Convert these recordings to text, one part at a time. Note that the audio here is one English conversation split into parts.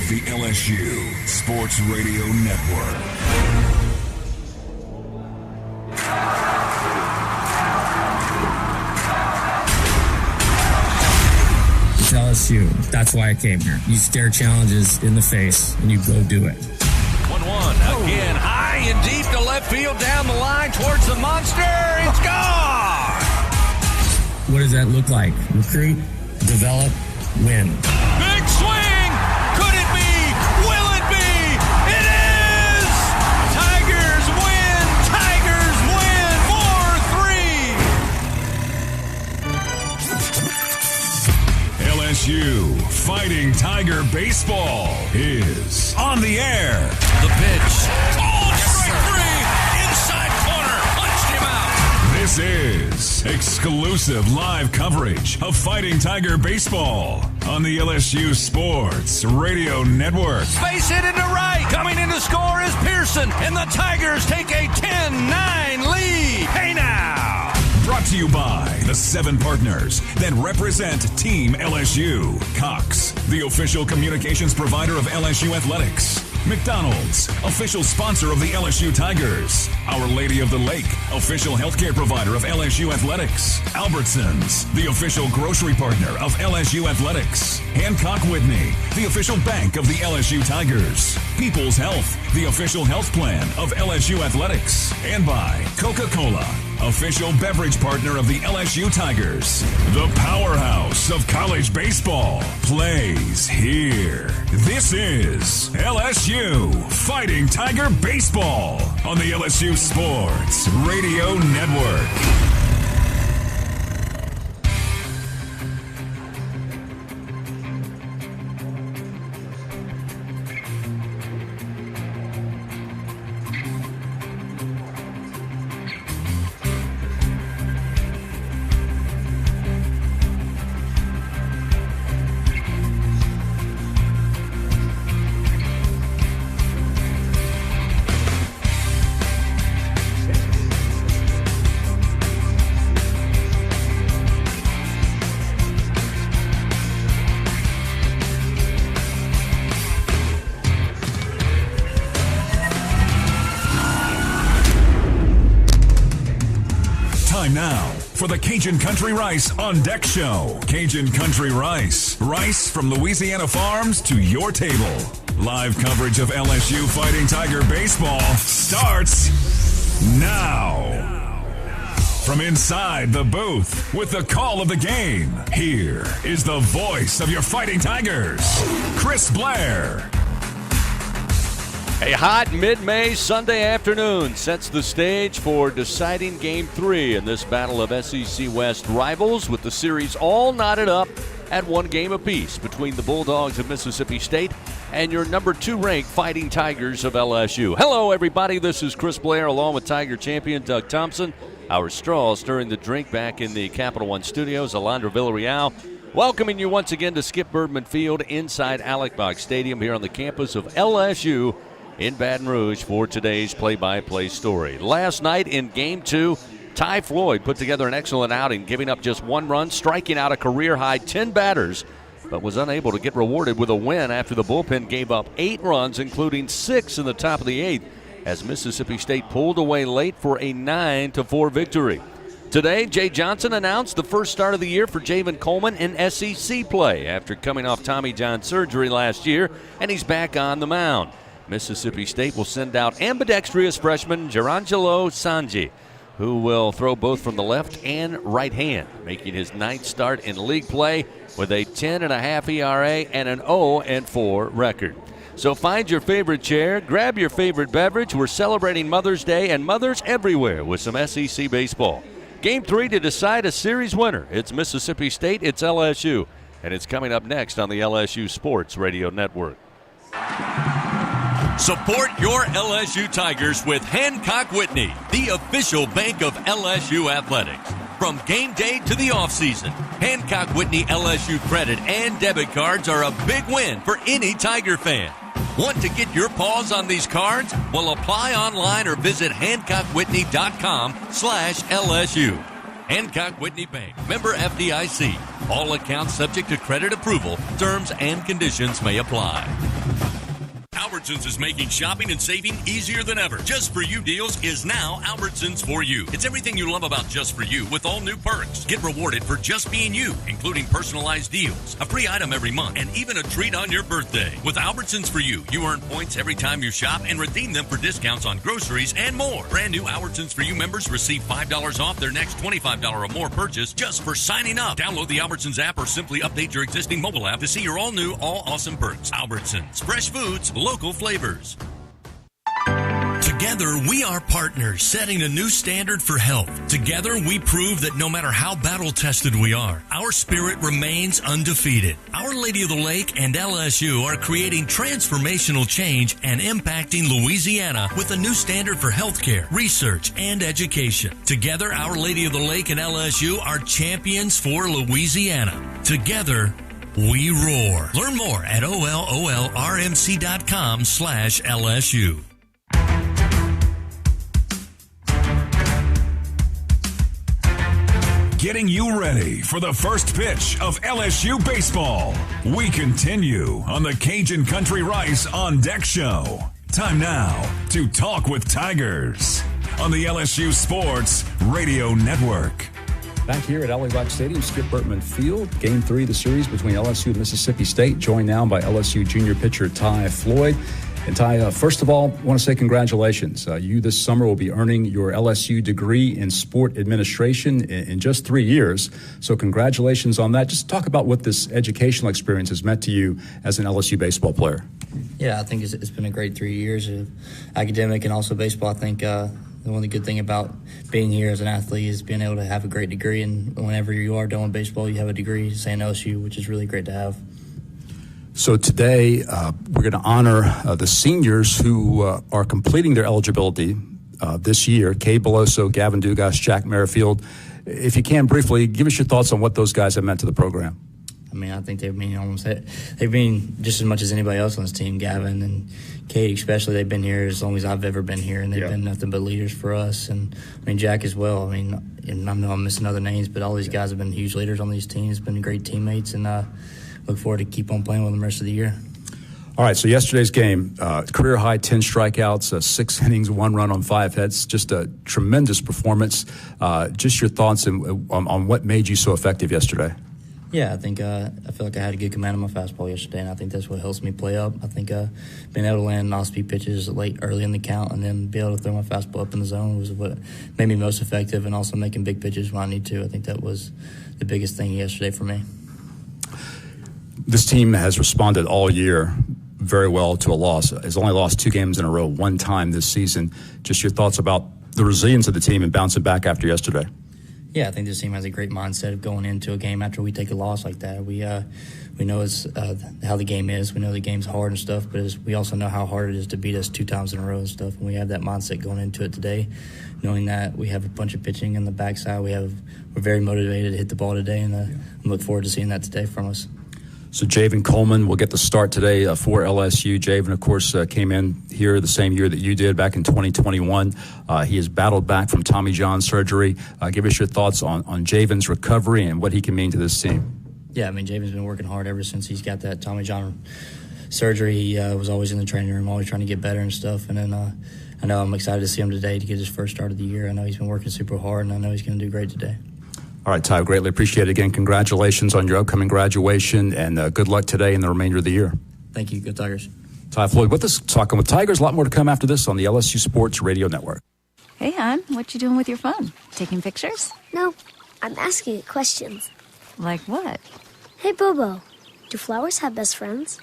of the LSU Sports Radio Network. It's LSU. That's why I came here. You stare challenges in the face and you go do it. 1-1. Again, high and deep to left field, down the line towards the monster. It's gone! What does that look like? Recruit, develop, win. Big swing! Could it be? Will it be? It is! Tigers win! Tigers win! 4-3! LSU Fighting Tiger Baseball is on the air. The pitch. Oh, strike three! Inside corner. Punched him out. This is exclusive live coverage of Fighting Tiger Baseball on the LSU Sports Radio Network. Space hit into right. Coming in to score is Pearson, and the Tigers take a 10-9 lead. Hey now! Brought to you by the 7 partners that represent Team LSU. Cox, the official communications provider of LSU Athletics. McDonald's, official sponsor of the LSU Tigers. Our Lady of the Lake, official healthcare provider of LSU Athletics. Albertsons, the official grocery partner of LSU Athletics. Hancock Whitney, the official bank of the LSU Tigers. People's Health, the official health plan of LSU Athletics. And by Coca-Cola, official beverage partner of the LSU Tigers. The powerhouse of college baseball plays here. This is LSU Fighting Tiger Baseball on the LSU Sports Radio Network. Now for the Cajun Country Rice on Deck Show. Cajun Country Rice. Rice from Louisiana farms to your table. Live coverage of LSU Fighting Tiger Baseball starts now. From inside the booth with the call of the game, here is the voice of your Fighting Tigers, Chris Blair. A hot mid-May Sunday afternoon sets the stage for deciding Game 3 in this battle of SEC West rivals, with the series all knotted up at 1 game apiece between the Bulldogs of Mississippi State and your number 2 ranked Fighting Tigers of LSU. Hello, everybody. This is Chris Blair along with Tiger champion Doug Thompson. Our straw stirring the drink back in the Capital One studios. Alondra Villarreal welcoming you once again to Skip Bergman Field inside Alec Box Stadium here on the campus of LSU in Baton Rouge for today's play-by-play story. Last night in Game 2, Ty Floyd put together an excellent outing, giving up just 1 run, striking out a career-high 10 batters, but was unable to get rewarded with a win after the bullpen gave up 8 runs, including 6 in the top of the 8th, as Mississippi State pulled away late for a 9-4 victory. Today, Jay Johnson announced the first start of the year for Javen Coleman in SEC play after coming off Tommy John surgery last year, and he's back on the mound. Mississippi State will send out ambidextrous freshman Gerangelo Sanji, who will throw both from the left and right hand, making his 9th start in league play with a 10.5 ERA and an 0-4 record. So find your favorite chair, grab your favorite beverage. We're celebrating Mother's Day and mothers everywhere with some SEC baseball. Game 3 to decide a series winner. It's Mississippi State, it's LSU, and it's coming up next on the LSU Sports Radio Network. Support your LSU Tigers with Hancock Whitney, the official bank of LSU Athletics. From game day to the offseason, Hancock Whitney LSU credit and debit cards are a big win for any Tiger fan. Want to get your paws on these cards? Well, apply online or visit HancockWhitney.com/LSU. Hancock Whitney Bank, member FDIC. All accounts subject to credit approval. Terms and conditions may apply. Albertsons is making shopping and saving easier than ever. Just For You deals is now Albertsons For You. It's everything you love about Just For You with all new perks. Get rewarded for just being you, including personalized deals, a free item every month, and even a treat on your birthday. With Albertsons For You, you earn points every time you shop and redeem them for discounts on groceries and more. Brand new Albertsons For You members receive $5 off their next $25 or more purchase just for signing up. Download the Albertsons app or simply update your existing mobile app to see your all-new, all-awesome perks. Albertsons. Fresh foods, local flavors. Together, we are partners setting a new standard for health. Together, we prove that no matter how battle-tested we are, our spirit remains undefeated. Our Lady of the Lake and LSU are creating transformational change and impacting Louisiana with a new standard for healthcare, research, and education. Together, Our Lady of the Lake and LSU are champions for Louisiana. Together, we roar. Learn more at ololrmc.com/LSU. Getting you ready for the first pitch of LSU baseball. We continue on the Cajun Country Rice On Deck Show. Time now to talk with Tigers on the LSU Sports Radio Network. Back here at Ally Rock Stadium, Skip Bertman Field, Game 3 of the series between LSU and Mississippi State, joined now by LSU junior pitcher Ty Floyd. And Ty, first of all, I want to say congratulations. You this summer will be earning your LSU degree in sport administration in just 3 years. So congratulations on that. Just talk about what this educational experience has meant to you as an LSU baseball player. Yeah, I think it's been a great 3 years of academic and also baseball. I think one of the good thing about being here as an athlete is being able to have a great degree. And whenever you are doing baseball, you have a degree, saying LSU, which is really great to have. So today we're going to honor the seniors who are completing their eligibility this year. Cade Beloso, Gavin Dugas, Jack Merrifield. If you can briefly, give us your thoughts on what those guys have meant to the program. I mean, I think they've been just as much as anybody else on this team. Gavin and Cade especially, they've been here as long as I've ever been here, and they've been nothing but leaders for us. And I mean, Jack as well. I mean, and I know I'm missing other names, but all these guys have been huge leaders on these teams, been great teammates, and look forward to keep on playing with them the rest of the year. All right, so yesterday's game, career high 10 strikeouts, 6 innings, 1 run on 5 hits, just a tremendous performance. Just your thoughts on what made you so effective yesterday? Yeah, I think I feel like I had a good command of my fastball yesterday, and I think that's what helps me play up. I think being able to land off-speed pitches early in the count and then be able to throw my fastball up in the zone was what made me most effective, and also making big pitches when I need to. I think that was the biggest thing yesterday for me. This team has responded all year very well to a loss. Has only lost 2 games in a row one time this season. Just your thoughts about the resilience of the team and bouncing back after yesterday. Yeah, I think this team has a great mindset of going into a game after we take a loss like that. We know it's how the game is. We know the game's hard and stuff, but we also know how hard it is to beat us 2 times in a row and stuff. And we have that mindset going into it today, knowing that we have a bunch of pitching in the backside. We're very motivated to hit the ball today, and I look forward to seeing that today from us. So Javen Coleman will get the start today for LSU. Javen, of course, came in here the same year that you did back in 2021. He has battled back from Tommy John surgery. Give us your thoughts on Javen's recovery and what he can mean to this team. Yeah, I mean, Javen's been working hard ever since he's got that Tommy John surgery. He was always in the training room, always trying to get better and stuff. And then I know I'm excited to see him today to get his first start of the year. I know he's been working super hard, and I know he's going to do great today. All right, Ty, greatly appreciate it. Again, congratulations on your upcoming graduation, and good luck today and the remainder of the year. Thank you. Go Tigers. Ty Floyd with us, talking with Tigers. A lot more to come after this on the LSU Sports Radio Network. Hey, hon, what you doing with your phone? Taking pictures? No, I'm asking it questions. Like what? Hey, Bobo, do flowers have best friends?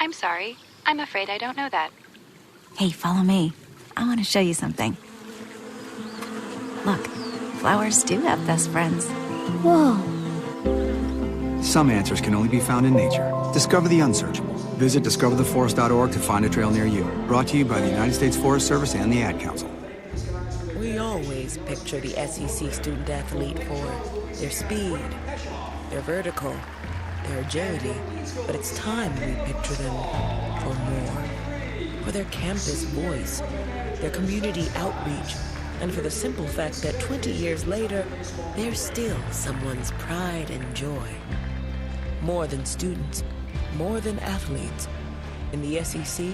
I'm sorry. I'm afraid I don't know that. Hey, follow me. I want to show you something. Look, flowers do have best friends. Whoa. Some answers can only be found in nature. Discover the unsearchable. Visit discovertheforest.org to find a trail near you. Brought to you by the United States Forest Service and the Ad Council. We always picture the SEC student athlete for their speed, their vertical, their agility, but it's time we picture them for more. For their campus voice, their community outreach, and for the simple fact that 20 years later, they're still someone's pride and joy. More than students, more than athletes. In the SEC,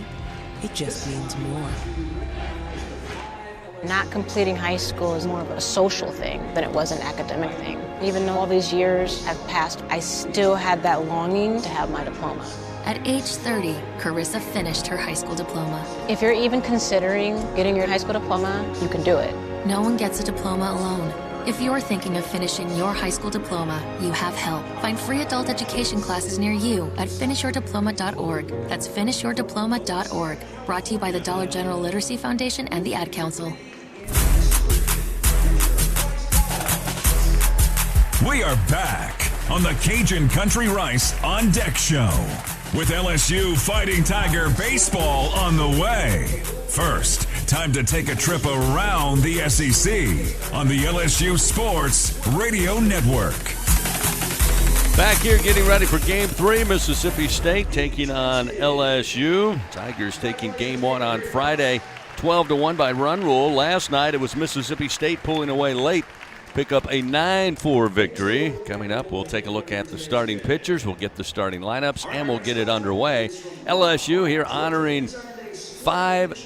it just means more. Not completing high school is more of a social thing than it was an academic thing. Even though all these years have passed, I still had that longing to have my diploma. At age 30, Carissa finished her high school diploma. If you're even considering getting your high school diploma, you can do it. No one gets a diploma alone. If you're thinking of finishing your high school diploma, you have help. Find free adult education classes near you at finishyourdiploma.org. That's finishyourdiploma.org. Brought to you by the Dollar General Literacy Foundation and the Ad Council. We are back on the Cajun Country Rice On Deck Show with LSU Fighting Tiger baseball on the way. First, time to take a trip around the SEC on the LSU Sports Radio Network. Back here getting ready for Game 3, Mississippi State taking on LSU. Tigers taking Game 1 on Friday, 12-1 by run rule. Last night it was Mississippi State pulling away late. Pick up a 9-4 victory. Coming up, we'll take a look at the starting pitchers. We'll get the starting lineups, and we'll get it underway. LSU here honoring 5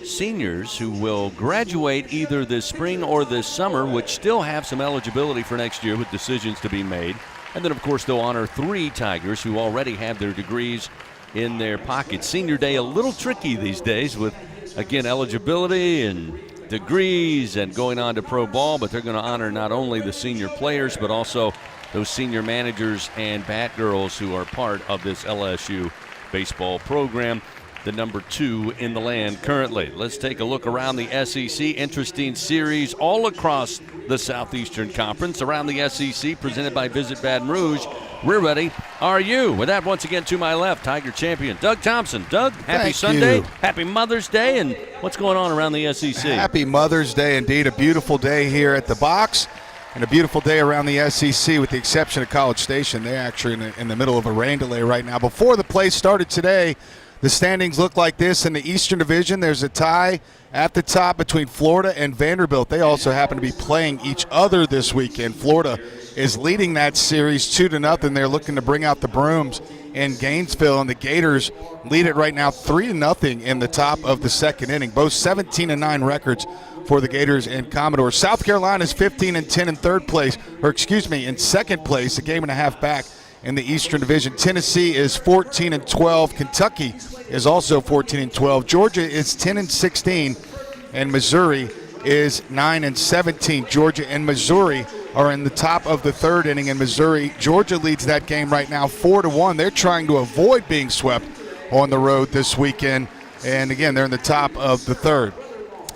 seniors who will graduate either this spring or this summer, which still have some eligibility for next year with decisions to be made. And then, of course, they'll honor 3 Tigers who already have their degrees in their pockets. Senior Day a little tricky these days with, again, eligibility and degrees and going on to pro ball, but they're going to honor not only the senior players but also those senior managers and bat girls who are part of this LSU baseball program, the number 2 in the land currently. Let's take a look around the SEC. Interesting series all across the Southeastern Conference around the SEC, presented by Visit Baton Rouge. We're ready. Are you? With that, once again, to my left, Tiger champion Doug Thompson. Doug, happy Sunday. Happy Mother's Day. And what's going on around the SEC? Happy Mother's Day indeed. A beautiful day here at the box and a beautiful day around the SEC with the exception of College Station. They're actually in the middle of a rain delay right now. Before the play started today, the standings look like this. In the Eastern Division, there's a tie at the top between Florida and Vanderbilt. They also happen to be playing each other this weekend. Florida is leading that series 2-0. They're looking to bring out the brooms in Gainesville, and the Gators lead it right now 3-0 in the top of the second inning. Both 17-9 records for the Gators and Commodores. South Carolina is 15-10 in second place, a game and a half back in the Eastern Division. Tennessee is 14-12. Kentucky is also 14-12. Georgia is 10-16, and Missouri is 9-17. Georgia and Missouri are in the top of the third inning in Missouri. Georgia leads that game right now 4-1. They're trying to avoid being swept on the road this weekend. And again, they're in the top of the third.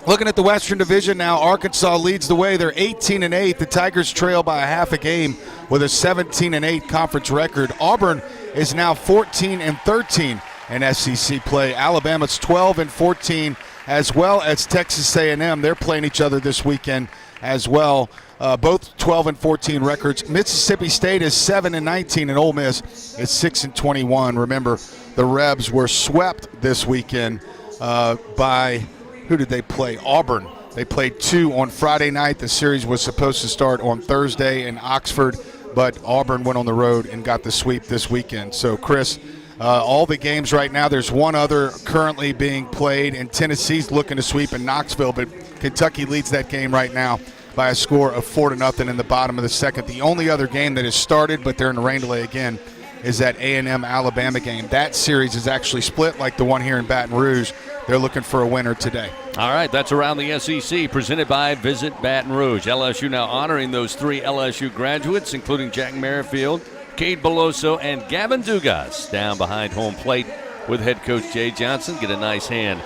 Looking at the Western Division now, Arkansas leads the way. They're 18-8. The Tigers trail by a half a game with a 17-8 conference record. Auburn is now 14-13 in SEC play. Alabama's 12-14, as well as Texas A&M. They're playing each other this weekend as well. Both 12-14 records. Mississippi State is 7-19, and Ole Miss is 6-21. Remember, the Rebs were swept this weekend by, who did they play? Auburn. They played 2 on Friday night. The series was supposed to start on Thursday in Oxford, but Auburn went on the road and got the sweep this weekend. So, Chris, all the games right now, there's one other currently being played, and Tennessee's looking to sweep in Knoxville, but Kentucky leads that game right now by a score of 4-0 in the bottom of the second. The only other game that has started, but they're in a rain delay again, is that A&M Alabama game. That series is actually split like the one here in Baton Rouge. They're looking for a winner today. All right, that's around the SEC, presented by Visit Baton Rouge. LSU now honoring those 3 LSU graduates, including Jack Merrifield, Cade Beloso, and Gavin Dugas down behind home plate with head coach Jay Johnson. Get a nice hand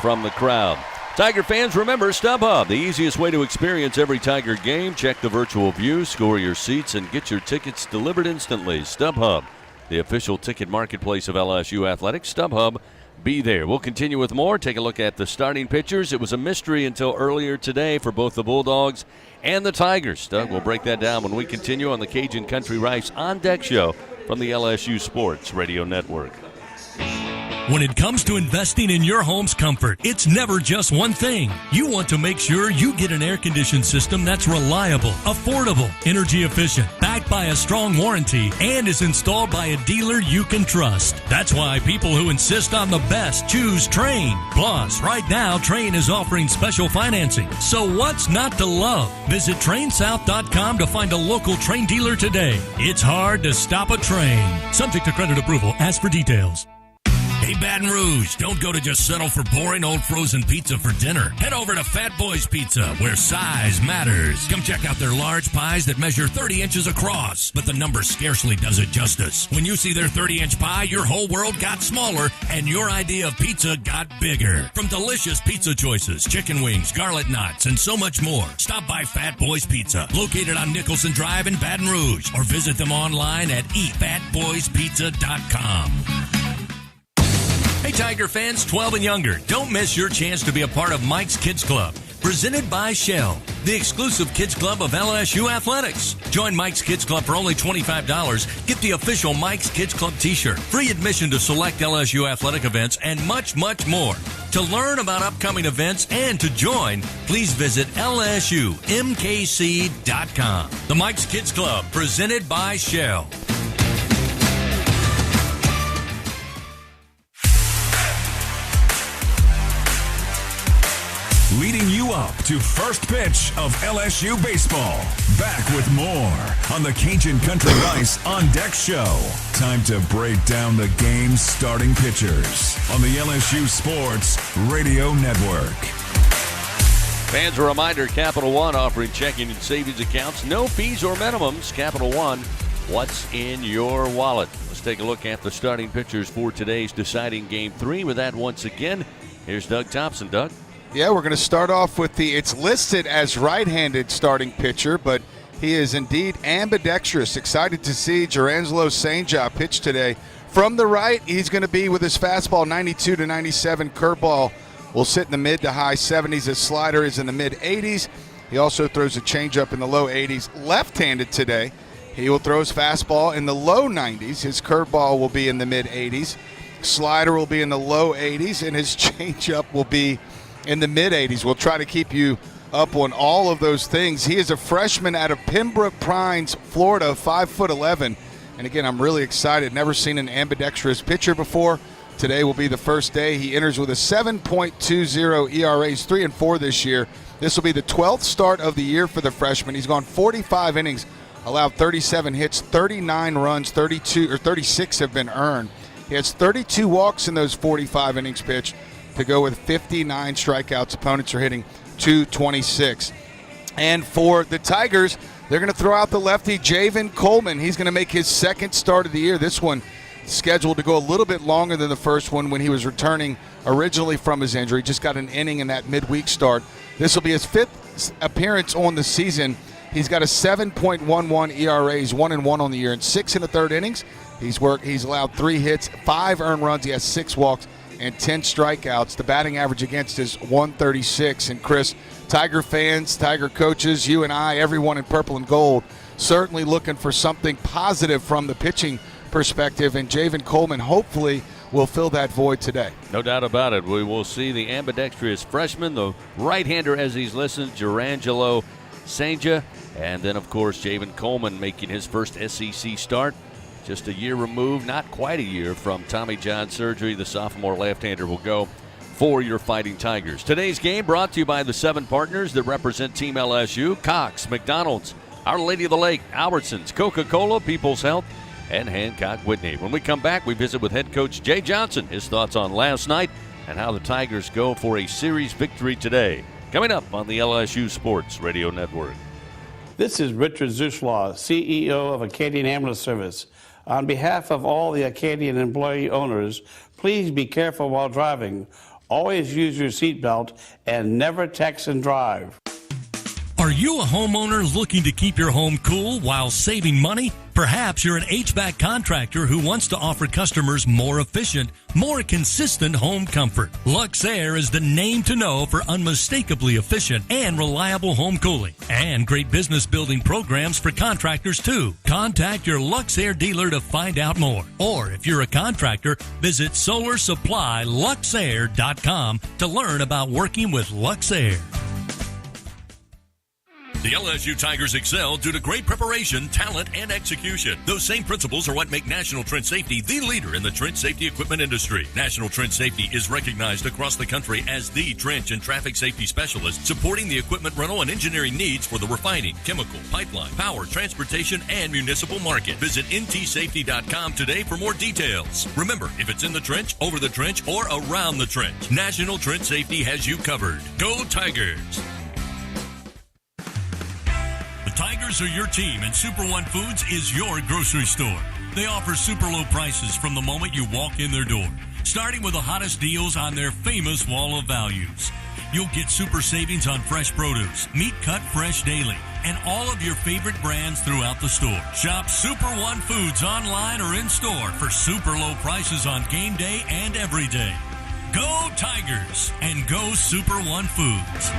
from the crowd. Tiger fans, remember StubHub, the easiest way to experience every Tiger game. Check the virtual view, score your seats, and get your tickets delivered instantly. StubHub, the official ticket marketplace of LSU Athletics. StubHub, be there. We'll continue with more. Take a look at the starting pitchers. It was a mystery until earlier today for both the Bulldogs and the Tigers. Doug will break that down when we continue on the Cajun Country Rice On Deck Show from the LSU Sports Radio Network. When it comes to investing in your home's comfort, it's never just one thing. You want to make sure you get an air-conditioned system that's reliable, affordable, energy efficient, backed by a strong warranty, and is installed by a dealer you can trust. That's why people who insist on the best choose Trane. Plus, right now, Trane is offering special financing. So what's not to love? Visit TraneSouth.com to find a local Trane dealer today. It's hard to stop a Trane. Subject to credit approval. Ask for details. Hey, Baton Rouge, don't go to just settle for boring old frozen pizza for dinner. Head over to Fat Boys Pizza, where size matters. Come check out their large pies that measure 30 inches across, but the number scarcely does it justice. When you see their 30-inch pie, your whole world got smaller, and your idea of pizza got bigger. From delicious pizza choices, chicken wings, garlic knots, and so much more, stop by Fat Boys Pizza, located on Nicholson Drive in Baton Rouge, or visit them online at eatfatboyspizza.com. Hey, Tiger fans 12 and younger, don't miss your chance to be a part of Mike's Kids Club, presented by Shell, the exclusive kids club of LSU Athletics. Join Mike's Kids Club for only $25. Get the official Mike's Kids Club t-shirt, free admission to select LSU athletic events, and much, much more. To learn about upcoming events and to join, please visit LSUMKC.com. The Mike's Kids Club, presented by Shell. Leading you up to first pitch of LSU baseball. Back with more on the Cajun Country Rice On Deck Show. Time to break down the game's starting pitchers on the LSU Sports Radio Network. Fans, a reminder, Capital One offering checking and savings accounts. No fees or minimums. Capital One, what's in your wallet? Let's take a look at the starting pitchers for today's deciding Game 3. With that, once again, here's Doug Thompson. Doug? Yeah, we're going to start off with it's listed as right-handed starting pitcher, but he is indeed ambidextrous. Excited to see Jurangelo St. pitch today. From the right, he's going to be with his fastball 92 to 97. Curveball will sit in the mid to high 70s. His slider is in the mid 80s. He also throws a changeup in the low 80s. Left-handed today, he will throw his fastball in the low 90s. His curveball will be in the mid 80s. Slider will be in the low 80s, and his changeup will be in the mid-80s. We'll try to keep you up on all of those things. He is a freshman out of Pembroke Pines, Florida, 5'11". And again, I'm really excited. Never seen an ambidextrous pitcher before. Today will be the first day. He enters with a 7.20 ERA. He's 3-4 this year. This will be the 12th start of the year for the freshman. He's gone 45 innings, allowed 37 hits, 39 runs, 36 have been earned. He has 32 walks in those 45 innings pitched, to go with 59 strikeouts. Opponents are hitting .226. And for the Tigers, they're going to throw out the lefty, Javen Coleman. He's going to make his second start of the year. This one scheduled to go a little bit longer than the first one when he was returning originally from his injury. Just got an inning in that midweek start. This will be his fifth appearance on the season. He's got a 7.11 ERA. He's 1-1 on the year. In 6 1/3 innings, he's allowed 3 hits, 5 earned runs. He has 6 walks and 10 strikeouts. The batting average against is 136. And Chris, Tiger fans, Tiger coaches, you and I, everyone in purple and gold, certainly looking for something positive from the pitching perspective. And Javen Coleman hopefully will fill that void today. No doubt about it. We will see the ambidextrous freshman, the right-hander as he's listed, Jurangelo St. And then, of course, Javen Coleman making his first SEC start. Just a year removed, not quite a year from Tommy John surgery. The sophomore left-hander will go for your Fighting Tigers. Today's game brought to you by the 7 partners that represent Team LSU: Cox, McDonald's, Our Lady of the Lake, Albertsons, Coca-Cola, People's Health, and Hancock Whitney. When we come back, we visit with head coach Jay Johnson, his thoughts on last night and how the Tigers go for a series victory today. Coming up on the LSU Sports Radio Network. This is Richard Zuslaw, CEO of Acadian Ambulance Service. On behalf of all the Acadian employee owners, please be careful while driving. Always use your seatbelt and never text and drive. Are Are you a homeowner looking to keep your home cool while saving money? Perhaps you're an HVAC contractor who wants to offer customers more efficient, more consistent home comfort. Luxair is the name to know for unmistakably efficient and reliable home cooling, and great business building programs for contractors too. Contact your Luxair dealer to find out more. Or if you're a contractor, visit SolarSupplyLuxair.com to learn about working with Luxair. The LSU Tigers excel due to great preparation, talent, and execution. Those same principles are what make National Trench Safety the leader in the trench safety equipment industry. National Trench Safety is recognized across the country as the trench and traffic safety specialist, supporting the equipment rental and engineering needs for the refining, chemical, pipeline, power, transportation, and municipal market. Visit ntsafety.com today for more details. Remember, if it's in the trench, over the trench, or around the trench, National Trench Safety has you covered. Go Tigers! Tigers are your team, and Super One Foods is your grocery store. They offer super low prices from the moment you walk in their door, starting with the hottest deals on their famous wall of values. You'll get super savings on fresh produce, meat cut fresh daily, and all of your favorite brands throughout the store. Shop Super One Foods online or in store for super low prices on game day and every day. Go Tigers and go Super One Foods.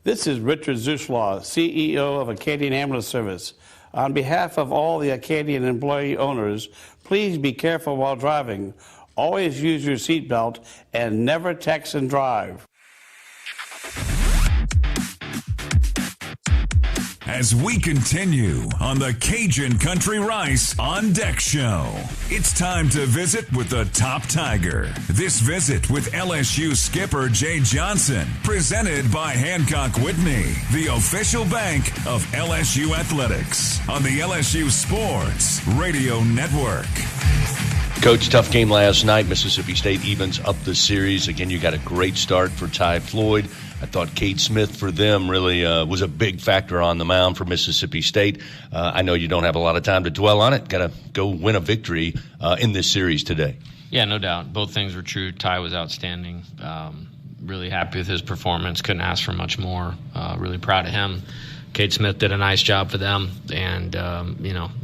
This is Richard Zuslaw, CEO of Acadian Ambulance Service. On behalf of all the Acadian employee owners, please be careful while driving. Always use your seatbelt and never text and drive. As we continue on the Cajun Country Rice on Deck Show, it's time to visit with the top Tiger. This visit with LSU skipper Jay Johnson, presented by Hancock Whitney, the official bank of LSU Athletics, on the LSU Sports Radio Network. Coach, tough game last night. Mississippi State evens up the series. Again, you got a great start for Ty Floyd. I thought Kate Smith for them really was a big factor on the mound for Mississippi State. I know you don't have a lot of time to dwell on it. Got to go win a victory in this series today. Yeah, no doubt. Both things were true. Ty was outstanding. Really happy with his performance. Couldn't ask for much more. Really proud of him. Kate Smith did a nice job for them, and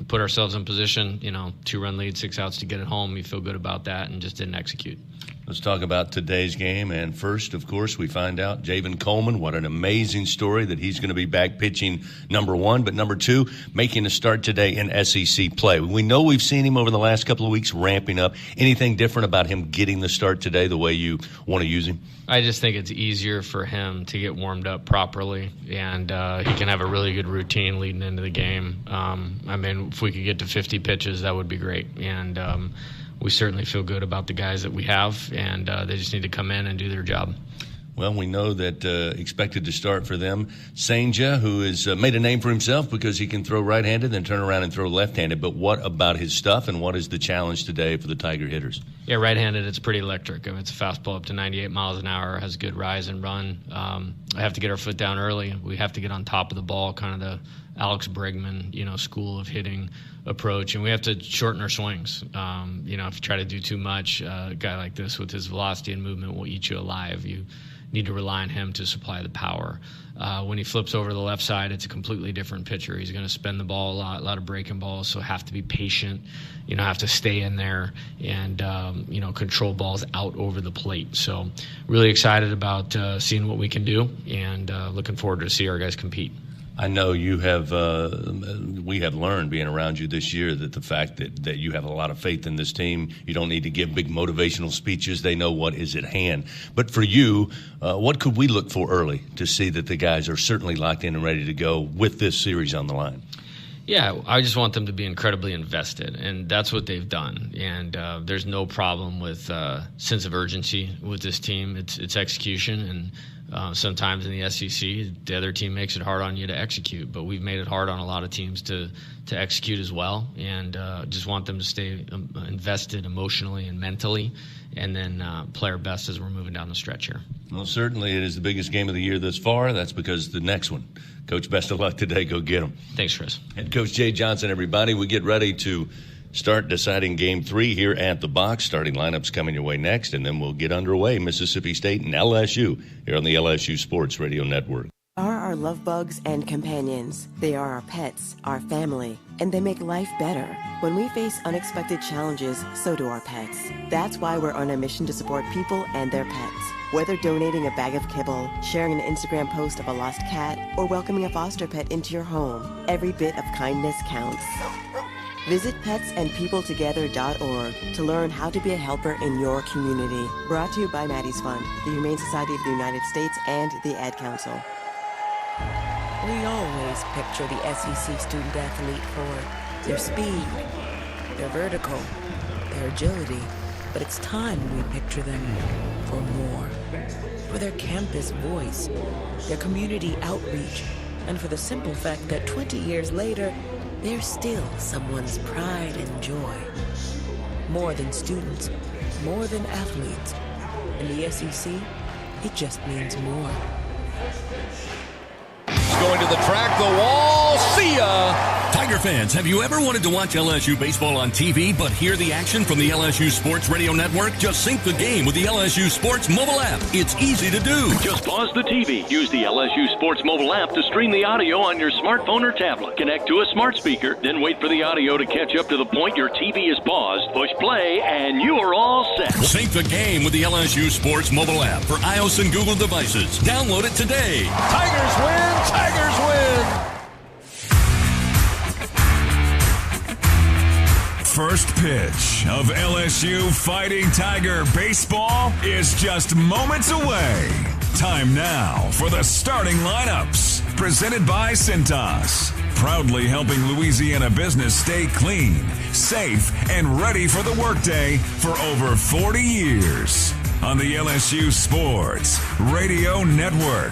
put ourselves in position. 2-run lead, 6 outs to get it home. You feel good about that, and just didn't execute. Let's talk about today's game. And first, of course, we find out Javen Coleman, what an amazing story that he's going to be back pitching, number one. But number two, making a start today in SEC play. We know we've seen him over the last couple of weeks ramping up. Anything different about him getting the start today the way you want to use him? I just think it's easier for him to get warmed up properly, and he can have a really good routine leading into the game. If we could get to 50 pitches, that would be great. And we certainly feel good about the guys that we have, and they just need to come in and do their job. Well, we know that expected to start for them, Senja, who has made a name for himself because he can throw right-handed, then turn around and throw left-handed. But what about his stuff, and what is the challenge today for the Tiger hitters? Yeah, right-handed, it's pretty electric. It's a fastball up to 98 miles an hour, has good rise and run. I have to get our foot down early. We have to get on top of the ball, kind of the Alex Bregman, school of hitting approach, and we have to shorten our swings. If you try to do too much, a guy like this with his velocity and movement will eat you alive. You need to rely on him to supply the power. When he flips over to the left side, it's a completely different pitcher. He's going to spin the ball a lot of breaking balls, so have to be patient, have to stay in there and, control balls out over the plate. So really excited about seeing what we can do, and looking forward to see our guys compete. I know you have. We have learned being around you this year that the fact that you have a lot of faith in this team. You don't need to give big motivational speeches. They know what is at hand. But for you, what could we look for early to see that the guys are certainly locked in and ready to go with this series on the line? Yeah, I just want them to be incredibly invested, and that's what they've done. And there's no problem with sense of urgency with this team. It's execution, and sometimes in the SEC, the other team makes it hard on you to execute. But we've made it hard on a lot of teams to execute as well, and just want them to stay invested emotionally and mentally, and then play our best as we're moving down the stretch here. Well, certainly it is the biggest game of the year thus far. That's because the next one. Coach, best of luck today. Go get them. Thanks, Chris. And Coach Jay Johnson, everybody, we get ready to start deciding Game 3 here at the box. Starting lineups coming your way next, and then we'll get underway. Mississippi State and LSU here on the LSU Sports Radio Network. Are our our love bugs and companions. They are our pets, our family, and they make life better. When we face unexpected challenges, so do our pets. That's why we're on a mission to support people and their pets. Whether donating a bag of kibble, sharing an Instagram post of a lost cat, or welcoming a foster pet into your home, every bit of kindness counts. Visit petsandpeopletogether.org to learn how to be a helper in your community. Brought to you by Maddie's Fund, the Humane Society of the United States, and the Ad Council. We always picture the SEC student athlete for their speed, their vertical, their agility, but it's time we picture them for more. For their campus voice, their community outreach, and for the simple fact that 20 years later, they're still someone's pride and joy. More than students, more than athletes. In the SEC, it just means more. Going to the track, the wall, see ya! Tiger fans, have you ever wanted to watch LSU baseball on TV but hear the action from the LSU Sports Radio Network? Just sync the game with the LSU Sports mobile app. It's easy to do. Just pause the TV. Use the LSU Sports mobile app to stream the audio on your smartphone or tablet. Connect to a smart speaker, then wait for the audio to catch up to the point your TV is paused. Push play, and you are all set. Sync the game with the LSU Sports mobile app for iOS and Google devices. Download it today. Tigers win! Tigers win! First pitch of LSU Fighting Tiger baseball is just moments away. Time now for the starting lineups. Presented by Cintas. Proudly helping Louisiana business stay clean, safe, and ready for the workday for over 40 years. On the LSU Sports Radio Network.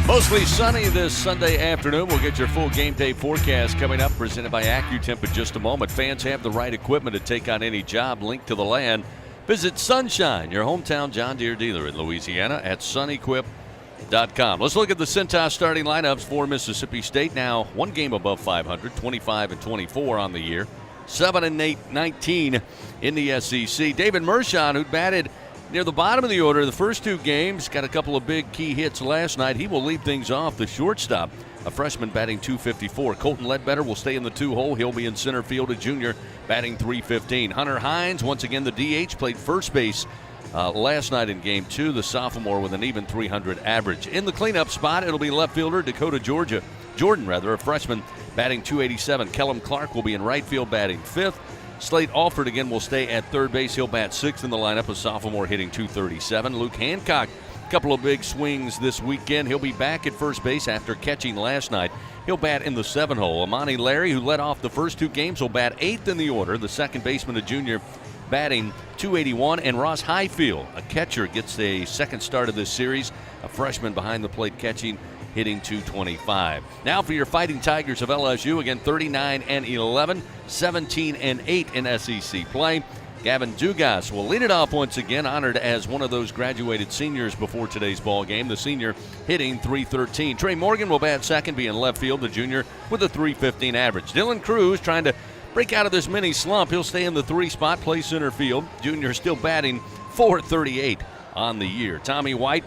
Mostly sunny this Sunday afternoon. We'll get your full game day forecast coming up, presented by AccuTemp in just a moment. Fans have the right equipment to take on any job linked to the land. Visit Sunshine, your hometown John Deere dealer in Louisiana, at sunequip.com. Let's look at the Cintas starting lineups for Mississippi State. Now, one game above 500, 25-24 on the year, 7-8-19 in the SEC. David Mershon, who batted near the bottom of the order the first two games, got a couple of big key hits last night. He will lead things off. The shortstop, a freshman batting .254. Colton Ledbetter will stay in the two-hole. He'll be in center field, a junior batting .315. Hunter Hines, once again the DH, played first base last night in game two. The sophomore with an even .300 average. In the cleanup spot, it'll be left fielder Jordan, a freshman batting .287. Kellum Clark will be in right field batting fifth. Slate Alford again will stay at third base. He'll bat sixth in the lineup, a sophomore hitting .237. Luke Hancock, a couple of big swings this weekend. He'll be back at first base after catching last night. He'll bat in the seven hole. Amani Larry, who led off the first two games, will bat eighth in the order. The second baseman, a junior, batting .281. And Ross Highfield, a catcher, gets a second start of this series. A freshman behind the plate catching, hitting .225. Now for your Fighting Tigers of LSU, again 39-11, 17-8 in SEC play. Gavin Dugas will lead it off once again, honored as one of those graduated seniors before today's ball game. The senior hitting .313. Trey Morgan will bat second, be in left field, the junior with a .315 average. Dylan Cruz trying to break out of this mini slump. He'll stay in the three spot, play center field. Junior still batting .438 on the year. Tommy White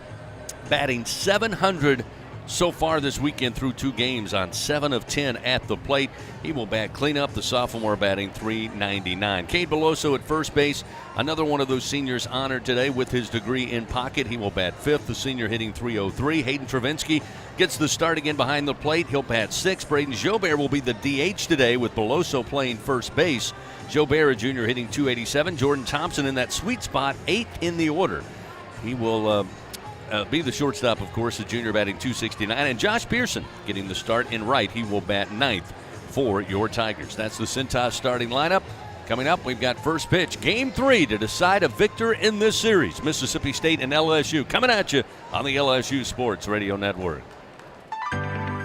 batting .700 so far this weekend through two games on 7 of 10 at the plate. He will bat cleanup, the sophomore batting .399. Cade Beloso at first base, another one of those seniors honored today with his degree in pocket. He will bat fifth, the senior hitting .303. Hayden Travinsky gets the start again behind the plate. He'll bat sixth. Braden Jobert will be the DH today with Beloso playing first base. Jobert, a junior, hitting .287. Jordan Thompson in that sweet spot, eighth in the order. He will be the shortstop, of course, the junior batting .269. And Josh Pearson getting the start in right. He will bat ninth for your Tigers. That's the Cintas starting lineup. Coming up, we've got first pitch, Game 3 to decide a victor in this series. Mississippi State and LSU coming at you on the LSU Sports Radio Network.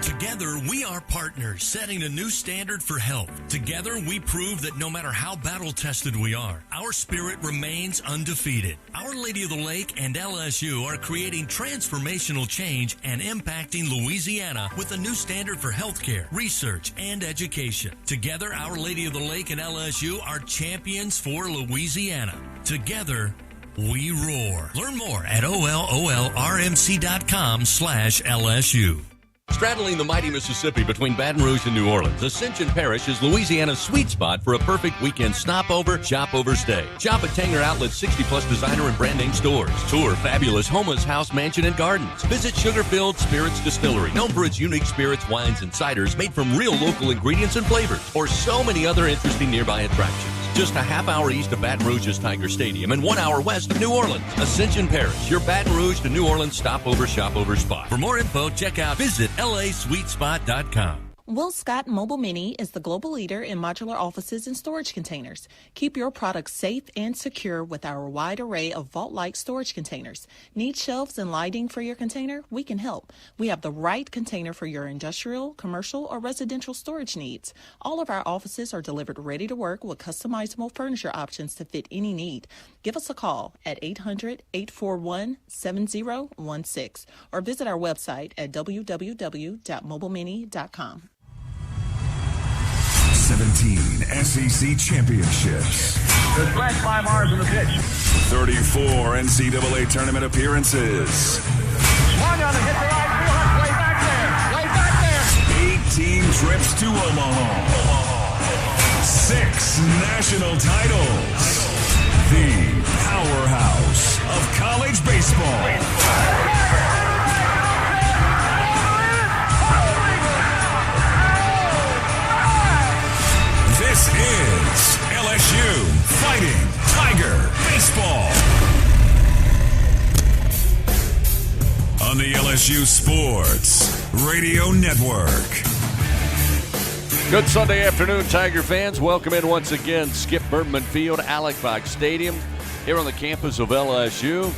Together, we are partners, setting a new standard for health. Together, we prove that no matter how battle-tested we are, our spirit remains undefeated. Our Lady of the Lake and LSU are creating transformational change and impacting Louisiana with a new standard for healthcare, research, and education. Together, Our Lady of the Lake and LSU are champions for Louisiana. Together, We roar. Learn more at ololrmc.com/LSU. Straddling the mighty Mississippi between Baton Rouge and New Orleans, Ascension Parish is Louisiana's sweet spot for a perfect weekend stopover, shop-over stay. Shop at Tanger Outlet's 60-plus designer and brand name stores. Tour fabulous Homa's House Mansion and Gardens. Visit Sugar-Filled Spirits Distillery, known for its unique spirits, wines, and ciders made from real local ingredients and flavors, or so many other interesting nearby attractions. Just a half-hour east of Baton Rouge's Tiger Stadium and 1 hour west of New Orleans. Ascension Parish, your Baton Rouge to New Orleans stopover, shop-over spot. For more info, check out visitlasweetspot.com. Will Scott Mobile Mini is the global leader in modular offices and storage containers. Keep your products safe and secure with our wide array of vault-like storage containers. Need shelves and lighting for your container? We can help. We have the right container for your industrial, commercial, or residential storage needs. All of our offices are delivered ready to work with customizable furniture options to fit any need. Give us a call at 800-841-7016 or visit our website at www.mobilemini.com. 17 SEC championships. The stretch by Mars in the pitch. 34 NCAA tournament appearances. Swung on and hit the right field. Way back there. Way back there. 18 trips to Omaha. 6 national titles. The powerhouse of college baseball. This is LSU Fighting Tiger Baseball on the LSU Sports Radio Network. Good Sunday afternoon, Tiger fans. Welcome in once again, Skip Bertman Field, Alec Box Stadium, here on the campus of LSU.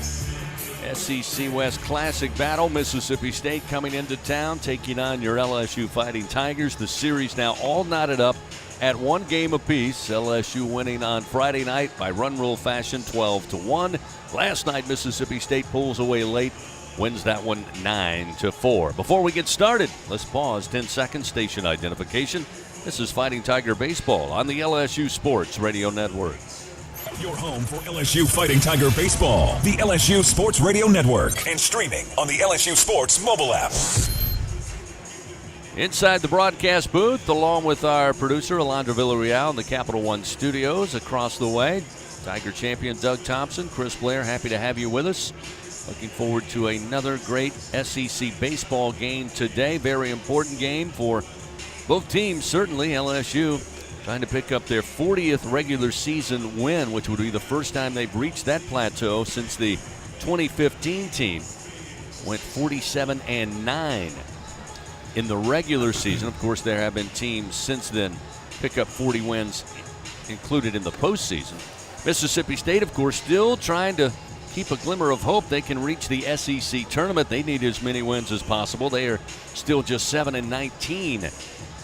SEC West Classic Battle, Mississippi State coming into town, taking on your LSU Fighting Tigers. The series now all knotted up at one game apiece. LSU winning on Friday night by run rule fashion, 12-1. Last night, Mississippi State pulls away late, wins that one 9-4. Before we get started, let's pause 10 seconds, station identification. This is Fighting Tiger Baseball on the LSU Sports Radio Network. Your home for LSU Fighting Tiger Baseball, the LSU Sports Radio Network, and streaming on the LSU Sports mobile app. Inside the broadcast booth, along with our producer, Alondra Villarreal, in the Capital One studios across the way. Tiger champion Doug Thompson, Chris Blair, happy to have you with us. Looking forward to another great SEC baseball game today. Very important game for both teams, certainly. LSU trying to pick up their 40th regular season win, which would be the first time they've reached that plateau since the 2015 team went 47-9. In the regular season. Of course, there have been teams since then pick up 40 wins included in the postseason. Mississippi State, of course, still trying to keep a glimmer of hope they can reach the SEC tournament. They need as many wins as possible. They are still just 7-19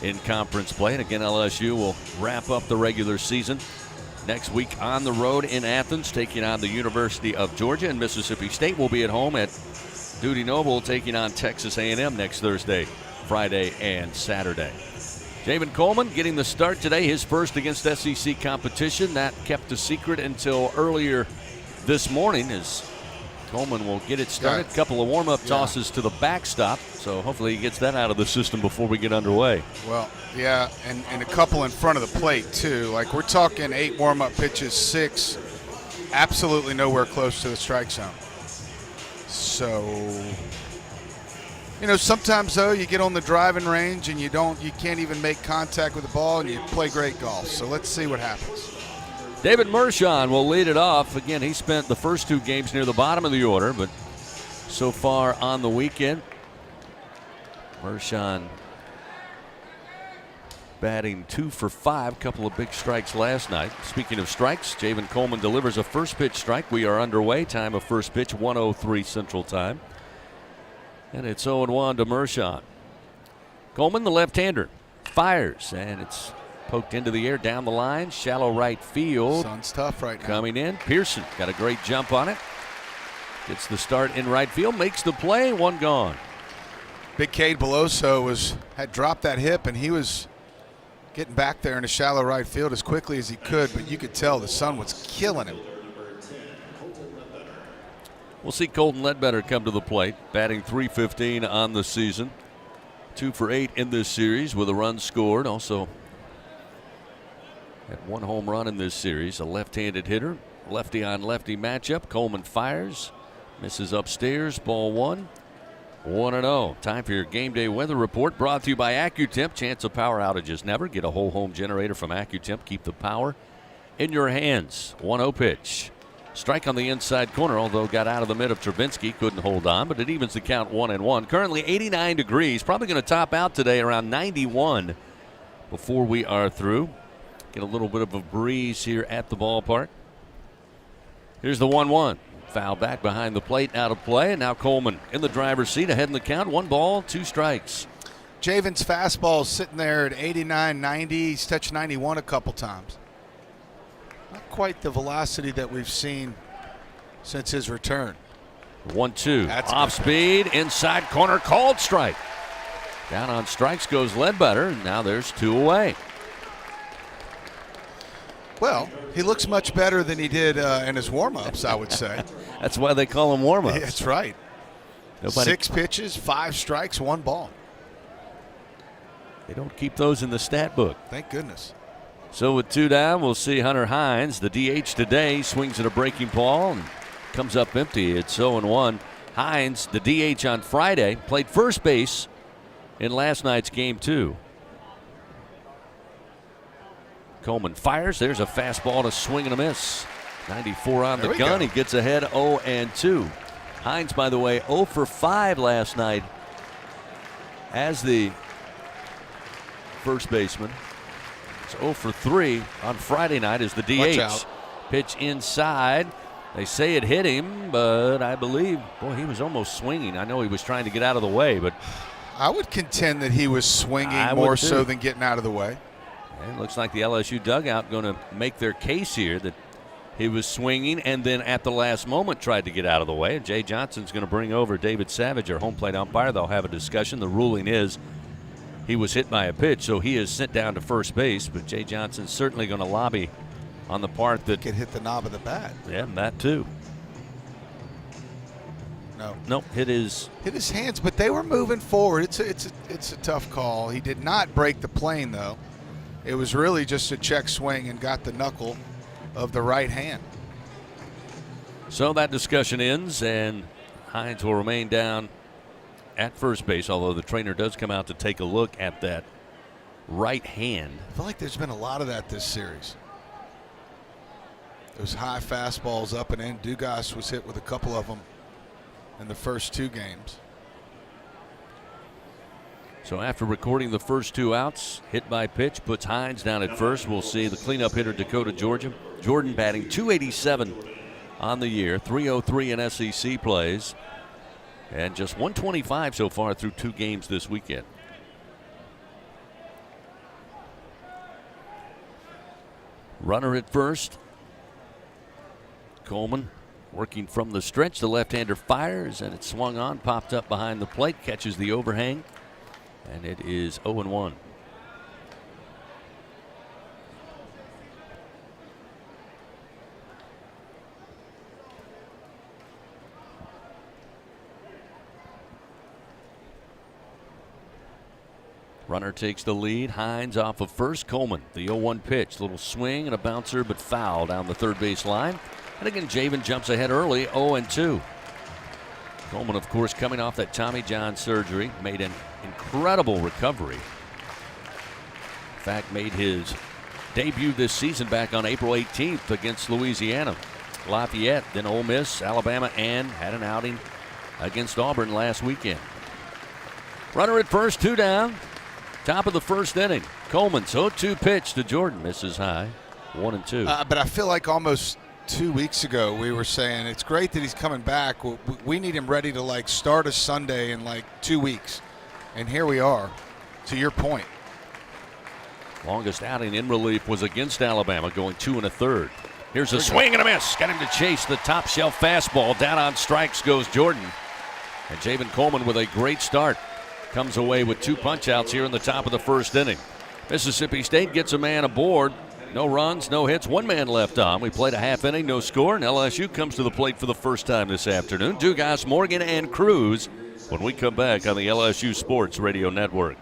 in conference play. And again, LSU will wrap up the regular season next week on the road in Athens, taking on the University of Georgia. And Mississippi State will be at home at Dudy Noble, taking on Texas A&M next Thursday, Friday, and Saturday. Javen Coleman getting the start today, his first against SEC competition. That kept a secret until earlier this morning, as Coleman will get it started. A couple of warm-up tosses to the backstop, so hopefully he gets that out of the system before we get underway. Well, yeah, and a couple in front of the plate, too. Like, we're talking 8 warm-up pitches, 6 absolutely nowhere close to the strike zone. So, you know, sometimes, though, you get on the driving range and you can't even make contact with the ball and you play great golf. So let's see what happens. David Mershon will lead it off. Again, he spent the first 2 games near the bottom of the order, but so far on the weekend, Mershon batting 2 for 5, couple of big strikes last night. Speaking of strikes, Javen Coleman delivers a first pitch strike. We are underway. Time of first pitch, 1:03 Central Time. And it's 0-1 to Mershon. Coleman, the left-hander, fires, and it's poked into the air down the line, shallow right field. Sun's tough right now. Coming in, Pearson got a great jump on it. Gets the start in right field, makes the play, 1 gone. Big Cade Beloso had dropped that hip, and he was getting back there in a shallow right field as quickly as he could, but you could tell the sun was killing him. We'll see Colton Ledbetter come to the plate, batting .315 on the season. 2 for 8 in this series with a run scored. Also had 1 home run in this series. A left-handed hitter. Lefty on lefty matchup. Coleman fires. Misses upstairs. Ball 1. 1-0. Time for your game day weather report, brought to you by AccuTemp. Chance of power outages never. Get a whole home generator from AccuTemp. Keep the power in your hands. 1-0 pitch. Strike on the inside corner, although got out of the mid of Travinski. Couldn't hold on, but it evens the count 1-1. Currently 89 degrees. Probably going to top out today around 91 before we are through. Get a little bit of a breeze here at the ballpark. Here's the 1-1. Foul back behind the plate, out of play, and now Coleman in the driver's seat, ahead in the count. 1 ball, 2 strikes. Javen's fastball is sitting there at 89, 90. He's touched 91 a couple times. Not quite the velocity that we've seen since his return. 1-2. Off speed, inside corner, called strike. Down on strikes goes Ledbetter, and now there's 2 away. Well, he looks much better than he did in his warm-ups, I would say. That's why they call him warm-ups. That's right. 6 pitches, 5 strikes, 1 ball. They don't keep those in the stat book. Thank goodness. So with 2 down, we'll see Hunter Hines, the DH today, swings at a breaking ball and comes up empty. It's 0-1. Hines, the DH on Friday, played first base in last night's game 2. Coleman fires. There's a fastball to swing and a miss. 94 on the gun. He gets ahead 0-2. Hines, by the way, 0 for 5 last night as the first baseman. It's 0 for 3 on Friday night as the DH. Pitch inside. They say it hit him, but I believe, boy, he was almost swinging. I know he was trying to get out of the way, but I would contend that he was swinging more so than getting out of the way. And it looks like the LSU dugout going to make their case here that he was swinging and then at the last moment tried to get out of the way. And Jay Johnson's going to bring over David Savage, our home plate umpire. They'll have a discussion. The ruling is he was hit by a pitch, so he is sent down to first base. But Jay Johnson's certainly going to lobby on the part that could hit the knob of the bat. Yeah, that too. Nope, hit his hands, but they were moving forward. It's a tough call. He did not break the plane though. It was really just a check swing and got the knuckle of the right hand. So that discussion ends, and Hines will remain down at first base, although the trainer does come out to take a look at that right hand. I feel like there's been a lot of that this series. Those high fastballs up and in. Dugas was hit with a couple of them in the first 2 games. So after recording the first 2 outs, hit by pitch puts Hines down at first. We'll see the cleanup hitter Dakota Jordan batting .287 on the year, .303 in SEC plays, and just .125 so far through 2 games this weekend. Runner at first. Coleman working from the stretch. The left-hander fires, and it's swung on, popped up behind the plate, catches the overhang. And it is 0-1. Runner takes the lead. Hines off of first. Coleman, the 0-1 pitch. Little swing and a bouncer, but foul down the third base line. And again, Javen jumps ahead early, 0-2. Coleman, of course, coming off that Tommy John surgery, made an incredible recovery. In fact, made his debut this season back on April 18th against Louisiana. Lafayette, then Ole Miss, Alabama, and had an outing against Auburn last weekend. Runner at first, 2 down. Top of the first inning. Coleman's 0-2 pitch to Jordan, misses high, 1-2. But I feel like almost 2 weeks ago we were saying it's great that he's coming back. We need him ready to start a Sunday in 2 weeks. And here we are, to your point. Longest outing in relief was against Alabama, going 2 1/3. Here's a swing and a miss. Got him to chase the top shelf fastball. Down on strikes goes Jordan. And Javen Coleman with a great start. Comes away with 2 punch outs here in the top of the first inning. Mississippi State gets a man aboard No runs, no hits, one man left on. We played a half inning, no score, and LSU comes to the plate for the first time this afternoon. Dugas, Morgan, and Cruz when we come back on the LSU Sports Radio Network.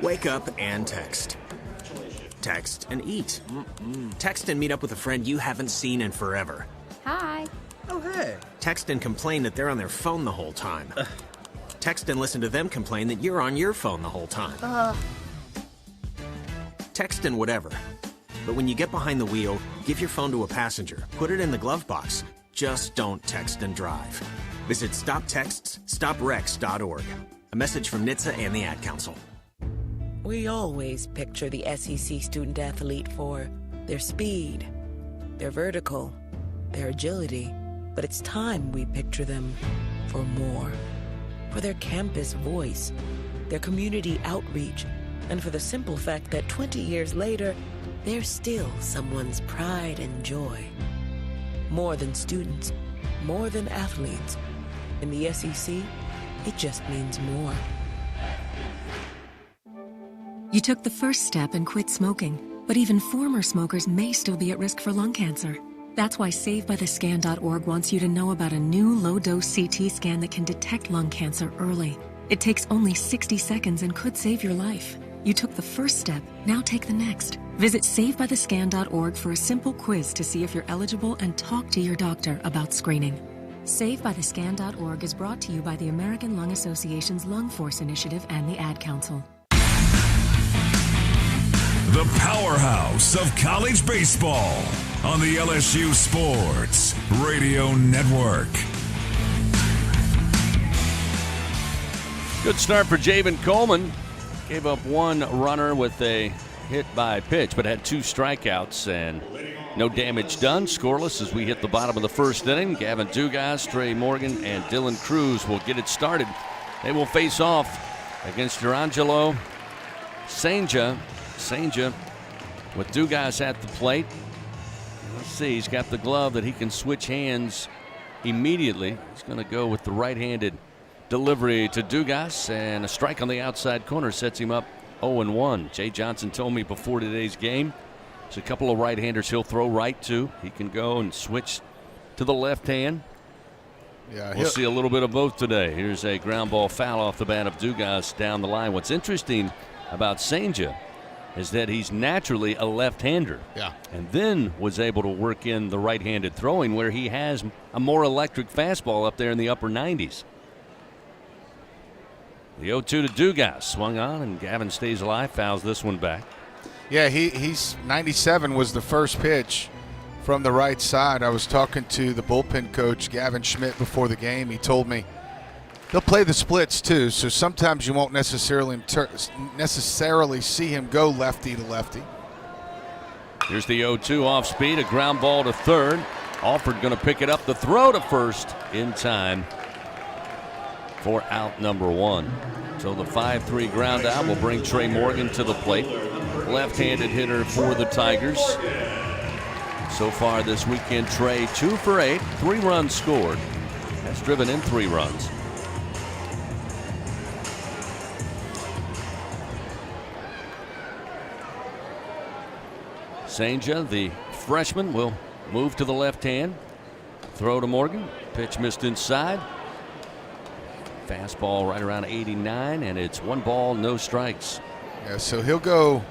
Wake up and text. Text and eat. Text and meet up with a friend you haven't seen in forever. Hi. Oh, hey. Text and complain that they're on their phone the whole time. Text and listen to them complain that you're on your phone the whole time. Text and whatever. But when you get behind the wheel, give your phone to a passenger. Put it in the glove box. Just don't text and drive. Visit StopTextsStopWrecks.org. A message from NHTSA and the Ad Council. We always picture the SEC student athlete for their speed, their vertical, their agility. But it's time we picture them for more. For their campus voice, their community outreach, and for the simple fact that 20 years later, they're still someone's pride and joy. More than students, more than athletes. In the SEC, it just means more. You took the first step and quit smoking, but even former smokers may still be at risk for lung cancer. That's why SaveByTheScan.org wants you to know about a new low-dose CT scan that can detect lung cancer early. It takes only 60 seconds and could save your life. You took the first step, now take the next. Visit SaveByTheScan.org for a simple quiz to see if you're eligible and talk to your doctor about screening. SaveByTheScan.org is brought to you by the American Lung Association's Lung Force Initiative and the Ad Council. The powerhouse of college baseball on the LSU Sports Radio Network. Good start for Javen Coleman. Gave up one runner with a hit by pitch, but had two strikeouts and no damage done. Scoreless as we hit the bottom of the first inning. Gavin Dugas, Trey Morgan, and Dylan Cruz will get it started. They will face off against Durangelo Senja with Dugas at the plate. Let's see, he's got the glove that he can switch hands immediately. He's going to go with the right-handed delivery to Dugas, and a strike on the outside corner sets him up 0-1. Jay Johnson told me before today's game, there's a couple of right-handers he'll throw right to. He can go and switch to the left hand. Yeah, we'll see a little bit of both today. Here's a ground ball foul off the bat of Dugas down the line. What's interesting about Senja is that he's naturally a left-hander. Yeah. And then was able to work in the right-handed throwing where he has a more electric fastball up there in the upper 90s. The 0-2 to Dugas, swung on, and Gavin stays alive, fouls this one back. Yeah, he's 97 was the first pitch from the right side. I was talking to the bullpen coach, Gavin Schmidt, before the game. He told me they'll play the splits too, so sometimes you won't necessarily see him go lefty to lefty. Here's the 0-2 off speed, a ground ball to third. Alford going to pick it up, the throw to first in time for out number one. So the 5-3 ground out will bring Trey Morgan to the plate. Left-handed hitter for the Tigers. So far this weekend, Trey 2 for 8, 3 runs scored. That's driven in 3 runs. Senja, the freshman, will move to the left hand. Throw to Morgan. Pitch missed inside. Fastball right around 89, and it's 1 ball, no strikes. Yeah, so he'll go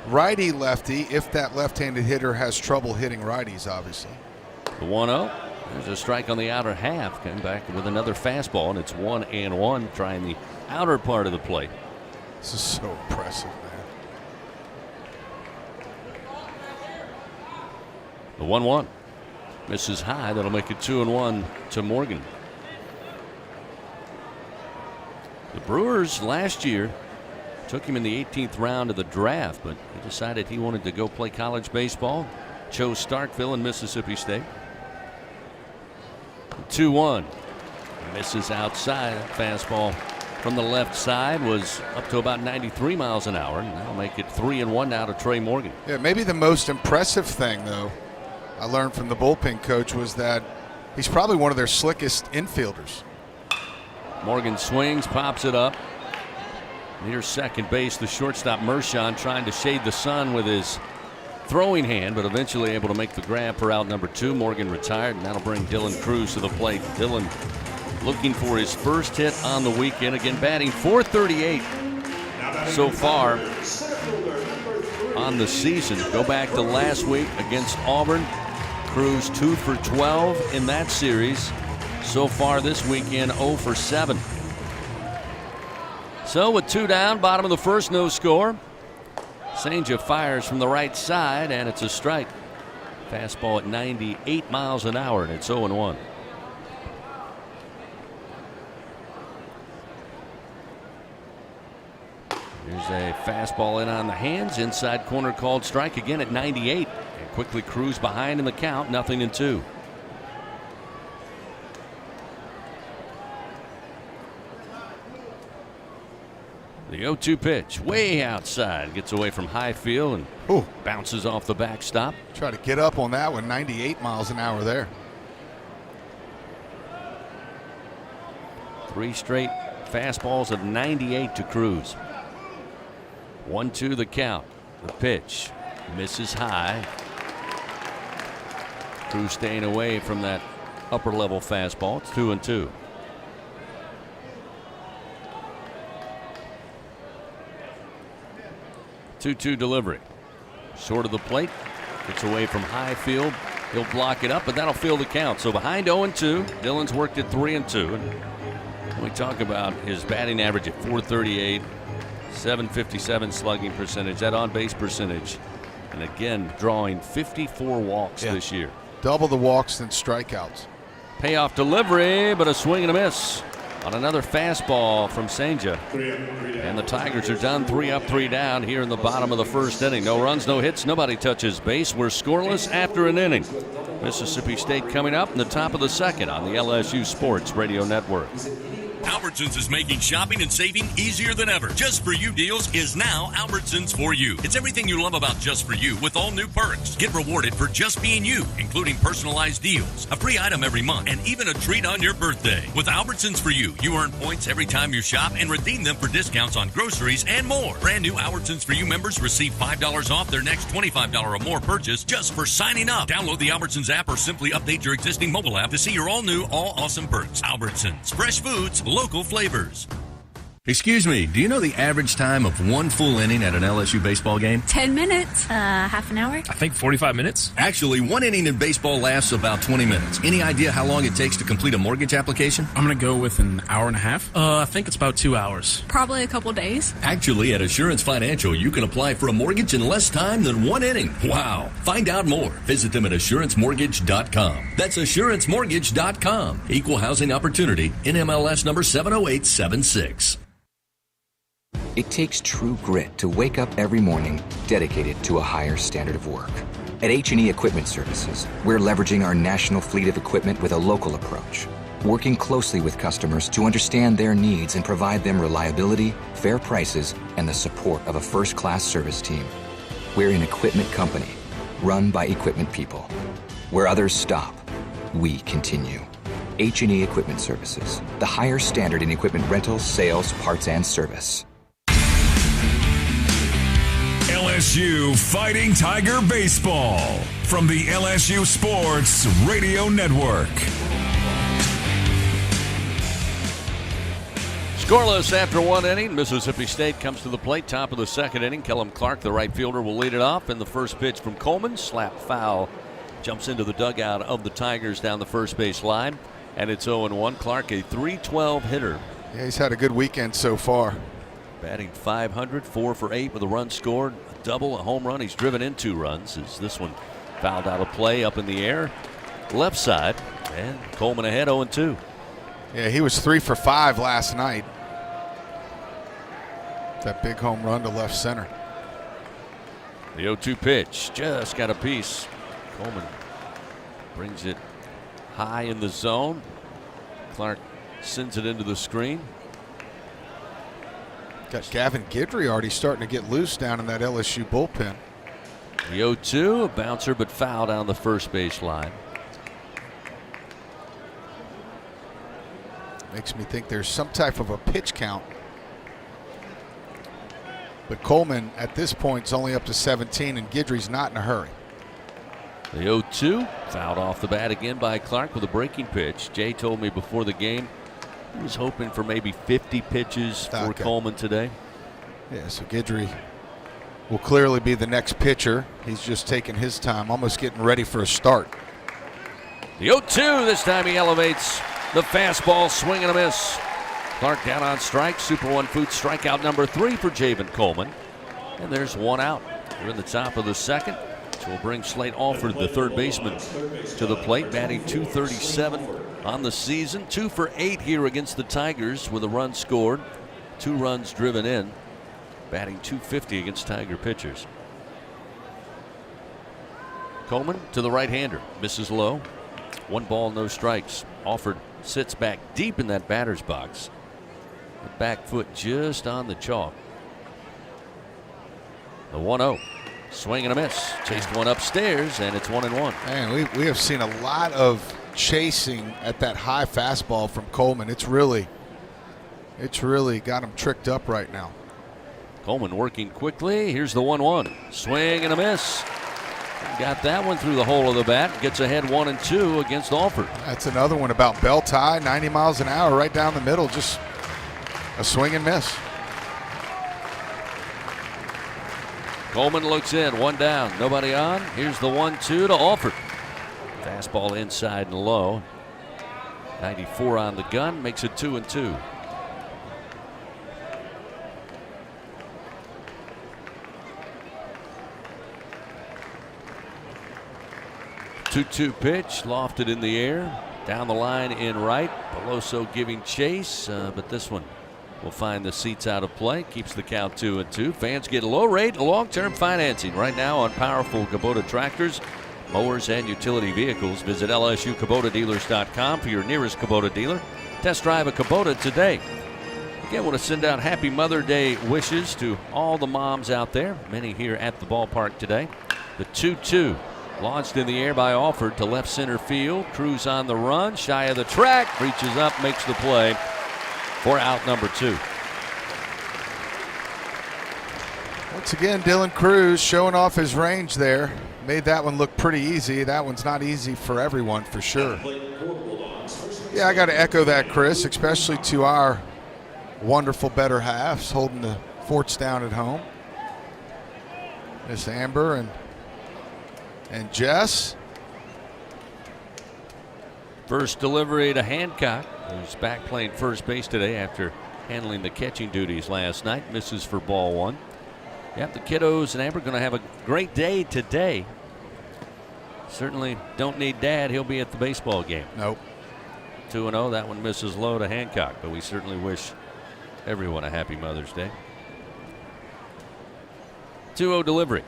righty-lefty if that left-handed hitter has trouble hitting righties, obviously. The 1-0. There's a strike on the outer half. Coming back with another fastball, and it's 1-1, trying the outer part of the plate. This is so impressive, man. The 1-1. Misses high. That'll make it 2-1 to Morgan. The Brewers last year took him in the 18th round of the draft, but he decided he wanted to go play college baseball. Chose Starkville and Mississippi State. 2-1. Misses outside. That fastball from the left side was up to about 93 miles an hour. And that'll make it 3-1 now to Trey Morgan. Yeah, maybe the most impressive thing, though, I learned from the bullpen coach was that he's probably one of their slickest infielders. Morgan swings, pops it up. Near second base, the shortstop Mershon trying to shade the sun with his throwing hand, but eventually able to make the grab for out number 2. Morgan retired, and that'll bring Dylan Cruz to the plate. Dylan looking for his first hit on the weekend. Again, batting .438 so far on the season. Go back to last week against Auburn. Cruz 2 for 12 in that series. So far this weekend, 0 for 7. So with 2 down, bottom of the first, no score. Senja fires from the right side, and it's a strike. Fastball at 98 miles an hour, and it's 0-1. Here's a fastball in on the hands. Inside corner called strike again at 98. And quickly Cruz behind in the count, 0-2. The 0-2 pitch, way outside, gets away from high field and bounces off the backstop. Try to get up on that one, 98 miles an hour there. 3 straight fastballs of 98 to Cruz. 1-2 the count. The pitch misses high. Cruz staying away from that upper level fastball. It's 2-2. Two delivery. Short of the plate. Gets away from high field. He'll block it up, but that'll fill the count. So behind 0-2. Dylan's worked at 3-2. And we talk about his batting average at .438, .757 slugging percentage, that on-base percentage. And again, drawing 54 walks this year. Double the walks than strikeouts. Payoff delivery, but a swing and a miss on another fastball from Senja. And the Tigers are done 3 up, 3 down here in the bottom of the first inning. No runs, no hits, nobody touches base. We're scoreless after an inning. Mississippi State coming up in the top of the second on the LSU Sports Radio Network. Albertsons is making shopping and saving easier than ever. Just For You deals is now Albertsons For You. It's everything you love about Just For You with all new perks. Get rewarded for just being you, including personalized deals, a free item every month, and even a treat on your birthday. With Albertsons For You, you earn points every time you shop and redeem them for discounts on groceries and more. Brand new Albertsons For You members receive $5 off their next $25 or more purchase just for signing up. Download the Albertsons app or simply update your existing mobile app to see your all-new, all-awesome perks. Albertsons. Fresh foods, local flavors. Excuse me, do you know the average time of one full inning at an LSU baseball game? 10 minutes. Half an hour? I think 45 minutes. Actually, one inning in baseball lasts about 20 minutes. Any idea how long it takes to complete a mortgage application? I'm going to go with an hour and a half. I think it's about 2 hours. Probably a couple days. Actually, at Assurance Financial, you can apply for a mortgage in less time than one inning. Wow. Find out more. Visit them at AssuranceMortgage.com. That's AssuranceMortgage.com. Equal housing opportunity. NMLS number 70876. It takes true grit to wake up every morning dedicated to a higher standard of work. At H&E Equipment Services, we're leveraging our national fleet of equipment with a local approach, working closely with customers to understand their needs and provide them reliability, fair prices, and the support of a first-class service team. We're an equipment company, run by equipment people. Where others stop, we continue. H&E Equipment Services, the higher standard in equipment rentals, sales, parts, and service. LSU Fighting Tiger Baseball from the LSU Sports Radio Network. Scoreless after one inning. Mississippi State comes to the plate, top of the second inning. Kellum Clark, the right fielder, will lead it off. And the first pitch from Coleman, slap foul, jumps into the dugout of the Tigers down the first base line. And it's 0-1. Clark, a .312 hitter. Yeah, he's had a good weekend so far. Batting .500, 4 for 8 with a run scored, a double, a home run. He's driven in 2 runs. As this one fouled out of play up in the air, left side, and Coleman ahead 0-2. Yeah, he was 3 for 5 last night. That big home run to left center. The 0-2 pitch just got a piece. Coleman brings it high in the zone. Clark sends it into the screen. Got Gavin Guidry already starting to get loose down in that LSU bullpen. The 0-2, a bouncer, but foul down the first base line. Makes me think there's some type of a pitch count. But Coleman at this point is only up to 17, and Guidry's not in a hurry. The 0-2, fouled off the bat again by Clark with a breaking pitch. Jay told me before the game he was hoping for maybe 50 pitches for Coleman today. Yeah, so Guidry will clearly be the next pitcher. He's just taking his time, almost getting ready for a start. The 0-2, this time he elevates the fastball, swing and a miss. Clark down on strike. Super One Foods strikeout number 3 for Javen Coleman. And there's one out. We're in the top of the second, which will bring Slate Alford, the third baseman, to the plate, batting .237 on the season. 2 for 8 here against the Tigers with a run scored, 2 runs driven in, batting .250 against Tiger pitchers. Coleman to the right-hander, misses low. 1 ball, no strikes. Alford sits back deep in that batter's box. The back foot just on the chalk. The 1-0. Swing and a miss. Chased one upstairs, and it's 1-1. Man, we have seen a lot of chasing at that high fastball from Coleman. It's really got him tricked up right now. Coleman working quickly. Here's the 1-1. Swing and a miss. Got that one through the hole of the bat. Gets ahead 1-2 against Alford. That's another one about belt high, 90 miles an hour, right down the middle. Just a swing and miss. Coleman looks in, 1 down, nobody on. Here's the 1-2 to Alford. Fastball inside and low. 94 on the gun, makes it 2-2. Two-two pitch, lofted in the air, down the line in right. Peloso giving chase, but this one will find the seats out of play. Keeps the count 2-2. Fans get a low rate, long-term financing right now on powerful Kubota tractors, mowers, and utility vehicles. Visit LSUKubotaDealers.com for your nearest Kubota dealer. Test drive a Kubota today. Again, want to send out happy Mother's Day wishes to all the moms out there, many here at the ballpark today. The 2-2. Launched in the air by Alford to left center field. Cruz on the run, shy of the track, reaches up, makes the play for out number 2. Once again, Dylan Cruz showing off his range there. Made that one look pretty easy. That one's not easy for everyone, for sure. Yeah, I got to echo that, Chris, especially to our wonderful better halves holding the forts down at home. Miss Amber and Jess. First delivery to Hancock, who's back playing first base today after handling the catching duties last night. Misses for ball 1. Yep, the kiddos and Amber going to have a great day today. Certainly don't need Dad. He'll be at the baseball game. Nope. 2-0. That one misses low to Hancock, but we certainly wish everyone a happy Mother's Day. 2-0 delivery.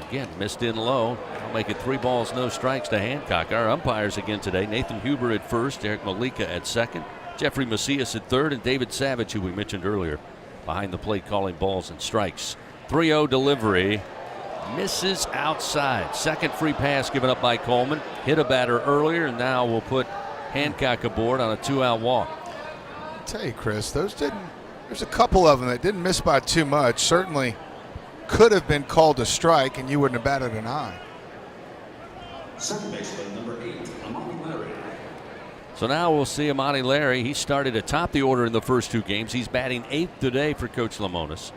Again, missed in low. I'll make it 3 balls, no strikes to Hancock. Our umpires again today: Nathan Huber at first, Eric Malika at second, Jeffrey Macias at third, and David Savage, who we mentioned earlier, behind the plate calling balls and strikes. 3-0 delivery. Misses outside. Second free pass given up by Coleman. Hit a batter earlier, and now we'll put Hancock aboard on a 2-out walk. I'll tell you, Chris, there's a couple of them that didn't miss by too much. Certainly could have been called a strike, and you wouldn't have batted an eye. Second baseman, number 8, Amani Larry. So now we'll see Amani Larry. He started atop the order in the first 2 games. He's batting 8th today for Coach Lamonis.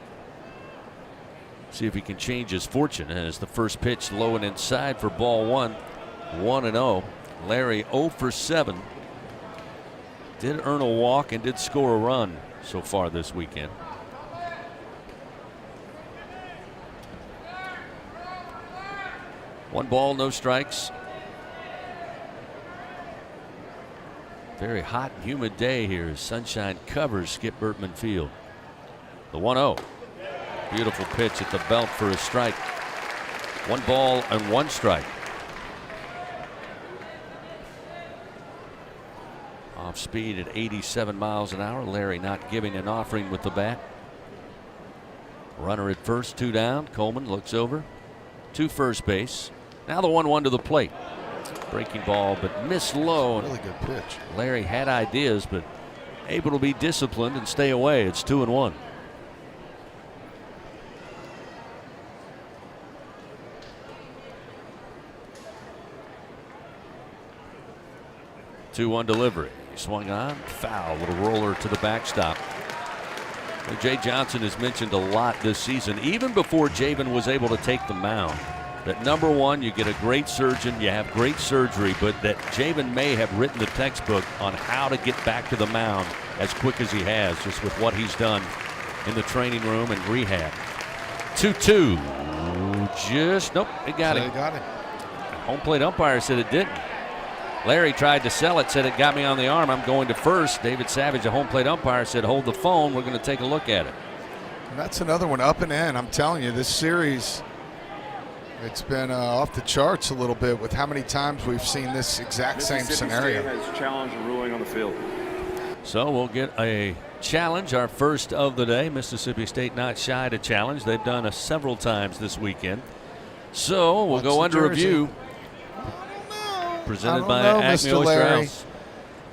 See if he can change his fortune as the first pitch low and inside for ball 1. 1-0. Larry 0 for 7. Did earn a walk and did score a run so far this weekend. One ball, no strikes. Very hot and humid day here as sunshine covers Skip Bertman Field. The 1-0. Beautiful pitch at the belt for a strike. 1 ball and 1 strike. Off speed at 87 miles an hour. Larry not giving an offering with the bat. Runner at first, 2 down. Coleman looks over to first base. Now the 1-1 to the plate. Breaking ball, but missed low. Really good pitch. Larry had ideas, but able to be disciplined and stay away. It's 2-1. 2-1 delivery. He swung on, foul, little roller to the backstop. Well, Jay Johnson has mentioned a lot this season, even before Javen was able to take the mound, that number one, you get a great surgeon, you have great surgery, but that Javen may have written the textbook on how to get back to the mound as quick as he has, just with what he's done in the training room and rehab. 2-2. Nope, it got him. Got it. Home plate umpire said it didn't. Larry tried to sell it, said it got me on the arm. I'm going to first. David Savage, the home plate umpire, said hold the phone. We're going to take a look at it. And that's another one up and in. I'm telling you, this series, it's been off the charts a little bit with how many times we've seen this exact same scenario. State has challenged a ruling on the field. So we'll get a challenge, our first of the day. Mississippi State not shy to challenge. They've done it several times this weekend. So we'll go under review. Presented by Acme Oyster House.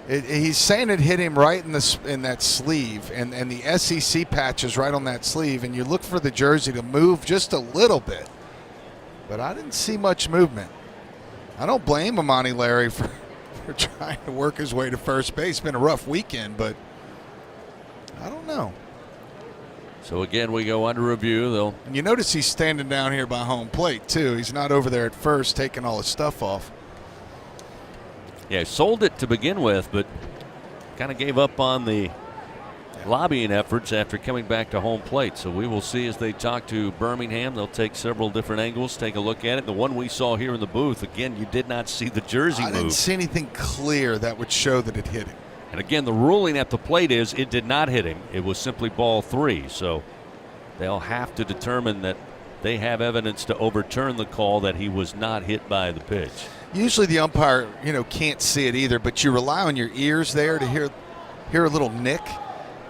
He's saying it hit him right in that sleeve, and the SEC patch is right on that sleeve, and you look for the jersey to move just a little bit. But I didn't see much movement. I don't blame Amani Larry for trying to work his way to first base. It's been a rough weekend, but I don't know. So again, we go under review. And you notice he's standing down here by home plate, too. He's not over there at first taking all his stuff off. Yeah, sold it to begin with, but kind of gave up on the lobbying efforts after coming back to home plate. So we will see as they talk to Birmingham. They'll take several different angles, take a look at it. The one we saw here in the booth, again, you did not see the jersey move. I didn't see anything clear that would show that it hit him. And again, the ruling at the plate is it did not hit him. It was simply ball 3. So they'll have to determine that they have evidence to overturn the call that he was not hit by the pitch. Usually the umpire, can't see it either, but you rely on your ears there to hear a little nick.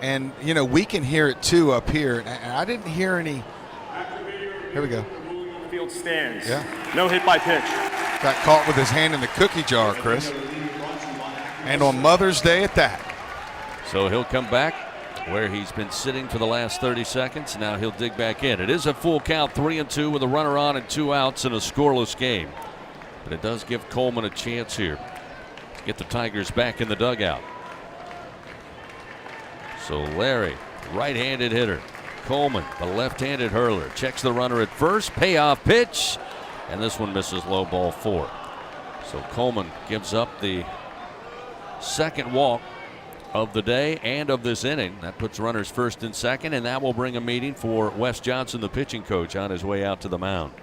And, we can hear it too up here. And I didn't hear any. Here we go. Field stands. Yeah. No hit by pitch. Got caught with his hand in the cookie jar, Chris. And on Mother's Day at that. So he'll come back where he's been sitting for the last 30 seconds. Now he'll dig back in. It is a full count, 3-2 with a runner on and 2 outs in a scoreless game. But it does give Coleman a chance here to get the Tigers back in the dugout. So Larry, right-handed hitter. Coleman, the left-handed hurler, checks the runner at first. Payoff pitch. And this one misses low, ball 4. So Coleman gives up the second walk of the day and of this inning. That puts runners first and second, and that will bring a meeting for Wes Johnson, the pitching coach, on his way out to the mound.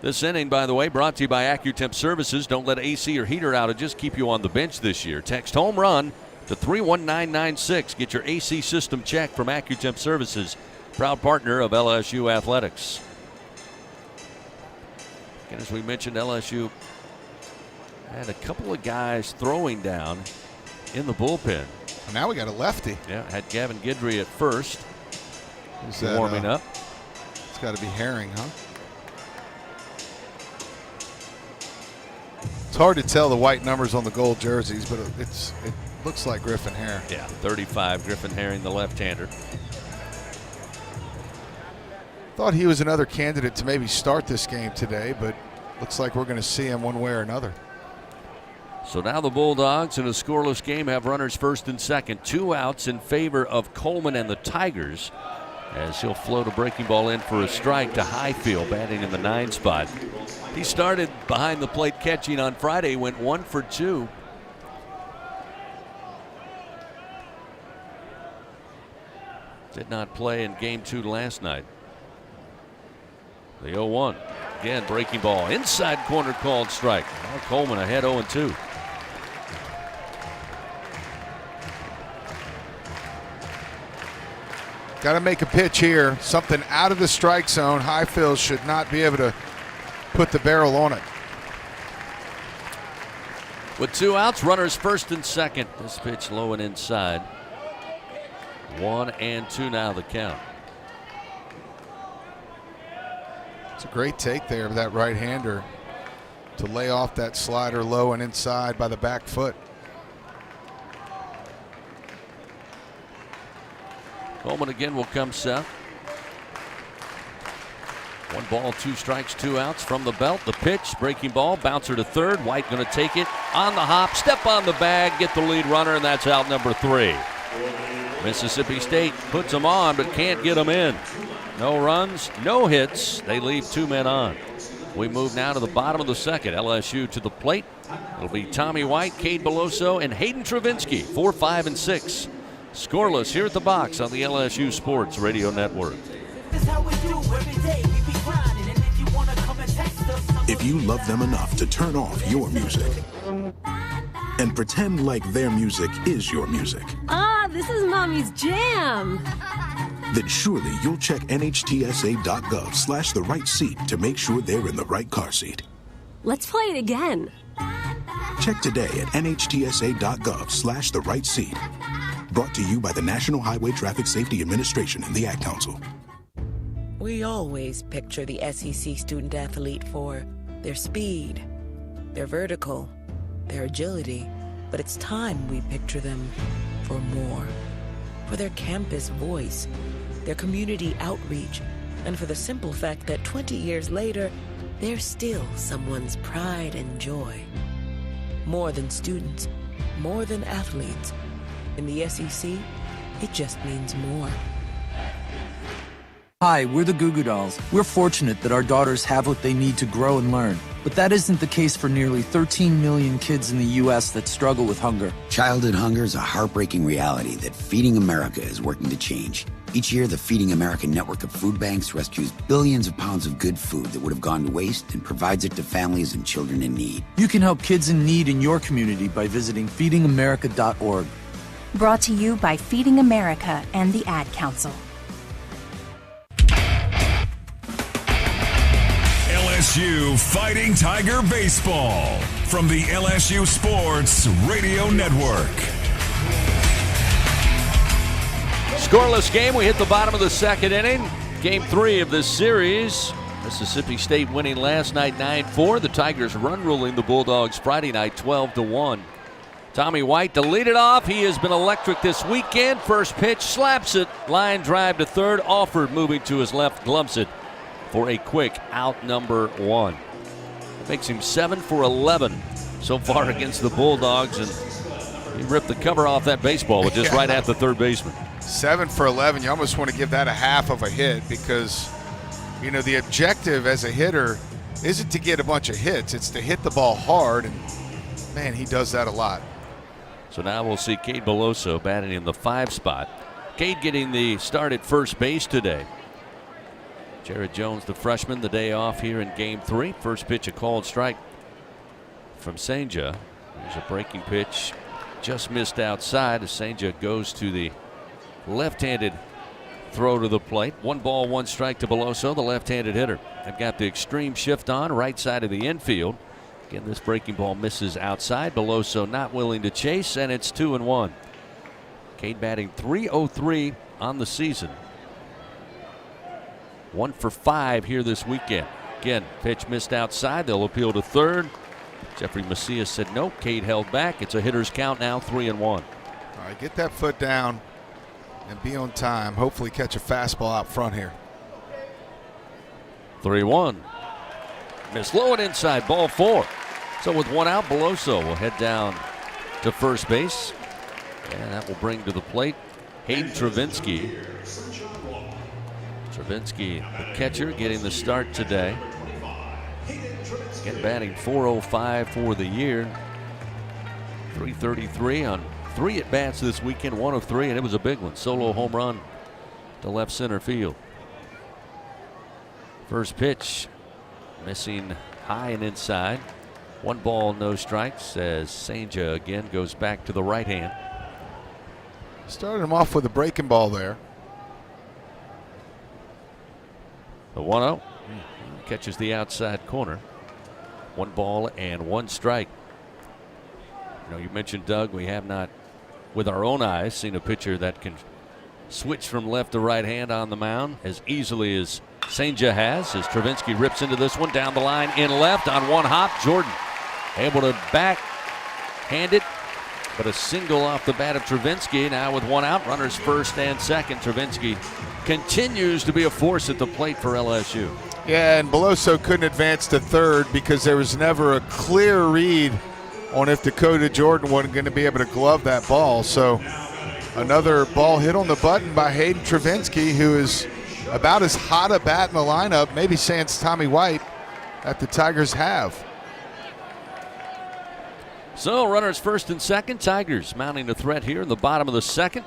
This inning, by the way, brought to you by AccuTemp Services. Don't let AC or heater outages keep you on the bench this year. Text home run to 31996. Get your AC system checked from AccuTemp Services, proud partner of LSU Athletics. And as we mentioned, LSU had a couple of guys throwing down in the bullpen. Well, now we got a lefty. Yeah, had Gavin Guidry at first. Warming up. It's got to be Herring, huh? It's hard to tell the white numbers on the gold jerseys, but it looks like Griffin Herring. Yeah, 35, Griffin Herring, the left-hander. Thought he was another candidate to maybe start this game today, but looks like we're going to see him one way or another. So now the Bulldogs in a scoreless game have runners first and second. 2 outs in favor of Coleman and the Tigers as he'll float a breaking ball in for a strike to Highfield, batting in the 9 spot. He started behind the plate catching on Friday, went 1 for 2. Did not play in game 2 last night. The 0-1. Again, breaking ball. Inside corner called strike. Now Coleman ahead 0-2. Got to make a pitch here. Something out of the strike zone. Highfield should not be able to put the barrel on it. With 2 outs, runners first and second. This pitch low and inside. 1-2 now the count. It's a great take there of that right-hander to lay off that slider low and inside by the back foot. Coleman again will come set. 1 ball, 2 strikes, 2 outs from the belt. The pitch, breaking ball, bouncer to third. White going to take it on the hop, step on the bag, get the lead runner, and that's out number 3. Mississippi State puts them on but can't get them in. No runs, no hits. They leave 2 men on. We move now to the bottom of the second. LSU to the plate. It'll be Tommy White, Cade Beloso, and Hayden Travinski, 4, 5, and 6. Scoreless here at the box on the LSU Sports Radio Network. If you love them enough to turn off your music and pretend like their music is your music, this is Mommy's jam. then surely you'll check nhtsa.gov/the right seat to make sure they're in the right car seat. Let's play it again. Check today at nhtsa.gov/the right seat. Brought to you by the National Highway Traffic Safety Administration and the Ad Council. We always picture the SEC student athlete for their speed, their vertical, their agility, but it's time we picture them for more. For their campus voice, their community outreach, and for the simple fact that 20 years later, they're still someone's pride and joy. More than students, more than athletes. In the SEC, it just means more. Hi, we're the Goo Goo Dolls. We're fortunate that our daughters have what they need to grow and learn. But that isn't the case for nearly 13 million kids in the U.S. that struggle with hunger. Childhood hunger is a heartbreaking reality that Feeding America is working to change. Each year, the Feeding America network of food banks rescues billions of pounds of good food that would have gone to waste and provides it to families and children in need. You can help kids in need in your community by visiting feedingamerica.org. Brought to you by Feeding America and the Ad Council. LSU Fighting Tiger Baseball from the LSU Sports Radio Network. Scoreless game. We hit the bottom of the second inning. Game 3 of this series. Mississippi State winning last night 9-4. The Tigers run ruling the Bulldogs Friday night 12-1. Tommy White to lead it off. He has been electric this weekend. First pitch, slaps it. Line drive to third. Alford moving to his left, gloves it for a quick out number 1. Makes him 7 for 11 so far against the Bulldogs, and he ripped the cover off that baseball with just right at the third baseman. 7 for 11. You almost want to give that a half of a hit because, you know, the objective as a hitter isn't to get a bunch of hits. It's to hit the ball hard, and, man, he does that a lot. So now we'll see Cade Beloso batting in the 5 spot. Cade getting the start at first base today. Jared Jones, the freshman, the day off here in Game 3. First pitch, a called strike from Senja. There's a breaking pitch. Just missed outside as Senja goes to the left-handed throw to the plate. 1 ball, 1 strike to Beloso, the left-handed hitter. They've got the extreme shift on, right side of the infield. Again, this breaking ball misses outside. Beloso not willing to chase, and it's 2-1. Cade batting .303 on the season. 1 for 5 here this weekend. Again, pitch missed outside. They'll appeal to third. Jeffrey Macias said no. Cade held back. It's a hitter's count now, 3-1. All right, get that foot down and be on time. Hopefully catch a fastball out front here. 3-1. Miss low and inside, ball 4. So with 1 out, Beloso will head down to first base. And that will bring to the plate Hayden Travinski. Travinski, the catcher, getting the start today. Again, batting .405 for the year. .333 on 3 at-bats this weekend, 1 of 3, and it was a big one. Solo home run to left center field. First pitch, missing high and inside. 1 ball, no strikes as Senja again goes back to the right hand. Started him off with a breaking ball there. The 1-0 catches the outside corner. 1 ball and 1 strike. You know, you mentioned, Doug, we have not, with our own eyes, seen a pitcher that can switch from left to right hand on the mound as easily as Senja has, as Travinski rips into this one down the line in left on 1 hop. Jordan able to backhand it, but a single off the bat of Travinski. Now with 1 out, runners first and second. Travinski continues to be a force at the plate for LSU. Yeah, and Beloso couldn't advance to third because there was never a clear read on if Dakota Jordan wasn't going to be able to glove that ball. So another ball hit on the button by Hayden Travinsky, who is about as hot a bat in the lineup, maybe sans Tommy White, that the Tigers have. So runners first and second. Tigers mounting a threat here in the bottom of the second.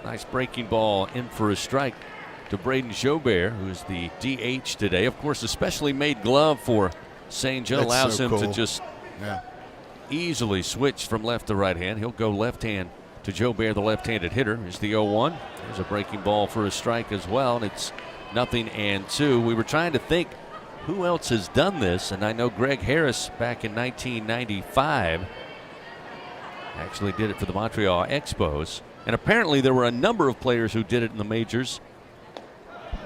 Nice breaking ball in for a strike to Braden Jobert, who is the DH today. Of course, a specially made glove for St. Joe allows him to just easily switch from left to right hand. He'll go left hand to Jobert, the left-handed hitter. Here's the 0-1. There's a breaking ball for a strike as well, and it's 0-2. We were trying to think who else has done this, and I know Greg Harris back in 1995 actually did it for the Montreal Expos. And apparently there were a number of players who did it in the majors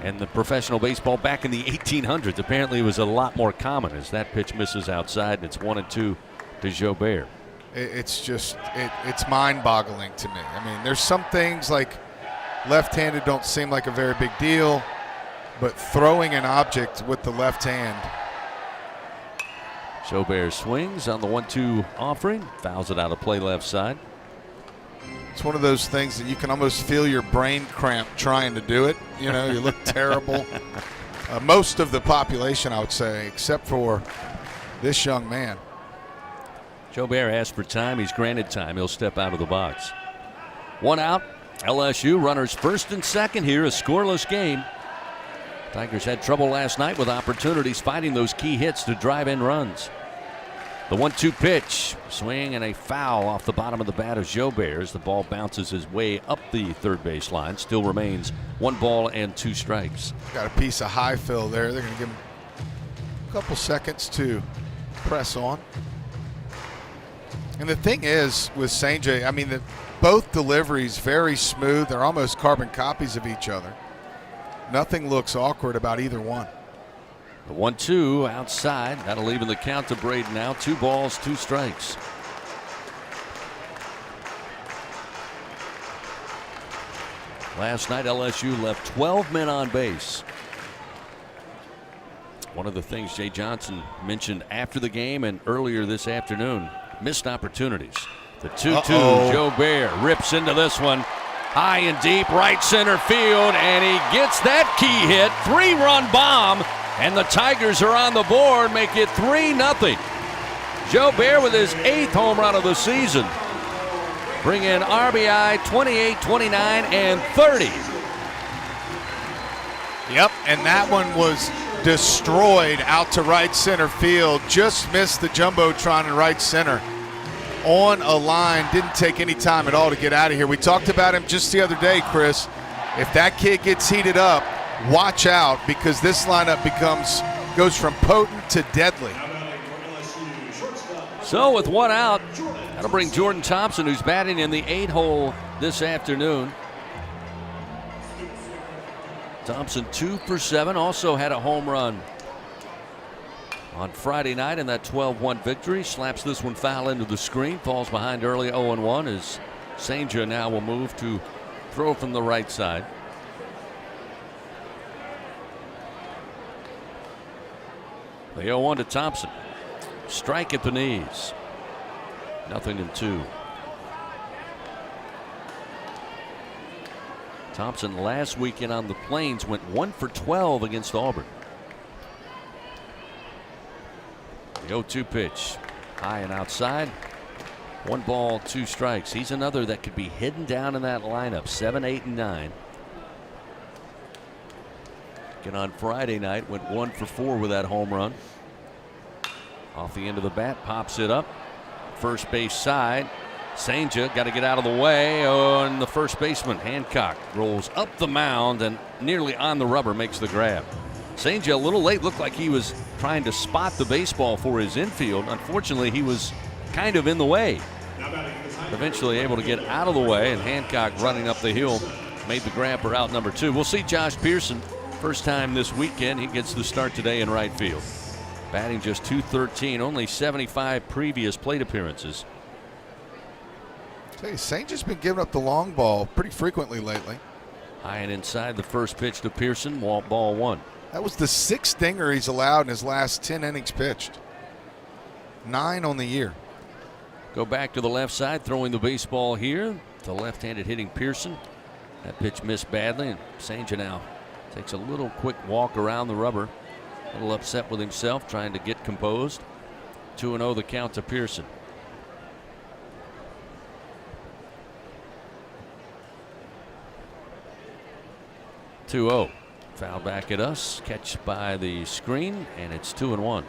and the professional baseball back in the 1800s. Apparently it was a lot more common as that pitch misses outside, and it's 1-2 to Jobert. It's just, it's mind-boggling to me. I mean, there's some things like left-handed don't seem like a very big deal, but throwing an object with the left hand. Jobert swings on the 1-2 offering, fouls it out of play left side. It's one of those things that you can almost feel your brain cramp trying to do it. You know, you look terrible. Most of the population, I would say, except for this young man. Jobert asked for time. He's granted time. He'll step out of the box. 1 out. LSU runners first and second here. A scoreless game. Tigers had trouble last night with opportunities finding those key hits to drive in runs. The 1-2 pitch, swing and a foul off the bottom of the bat of Jobert as the ball bounces his way up the third base line. Still remains 1 ball and 2 strikes. Got a piece of high fill there. They're going to give him a couple seconds to press on. And the thing is with St. J, I mean, both deliveries very smooth. They're almost carbon copies of each other. Nothing looks awkward about either one. The 1-2 outside. That'll even the count to Braden now. 2 balls, 2 strikes. Last night, LSU left 12 men on base. One of the things Jay Johnson mentioned after the game and earlier this afternoon, missed opportunities. The 2-2, Jobert rips into this one. High and deep, right center field, and he gets that key hit. 3-run bomb. And the Tigers are on the board, make it 3-0. Jobert with his 8th home run of the season. Bring in RBI 28, 29, and 30. Yep, and that one was destroyed out to right center field. Just missed the Jumbotron in right center. On a line, didn't take any time at all to get out of here. We talked about him just the other day, Chris. If that kid gets heated up, watch out, because this lineup goes from potent to deadly. So with 1 out, that'll bring Jordan Thompson, who's batting in the 8-hole this afternoon. Thompson 2 for 7, also had a home run on Friday night in that 12-1 victory. Slaps this one foul into the screen, falls behind early 0-1 as Sanger now will move to throw from the right side. The 0-1 to Thompson. Strike at the knees. 0-2. Thompson last weekend on the Plains went 1 for 12 against Auburn. The 0-2 pitch. High and outside. 1 ball, 2 strikes. He's another that could be hidden down in that lineup. 7, 8, and 9. And on Friday night went 1 for 4 with that home run. Off the end of the bat, pops it up. First base side. Sanger got to get out of the way. And the first baseman, Hancock, rolls up the mound and nearly on the rubber makes the grab. Sanger a little late, looked like he was trying to spot the baseball for his infield. Unfortunately, he was kind of in the way. Eventually able to get out of the way, and Hancock running up the hill made the grab for out number 2. We'll see Josh Pearson. First time this weekend, he gets the start today in right field. Batting just .213, only 75 previous plate appearances. Hey, Sanger's been giving up the long ball pretty frequently lately. High and inside the first pitch to Pearson, ball 1. That was the 6th dinger he's allowed in his last 10 innings pitched. 9 on the year. Go back to the left side, throwing the baseball here. The left-handed hitting Pearson. That pitch missed badly, and Sanger now takes a little quick walk around the rubber. A little upset with himself, trying to get composed. 2-0 the count to Pearson. (2-0). Foul back at us. Catch by the screen, and it's 2-1.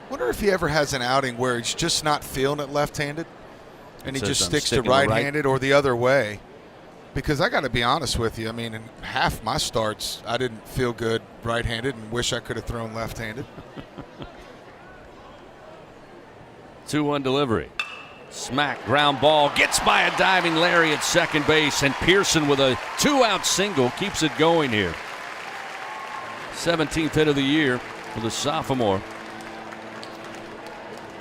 Wonder if he ever has an outing where he's just not feeling it left-handed, and he just sticks to right-handed or the other way. Because I got to be honest with you, I mean, in half my starts, I didn't feel good right-handed and wish I could have thrown left-handed. 2-1 delivery. Smack, ground ball, gets by a diving Larry at second base, and Pearson with a 2-out single keeps it going here. 17th hit of the year for the sophomore.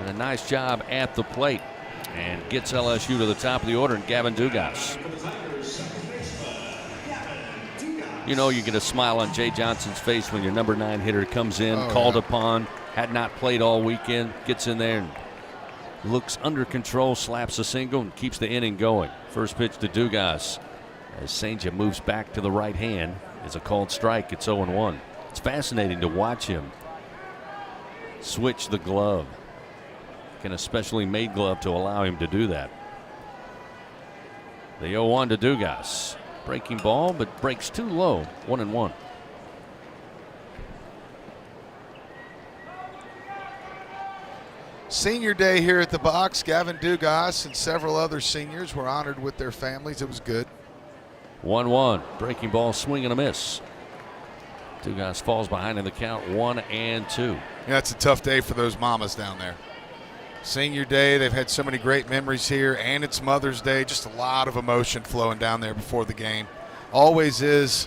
And a nice job at the plate, and gets LSU to the top of the order, and Gavin Dugas. You know you get a smile on Jay Johnson's face when your number 9 hitter comes in, called upon, had not played all weekend, gets in there and looks under control, slaps a single, and keeps the inning going. First pitch to Dugas as Sanger moves back to the right hand. Is a called strike. It's 0-1. It's fascinating to watch him switch the glove. An especially made glove to allow him to do that. The 0-1 to Dugas. Breaking ball, but breaks too low. 1-1. Senior day here at the box. Gavin Dugas and several other seniors were honored with their families. It was good. 1-1. Breaking ball, swing and a miss. Dugas falls behind in the count, 1-2. Yeah, it's a tough day for those mamas down there. Senior day, they've had so many great memories here, and it's Mother's Day. Just a lot of emotion flowing down there before the game. Always is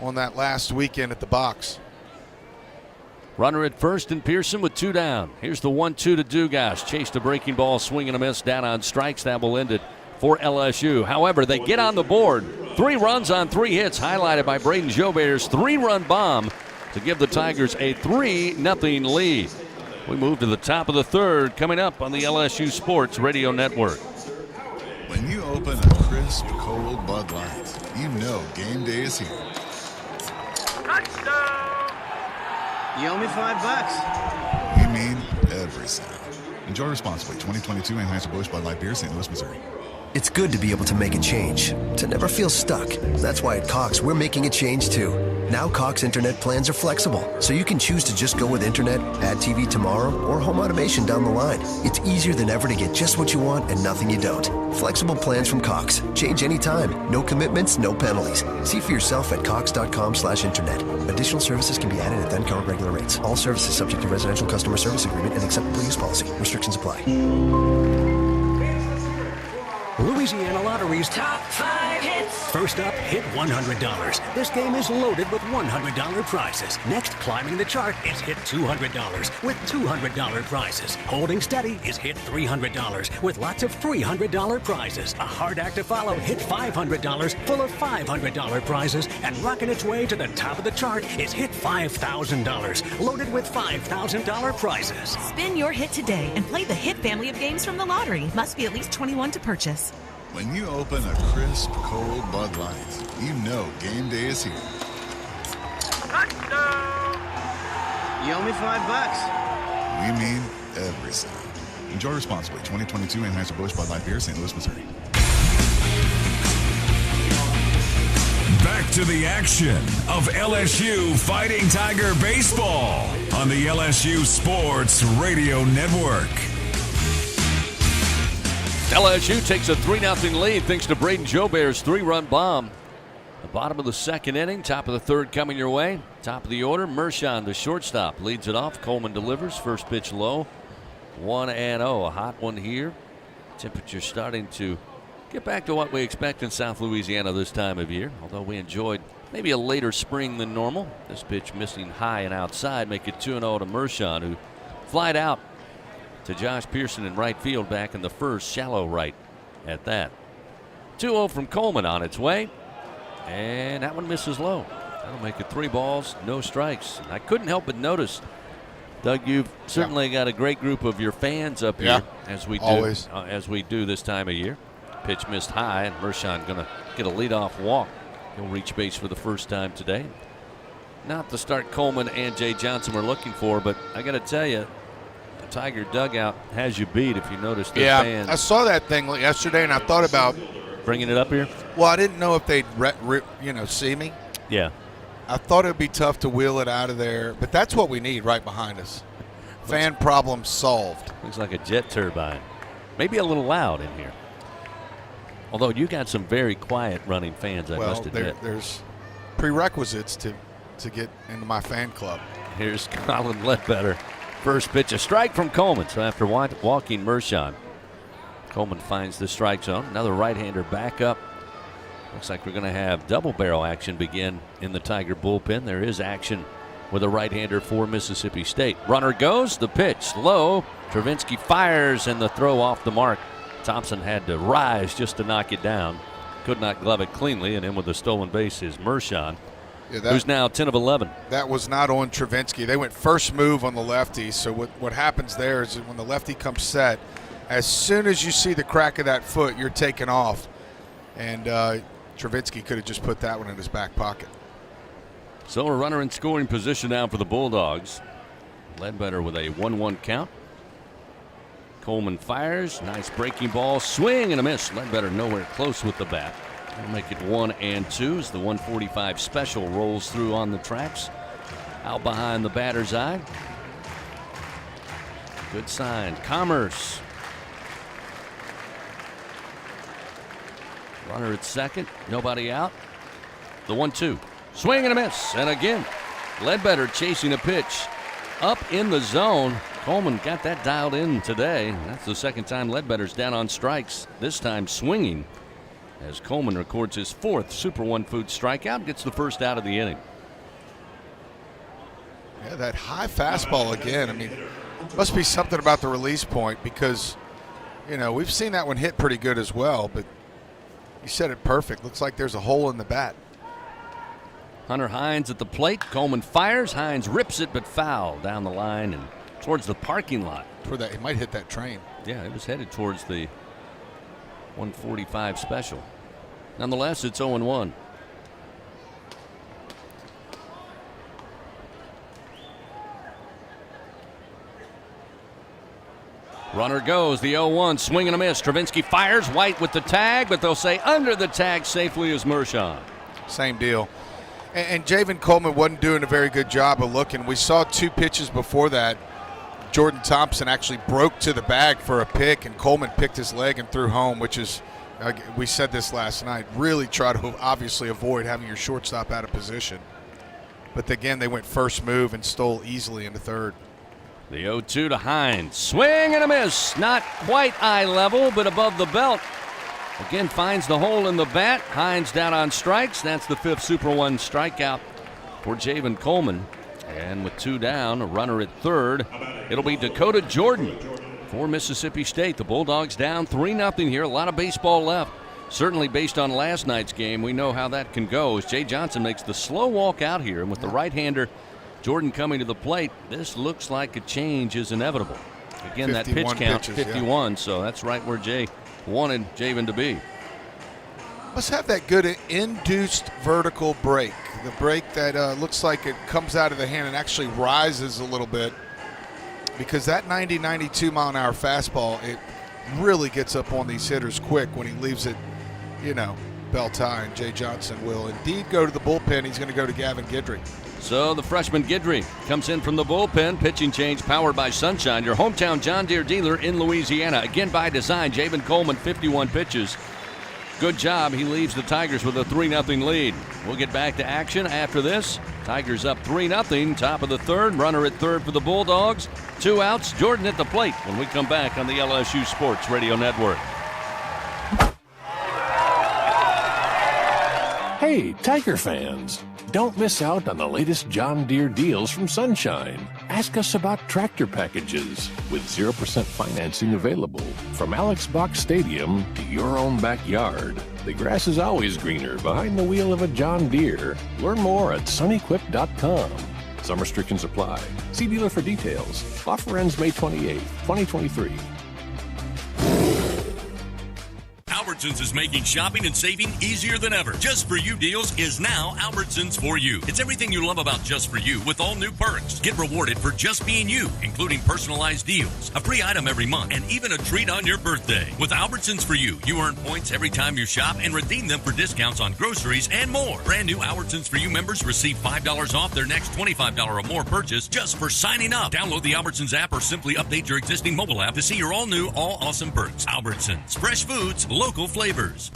on that last weekend at the box. Runner at first, and Pearson with 2 down. Here's the 1-2 to Dugas. Chased a breaking ball, swing and a miss, down on strikes. That will end it for LSU. However, they get on the board. 3 runs on 3 hits, highlighted by Braden Jobert's 3-run bomb to give the Tigers a 3-0 lead. We move to the top of the 3rd, coming up on the LSU Sports Radio Network. When you open a crisp, cold Bud Light, you know game day is here. Touchdown! You owe me $5. We mean every sound. Enjoy responsibly. 2022 Anheuser-Busch Bud Light Beer, St. Louis, Missouri. It's good to be able to make a change, to never feel stuck. That's why at Cox, we're making a change too. Now Cox Internet plans are flexible, so you can choose to just go with Internet, add TV tomorrow, or home automation down the line. It's easier than ever to get just what you want and nothing you don't. Flexible plans from Cox. Change anytime. No commitments, no penalties. See for yourself at cox.com/internet. Additional services can be added at then current regular rates. All services subject to residential customer service agreement and acceptable use policy. Restrictions apply. Louisiana Lottery's Top 5 Hits. First up, hit $100. This game is loaded with $100 prizes. Next, climbing the chart is hit $200 with $200 prizes. Holding steady is hit $300 with lots of $300 prizes. A hard act to follow, hit $500 full of $500 prizes. And rocking its way to the top of the chart is hit $5,000 loaded with $5,000 prizes. Spin your hit today and play the Hit family of games from the lottery. Must be at least 21 to purchase. When you open a crisp, cold Bud Light, you know game day is here. Touchdown! You owe me $5. We mean every sound. Enjoy responsibly. 2022 Anheuser-Busch Bud Light Beer, St. Louis, Missouri. Back to the action of LSU Fighting Tiger Baseball on the LSU Sports Radio Network. LSU takes a 3-0 lead thanks to Braden Jobert's 3-run bomb. The bottom of the 2nd inning, top of the 3rd coming your way. Top of the order, Mershon, the shortstop, leads it off. Coleman delivers, first pitch low. 1-0, a hot one here. Temperature starting to get back to what we expect in South Louisiana this time of year, although we enjoyed maybe a later spring than normal. This pitch missing high and outside, make it 2-0 to Mershon, who flied out to Josh Pearson in right field back in the 1st, shallow right at that. 2-0 from Coleman on its way, and that one misses low. That'll make it 3 balls, no strikes. I couldn't help but notice, Doug, you've certainly got a great group of your fans up here, as we do this time of year. Pitch missed high, and Mershon going to get a leadoff walk. He'll reach base for the first time today. Not the start Coleman and Jay Johnson were looking for, but I got to tell you, the Tiger dugout has you beat if you notice their fans. I saw that thing yesterday, and I thought about bringing it up here. Well, I didn't know if they'd see me. Yeah. I thought it would be tough to wheel it out of there, but that's what we need right behind us. Fan problem solved. Looks like a jet turbine. Maybe a little loud in here. Although you got some very quiet running fans, I must admit. There's prerequisites to get into my fan club. Here's Colin Ledbetter. First pitch, a strike from Coleman. So after walking Mershon, Coleman finds the strike zone. Another right-hander back up. Looks like we're going to have double barrel action begin in the Tiger bullpen. There is action with a right-hander for Mississippi State. Runner goes, the pitch low. Travinski fires, and the throw off the mark. Thompson had to rise just to knock it down. Could not glove it cleanly, and in with the stolen base is Mershon, who's now 10 of 11. That was not on Travinski. They went first move on the lefty, so what happens there is when the lefty comes set, as soon as you see the crack of that foot, you're taking off. And Travinski could have just put that one in his back pocket. So a runner in scoring position now for the Bulldogs. Ledbetter with a 1-1 count. Coleman fires. Nice breaking ball. Swing and a miss. Ledbetter nowhere close with the bat. That'll make it 1-2 as the 145 special rolls through on the tracks. Out behind the batter's eye. Good sign. Commerce. Runner at second. Nobody out. The 1-2. Swing and a miss. And again, Ledbetter chasing a pitch up in the zone. Coleman got that dialed in today. That's the second time Ledbetter's down on strikes, this time swinging, as Coleman records his 4th Super One Food strikeout, gets the first out of the inning. Yeah, that high fastball again. I mean, must be something about the release point because, we've seen that one hit pretty good as well, but you said it perfect. Looks like there's a hole in the bat. Hunter Hines at the plate. Coleman fires. Hines rips it, but foul down the line and towards the parking lot. He might hit that train. Yeah, it was headed towards the 145 special. Nonetheless, it's 0-1. Runner goes, the 0-1, swing and a miss. Travinski fires, White with the tag, but they'll say under the tag safely is Mershon. Same deal. And Javen Coleman wasn't doing a very good job of looking. We saw 2 pitches before that. Jordan Thompson actually broke to the bag for a pick, and Coleman picked his leg and threw home, which is, we said this last night, really try to obviously avoid having your shortstop out of position. But again, they went first move and stole easily into third. The 0-2 to Hines. Swing and a miss. Not quite eye level, but above the belt. Again, finds the hole in the bat. Hines down on strikes. That's the 5th Super One strikeout for Javen Coleman. And with 2 down, a runner at third, it'll be Dakota Jordan for Mississippi State. The Bulldogs down 3-0 here. A lot of baseball left. Certainly based on last night's game, we know how that can go as Jay Johnson makes the slow walk out here. And with the right-hander, Jordan coming to the plate, this looks like a change is inevitable. Again, that pitch count, 51, so that's right where Jay wanted Javen to be. Must have that good induced vertical break. The break that looks like it comes out of the hand and actually rises a little bit, because that 90-92 mile-an-hour fastball, it really gets up on these hitters quick when he leaves it, belt high, and Jay Johnson will indeed go to the bullpen. He's going to go to Gavin Guidry. So the freshman Guidry comes in from the bullpen. Pitching change powered by Sunshine, your hometown John Deere dealer in Louisiana. Again by design, Javen Coleman, 51 pitches. Good job. He leaves the Tigers with a 3-0 lead. We'll get back to action after this. Tigers up 3-0, top of the third. Runner at third for the Bulldogs. 2 outs. Jordan at the plate when we come back on the LSU Sports Radio Network. Hey, Tiger fans. Don't miss out on the latest John Deere deals from Sunshine. Ask us about tractor packages with 0% financing available. From Alex Box Stadium to your own backyard, The grass is always greener behind the wheel of a John Deere. Learn more at sunequip.com. Some restrictions apply. See dealer for details. Offer ends May 28, 2023. Albertsons is making shopping and saving easier than ever. Just For You deals is now Albertsons For You. It's everything you love about Just For You with all new perks. Get rewarded for just being you, including personalized deals, a free item every month, and even a treat on your birthday. With Albertsons For You, you earn points every time you shop and redeem them for discounts on groceries and more. Brand new Albertsons For You members receive $5 off their next $25 or more purchase just for signing up. Download the Albertsons app or simply update your existing mobile app to see your all-new, all-awesome perks. Albertsons. Fresh foods, local flavors.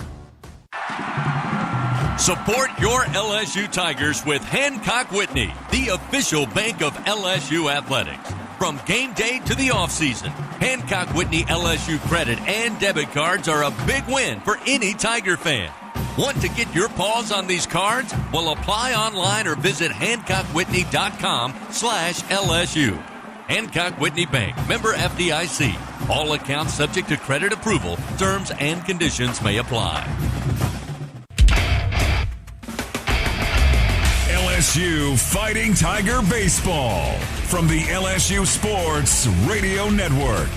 Support your LSU Tigers with Hancock Whitney, the official bank of LSU athletics. From game day to the offseason, Hancock Whitney LSU credit and debit cards are a big win for any Tiger fan. Want to get your paws on these cards? Well, apply online or visit HancockWhitney.com/LSU. Hancock Whitney Bank, member FDIC. All accounts subject to credit approval. Terms and conditions may apply. LSU Fighting Tiger Baseball from the LSU Sports Radio Network.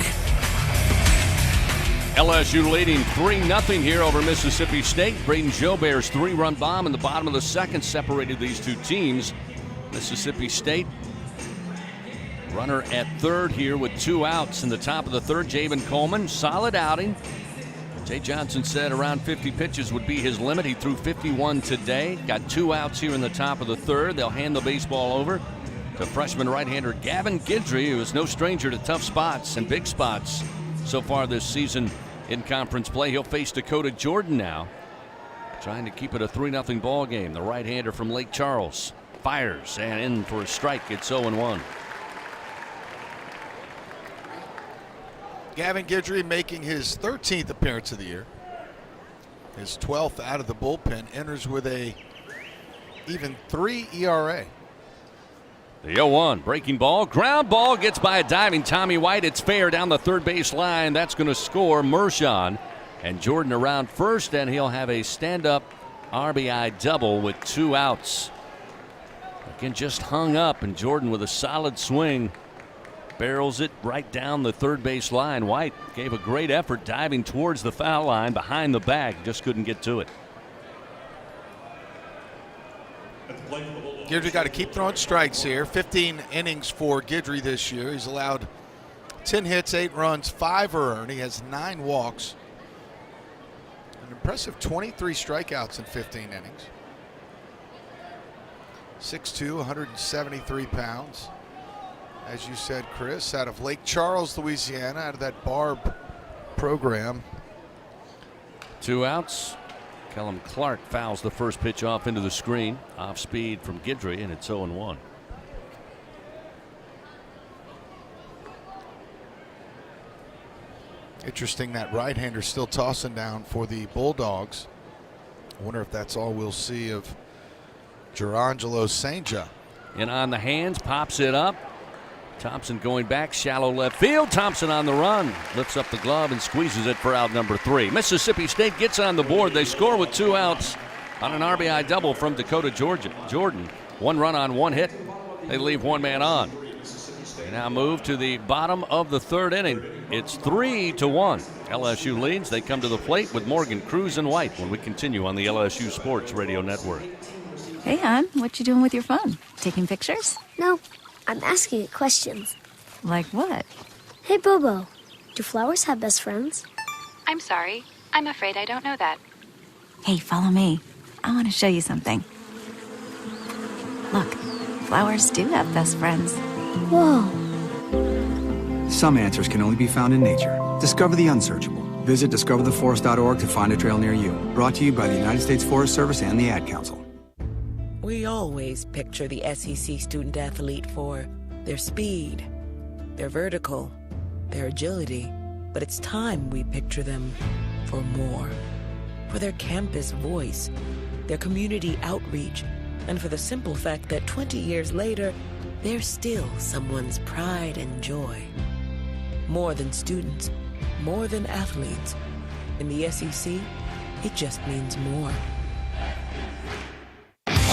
LSU leading 3-0 here over Mississippi State. Braden Jobert's 3-run bomb in the bottom of the second separated these two teams. Mississippi State runner at third here with 2 outs in the top of the third. Javen Coleman, solid outing. Jay Johnson said around 50 pitches would be his limit. He threw 51 today. Got 2 outs here in the top of the third. They'll hand the baseball over to freshman right-hander Gavin Guidry, who is no stranger to tough spots and big spots so far this season in conference play. He'll face Dakota Jordan now, trying to keep it a 3-0 ball game. The right-hander from Lake Charles fires and in for a strike. It's 0-1. Gavin Guidry making his 13th appearance of the year. His 12th out of the bullpen, enters with a even 3 ERA. The 0-1 breaking ball, ground ball, gets by a diving Tommy White. It's fair down the third base line. That's going to score Mershon. And Jordan around first, and he'll have a stand-up RBI double with 2 outs. Again, just hung up, and Jordan with a solid swing barrels it right down the third base line. White gave a great effort diving towards the foul line behind the bag, just couldn't get to it. Guidry got to keep throwing strikes here. 15 innings for Guidry this year. He's allowed 10 hits, 8 runs, 5 earned. He has 9 walks. An impressive 23 strikeouts in 15 innings. 6'2", 173 pounds. As you said, Chris, out of Lake Charles, Louisiana, out of that Barb program. 2 outs. Kellum Clark fouls the first pitch off into the screen. Off speed from Guidry, and it's 0-1. Interesting that right-hander still tossing down for the Bulldogs. I wonder if that's all we'll see of Gerangelo Sainja. And on the hands, pops it up. Thompson going back, shallow left field. Thompson on the run, lifts up the glove and squeezes it for out number 3. Mississippi State gets on the board. They score with 2 outs on an RBI double from Dakota Jordan. 1 run on 1 hit. They leave 1 man on. They now move to the bottom of the third inning. It's 3-1. LSU leads. They come to the plate with Morgan, Cruz, and White when we continue on the LSU Sports Radio Network. Hey, hon, what you doing with your phone? Taking pictures? No, I'm asking it questions. Like what? Hey, Bobo, do flowers have best friends? I'm sorry. I'm afraid I don't know that. Hey, follow me. I want to show you something. Look, flowers do have best friends. Whoa. Some answers can only be found in nature. Discover the unsearchable. Visit discovertheforest.org to find a trail near you. Brought to you by the United States Forest Service and the Ad Council. We always picture the SEC student athlete for their speed, their vertical, their agility. But it's time we picture them for more. For their campus voice, their community outreach, and for the simple fact that 20 years later, they're still someone's pride and joy. More than students, more than athletes. In the SEC, it just means more.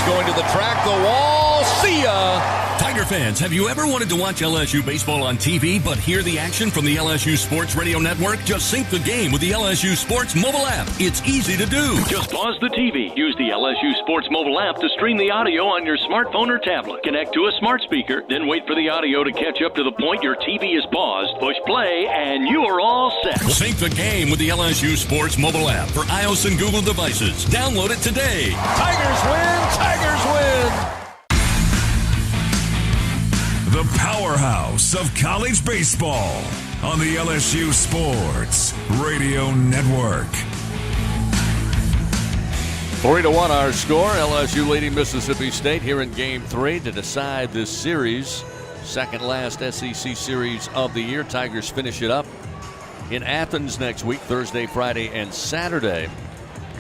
Going to the track, the wall, see ya! Tiger fans, have you ever wanted to watch LSU baseball on TV but hear the action from the LSU Sports Radio Network? Just sync the game with the LSU Sports mobile app. It's easy to do. Just pause the TV. Use the LSU Sports mobile app to stream the audio on your smartphone or tablet. Connect to a smart speaker, then wait for the audio to catch up to the point your TV is paused. Push play, and you are all set. Sync the game with the LSU Sports mobile app for iOS and Google devices. Download it today. Tigers win! Tigers win! The powerhouse of college baseball on the LSU Sports Radio Network. 3-1 our score. LSU leading Mississippi State here in Game 3 to decide this series. Second last SEC series of the year. Tigers finish it up in Athens next week, Thursday, Friday, and Saturday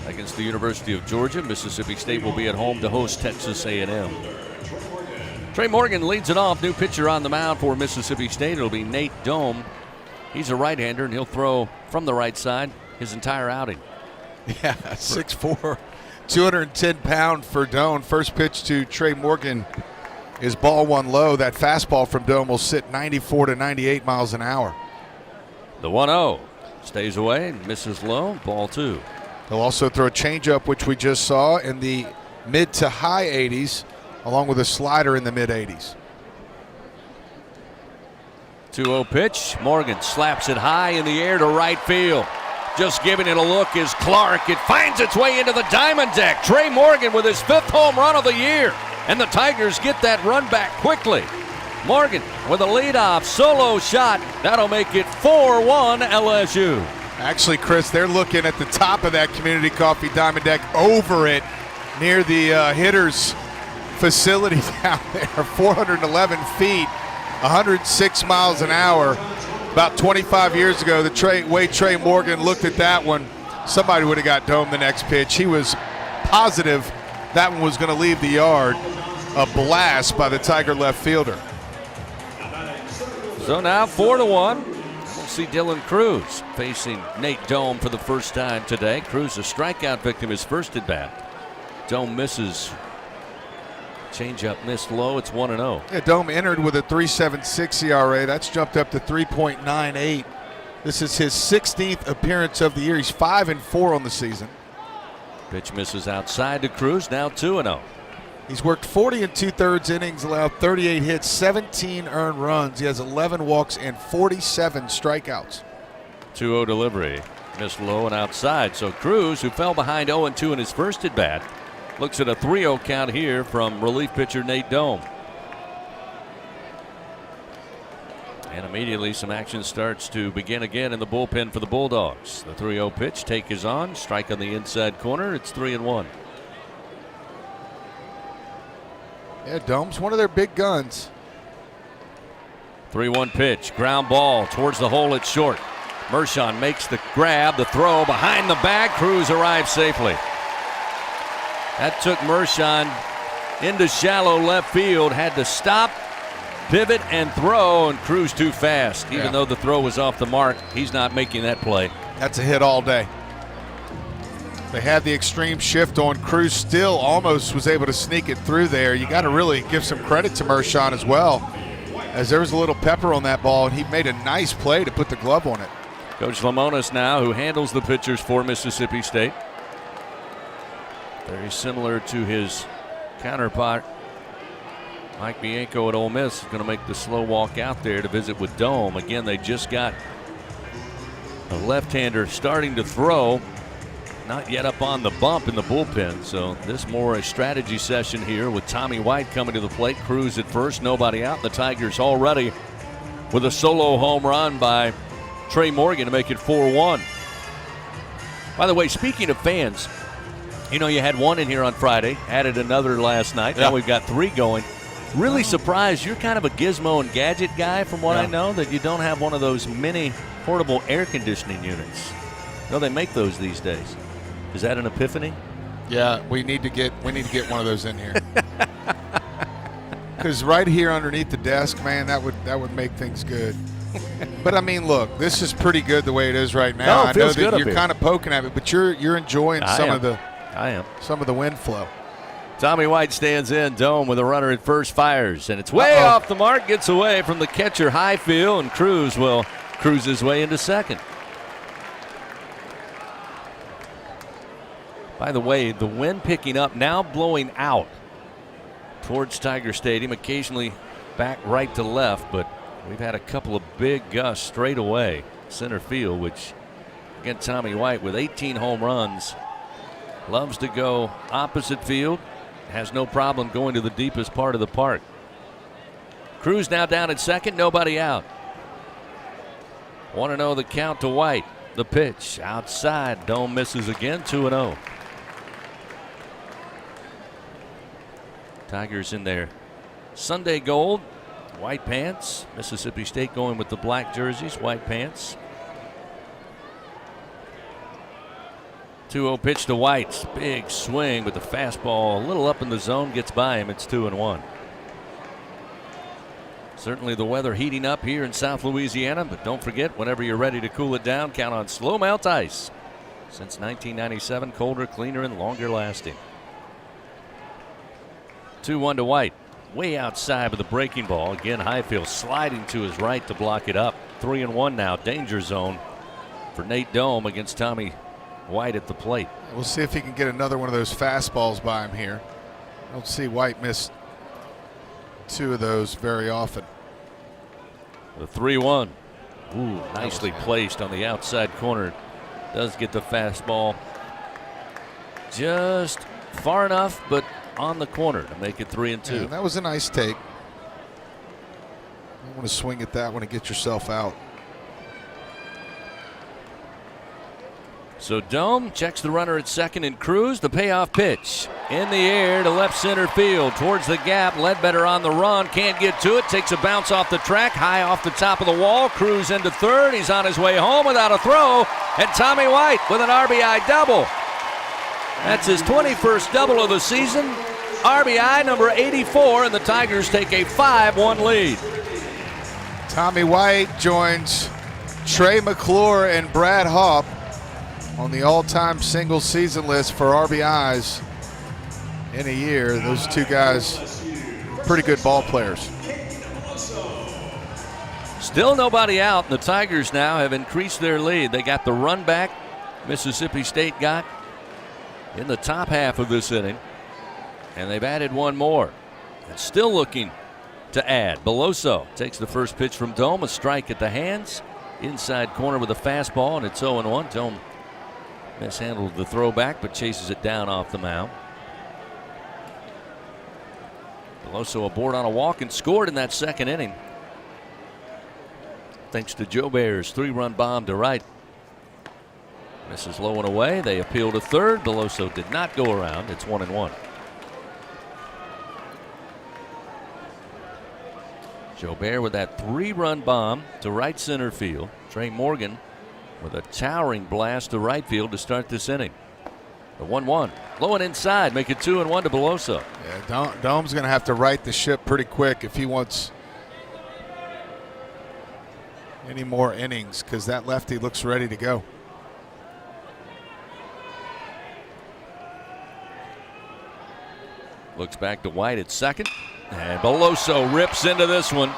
against the University of Georgia. Mississippi State will be at home to host Texas A&M. Trey Morgan leads it off. New pitcher on the mound for Mississippi State. It'll be Nate Dome. He's a right-hander, and he'll throw from the right side his entire outing. Yeah, 6'4", 210-pound for Dome. First pitch to Trey Morgan is ball one low. That fastball from Dome will sit 94 to 98 miles an hour. The 1-0 stays away and misses low. Ball 2. He'll also throw a changeup, which we just saw, in the mid to high 80s, along with a slider in the mid 80s. 2-0 pitch. Morgan slaps it high in the air to right field. Just giving it a look is Clark. It finds its way into the diamond deck. Trey Morgan with his 5th home run of the year. And the Tigers get that run back quickly. Morgan with a leadoff solo shot. That'll make it 4-1 LSU. Actually, Chris, they're looking at the top of that Community Coffee diamond deck over it near the hitters' facility down there. 411 feet, 106 miles an hour. About 25 years ago, the way Trey Morgan looked at that one, somebody would have got Dome the next pitch. He was positive that one was going to leave the yard. A blast by the Tiger left fielder. So now 4-1. We'll see Dylan Cruz facing Nate Dome for the first time today. Cruz, a strikeout victim, his first at bat. Dome misses. Changeup missed low. It's 1-0. Yeah, Dome entered with a 3.76 ERA. That's jumped up to 3.98. This is his 16th appearance of the year. He's 5-4 on the season. Pitch misses outside to Cruz. Now 2-0. He's worked 40 2/3 innings, allowed 38 hits, 17 earned runs. He has 11 walks and 47 strikeouts. 2-0 delivery. Missed low and outside. So Cruz, who fell behind 0-2 in his first at bat, looks at a 3-0 count here from relief pitcher Nate Dome. And immediately some action starts to begin again in the bullpen for the Bulldogs. The 3-0 pitch, take is on, strike on the inside corner. It's 3-1. Yeah, Dome's one of their big guns. 3-1 pitch, ground ball towards the hole at short. Mershon makes the grab, the throw behind the bag. Cruz arrives safely. That took Mershon into shallow left field. Had to stop, pivot, and throw, and Cruz too fast. Even though the throw was off the mark, he's not making that play. That's a hit all day. They had the extreme shift on. Cruz still almost was able to sneak it through there. You got to really give some credit to Mershon as well, as there was a little pepper on that ball, and he made a nice play to put the glove on it. Coach Lamonis now, who handles the pitchers for Mississippi State. Very similar to his counterpart, Mike Bianco at Ole Miss, is going to make the slow walk out there to visit with Dome. Again, they just got a left-hander starting to throw. Not yet up on the bump in the bullpen, so this more a strategy session here with Tommy White coming to the plate. Cruz at first, nobody out. The Tigers already with a solo home run by Trey Morgan to make it 4-1. By the way, speaking of fans, you know, you had one in here on Friday, added another last night. Now we've got 3 going. Really surprised. You're kind of a gizmo and gadget guy from what I know, that you don't have one of those mini portable air conditioning units. No, they make those these days. Is that an epiphany? Yeah, we need to get one of those in here. Because right here underneath the desk, man, that would make things good. But I mean, look, this is pretty good the way it is right now. No, it feels I know good that up you're here. kind of poking at me, but you're enjoying some of the wind flow. Tommy White stands in, Dome with a runner at first, fires, and it's way off the mark, gets away from the catcher Highfield, and Cruz will cruise his way into second. By the way, the wind picking up, now blowing out towards Tiger Stadium, occasionally back right to left, but we've had a couple of big gusts straight away center field, which, again, Tommy White with 18 home runs loves to go opposite field. Has no problem going to the deepest part of the park. Cruz now down at second, nobody out. 1-0 the count to White. The pitch outside. Dome misses again, 2-0. Tigers in their Sunday gold, white pants. Mississippi State going with the black jerseys, white pants. 2-0 pitch to White. Big swing with the fastball a little up in the zone, gets by him. It's 2-1. Certainly the weather heating up here in South Louisiana, but don't forget, whenever you're ready to cool it down, count on Slow Melt Ice. Since 1997, colder, cleaner, and longer lasting. 2-1 to White. Way outside with the breaking ball. Again, Highfield sliding to his right to block it up. 3-1 now. Danger zone for Nate Dome against Tommy White at the plate. We'll see if he can get another one of those fastballs by him here. I don't see White miss two of those very often. The 3-1. Ooh, nicely placed on the outside corner. Does get the fastball just far enough, but on the corner to make it 3-2. Yeah, that was a nice take. You want to swing at that one and get yourself out. So Dome checks the runner at second, and Cruz, the payoff pitch in the air to left center field towards the gap. Ledbetter on the run, can't get to it, takes a bounce off the track, high off the top of the wall. Cruz into third. He's on his way home without a throw, and Tommy White with an RBI double. That's his 21st double of the season. RBI number 84, and the Tigers take a 5-1 lead. Tommy White joins Trey McClure and Brad Haupt on the all-time single season list for RBIs in a year. Those two guys, pretty good ball players. Still nobody out, and the Tigers now have increased their lead. They got the run back Mississippi State got in the top half of this inning, and they've added one more. And still looking to add. Beloso takes the first pitch from Dome, a strike at the hands. Inside corner with a fastball, and it's 0-1. Dome mishandled the throwback, but chases it down off the mound. Beloso aboard on a walk and scored in that second inning, thanks to Joe Bear's 3-run bomb to right. Misses low and away. They appeal to third. Beloso did not go around. It's 1-1. Joe Bear with that 3-run bomb to right center field. Trey Morgan with a towering blast to right field to start this inning. The 1-1. Low and inside. Make it 2-1 to Beloso. Yeah, Dome's going to have to right the ship pretty quick if he wants any more innings, because that lefty looks ready to go. Looks back to White at second. And Beloso rips into this one,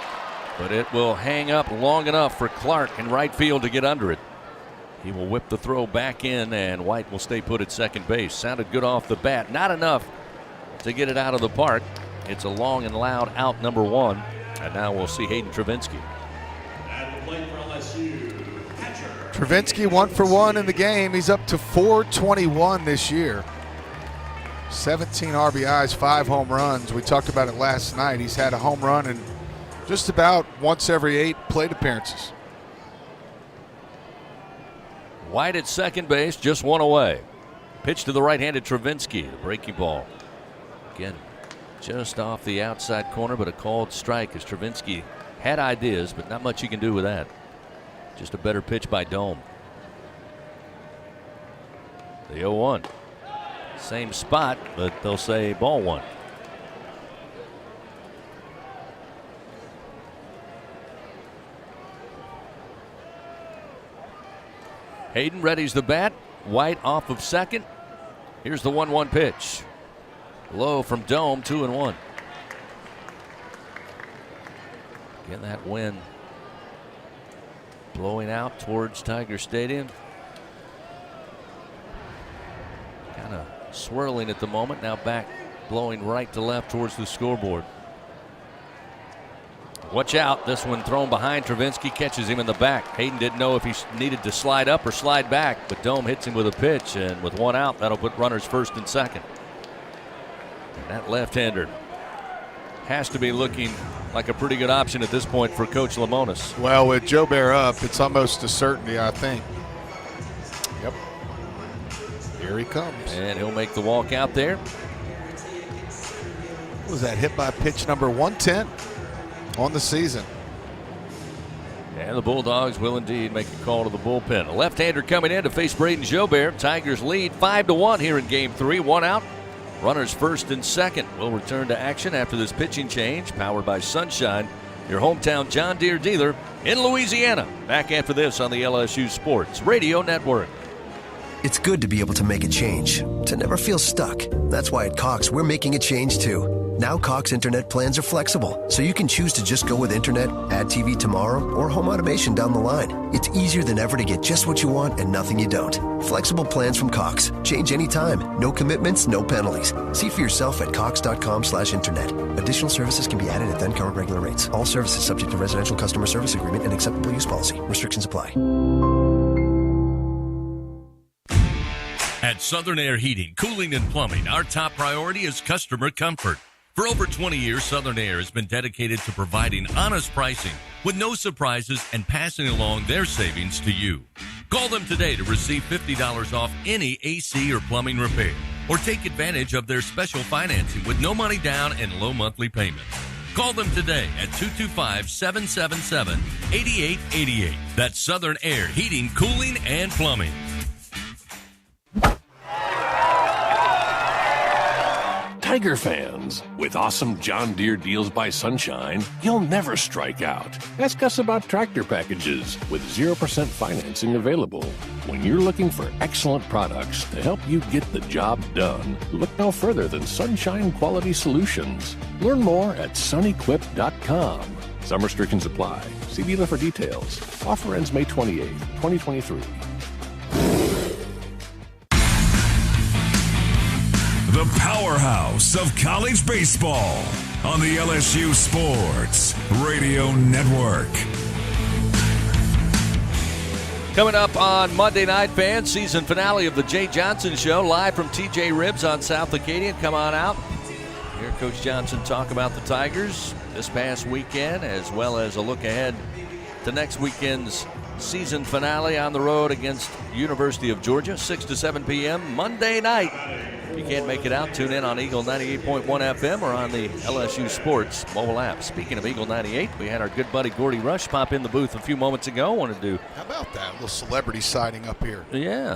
but it will hang up long enough for Clark in right field to get under it. He will whip the throw back in, and White will stay put at second base. Sounded good off the bat. Not enough to get it out of the park. It's a long and loud out, number 1. And now we'll see Hayden Travinski. Travinski 1 for 1 in the game. He's up to 421 this year. 17 RBIs, 5 home runs. We talked about it last night. He's had a home run in just about once every 8 plate appearances. White at second base, just one away. Pitch to the right-handed Travinski, the breaking ball. Again, just off the outside corner, but a called strike as Travinski had ideas, but not much he can do with that. Just a better pitch by Dome. The 0-1. Same spot, but they'll say ball 1. Hayden readies the bat. White off of second. Here's the 1-1 pitch. Low from Dome, 2-1. Again, that wind blowing out towards Tiger Stadium. Kind of swirling at the moment. Now back, blowing right to left towards the scoreboard. Watch out. This one thrown behind. Travinski catches him in the back. Hayden didn't know if he needed to slide up or slide back, but Dome hits him with a pitch, and with one out, that'll put runners first and second. And that left-hander has to be looking like a pretty good option at this point for Coach Lemonis. Well, with Jobert up, it's almost a certainty, I think. Yep. Here he comes. And he'll make the walk out there. What was that, hit by pitch number 110 on the season? And the Bulldogs will indeed make a call to the bullpen. A left-hander coming in to face Braden Jobert. Tigers lead 5-1 here in Game 3. One out. Runners first and second. We'll return to action after this pitching change, powered by Sunshine, your hometown John Deere dealer in Louisiana. Back after this on the LSU Sports Radio Network. It's good to be able to make a change, to never feel stuck. That's why at Cox, we're making a change too. Now Cox Internet plans are flexible, so you can choose to just go with Internet, add TV tomorrow, or home automation down the line. It's easier than ever to get just what you want and nothing you don't. Flexible plans from Cox. Change anytime. No commitments, no penalties. See for yourself at cox.com/internet. Additional services can be added at then current regular rates. All services subject to residential customer service agreement and acceptable use policy. Restrictions apply. At Southern Air Heating, Cooling, and Plumbing, our top priority is customer comfort. For over 20 years, Southern Air has been dedicated to providing honest pricing with no surprises and passing along their savings to you. Call them today to receive $50 off any AC or plumbing repair, or take advantage of their special financing with no money down and low monthly payments. Call them today at 225-777-8888. That's Southern Air Heating, Cooling, and Plumbing. Tiger fans, with awesome John Deere deals by Sunshine, you'll never strike out. Ask us about tractor packages with 0% financing available. When you're looking for excellent products to help you get the job done, look no further than Sunshine Quality Solutions. Learn more at sunnyquip.com. Some restrictions apply. See dealer for details. Offer ends May 28, 2023. The powerhouse of college baseball on the LSU Sports Radio Network. Coming up on Monday night, fans, season finale of the Jay Johnson Show, live from TJ Ribs on South Acadian. Come on out. Hear Coach Johnson talk about the Tigers this past weekend, as well as a look ahead to next weekend's season finale on the road against University of Georgia, 6 to 7 p.m. Monday night. If you can't make it out, tune in on Eagle 98.1 FM or on the LSU Sports mobile app. Speaking of Eagle 98, we had our good buddy Gordy Rush pop in the booth a few moments ago. Wanted to. How about that? A little celebrity sighting up here. Yeah.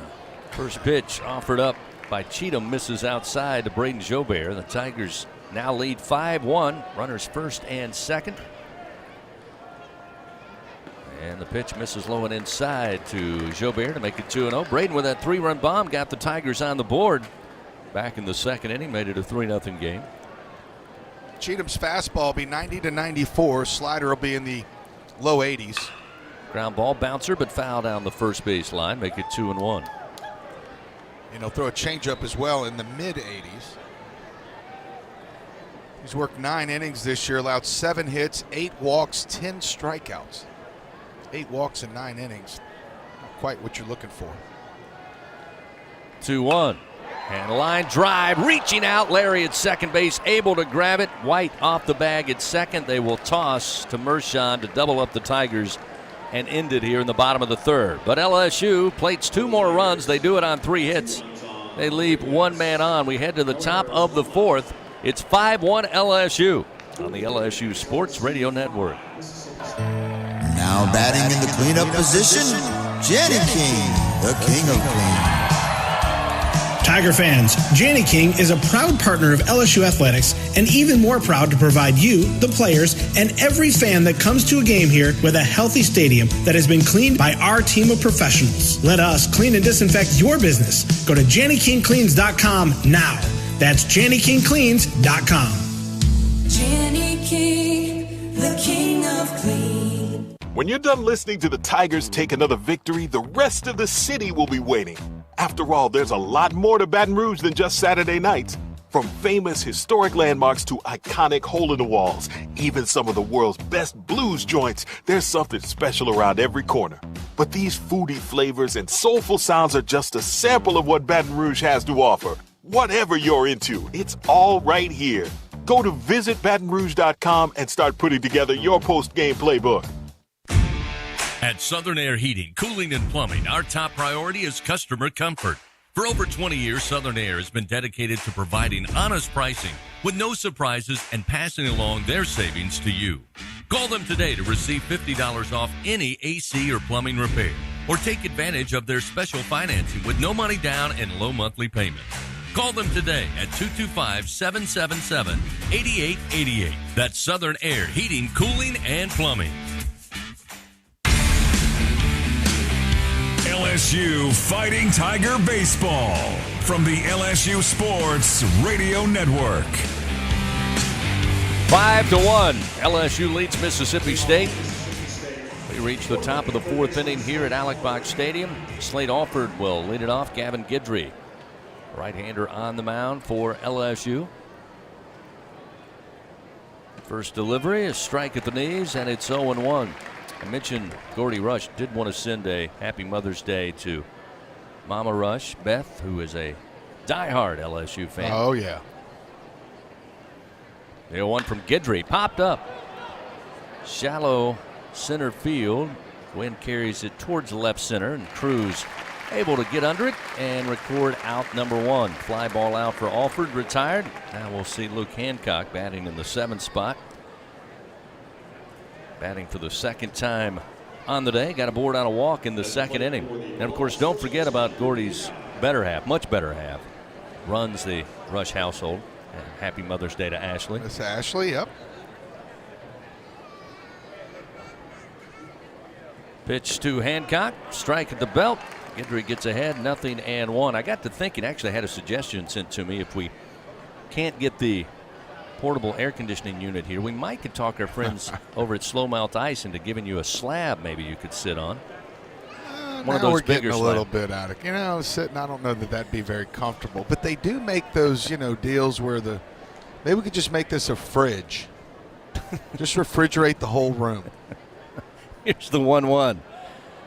First pitch offered up by Cheatham, misses outside to Braden Jobert. The Tigers now lead 5-1. Runners first and second. And the pitch misses low and inside to Jobert to make it 2-0. Braden with that 3-run bomb got the Tigers on the board. Back in the second inning, made it a 3-0 game. Cheatham's fastball will be 90 to 94. Slider will be in the low 80s. Ground ball bouncer, but foul down the first base line, make it 2-1. And he'll throw a changeup as well in the mid 80s. He's worked 9 innings this year, allowed 7 hits, 8 walks, 10 strikeouts. 8 walks in 9 innings. Not quite what you're looking for. 2-1. And a line drive, reaching out. Larry at second base, able to grab it. White off the bag at second. They will toss to Mershon to double up the Tigers and end it here in the bottom of the third. But LSU plates 2 more runs. They do it on 3 hits. They leave 1 man on. We head to the top of the 4th. It's 5-1 LSU on the LSU Sports Radio Network. Now batting in the cleanup position, Jenny King, the king of clean. Tiger fans, Janney King is a proud partner of LSU Athletics and even more proud to provide you, the players, and every fan that comes to a game here with a healthy stadium that has been cleaned by our team of professionals. Let us clean and disinfect your business. Go to JannyKingCleans.com now. That's JannyKingCleans.com. Janney King, the king of clean. When you're done listening to the Tigers take another victory, the rest of the city will be waiting. After all, there's a lot more to Baton Rouge than just Saturday nights. From famous historic landmarks to iconic hole-in-the-walls, even some of the world's best blues joints, there's something special around every corner. But these foodie flavors and soulful sounds are just a sample of what Baton Rouge has to offer. Whatever you're into, it's all right here. Go to visitbatonrouge.com and start putting together your post-game playbook. At Southern Air Heating, Cooling, and Plumbing, our top priority is customer comfort. For over 20 years, Southern Air has been dedicated to providing honest pricing with no surprises and passing along their savings to you. Call them today to receive $50 off any AC or plumbing repair, or take advantage of their special financing with no money down and low monthly payments. Call them today at 225-777-8888. That's Southern Air Heating, Cooling, and Plumbing. LSU Fighting Tiger Baseball from the LSU Sports Radio Network. 5-1. LSU leads Mississippi State. We reach the top of the fourth inning here at Alex Box Stadium. Slade Alford will lead it off. Gavin Guidry, right-hander, on the mound for LSU. First delivery, a strike at the knees, and it's 0-1. I mentioned Gordy Rush did want to send a happy Mother's Day to Mama Rush, Beth, who is a diehard LSU fan. Oh, yeah. The 0-1 from Guidry, popped up. Shallow center field. Wind carries it towards left center, and Cruz able to get under it and record out number one. Fly ball out for Alford, retired. Now we'll see Luke Hancock batting in the 7th spot. Batting for the second time on the day. Got aboard on a walk in the second inning. And, of course, don't forget about Gordy's better half, much better half. Runs the Rush household. And happy Mother's Day to Ashley. That's Ashley, yep. Pitch to Hancock. Strike at the belt. Guidry gets ahead, 0-1. I got to thinking, actually had a suggestion sent to me. If we can't get the portable air conditioning unit here, we might could talk our friends over at Slow Melt Ice into giving you a slab maybe you could sit on. One of those we're bigger getting a little bit out of, sitting. I don't know that that'd be very comfortable, but they do make those, deals where maybe we could just make this a fridge. Just refrigerate the whole room. Here's the 1-1.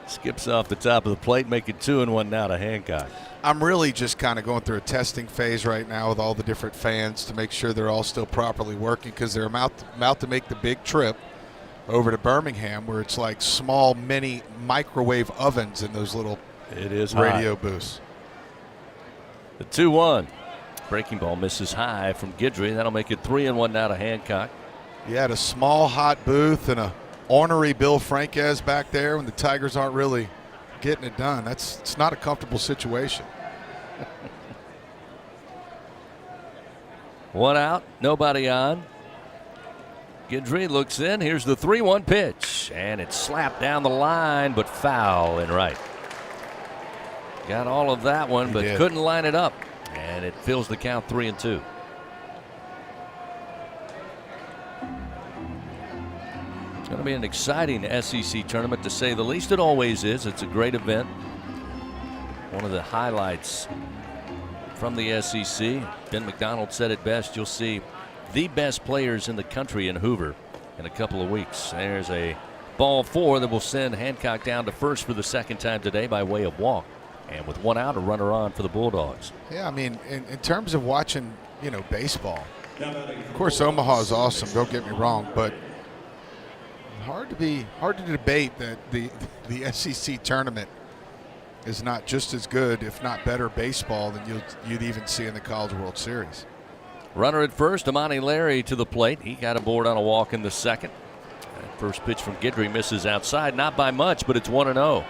Skips off the top of the plate, making 2-1 now to Hancock. I'm really just kind of going through a testing phase right now with all the different fans to make sure they're all still properly working, because they're about to make the big trip over to Birmingham, where it's like small mini microwave ovens in those little radio booths. The 2-1. Breaking ball misses high from Guidry. That'll make it 3-1 now to Hancock. You had a small hot booth and a ornery Bill Franquez back there when the Tigers aren't really getting it done. It's not a comfortable situation. One out, nobody on. Guidry looks in. Here's the 3-1 pitch, and it's slapped down the line, but foul and right. Got all of that one, but couldn't line it up, and it fills the count 3-2. It's going to be an exciting SEC tournament, to say the least. It always is. It's a great event. One of the highlights from the SEC. Ben McDonald said it best. You'll see the best players in the country in Hoover in a couple of weeks. There's a ball 4 that will send Hancock down to first for the second time today by way of walk. And with one out, a runner on for the Bulldogs. Yeah, I mean, in terms of watching, baseball, of course, Omaha is awesome. Don't get me wrong, but hard to debate that the SEC tournament is not just as good, if not better, baseball than you'd even see in the College World Series. Runner at first, Amani Larry to the plate. He got aboard on a walk in the second. That first pitch from Guidry misses outside, not by much, but it's 1-0.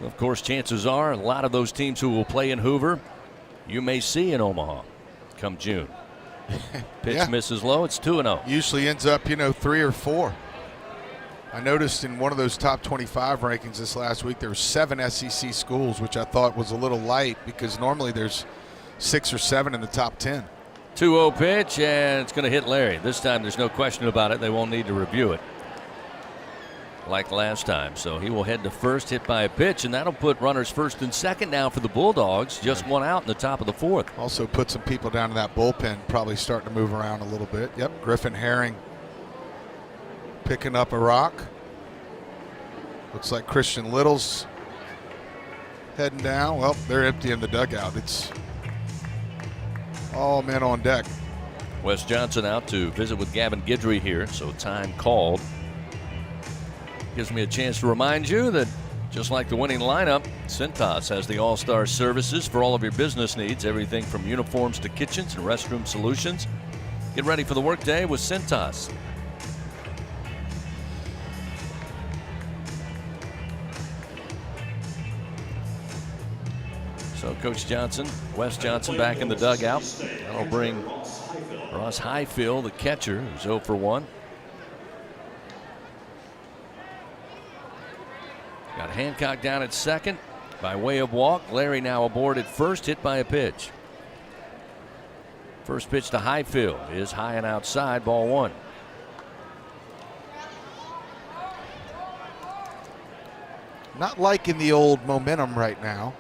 Of course, chances are a lot of those teams who will play in Hoover, you may see in Omaha come June. Pitch misses low, it's 2-0. Usually ends up, 3 or 4. I noticed in one of those top 25 rankings this last week, there were 7 SEC schools, which I thought was a little light because normally there's 6 or 7 in the top 10. 2-0 pitch, and it's going to hit Larry. This time there's no question about it. They won't need to review it like last time. So he will head to first, hit by a pitch, and that'll put runners first and second now for the Bulldogs. Just one out in the top of the 4th. Also put some people down in that bullpen, probably starting to move around a little bit. Yep, Griffin Herring picking up a rock. Looks like Christian Little's heading down. Well, they're emptying the dugout. It's all men on deck. Wes Johnson out to visit with Gavin Guidry here, so time called. Gives me a chance to remind you that just like the winning lineup, Cintas has the all-star services for all of your business needs, everything from uniforms to kitchens and restroom solutions. Get ready for the workday with Cintas. So Coach Johnson, Wes Johnson back in the dugout. That'll bring Ross Highfield, the catcher, who's 0 for 1. Got Hancock down at second by way of walk. Larry now aboard at first, hit by a pitch. First pitch to Highfield is high and outside, ball 1. Not liking the old momentum right now.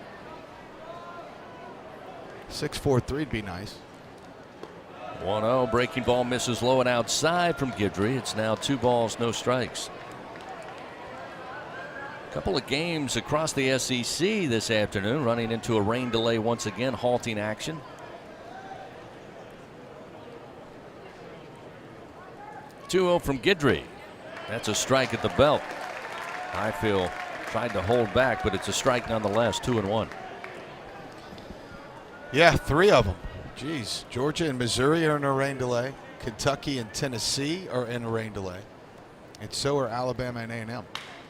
6-4-3 would be nice. 1-0, breaking ball misses low and outside from Guidry. It's now 2 balls, no strikes. Couple of games across the SEC this afternoon, running into a rain delay once again, halting action. .2-0 from Guidry. That's a strike at the belt. Highfield tried to hold back, but it's a strike nonetheless. 2-1. Yeah, 3 of them. Geez, Georgia and Missouri are in a rain delay. Kentucky and Tennessee are in a rain delay. And so are Alabama and A&M.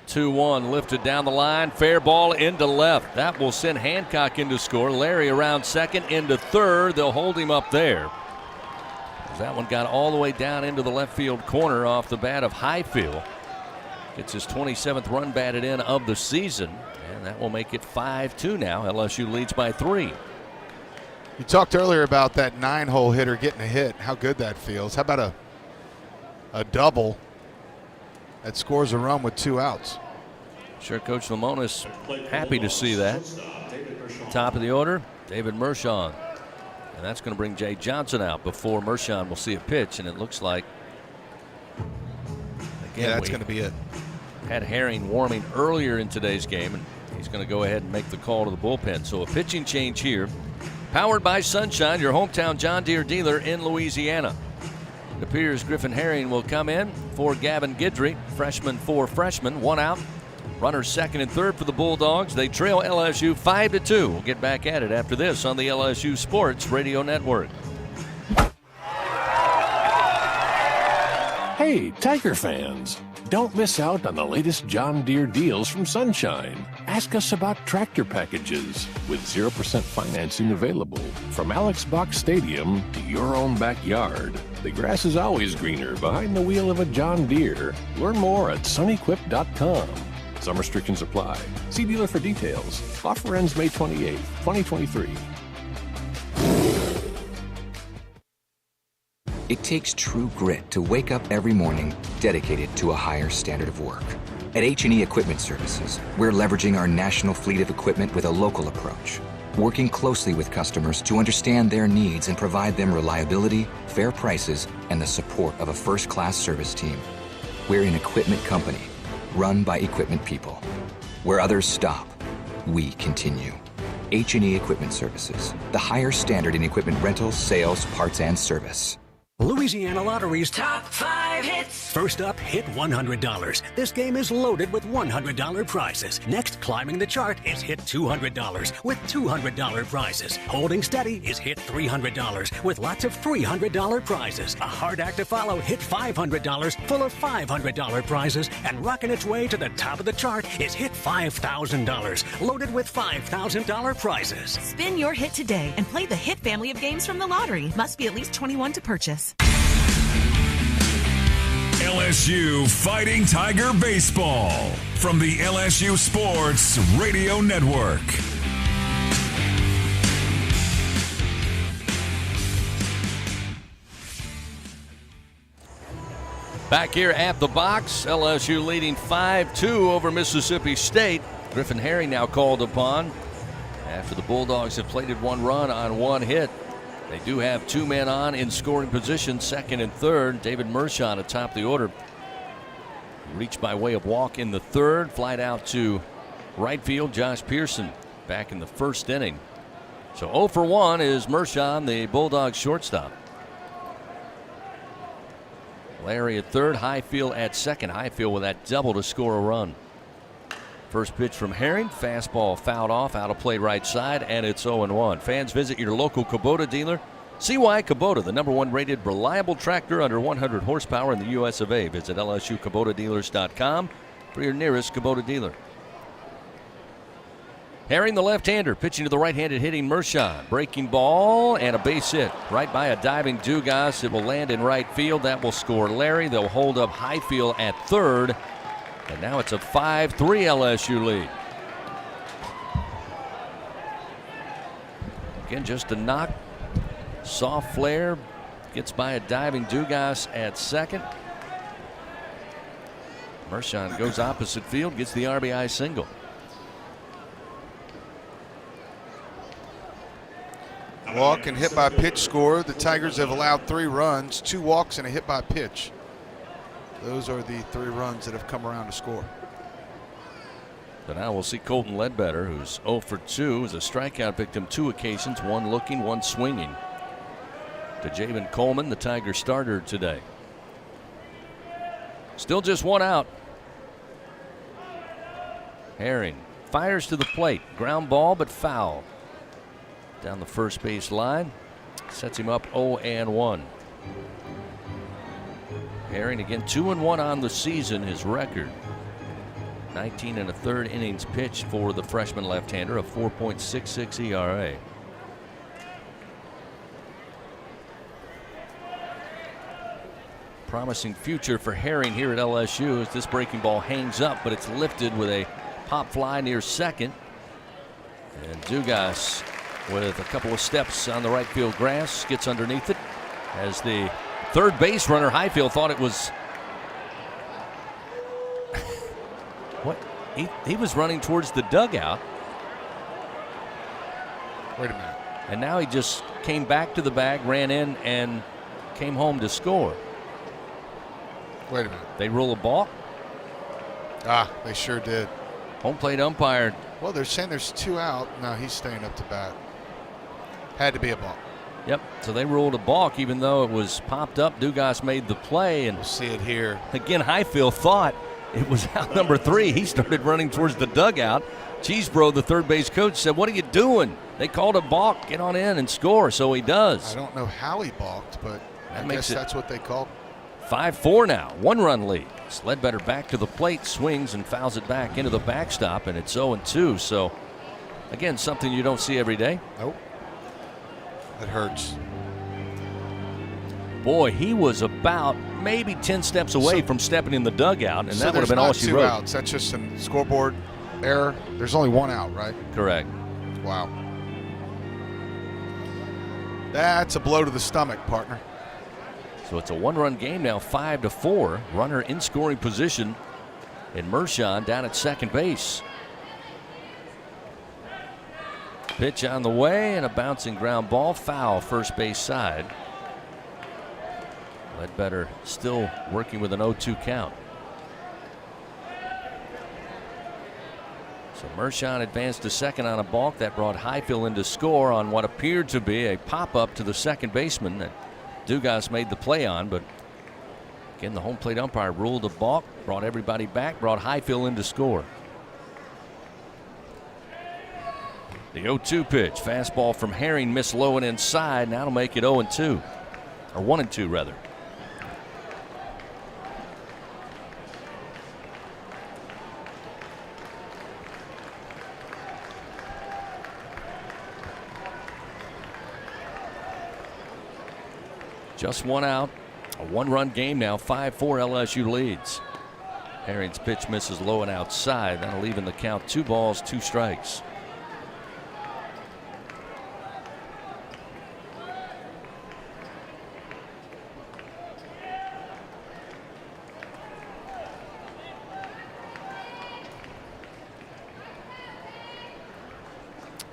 2-1 lifted down the line. Fair ball into left. That will send Hancock into score. Larry around second into third. They'll hold him up there. That one got all the way down into the left field corner off the bat of Highfield. It's his 27th run batted in of the season. And that will make it 5-2 now. LSU leads by 3. You talked earlier about that 9-hole hitter getting a hit. How good that feels. How about a double that scores a run with 2 outs? Sure, Coach Lamona's happy to see that. Top of the order, David Mershon. And that's going to bring Jay Johnson out before Mershon will see a pitch. And it looks like, again, that's going to be it. Had Herring warming earlier in today's game, and he's going to go ahead and make the call to the bullpen. So a pitching change here. Powered by Sunshine, your hometown John Deere dealer in Louisiana. It appears Griffin Herring will come in for Gavin Guidry. Freshman for freshman, 1 out. Runners second and third for the Bulldogs. They trail LSU 5-2. We'll get back at it after this on the LSU Sports Radio Network. Hey, Tiger fans, don't miss out on the latest John Deere deals from Sunshine. Ask us about tractor packages with 0% financing available. From Alex Box Stadium to your own backyard, the grass is always greener behind the wheel of a John Deere. Learn more at sunnyquip.com. Some restrictions apply. See dealer for details. Offer ends May 28, 2023. It takes true grit to wake up every morning dedicated to a higher standard of work. At H&E Equipment Services, we're leveraging our national fleet of equipment with a local approach, working closely with customers to understand their needs and provide them reliability, fair prices, and the support of a first-class service team. We're an equipment company, run by equipment people. Where others stop, we continue. H&E Equipment Services, the higher standard in equipment rentals, sales, parts, and service. Louisiana Lottery's Top 5 5 hits. First up, hit $100. This game is loaded with $100 prizes. Next, climbing the chart is hit $200 with $200 prizes. Holding steady is hit $300 with lots of $300 prizes. A hard act to follow, hit $500 full of $500 prizes. And rocking its way to the top of the chart is hit $5,000 loaded with $5,000 prizes. Spin your hit today and play the Hit family of games from the lottery. Must be at least 21 to purchase. LSU Fighting Tiger Baseball from the LSU Sports Radio Network. Back here at the box, LSU leading 5-2 over Mississippi State. Griffin Herring now called upon after the Bulldogs have plated one run on one hit. They do have two men on in scoring position, second and third. David Mershon atop the order. Reached by way of walk in the third. Flied out to right field. Josh Pearson back in the first inning. So 0 for 1 is Mershon, the Bulldogs shortstop. Larry at third, Highfield at second. Highfield with that double to score a run. First pitch from Herring, fastball fouled off, out of play right side, and it's 0-1. Fans, visit your local Kubota dealer. See why Kubota, the #1 rated reliable tractor under 100 horsepower in the U.S. of A. Visit LSUKubotaDealers.com for your nearest Kubota dealer. Herring, the left-hander, pitching to the right-handed hitting Mershon. Breaking ball and a base hit right by a diving Dugas. It will land in right field. That will score Larry. They'll hold up Highfield at third. And now it's a 5-3 LSU lead. Again, just a knock. Soft flare. Gets by a diving Dugas at second. Mershon goes opposite field, gets the RBI single. Walk and hit by pitch score. The Tigers have allowed 3 runs, 2 walks and a hit by pitch. Those are the 3 runs that have come around to score. So now we'll see Colton Ledbetter, who's 0 for 2, is a strikeout victim 2 occasions, 1 looking, 1 swinging. To Javen Coleman, the Tiger starter today. Still just 1 out. Herring fires to the plate. Ground ball, but foul. Down the first base line. Sets him up 0-1. Herring again 2-1 on the season, his record. 19 1/3 innings pitched for the freshman left-hander, a 4.66 ERA. Promising future for Herring here at LSU as this breaking ball hangs up, but it's lifted with a pop fly near second. And Dugas with a couple of steps on the right field grass gets underneath it as the third base runner Highfield thought it was what he was running towards the dugout. Wait a minute. And now he just came back to the bag, ran in, and came home to score. Wait a minute. They rule a balk? They sure did. Home plate umpire. Well, they're saying there's 2 out. No, he's staying up to bat. Had to be a balk. Yep, so they ruled a balk even though it was popped up. Dugas made the play, and we'll see it here. Again, Highfield thought it was out number 3. He started running towards the dugout. Cheesebro, the third base coach, said, "What are you doing?" They called a balk. Get on in and score, so he does. I don't know how he balked, but I guess that's what they called. 5-4 now, 1-run lead. Ledbetter back to the plate, swings and fouls it back into the backstop, and it's 0-2. So, again, something you don't see every day. Nope. That hurts. Boy, he was about maybe 10 steps away from stepping in the dugout, and that would have been all she wrote. There's not 2 outs. That's just a scoreboard error. There's only 1 out, right? Correct. Wow. That's a blow to the stomach, partner. So it's a 1-run game now, 5-4. Runner in scoring position, and Mershon down at second base. Pitch on the way and a bouncing ground ball, foul first base side. Ledbetter still working with an 0-2 count. So Mershon advanced to second on a balk. That brought Highfield in to score on what appeared to be a pop-up to the second baseman that Dugas made the play on, but Again, the home plate umpire ruled a balk, brought everybody back, brought Highfield in to score. The 0-2 pitch. Fastball from Herring, missed low and inside. Now to make it 0-2. Or 1-2, rather. Just one out. A one-run game now. 5-4 LSU leads. Herring's pitch misses low and outside. That'll leave in the count 2 balls, 2 strikes.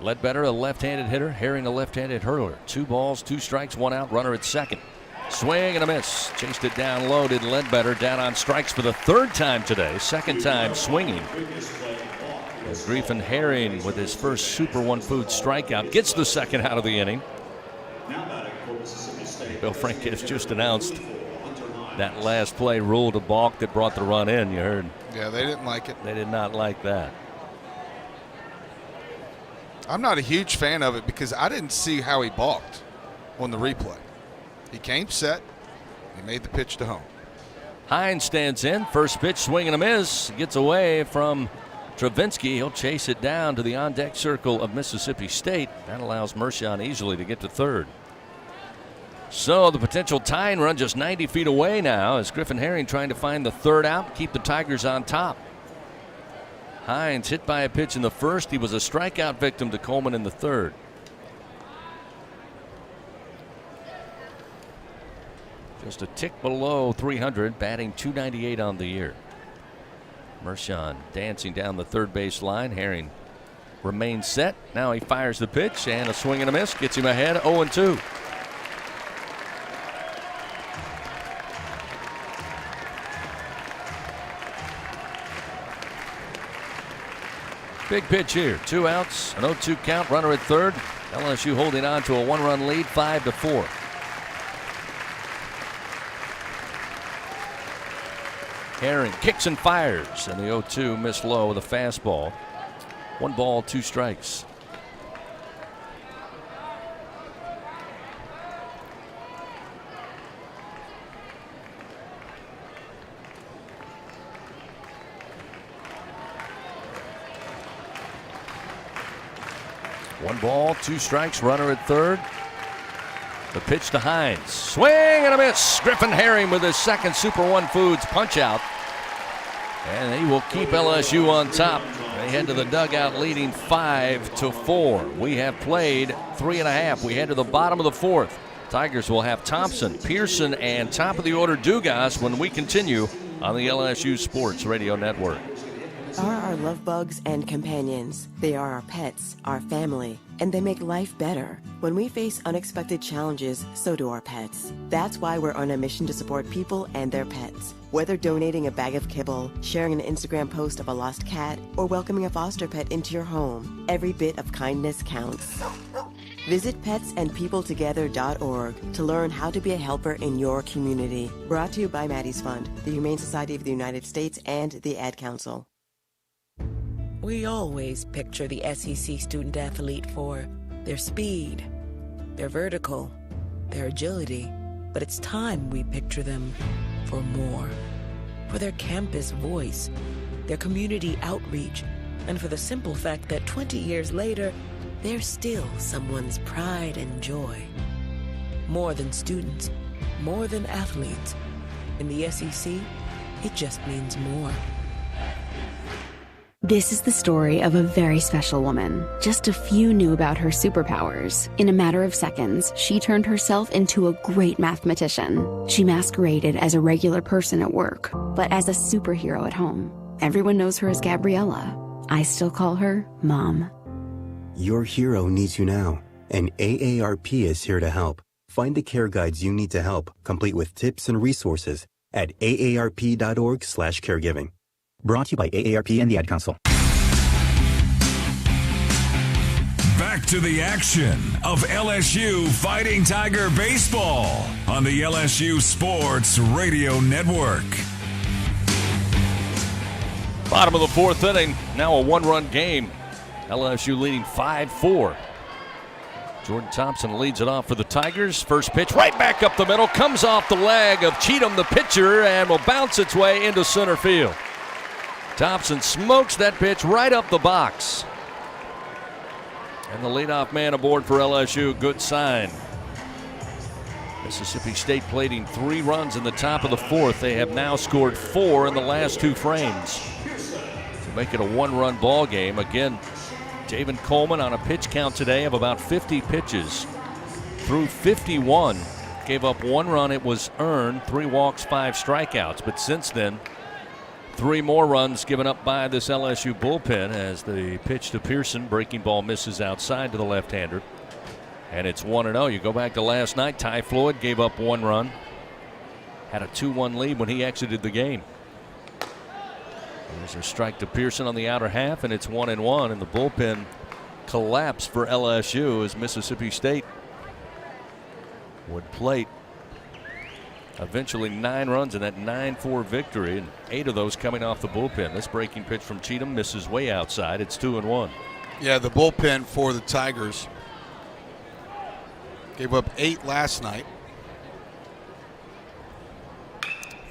Ledbetter, a left-handed hitter. Herring, a left-handed hurler. 2 balls, 2 strikes, 1 out. Runner at second. Swing and a miss. Chased it down low. Did Ledbetter down on strikes for the 3rd time today. 2nd time swinging. Griffin Herring with his first Super One Food strikeout gets the 2nd out of the inning. Bill Frank has just announced that last play ruled a balk that brought the run in. You heard. Yeah, they didn't like it. They did not like that. I'm not a huge fan of it because I didn't see how he balked on the replay. He came set. He made the pitch to home. Hines stands in. First pitch, swing and a miss. Gets away from Travinsky. He'll chase it down to the on-deck circle of Mississippi State. That allows Mershon easily to get to 3rd. So the potential tying run just 90 feet away now as Griffin Herring trying to find the 3rd out, keep the Tigers on top. Hines hit by a pitch in the 1st. He was a strikeout victim to Coleman in the 3rd. Just a tick below 300, batting .298 on the year. Mershon dancing down the 3rd base line. Herring remains set. Now he fires the pitch and a swing and a miss. Gets him ahead 0-2. Big pitch here. 2 outs, an 0-2 count, runner at 3rd. LSU holding on to a 1-run lead, 5-4. Herring kicks and fires, and the 0-2 missed low with a fastball. 1 ball, 2 strikes. One ball, 2 strikes, runner at 3rd. The pitch to Hines. Swing and a miss. Griffin Herring with his 2nd Super One Foods punch out. And he will keep LSU on top. They head to the dugout leading 5-4. We have played 3.5. We head to the bottom of the 4th. Tigers will have Thompson, Pearson, and top of the order Dugas when we continue on the LSU Sports Radio Network. Are our love bugs and companions. They are our pets, our family, and they make life better. When we face unexpected challenges, so do our pets. That's why we're on a mission to support people and their pets. Whether donating a bag of kibble, sharing an Instagram post of a lost cat, or welcoming a foster pet into your home, every bit of kindness counts. Visit petsandpeopletogether.org to learn how to be a helper in your community. Brought to you by Maddie's Fund, the Humane Society of the United States, and the Ad Council. We always picture the SEC student athlete for their speed, their vertical, their agility. But it's time we picture them for more. For their campus voice, their community outreach, and for the simple fact that 20 years later, they're still someone's pride and joy. More than students, more than athletes. In the SEC, it just means more. This is the story of a very special woman. Just a few knew about her superpowers. In a matter of seconds, she turned herself into a great mathematician. She masqueraded as a regular person at work, but as a superhero at home. Everyone knows her as Gabriella. I still call her Mom. Your hero needs you now, and AARP is here to help. Find the care guides you need to help, complete with tips and resources at aarp.org/caregiving. Brought to you by AARP and the Ad Council. Back back to the action of LSU Fighting Tiger Baseball on the LSU Sports Radio Network. Bottom of the fourth inning, now a one-run game. LSU leading 5-4. Jordan Thompson leads it off for the Tigers. First pitch right back up the middle, comes off the leg of Cheatham, the pitcher, and will bounce its way into center field. Thompson smokes that pitch right up the box. And the leadoff man aboard for LSU, good sign. Mississippi State plating 3 runs in the top of the fourth. They have now scored 4 in the last 2 frames to make it a one-run ball game. Again, David Coleman on a pitch count today of about 50 pitches. Through 51, gave up 1 run. It was earned, 3 walks, 5 strikeouts. But since then, 3 more runs given up by this LSU bullpen as the pitch to Pearson. Breaking ball misses outside to the left-hander. And it's 1-0. You go back to last night, Ty Floyd gave up 1 run. Had a 2-1 lead when he exited the game. There's a strike to Pearson on the outer half, and it's 1-1. And the bullpen collapsed for LSU as Mississippi State would plate eventually 9 runs in that 9-4 victory, and 8 of those coming off the bullpen. This breaking pitch from Cheatham misses way outside. It's 2-1. Yeah, the bullpen for the Tigers gave up 8 last night.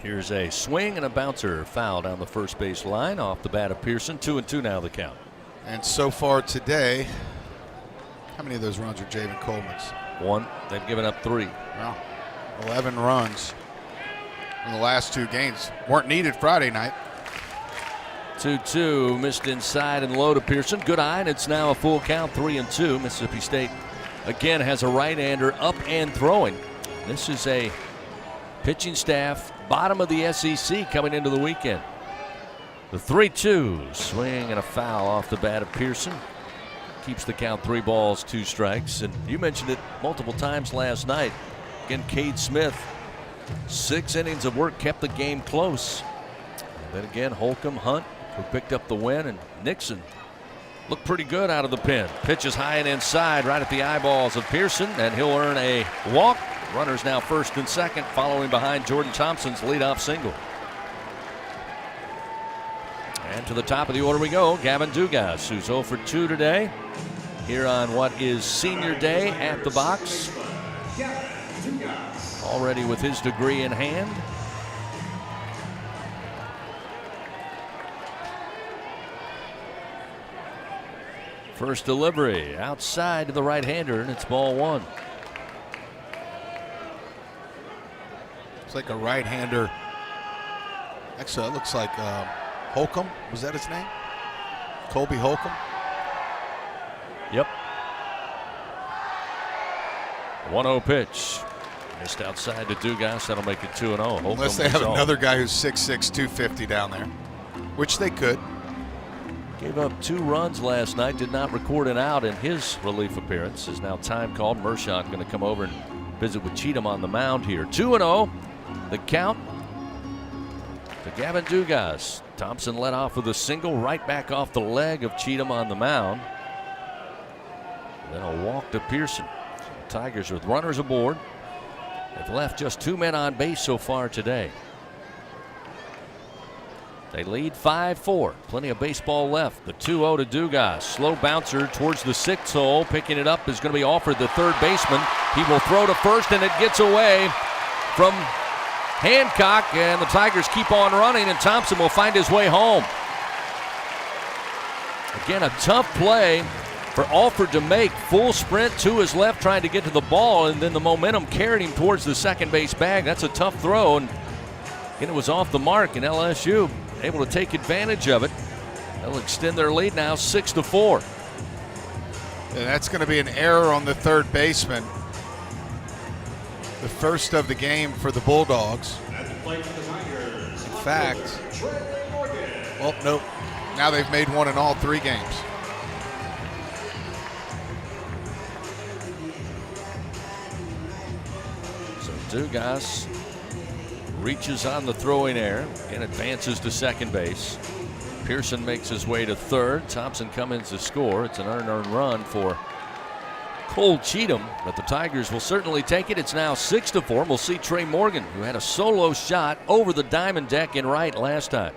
Here's a swing and a bouncer foul down the first base line off the bat of Pearson. 2-2 now the count. And so far today, how many of those runs are Javen Coleman's? 1. They've given up 3. Wow. 11 runs in the last 2 games. Weren't needed Friday night. 2-2, missed inside and low to Pearson. Good eye, and it's now a full count, 3-2. Mississippi State again has a right-hander up and throwing. This is a pitching staff bottom of the SEC coming into the weekend. The 3-2, swing and a foul off the bat of Pearson. Keeps the count 3 balls, 2 strikes. And you mentioned it multiple times last night. Again, Cade Smith, 6 innings of work, kept the game close. And then again, Holcomb, Hunt, who picked up the win, and Nixon looked pretty good out of the pen. Pitches high and inside, right at the eyeballs of Pearson, and he'll earn a walk. Runners now first and second, following behind Jordan Thompson's leadoff single. And to the top of the order we go, Gavin Dugas, who's 0 for 2 today, here on what is senior day at the box. Already with his degree in hand. First delivery outside to the right-hander, and it's ball 1. It's like a right-hander. Actually, it looks like Holcomb. Was that his name? Colby Holcomb? Yep. 1-0 pitch. Missed outside to Dugas. That'll make it 2-0. Unless they have another guy who's 6'6", 250 down there, which they could. Gave up 2 runs last night. Did not record an out in his relief appearance. Is now time called. Mershon going to come over and visit with Cheatham on the mound here. 2-0. The count to Gavin Dugas. Thompson led off with a single right back off the leg of Cheatham on the mound. Then a walk to Pearson. Tigers with runners aboard. They've left just 2 men on base so far today. They lead 5-4. Plenty of baseball left. The 2-0 to Dugas. Slow bouncer towards the 6th hole. Picking it up is going to be offered the third baseman. He will throw to first, and it gets away from Hancock, and the Tigers keep on running, and Thompson will find his way home. Again, a tough play for Alford to make. Full sprint to his left trying to get to the ball, and then the momentum carried him towards the second base bag. That's a tough throw, and again, it was off the mark, and LSU able to take advantage of it. They'll extend their lead now 6-4. And that's going to be an error on the third baseman. The first of the game for the Bulldogs. In fact, well, nope. Now they've made one in all 3 games. So Dugas reaches on the throwing error and advances to second base. Pearson makes his way to third. Thompson comes to score. It's an earned run for cold Cheatham, but the Tigers will certainly take it. It's now 6-4. We'll see Trey Morgan, who had a solo shot over the diamond deck in right last time.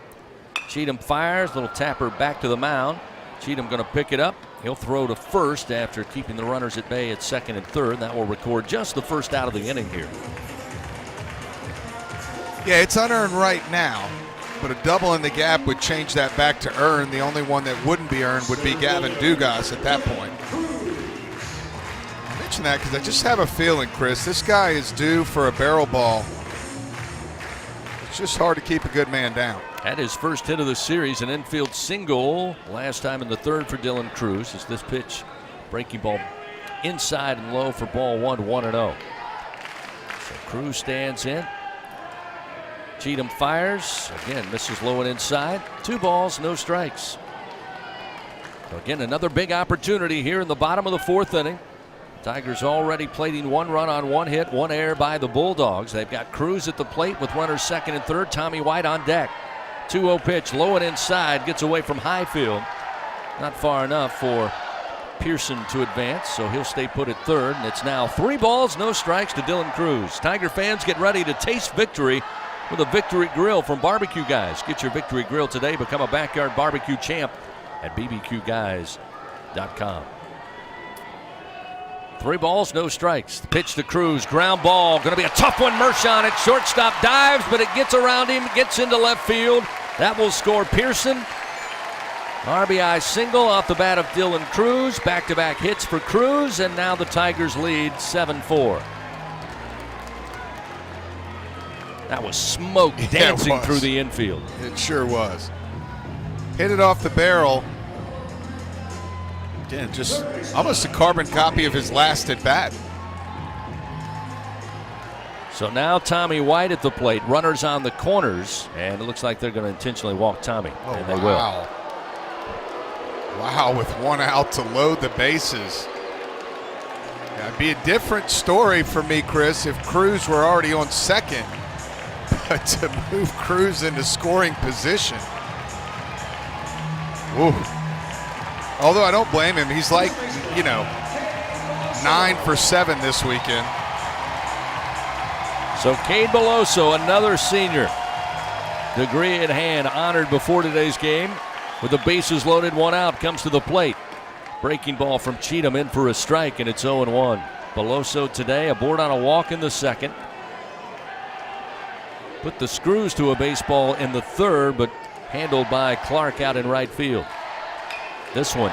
Cheatham fires, little tapper back to the mound. Cheatham going to pick it up. He'll throw to first after keeping the runners at bay at second and third. That will record just the first out of the inning here. Yeah, it's unearned right now, but a double in the gap would change that back to earned. The only one that wouldn't be earned would be Gavin Dugas at that point. I mention that because I just have a feeling, Chris, this guy is due for a barrel ball. It's just hard to keep a good man down. Had his first hit of the series, an infield single last time in the third for Dylan Cruz. As this pitch, breaking ball inside and low for ball 1-0. So Cruz stands in. Cheatham fires. Again, misses low and inside. 2 balls, no strikes. So again, another big opportunity here in the bottom of the 4th inning. Tigers already plating 1 run on 1 hit, 1 error by the Bulldogs. They've got Cruz at the plate with runners second and third. Tommy White on deck. 2-0 pitch, low and inside, gets away from Highfield. Not far enough for Pearson to advance, so he'll stay put at third. And it's now 3 balls, no strikes to Dylan Cruz. Tiger fans, get ready to taste victory with a Victory Grill from Barbecue Guys. Get your Victory Grill today. Become a backyard barbecue champ at bbqguys.com. 3 balls, no strikes. The pitch to Cruz, ground ball. Going to be a tough one. Mershon at shortstop dives, but it gets around him, gets into left field. That will score Pearson. RBI single off the bat of Dylan Cruz. Back-to-back hits for Cruz, and now the Tigers lead 7-4. That was smoke dancing through the infield. It sure was. Hit it off the barrel. Again, just almost a carbon copy of his last at bat. So now Tommy White at the plate. Runners on the corners, and it looks like they're going to intentionally walk Tommy, and they will. Wow, with 1 out to load the bases. Yeah, it'd be a different story for me, Chris, if Cruz were already on second. But to move Cruz into scoring position. Ooh. Although I don't blame him. He's like, 9 for 7 this weekend. So Cade Beloso, another senior. Degree in hand, honored before today's game. With the bases loaded, 1 out, comes to the plate. Breaking ball from Cheatham in for a strike, and it's 0-1. Beloso today aboard on a walk in the second. Put the screws to a baseball in the third, but handled by Clark out in right field. This one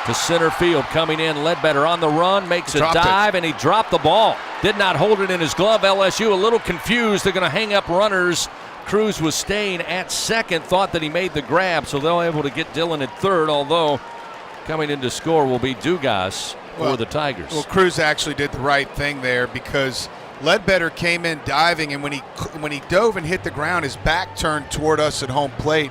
to center field, coming in. Ledbetter on the run, makes a dive, and he dropped the ball. Did not hold it in his glove. LSU a little confused. They're going to hang up runners. Cruz was staying at second, thought that he made the grab, so they're able to get Dylan at third, although coming in to score will be Dugas for the Tigers. Well, Cruz actually did the right thing there because Ledbetter came in diving, and when he dove and hit the ground, his back turned toward us at home plate.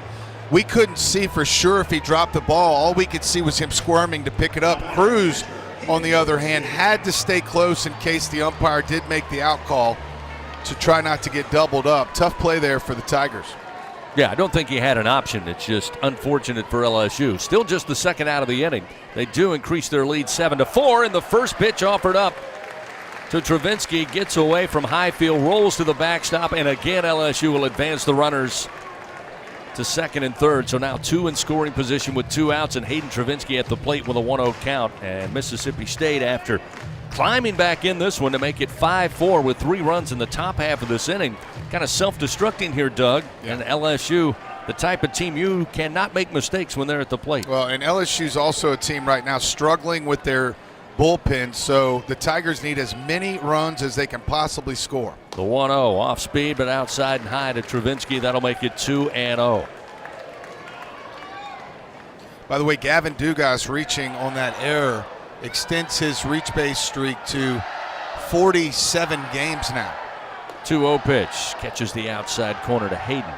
We couldn't see for sure if he dropped the ball. All we could see was him squirming to pick it up. Cruz, on the other hand, had to stay close in case the umpire did make the out call to try not to get doubled up. Tough play there for the Tigers. Yeah, I don't think he had an option. It's just unfortunate for LSU. Still just the second out of the inning. They do increase their lead 7-4, and the first pitch offered up to Travinski gets away from Highfield, rolls to the backstop, and again LSU will advance the runners to second and third. So now 2 in scoring position with 2 outs, and Hayden Travinski at the plate with a 1-0 count. And Mississippi State, after climbing back in this one to make it 5-4 with 3 runs in the top half of this inning, kind of self-destructing here, Doug. Yeah. And LSU, the type of team you cannot make mistakes when they're at the plate. Well, and LSU's also a team right now struggling with their bullpen, so the Tigers need as many runs as they can possibly score. The 1-0 off speed, but outside and high to Travinski. That'll make it 2-0. By the way, Gavin Dugas reaching on that error extends his reach base streak to 47 games now. 2-0 pitch catches the outside corner to Hayden.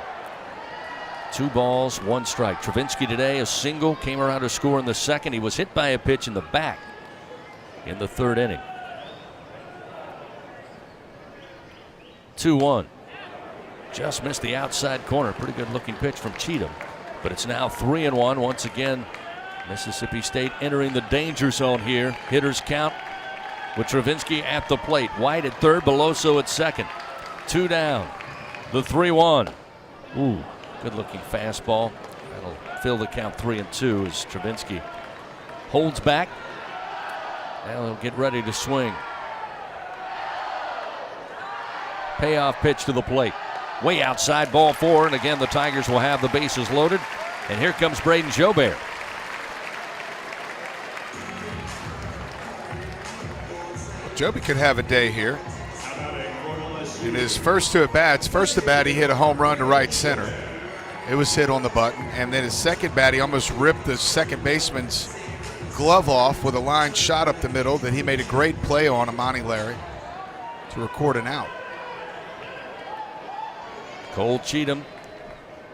2 balls, 1 strike. Travinski today a single, came around to score in the second. He was hit by a pitch in the back in the third inning. 2-1. Just missed the outside corner. Pretty good looking pitch from Cheatham. But it's now 3-1. Once again, Mississippi State entering the danger zone here. Hitters count with Travinski at the plate. White at third, Beloso at second. 2 down. The 3-1. Ooh, good-looking fastball. That'll fill the count 3-2 as Travinski holds back. Now he'll get ready to swing. Payoff pitch to the plate. Way outside, ball 4, and again the Tigers will have the bases loaded. And here comes Braden Jobert. Joby could have a day here. In his first 2 at-bats, first at-bat he hit a home run to right center. It was hit on the button. And then his second bat, he almost ripped the second baseman's glove off with a line shot up the middle that he made a great play on, Amani Larry, to record an out. Cole Cheatham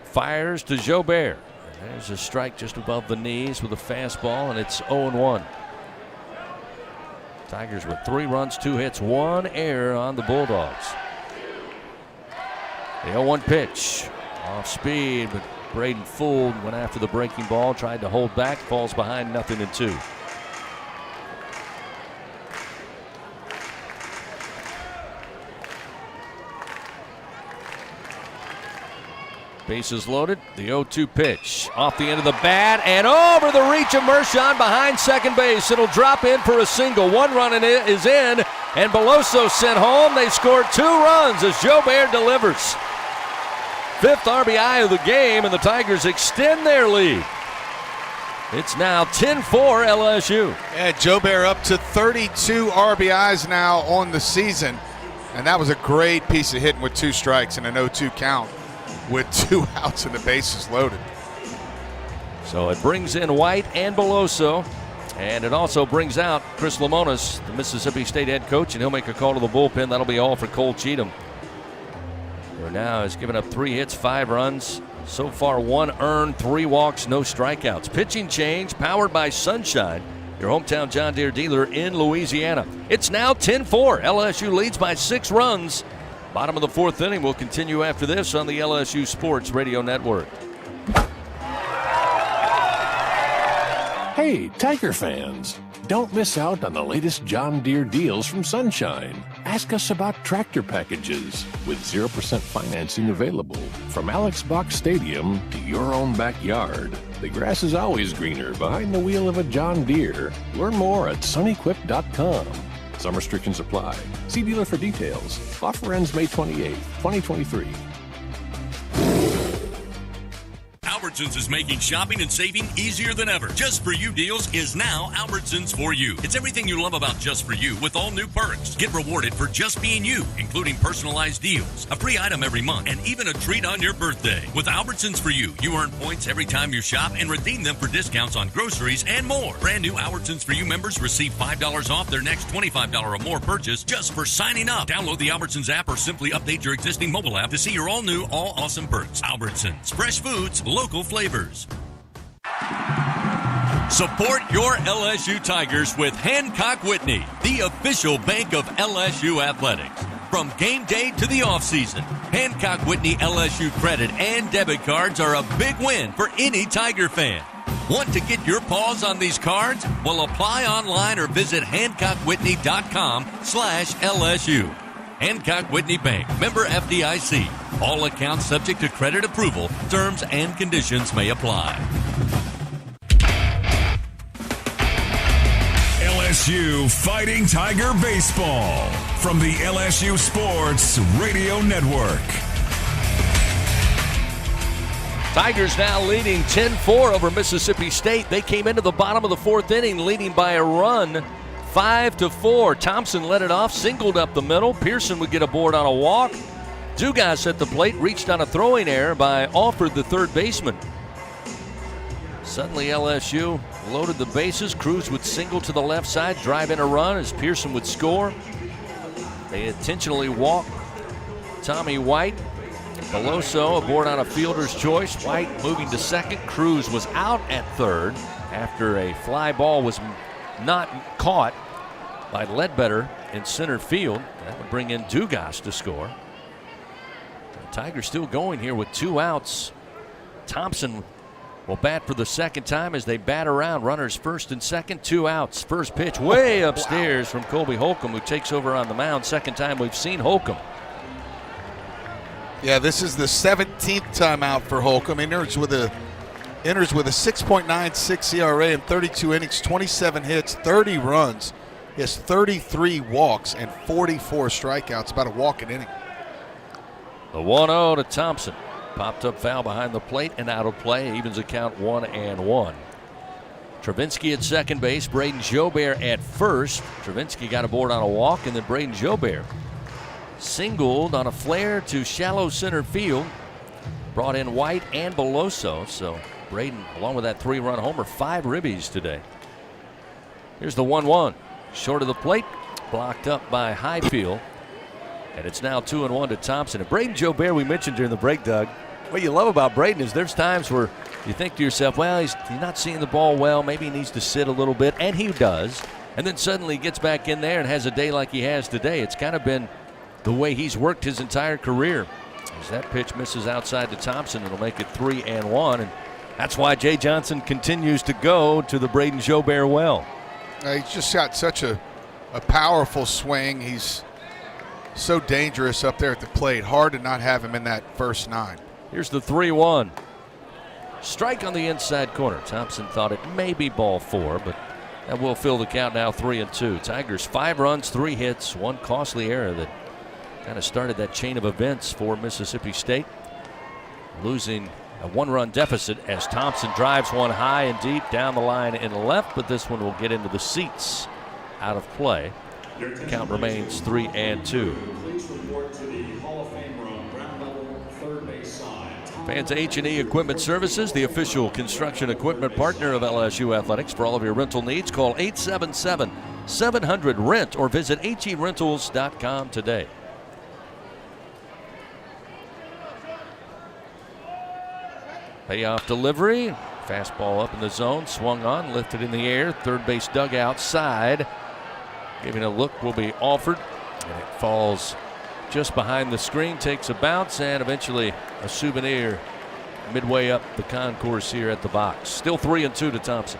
fires to Jobert. And there's a strike just above the knees with a fastball, and it's 0-1. Tigers with 3 runs, 2 hits, 1 error on the Bulldogs. The 0-1 pitch. Off speed, but Braden fooled, went after the breaking ball, tried to hold back, falls behind 0-2. Bases loaded. The 0-2 pitch. Off the end of the bat and over the reach of Mershon behind second base. It'll drop in for a single. 1 run is in, and Beloso sent home. They scored 2 runs as Jobert delivers. 5th RBI of the game, and the Tigers extend their lead. It's now 10-4 LSU. And Jobert up to 32 RBIs now on the season. And that was a great piece of hitting with 2 strikes and an 0-2 count, with 2 outs and the bases loaded. So it brings in White and Beloso, and it also brings out Chris Lemonis, the Mississippi State head coach, and he'll make a call to the bullpen. That'll be all for Cole Cheatham, who now has given up 3 hits, 5 runs. So far 1 earned, 3 walks, no strikeouts. Pitching change powered by Sunshine, your hometown John Deere dealer in Louisiana. It's now 10-4. LSU leads by 6 runs. Bottom of the 4th inning will continue after this on the LSU Sports Radio Network. Hey, Tiger fans, don't miss out on the latest John Deere deals from Sunshine. Ask us about tractor packages with 0% financing available. From Alex Box Stadium to your own backyard, the grass is always greener behind the wheel of a John Deere. Learn more at sunequip.com. Some restrictions apply. See dealer for details. Offer ends May 28, 2023. Albertsons is making shopping and saving easier than ever. Just For You deals is now Albertsons For You. It's everything you love about Just For You with all new perks. Get rewarded for just being you, including personalized deals, a free item every month, and even a treat on your birthday. With Albertsons For You, you earn points every time you shop and redeem them for discounts on groceries and more. Brand new Albertsons For You members receive $5 off their next $25 or more purchase just for signing up. Download the Albertsons app or simply update your existing mobile app to see your all-new, all-awesome perks. Albertsons. Fresh foods, local flavors. Support your LSU Tigers with Hancock Whitney, the official bank of LSU athletics. From game day to the offseason, Hancock Whitney LSU credit and debit cards are a big win for any Tiger fan. Want to get your paws on these cards? Well, apply online or visit HancockWhitney.com/LSU. Hancock Whitney Bank, member FDIC. All accounts subject to credit approval. Terms and conditions may apply. LSU Fighting Tiger Baseball from the LSU Sports Radio Network. Tigers now leading 10-4 over Mississippi State. They came into the bottom of the 4th inning leading by a run, 5-4. Thompson led it off, singled up the middle. Pearson would get aboard on a walk. Dugas at the plate, reached on a throwing error by Alford, the third baseman. Suddenly LSU loaded the bases. Cruz would single to the left side, drive in a run as Pearson would score. They intentionally walked Tommy White. Beloso aboard on a fielder's choice. White moving to second. Cruz was out at third after a fly ball was not caught by Ledbetter in center field. That would bring in Dugas to score. The Tigers still going here with 2 outs. Thompson will bat for the second time as they bat around. Runners first and second, 2 outs. First pitch way upstairs from Colby Holcomb, who takes over on the mound. Second time we've seen Holcomb. Yeah, this is the 17th time out for Holcomb. He enters with a 6.96 ERA in 32 innings, 27 hits, 30 runs. He has 33 walks and 44 strikeouts, about a walk an inning. The 1-0 to Thompson. Popped up foul behind the plate and out of play. Evens the count 1-1. Travinski at second base. Braden Jobert at first. Travinski got aboard on a walk, and then Braden Jobert singled on a flare to shallow center field. Brought in White and Beloso. So Braden, along with that 3-run homer, 5 ribbies today. Here's the 1-1. Short of the plate. Blocked up by Highfield. And it's now 2-1 to Thompson. And Braden Jobert, we mentioned during the break, Doug. What you love about Braden is there's times where you think to yourself, well, he's not seeing the ball well. Maybe he needs to sit a little bit. And he does. And then suddenly he gets back in there and has a day like he has today. It's kind of been the way he's worked his entire career. As that pitch misses outside to Thompson, it'll make it 3-1. And that's why Jay Johnson continues to go to the Braden Jobert well. He's just got such a powerful swing. He's so dangerous up there at the plate. Hard to not have him in that first 9. Here's the 3-1. Strike on the inside corner. Thompson thought it may be ball 4, but that will fill the count now 3-2. Tigers 5 runs, 3 hits, 1 costly error that kind of started that chain of events for Mississippi State. Losing a 1-run deficit as Thompson drives one high and deep down the line in the left, but this one will get into the seats out of play. Count remains 3-2. Fans H&E Equipment Services, the official construction equipment partner of LSU Athletics. For all of your rental needs, call 877-700-RENT or visit herentals.com today. Payoff delivery. Fastball up in the zone, swung on, lifted in the air. Third base dugout side. Giving a look will be offered, and it falls just behind the screen, takes a bounce, and eventually a souvenir midway up the concourse here at the box. Still 3-2 to Thompson.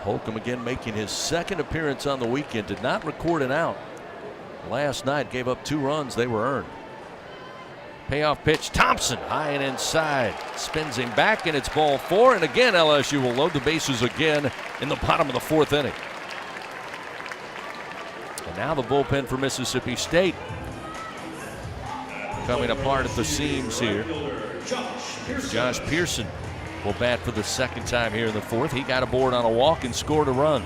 Holcomb again making his second appearance on the weekend. Did not record an out last night. Gave up 2 runs. They were earned. Payoff pitch. Thompson high and inside. Spins him back, and it's ball 4. And again, LSU will load the bases again in the bottom of the 4th inning. And now the bullpen for Mississippi State coming apart at the seams here. Josh Pearson will bat for the second time here in the 4th. He got aboard on a walk and scored a run.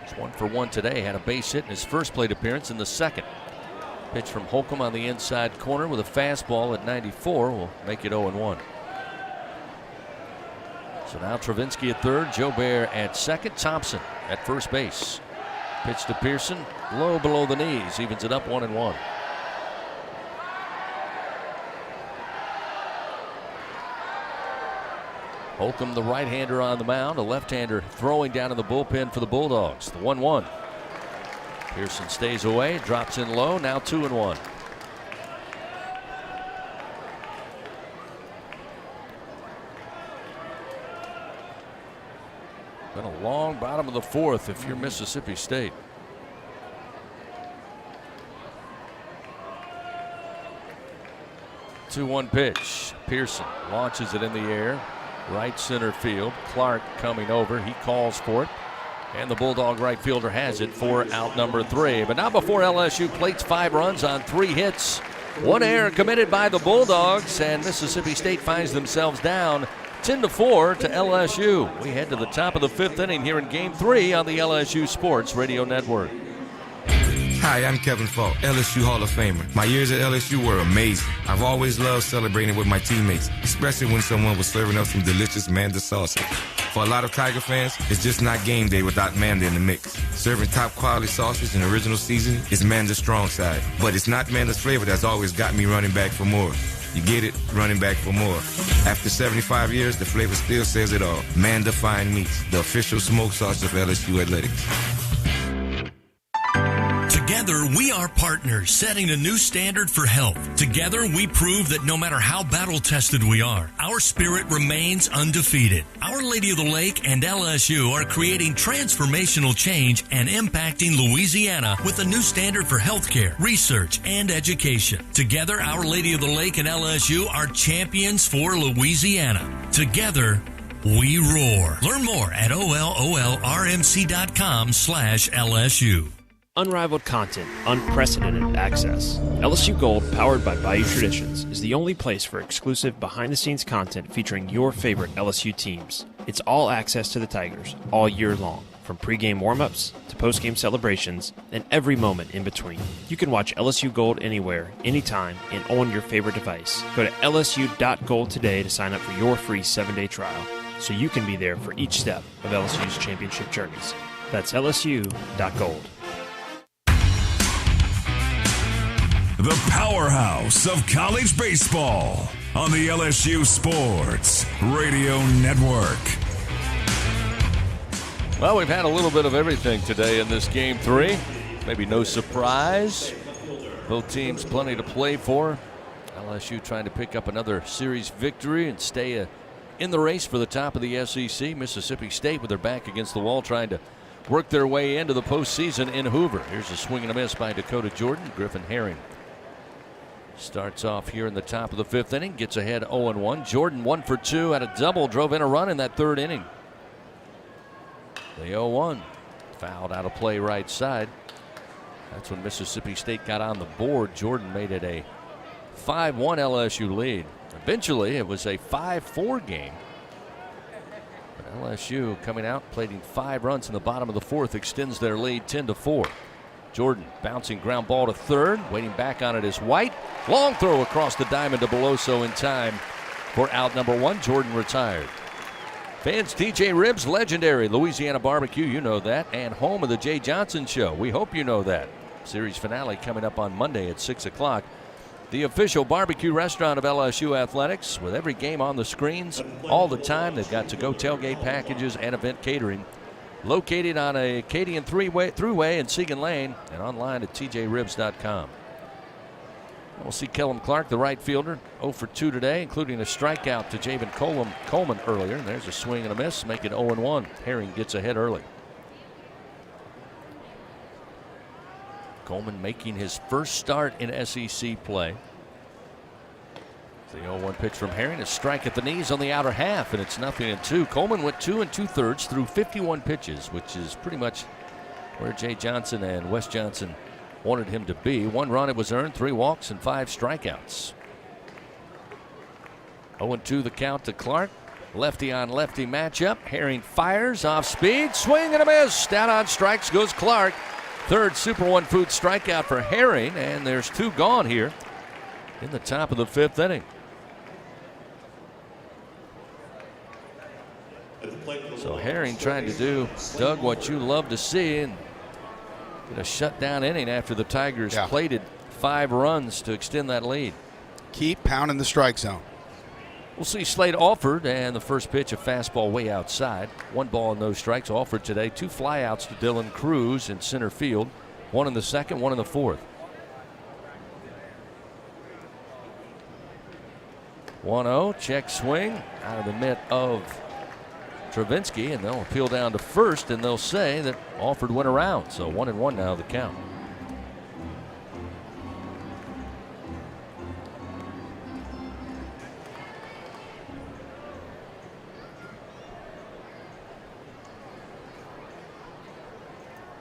He's 1 for 1 today. Had a base hit in his first plate appearance in the second. Pitch from Holcomb on the inside corner with a fastball at 94 will make it 0-1. So now Travinski at third, Jobert at second, Thompson at first base. Pitch to Pearson, low below the knees, evens it up 1-1. Holcomb, the right-hander on the mound, a left-hander throwing down in the bullpen for the Bulldogs. The 1-1. Pearson stays away, drops in low, now 2-1. Been a long bottom of the 4th if you're Mississippi State. Two-one pitch. Pearson launches it in the air. Right center field. Clark coming over. He calls for it. And the Bulldog right fielder has it for out number 3. But not before LSU plates 5 runs on 3 hits. 1 error committed by the Bulldogs, and Mississippi State finds themselves down 10-4 to LSU. We head to the top of the 5th inning here in Game 3 on the LSU Sports Radio Network. Hi, I'm Kevin Falk, LSU Hall of Famer. My years at LSU were amazing. I've always loved celebrating with my teammates, especially when someone was serving up some delicious Manda salsa. For a lot of Tiger fans, it's just not game day without Manda in the mix. Serving top quality sausage and original seasoning is Manda's strong side. But it's not Manda's flavor that's always got me running back for more. You get it, running back for more. After 75 years, the flavor still says it all. Man-defined meats, the official smoke sauce of LSU Athletics. Together, we are partners, setting a new standard for health. Together, we prove that no matter how battle-tested we are, our spirit remains undefeated. Our Lady of the Lake and LSU are creating transformational change and impacting Louisiana with a new standard for healthcare, research, and education. Together, Our Lady of the Lake and LSU are champions for Louisiana. Together, we roar. Learn more at ololrmc.com/LSU. Unrivaled content, unprecedented access. LSU Gold, powered by Bayou Traditions, is the only place for exclusive behind-the-scenes content featuring your favorite LSU teams. It's all access to the Tigers, all year long, from pregame warm-ups to postgame celebrations and every moment in between. You can watch LSU Gold anywhere, anytime, and on your favorite device. Go to lsu.gold today to sign up for your free 7-day trial, so you can be there for each step of LSU's championship journeys. That's lsu.gold. The powerhouse of college baseball on the LSU Sports Radio Network. Well, we've had a little bit of everything today in this Game 3. Maybe no surprise. Both teams plenty to play for. LSU trying to pick up another series victory and stay in the race for the top of the SEC. Mississippi State with their back against the wall trying to work their way into the postseason in Hoover. Here's a swing and a miss by Dakota Jordan. Griffin Herring starts off here in the top of the 5th inning, gets ahead 0-1. Jordan 1 for 2 at a double, drove in a run in that 3rd inning. The 0-1 fouled out of play right side. That's when Mississippi State got on the board. Jordan made it a 5-1 LSU lead. Eventually it was a 5-4 game. But LSU coming out, plating 5 runs in the bottom of the 4th, extends their lead 10-4. Jordan bouncing ground ball to 3rd. Waiting back on it is White. Long throw across the diamond to Beloso in time for out number 1. Jordan retired. Fans, TJ Ribs, legendary Louisiana barbecue, you know that, and home of the Jay Johnson Show. We hope you know that. Series finale coming up on Monday at 6 o'clock. The official barbecue restaurant of LSU Athletics, with every game on the screens all the time. They've got to-go tailgate packages and event catering. Located on a Acadian Thruway in Segan Lane and online at tjribs.com. We'll see Kellum Clark, the right fielder, 0 for 2 today, including a strikeout to Javen Coleman earlier. And there's a swing and a miss, making 0-1. Herring gets ahead early. Coleman making his first start in SEC play. The 0-1 pitch from Herring, a strike at the knees on the outer half, and it's 0-2. Coleman went 2 2/3 through 51 pitches, which is pretty much where Jay Johnson and Wes Johnson wanted him to be. 1 run it was earned, 3 walks, and 5 strikeouts. 0-2 the count to Clark. Lefty on lefty matchup. Herring fires off speed, swing and a miss. Down on strikes goes Clark. 3rd Super One Food strikeout for Herring, and there's 2 gone here in the top of the 5th inning. So Herring trying to do, Doug, what you love to see, and get a shutdown inning after the Tigers plated 5 runs to extend that lead. Keep pounding the strike zone. We'll see Slade Alford, and the first pitch, a fastball way outside. 1 ball and no strikes. Alford today, 2 flyouts to Dylan Cruz in center field. 1 in the 2nd, 1 in the 4th. 1-0, check swing out of the mitt of Travinsky, and they'll appeal down to first, and they'll say that Alford went around. So 1-1 now the count.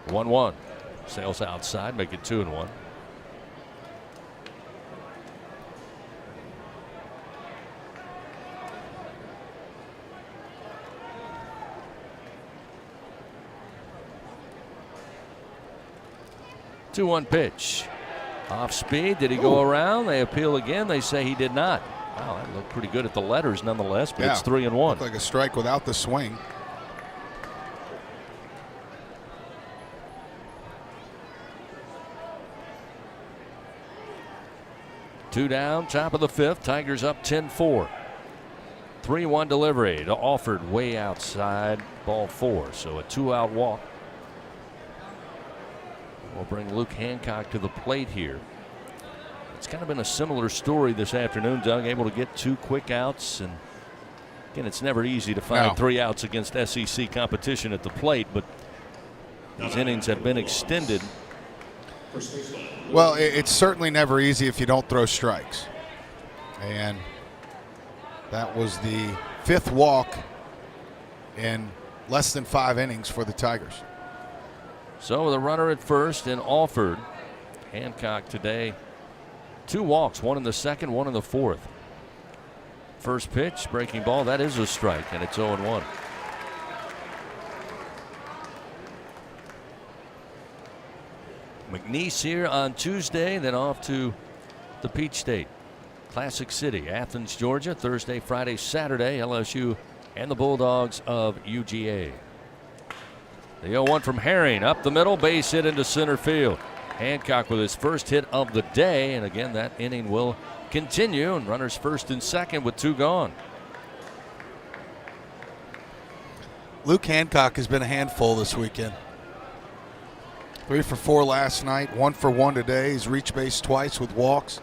One. Sails outside, make it 2-1. Two-one pitch. Off speed. Did he go around? They appeal again. They say he did not. Wow, that looked pretty good at the letters nonetheless, but it's 3-1. Looked like a strike without the swing. Two down, top of the fifth. Tigers up 10-4. 3-1 delivery to Alford way outside, ball 4. So a 2-out walk. We'll bring Luke Hancock to the plate here. It's kind of been a similar story this afternoon, Doug. Able to get 2 quick outs. And again, it's never easy to find 3 outs against SEC competition at the plate, but these innings have been extended. Well, it's certainly never easy if you don't throw strikes. And that was the 5th walk in less than 5 innings for the Tigers. So with a runner at first in Alford, Hancock today, 2 walks, 1 in the second, 1 in the fourth. First pitch, breaking ball, that is a strike, and it's 0-1. McNeese here on Tuesday, then off to the Peach State. Classic City, Athens, Georgia, Thursday, Friday, Saturday, LSU and the Bulldogs of UGA. The 0-1 from Herring, up the middle, base hit into center field. Hancock with his first hit of the day, and again, that inning will continue, and runners first and second with 2 gone. Luke Hancock has been a handful this weekend. 3 for 4 last night, 1 for 1 today. He's reached base twice with walks,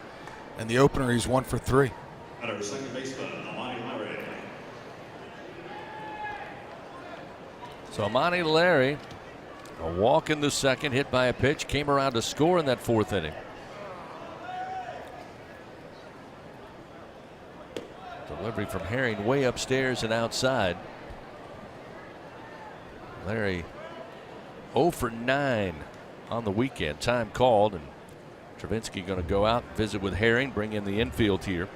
and the opener he's 1 for 3. At our second baseman, Amani Larry. So Amani Larry, a walk in the second, hit by a pitch, came around to score in that 4th inning. Delivery from Herring way upstairs and outside. Larry 0 for 9 on the weekend. Time called, and Travinsky going to go out, visit with Herring, bring in the infield here.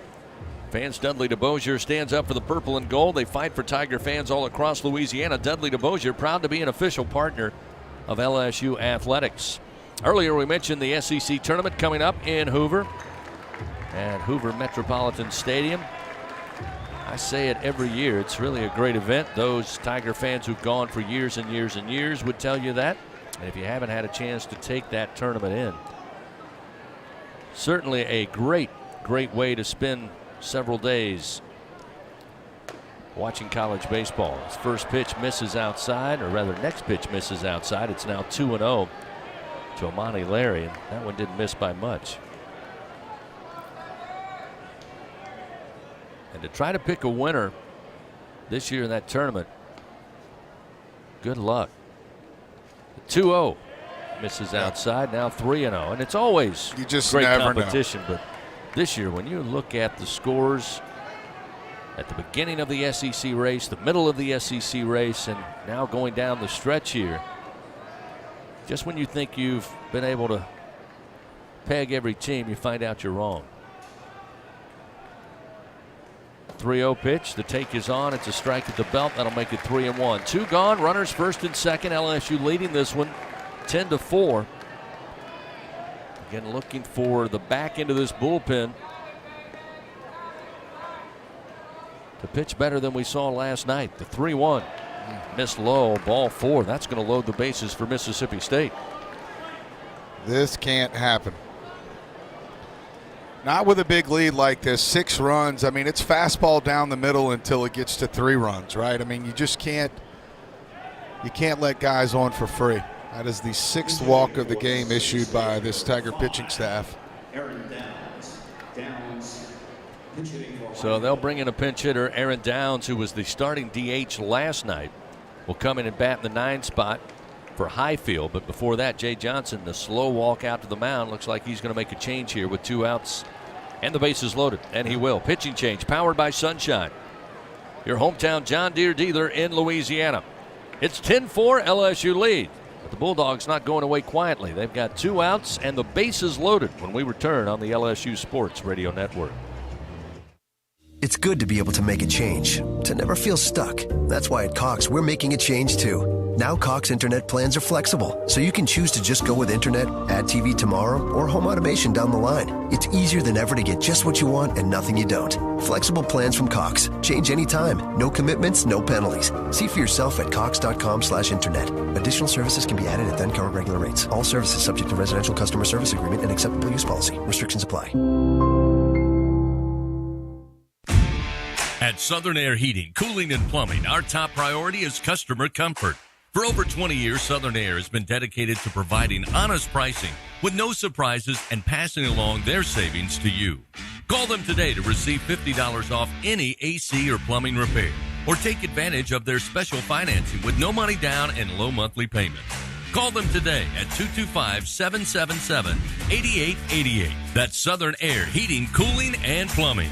Fans, Dudley DeBosier stands up for the purple and gold. They fight for Tiger fans all across Louisiana. Dudley DeBosier proud to be an official partner of LSU Athletics. Earlier we mentioned the SEC tournament coming up in Hoover at Hoover Metropolitan Stadium. I say it every year. It's really a great event. Those Tiger fans who've gone for years and years and years would tell you that. And if you haven't had a chance to take that tournament in, certainly a great way to spend several days watching college baseball. His first pitch misses outside, or rather next pitch misses outside. It's now 2-0 to Amani Larry, and that one didn't miss by much. And to try to pick a winner this year in that tournament, good luck. 2-0 misses outside, now 3-0, and it's always you just great never competition. But this year, when you look at the scores at the beginning of the SEC race, the middle of the SEC race, and now going down the stretch here, just when you think you've been able to peg every team, you find out you're wrong. 3-0 pitch. The take is on. It's a strike at the belt. That'll make it 3-1. 2 gone. Runners first and second. LSU leading this one 10-4. Again, looking for the back end of this bullpen to pitch better than we saw last night. The 3-1. Missed low. Ball 4. That's going to load the bases for Mississippi State. This can't happen. Not with a big lead like this, 6 runs. I mean, it's fastball down the middle until it gets to 3 runs, right? I mean, you just can't let guys on for free. That is the 6th walk of the game issued by this Tiger pitching staff. So they'll bring in a pinch hitter, Aaron Downs, who was the starting DH last night, will come in and bat in the 9 spot for Highfield. But before that, Jay Johnson, the slow walk out to the mound, looks like he's going to make a change here with 2 outs and the bases loaded, and he will. Pitching change powered by Sunshine, your hometown John Deere dealer in Louisiana. It's 10-4, LSU lead, but the Bulldogs not going away quietly. They've got 2 outs and the bases loaded when we return on the LSU Sports Radio Network. It's good to be able to make a change, to never feel stuck. That's why at Cox, we're making a change too. Now Cox Internet plans are flexible, so you can choose to just go with Internet, add TV tomorrow, or home automation down the line. It's easier than ever to get just what you want and nothing you don't. Flexible plans from Cox. Change anytime. No commitments, no penalties. See for yourself at cox.com/internet. Additional services can be added at then current regular rates. All services subject to residential customer service agreement and acceptable use policy. Restrictions apply. At Southern Air Heating, Cooling, and Plumbing, our top priority is customer comfort. For over 20 years, Southern Air has been dedicated to providing honest pricing with no surprises and passing along their savings to you. Call them today to receive $50 off any AC or plumbing repair, or take advantage of their special financing with no money down and low monthly payments. Call them today at 225-777-8888. That's Southern Air Heating, Cooling, and Plumbing.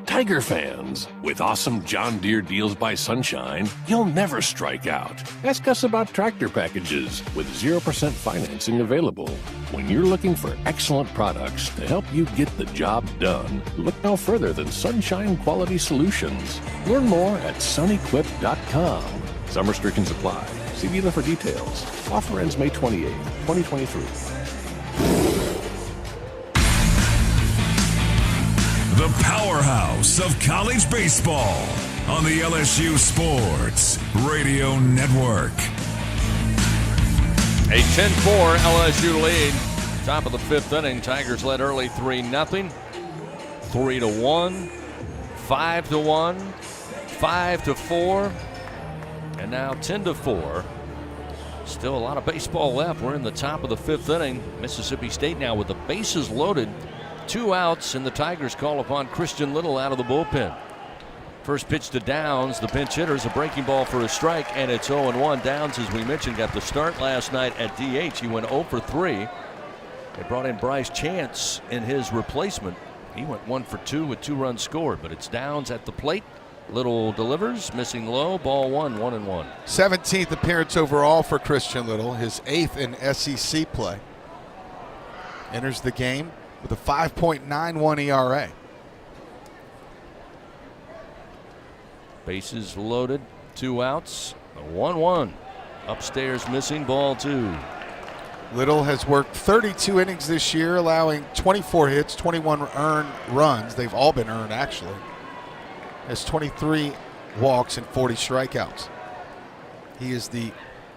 Tiger fans, with awesome John Deere deals by Sunshine, you'll never strike out. Ask us about tractor packages with 0% financing available. When you're looking for excellent products to help you get the job done, look no further than Sunshine Quality Solutions. Learn more at sunequip.com. Some restrictions apply. See dealer for details. Offer ends May 28, 2023. The powerhouse of college baseball on the LSU Sports Radio Network. A 10-4 LSU lead. Top of the fifth inning. Tigers led early 3-0. 3-1. 5-1. 5-4. And now 10-4. Still a lot of baseball left. We're in the top of the fifth inning. Mississippi State now with the bases loaded. 2 outs, and the Tigers call upon Christian Little out of the bullpen. First pitch to Downs, the pinch hitter, is a breaking ball for a strike, and it's 0-1. Downs, as we mentioned, got the start last night at DH. He went 0 for 3. They brought in Bryce Chance in his replacement. He went 1 for 2 with 2 runs scored, but it's Downs at the plate. Little delivers, missing low, ball 1, 1-1. 17th appearance overall for Christian Little, his 8th in SEC play. Enters the game with a 5.91 ERA. Bases loaded, 2 outs, 1-1. Upstairs missing, ball 2. Little has worked 32 innings this year, allowing 24 hits, 21 earned runs. They've all been earned, actually. Has 23 walks and 40 strikeouts. He is the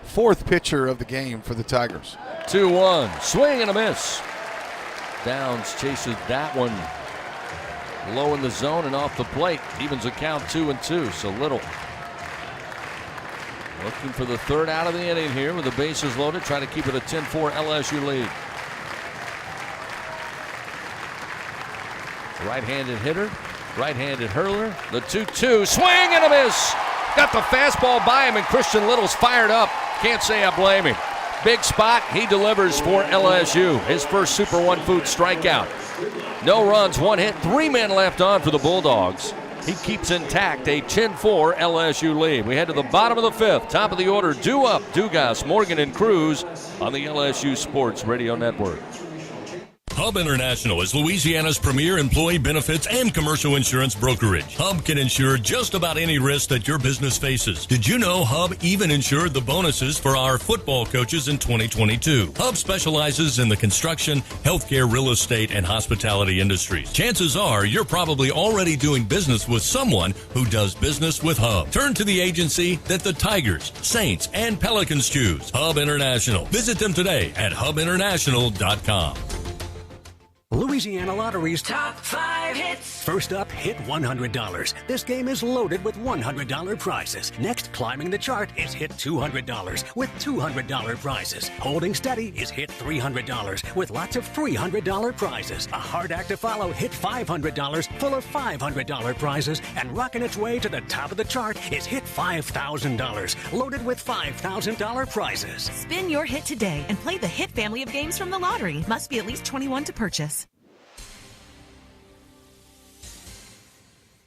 4th pitcher of the game for the Tigers. 2-1, swing and a miss. Downs chases that one low in the zone and off the plate. Evens a count 2-2. So Little looking for the 3rd out of the inning here with the bases loaded, trying to keep it a 10-4 LSU lead. Right-handed hitter, right-handed hurler. The 2-2, swing and a miss. Got the fastball by him, and Christian Little's fired up. Can't say I blame him. Big spot, he delivers for LSU. His first Super One Food strikeout. No runs, 1 hit, 3 men left on for the Bulldogs. He keeps intact a 10-4 LSU lead. We head to the bottom of the 5th. Top of the order, Due Up, Dugas, Morgan, and Cruz on the LSU Sports Radio Network. Hub International is Louisiana's premier employee benefits and commercial insurance brokerage. Hub can insure just about any risk that your business faces. Did you know Hub even insured the bonuses for our football coaches in 2022? Hub specializes in the construction, healthcare, real estate, and hospitality industries. Chances are you're probably already doing business with someone who does business with Hub. Turn to the agency that the Tigers, Saints, and Pelicans choose. Hub International. Visit them today at hubinternational.com. Louisiana Lottery's Top 5 hits. First up, hit $100. This game is loaded with $100 prizes. Next, climbing the chart is hit $200 with $200 prizes. Holding steady is hit $300 with lots of $300 prizes. A hard act to follow, hit $500 full of $500 prizes. And rocking its way to the top of the chart is hit $5,000 loaded with $5,000 prizes. Spin your hit today and play the hit family of games from the lottery. Must be at least 21 to purchase.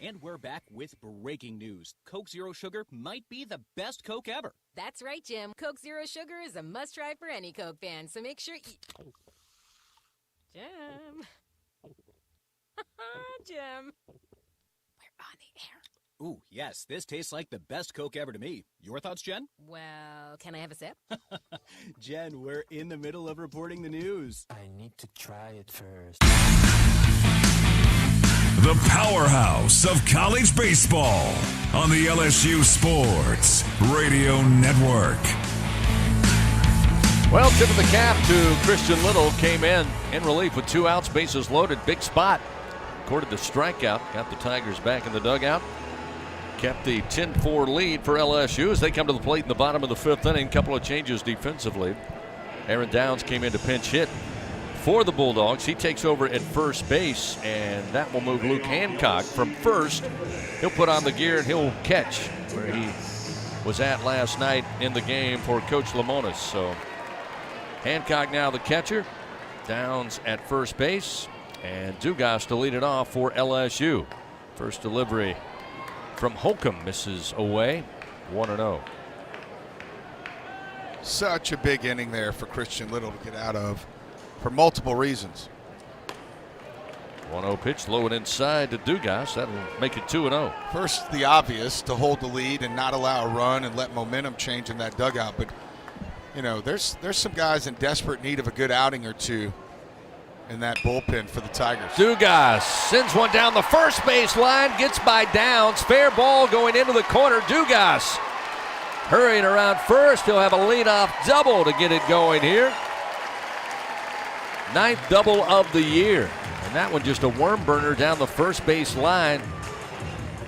And we're back with breaking news. Coke Zero Sugar might be the best Coke ever. That's right, Jim. Coke Zero Sugar is a must-try for any Coke fan, so make sure you... Jim. Jim. We're on the air. Ooh, yes, this tastes like the best Coke ever to me. Your thoughts, Jen? Well, can I have a sip? Jen, we're in the middle of reporting the news. I need to try it first. The powerhouse of college baseball on the LSU Sports Radio Network. Well, tip of the cap to Christian Little. Came in relief with 2 outs, bases loaded. Big spot. Recorded the strikeout. Got the Tigers back in the dugout. Kept the 10-4 lead for LSU as they come to the plate in the bottom of the 5th inning. Couple of changes defensively. Aaron Downs came in to pinch hit for the Bulldogs. He takes over at first base, and that will move Luke Hancock from first. He'll put on the gear and he'll catch where he was at last night in the game for Coach Lemonis. So Hancock now the catcher, Downs at first base, and Dugas to lead it off for LSU. First delivery from Holcomb misses away, 1-0. Such a big inning there for Christian Little to get out of for multiple reasons. 1-0 pitch, low and inside to Dugas. That'll make it 2-0. First, the obvious, to hold the lead and not allow a run and let momentum change in that dugout. But, you know, there's some guys in desperate need of a good outing or two in that bullpen for the Tigers. Dugas sends one down the first base line, gets by Downs. Fair ball going into the corner. Dugas hurrying around first. He'll have a leadoff double to get it going here. 9th double of the year. And that one just a worm burner down the first base line.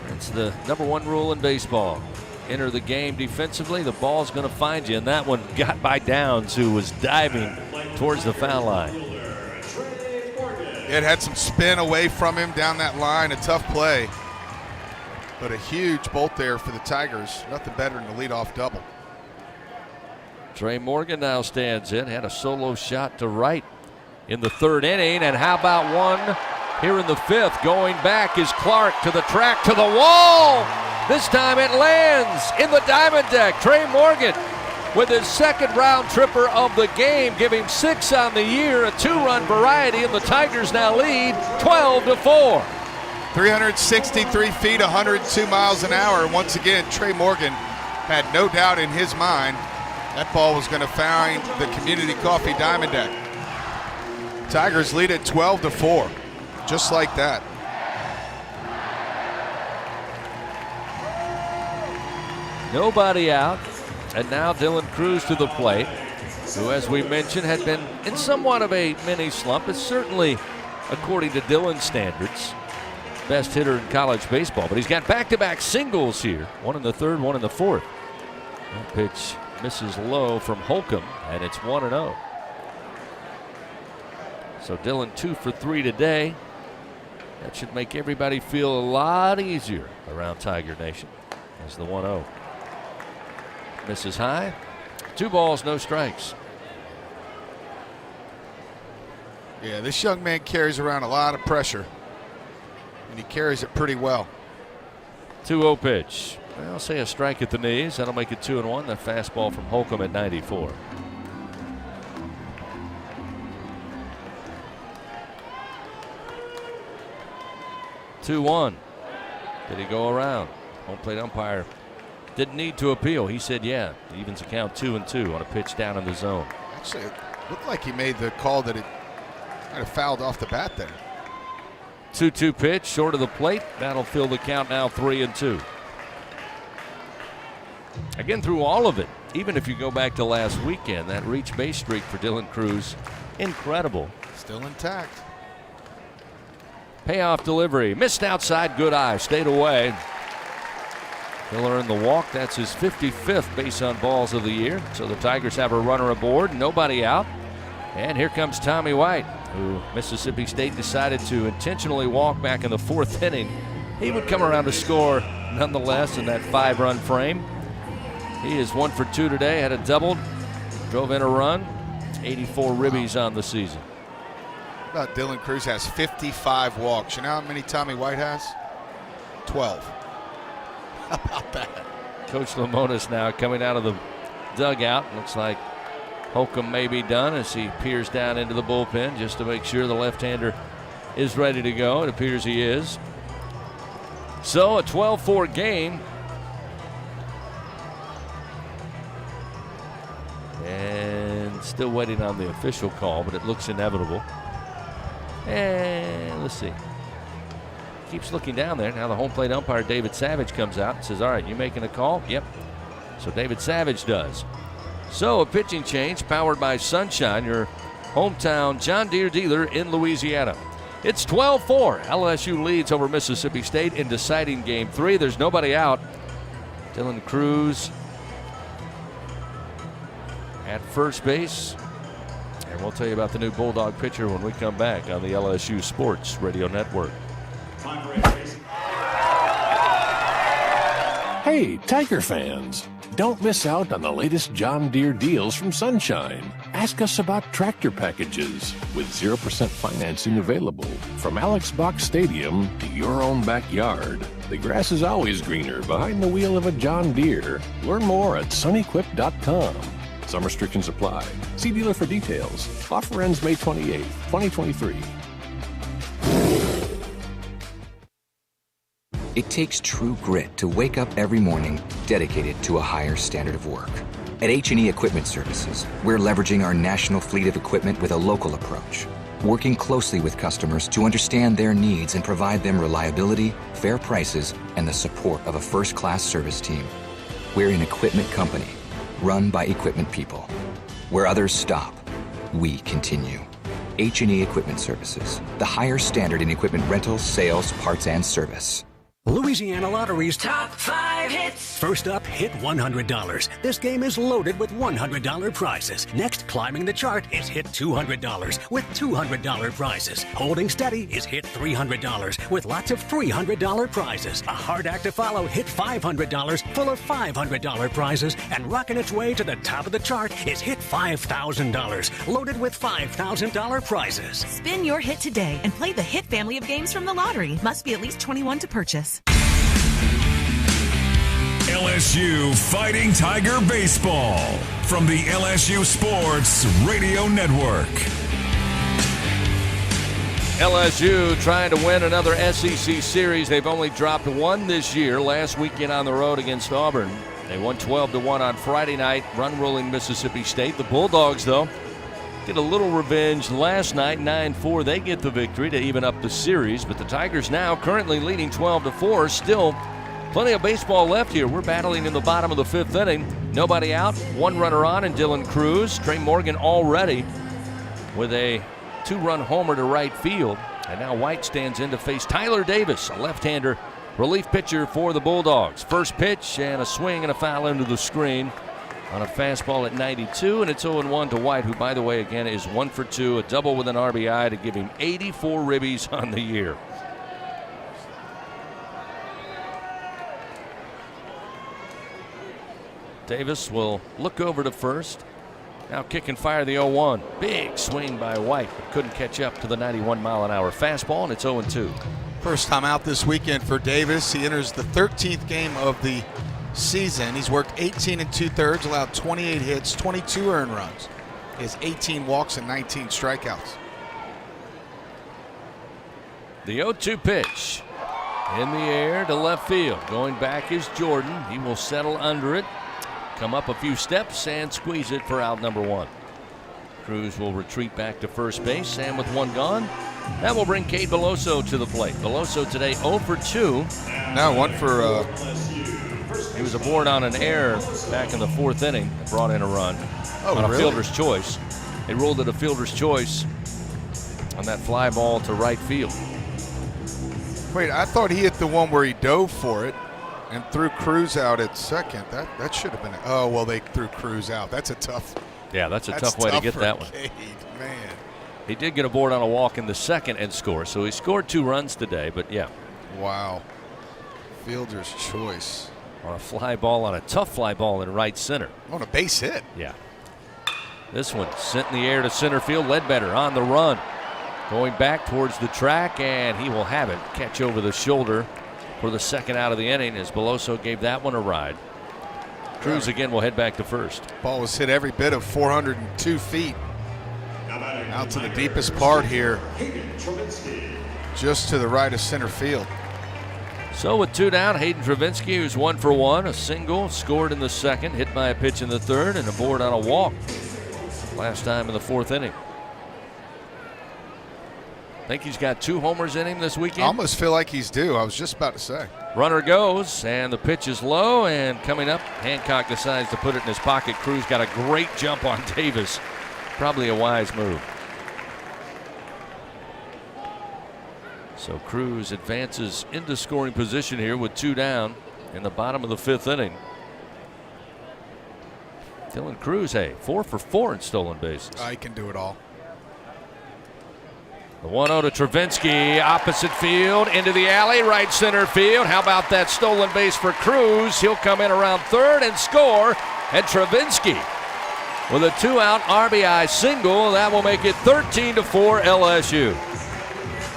It's the #1 rule in baseball. Enter the game defensively, the ball's going to find you. And that one got by Downs, who was diving towards the foul line. It had some spin away from him down that line. A tough play. But a huge bolt there for the Tigers. Nothing better than a leadoff double. Trey Morgan now stands in. Had a solo shot to right in the 3rd inning. And how about one here in the 5th? Going back is Clark to the track, to the wall. This time it lands in the diamond deck. Trey Morgan with his 2nd round tripper of the game. Give him 6 on the year, a 2-run variety, and the Tigers now lead 12-4. 363 feet, 102 miles an hour. And once again, Trey Morgan had no doubt in his mind that ball was going to find the Community Coffee Diamond Deck. Tigers lead at 12-4, just like that. Nobody out, and now Dylan Cruz to the plate, who, as we mentioned, had been in somewhat of a mini slump. It's certainly, according to Dylan's standards, best hitter in college baseball. But he's got back-to-back singles here, one in the 3rd, one in the 4th. That pitch misses low from Holcomb, and it's 1-0. So Dylan 2 for 3 today. That should make everybody feel a lot easier around Tiger Nation as the 1-0. Misses high. 2 balls, no strikes. Yeah, this young man carries around a lot of pressure, and he carries it pretty well. 2-0 pitch. Well, I'll say a strike at the knees. That'll make it 2-1. The fastball from Holcomb at 94. Two-one. Did he go around? Home plate umpire didn't need to appeal. He said, yeah. It evens the count 2-2 on a pitch down in the zone. Actually, it looked like he made the call that it kind of fouled off the bat there. 2-2 pitch, short of the plate. That'll fill the count now 3-2. Again, through all of it, even if you go back to last weekend, that reach base streak for Dylan Cruz, incredible. Still intact. Payoff delivery. Missed outside, good eye. Stayed away. He'll earn the walk. That's his 55th base on balls of the year. So the Tigers have a runner aboard. Nobody out. And here comes Tommy White, who Mississippi State decided to intentionally walk back in the 4th inning. He would come around to score nonetheless in that 5-run frame. He is 1 for 2 today. Had a double. Drove in a run. 84 ribbies on the season. About Dylan Cruz has 55 walks. You know how many Tommy White has? 12. How about that? Coach Lemonis now coming out of the dugout. Looks like Holcomb may be done as he peers down into the bullpen just to make sure the left-hander is ready to go. It appears he is. So a 12-4 game. And still waiting on the official call, but it looks inevitable. And let's see. Keeps looking down there. Now the home plate umpire, David Savage, comes out and says, all right, you making a call? Yep. So David Savage does. So a pitching change powered by Sunshine, your hometown John Deere dealer in Louisiana. It's 12-4. LSU leads over Mississippi State in deciding Game 3. There's nobody out. Dylan Cruz at first base. And we'll tell you about the new Bulldog pitcher when we come back on the LSU Sports Radio Network. Hey, Tiger fans, don't miss out on the latest John Deere deals from Sunshine. Ask us about tractor packages with 0% financing available. From Alex Box Stadium to your own backyard, the grass is always greener behind the wheel of a John Deere. Learn more at sunequip.com. Some restrictions apply. See dealer for details. Offer ends May 28, 2023. It takes true grit to wake up every morning dedicated to a higher standard of work. At H&E Equipment Services, we're leveraging our national fleet of equipment with a local approach, working closely with customers to understand their needs and provide them reliability, fair prices, and the support of a first-class service team. We're an equipment company, run by equipment people. Where others stop, we continue. H&E Equipment Services, the higher standard in equipment rentals, sales, parts, and service. Louisiana Lottery's Top 5 hits. First up, hit $100. This game is loaded with $100 prizes. Next, climbing the chart is hit $200 with $200 prizes. Holding steady is hit $300 with lots of $300 prizes. A hard act to follow, hit $500 full of $500 prizes. And rocking its way to the top of the chart is hit $5,000 loaded with $5,000 prizes. Spin your hit today and play the hit family of games from the lottery. Must be at least 21 to purchase. LSU Fighting Tiger Baseball from the LSU Sports Radio Network. LSU trying to win another SEC series. They've only dropped one this year, last weekend on the road against Auburn. They won 12-1 on Friday night, run-ruling Mississippi State. The Bulldogs, though, get a little revenge last night, 9-4. They get the victory to even up the series, but the Tigers now currently leading 12-4. Still plenty of baseball left here. We're battling in the bottom of the fifth inning. Nobody out, one runner on, and Dylan Cruz. Trey Morgan already with a two-run homer to right field. And now White stands in to face Tyler Davis, a left-hander relief pitcher for the Bulldogs. First pitch and a swing and a foul into the screen on a fastball at 92, and it's 0-1 to White, who, by the way, again, is 1 for 2, a double with an RBI to give him 84 ribbies on the year. Davis will look over to first. Now kick and fire the 0-1. Big swing by White, but couldn't catch up to the 91-mile-an-hour fastball, and it's 0-2. First time out this weekend for Davis. He enters the 13th game of the season. He's worked 18 2/3, allowed 28 hits, 22 earned runs. He has 18 walks and 19 strikeouts. The 0-2 pitch in the air to left field. Going back is Jordan. He will settle under it, come up a few steps, and squeeze it for out number 1. Cruz will retreat back to first base. Sam with one gone. That will bring Cade Beloso to the plate. Beloso today 0 for 2. Now 1 for... He was aboard on an error back in the 4th inning. Brought in a run on a fielder's choice. They ruled it a fielder's choice on that fly ball to right field. Wait, I thought he hit the one where he dove for it and threw Cruz out at second. That should have been. Oh, well, they threw Cruz out. That's a tough. Yeah, that's a tough way to get that one. Cade, man. He did get aboard on a walk in the second and score, so he scored 2 runs today, but yeah. Wow. Fielder's choice. On a fly ball, on a tough fly ball in right center. On a base hit. Yeah. This one sent in the air to center field. Ledbetter on the run. Going back towards the track, and he will have it. Catch over the shoulder for the second out of the inning as Beloso gave that one a ride. Cruz again will head back to first. Ball was hit every bit of 402 feet. Out to the deepest part here. Just to the right of center field. So with 2 down, Hayden Travinski, who's 1 for 1, a single, scored in the second, hit by a pitch in the third, and aboard on a walk last time in the 4th inning. Think he's got 2 homers in him this weekend? I almost feel like he's due. I was just about to say. Runner goes, and the pitch is low, and coming up, Hancock decides to put it in his pocket. Cruz got a great jump on Davis. Probably a wise move. So Cruz advances into scoring position here with 2 down in the bottom of the 5th inning. Dylan Cruz, 4 for 4 in stolen bases. He can do it all. The 1-0 to Travinski, opposite field, into the alley, right center field. How about that stolen base for Cruz? He'll come in around third and score. And Travinski with a 2-out RBI single. That will make it 13-4 LSU.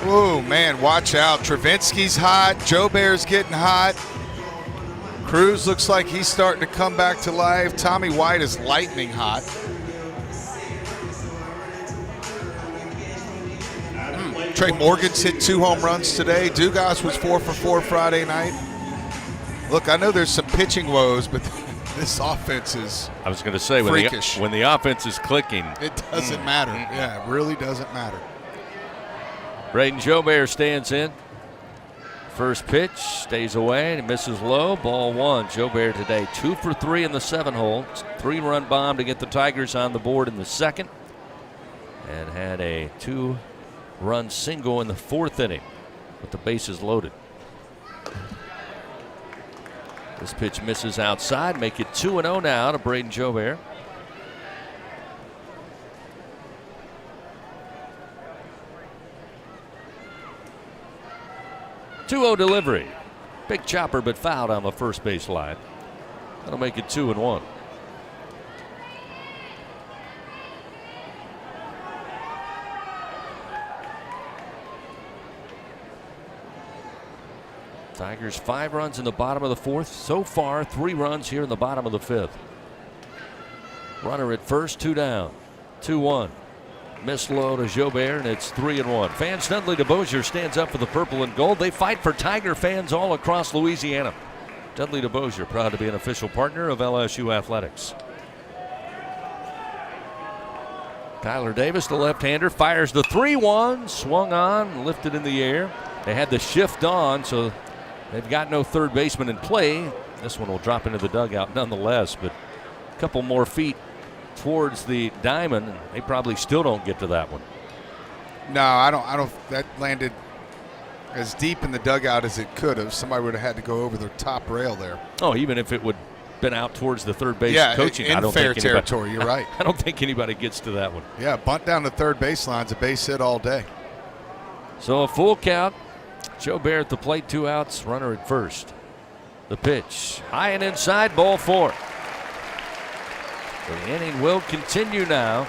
Whoa, man, watch out. Travinski's hot. Jobert's getting hot. Cruz looks like he's starting to come back to life. Tommy White is lightning hot. Trey Morgan's hit 2 home runs today. Dugas was 4 for 4 Friday night. Look, I know there's some pitching woes, but this offense is I was going to say, when the offense is clicking, it doesn't matter. Yeah, it really doesn't matter. Braden Jobert stands in. First pitch, stays away, and misses low. Ball 1. Jobert today 2 for 3 in the 7-hole. 3-run bomb to get the Tigers on the board in the 2nd. And had a 2-run single in the 4th inning with the bases loaded. This pitch misses outside. Make it 2-0 now to Braden Jobert. Delivery. Big chopper, but fouled on the first base line. That'll make it 2-1. Tigers 5 runs in the bottom of the 4th. So far, 3 runs here in the bottom of the 5th. Runner at first, 2 down. 2-1. Miss low to Jobert, and it's 3-1. Fans Dudley DeBosier stands up for the purple and gold. They fight for Tiger fans all across Louisiana. Dudley DeBosier, proud to be an official partner of LSU Athletics. Tyler Davis, the left-hander, fires the 3-1, swung on, lifted in the air. They had the shift on, so they've got no third baseman in play. This one will drop into the dugout nonetheless, but a couple more feet towards the diamond, and they probably still don't get to that one. No, I don't. That landed as deep in the dugout as it could have. Somebody would have had to go over the top rail there. Oh, even if it would have been out towards the third base coaching. In I don't fair think territory, you're right. I don't think anybody gets to that one. Yeah, bunt down the third baseline's a base hit all day. So a full count. Jobert at the plate, 2 outs, runner at first. The pitch, high and inside, ball 4. The inning will continue now.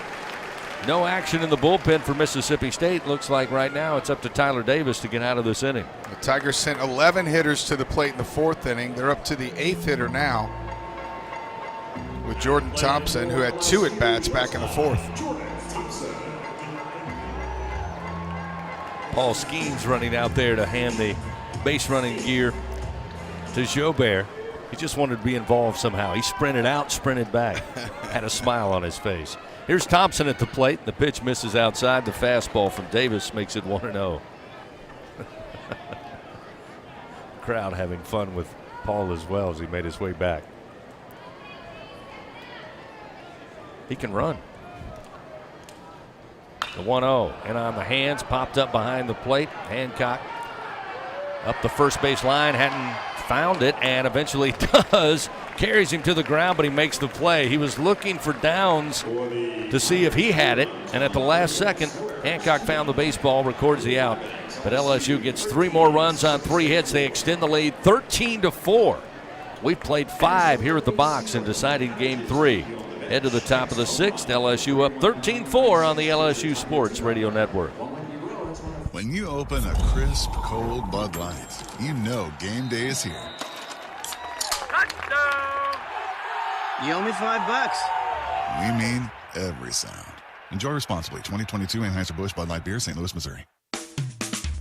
No action in the bullpen for Mississippi State. Looks like right now it's up to Tyler Davis to get out of this inning. The Tigers sent 11 hitters to the plate in the 4th inning. They're up to the 8th hitter now with Jordan Thompson, who had 2 at-bats back in the 4th. Paul Skeens running out there to hand the base running gear to Jobert. He just wanted to be involved somehow. He sprinted out, sprinted back. Had a smile on his face. Here's Thompson at the plate. The pitch misses outside. The fastball from Davis makes it 1-0. Crowd having fun with Paul as well as he made his way back. He can run. The 1-0, and on the hands, popped up behind the plate. Hancock up the first base line, hadn't found it, and eventually does. Carries him to the ground, but he makes the play. He was looking for Downs to see if he had it, and at the last second, Hancock found the baseball, records the out. But LSU gets 3 more runs on 3 hits. They extend the lead 13-4. We've played 5 here at the box in deciding Game 3. Head to the top of the 6th. LSU up 13-4 on the LSU Sports Radio Network. When you open a crisp, cold Bud Light, you know game day is here. Touchdown! You owe me $5. We mean every sound. Enjoy responsibly. 2022 Anheuser-Busch Bud Light Beer, St. Louis, Missouri.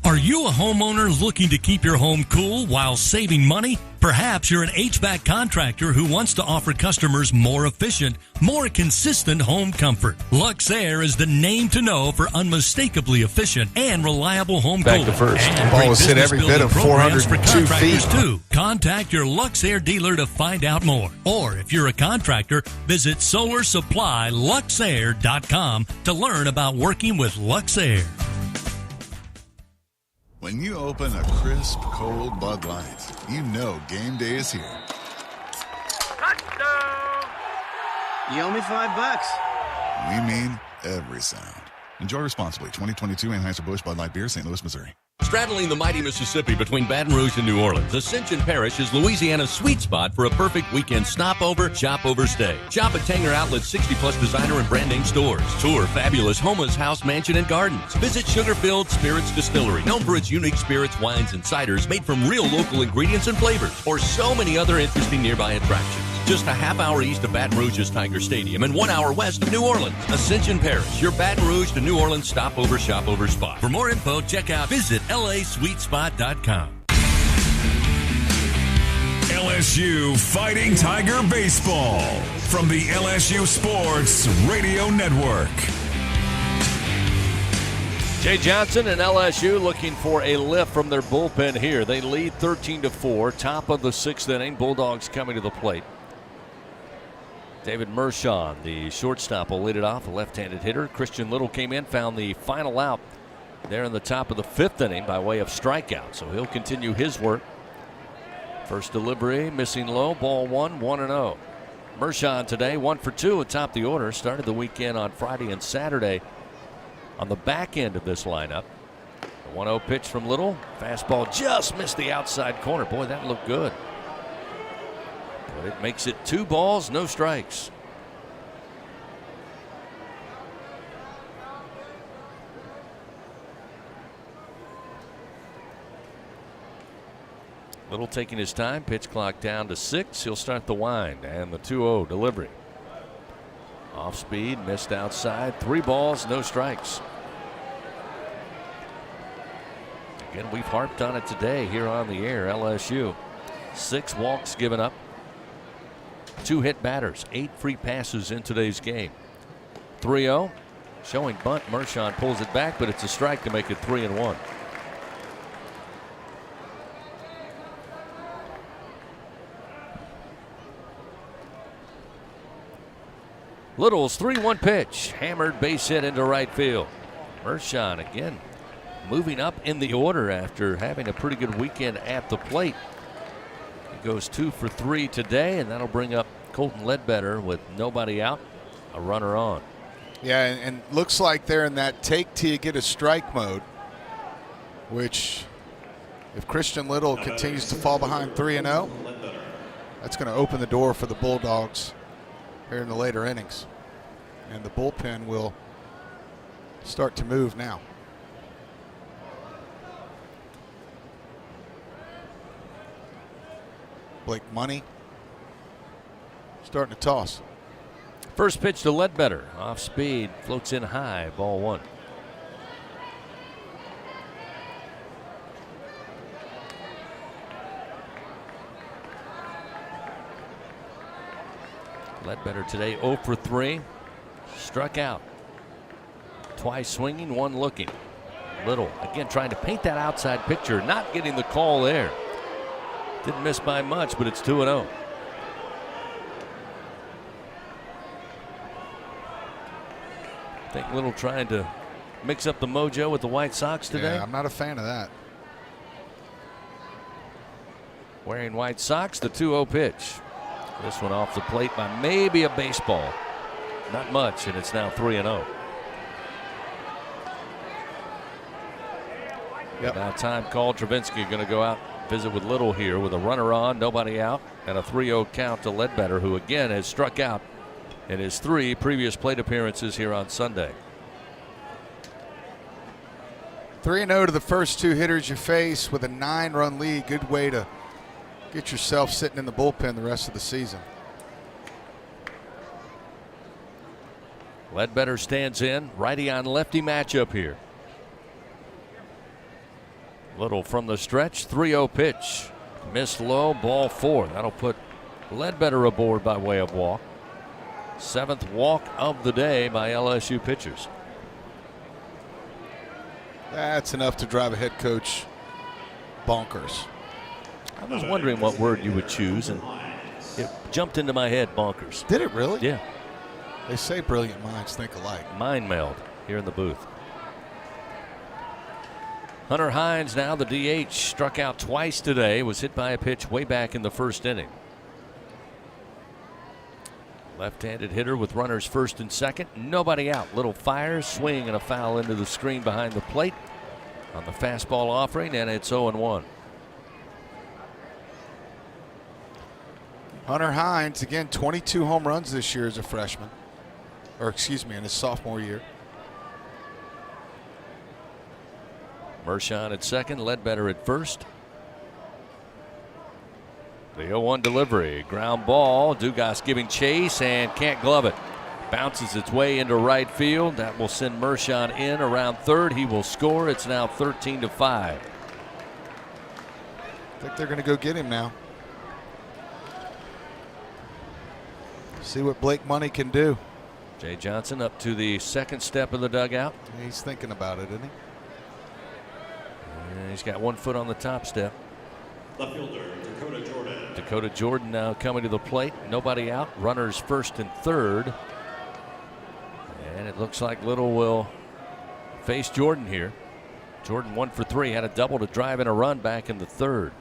Are you a homeowner looking to keep your home cool while saving money? Perhaps you're an HVAC contractor who wants to offer customers more efficient, more consistent home comfort. Luxair is the name to know for unmistakably efficient and reliable home cooling. Back to first. And Ball was hit every bit of 402 feet. Too. Contact your Luxair dealer to find out more. Or if you're a contractor, visit SolarSupplyLuxair.com to learn about working with Luxair. When you open a crisp, cold Bud Light, you know game day is here. Touchdown! You owe me $5. We mean every sound. Enjoy responsibly. 2022 Anheuser-Busch Bud Light Beer, St. Louis, Missouri. Straddling the mighty Mississippi between Baton Rouge and New Orleans, Ascension Parish is Louisiana's sweet spot for a perfect weekend stopover, shop-over stay. Shop at Tanger Outlet's 60-plus designer and brand-name stores. Tour fabulous Homa's House, Mansion, and Gardens. Visit Sugar-Filled Spirits Distillery, known for its unique spirits, wines, and ciders made from real local ingredients and flavors, or so many other interesting nearby attractions. Just a half hour east of Baton Rouge's Tiger Stadium and 1 hour west of New Orleans. Ascension Parish, your Baton Rouge to New Orleans stopover, shop-over spot. For more info, visit LASweetspot.com. LSU Fighting Tiger Baseball from the LSU Sports Radio Network. Jay Johnson and LSU looking for a lift from their bullpen here. They lead 13-4, top of the sixth inning. Bulldogs coming to the plate. David Mershon, the shortstop, will lead it off, a left-handed hitter. Christian Little came in, found the final out there in the top of the fifth inning by way of strikeout. So he'll continue his work. First delivery, missing low, ball 1-0. Mershon today, 1 for 2 atop the order. Started the weekend on Friday and Saturday on the back end of this lineup. The 1-0 pitch from Little. Fastball just missed the outside corner. Boy, that looked good. But it makes it 2 balls, no strikes. Little taking his time, pitch clock down to 6. He'll start the wind and the 2-0 delivery. Off speed, missed outside. 3 balls, no strikes. Again, we've harped on it today here on the air. LSU, 6 walks given up. 2 hit batters, 8 free passes in today's game. 3-0, showing bunt. Mershon pulls it back, but it's a strike to make it 3-1. Little's 3-1 pitch, hammered base hit into right field. Mershon again moving up in the order after having a pretty good weekend at the plate. He goes 2 for 3 today, and that'll bring up Colton Ledbetter with nobody out, a runner on. Yeah, and looks like they're in that take till you get a strike mode, which if Christian Little continues to fall behind 3-0, that's going to open the door for the Bulldogs here in the later innings. And the bullpen will start to move now. Blake Money starting to toss. First pitch to Ledbetter, off speed, floats in high, ball 1. Ledbetter today 0 for 3, struck out. Twice swinging, 1 looking. Little again trying to paint that outside picture, not getting the call there. Didn't miss by much, but it's 2-0. I think Little trying to mix up the mojo with the White Sox today. Yeah, I'm not a fan of that. Wearing white socks, the 2-0 pitch. This one off the plate by maybe a baseball. Not much, and it's now 3-0. Yep. Now time called. Travinsky going to go out, visit with Little here with a runner on, nobody out, and a 3-0 count to Ledbetter, who again has struck out in his 3 previous plate appearances here on Sunday. 3-0 to the first 2 hitters you face with a 9-run lead. Good way to get yourself sitting in the bullpen the rest of the season. Ledbetter stands in. Righty on lefty matchup here. Little from the stretch, 3-0 pitch. Missed low, ball 4. That'll put Ledbetter aboard by way of walk. 7th walk of the day by LSU pitchers. That's enough to drive a head coach bonkers. I was wondering what word you would choose, and it jumped into my head, bonkers. Did it really? Yeah. They say brilliant minds think alike. Mind meld here in the booth. Hunter Hines now the DH, struck out twice today, was hit by a pitch way back in the first inning. Left-handed hitter with runners first and second, nobody out. Little fire, swing, and a foul into the screen behind the plate on the fastball offering, and it's 0-1. Hunter Hines, again, 22 home runs this year as a freshman. Or excuse me, in his sophomore year. Mershon at second, Ledbetter at first. The 0-1 delivery, ground ball. Dugas giving chase and can't glove it. Bounces its way into right field. That will send Mershon in around third. He will score. It's now 13-5. I think they're going to go get him now. See what Blake Money can do. Jay Johnson up to the second step of the dugout. He's thinking about it, isn't he? And he's got 1 foot on the top step. Left fielder, Dakota Jordan. Dakota Jordan now coming to the plate. Nobody out. Runners first and third. And it looks like Little will face Jordan here. Jordan 1 for 3. Had a double to drive in a run back in the third.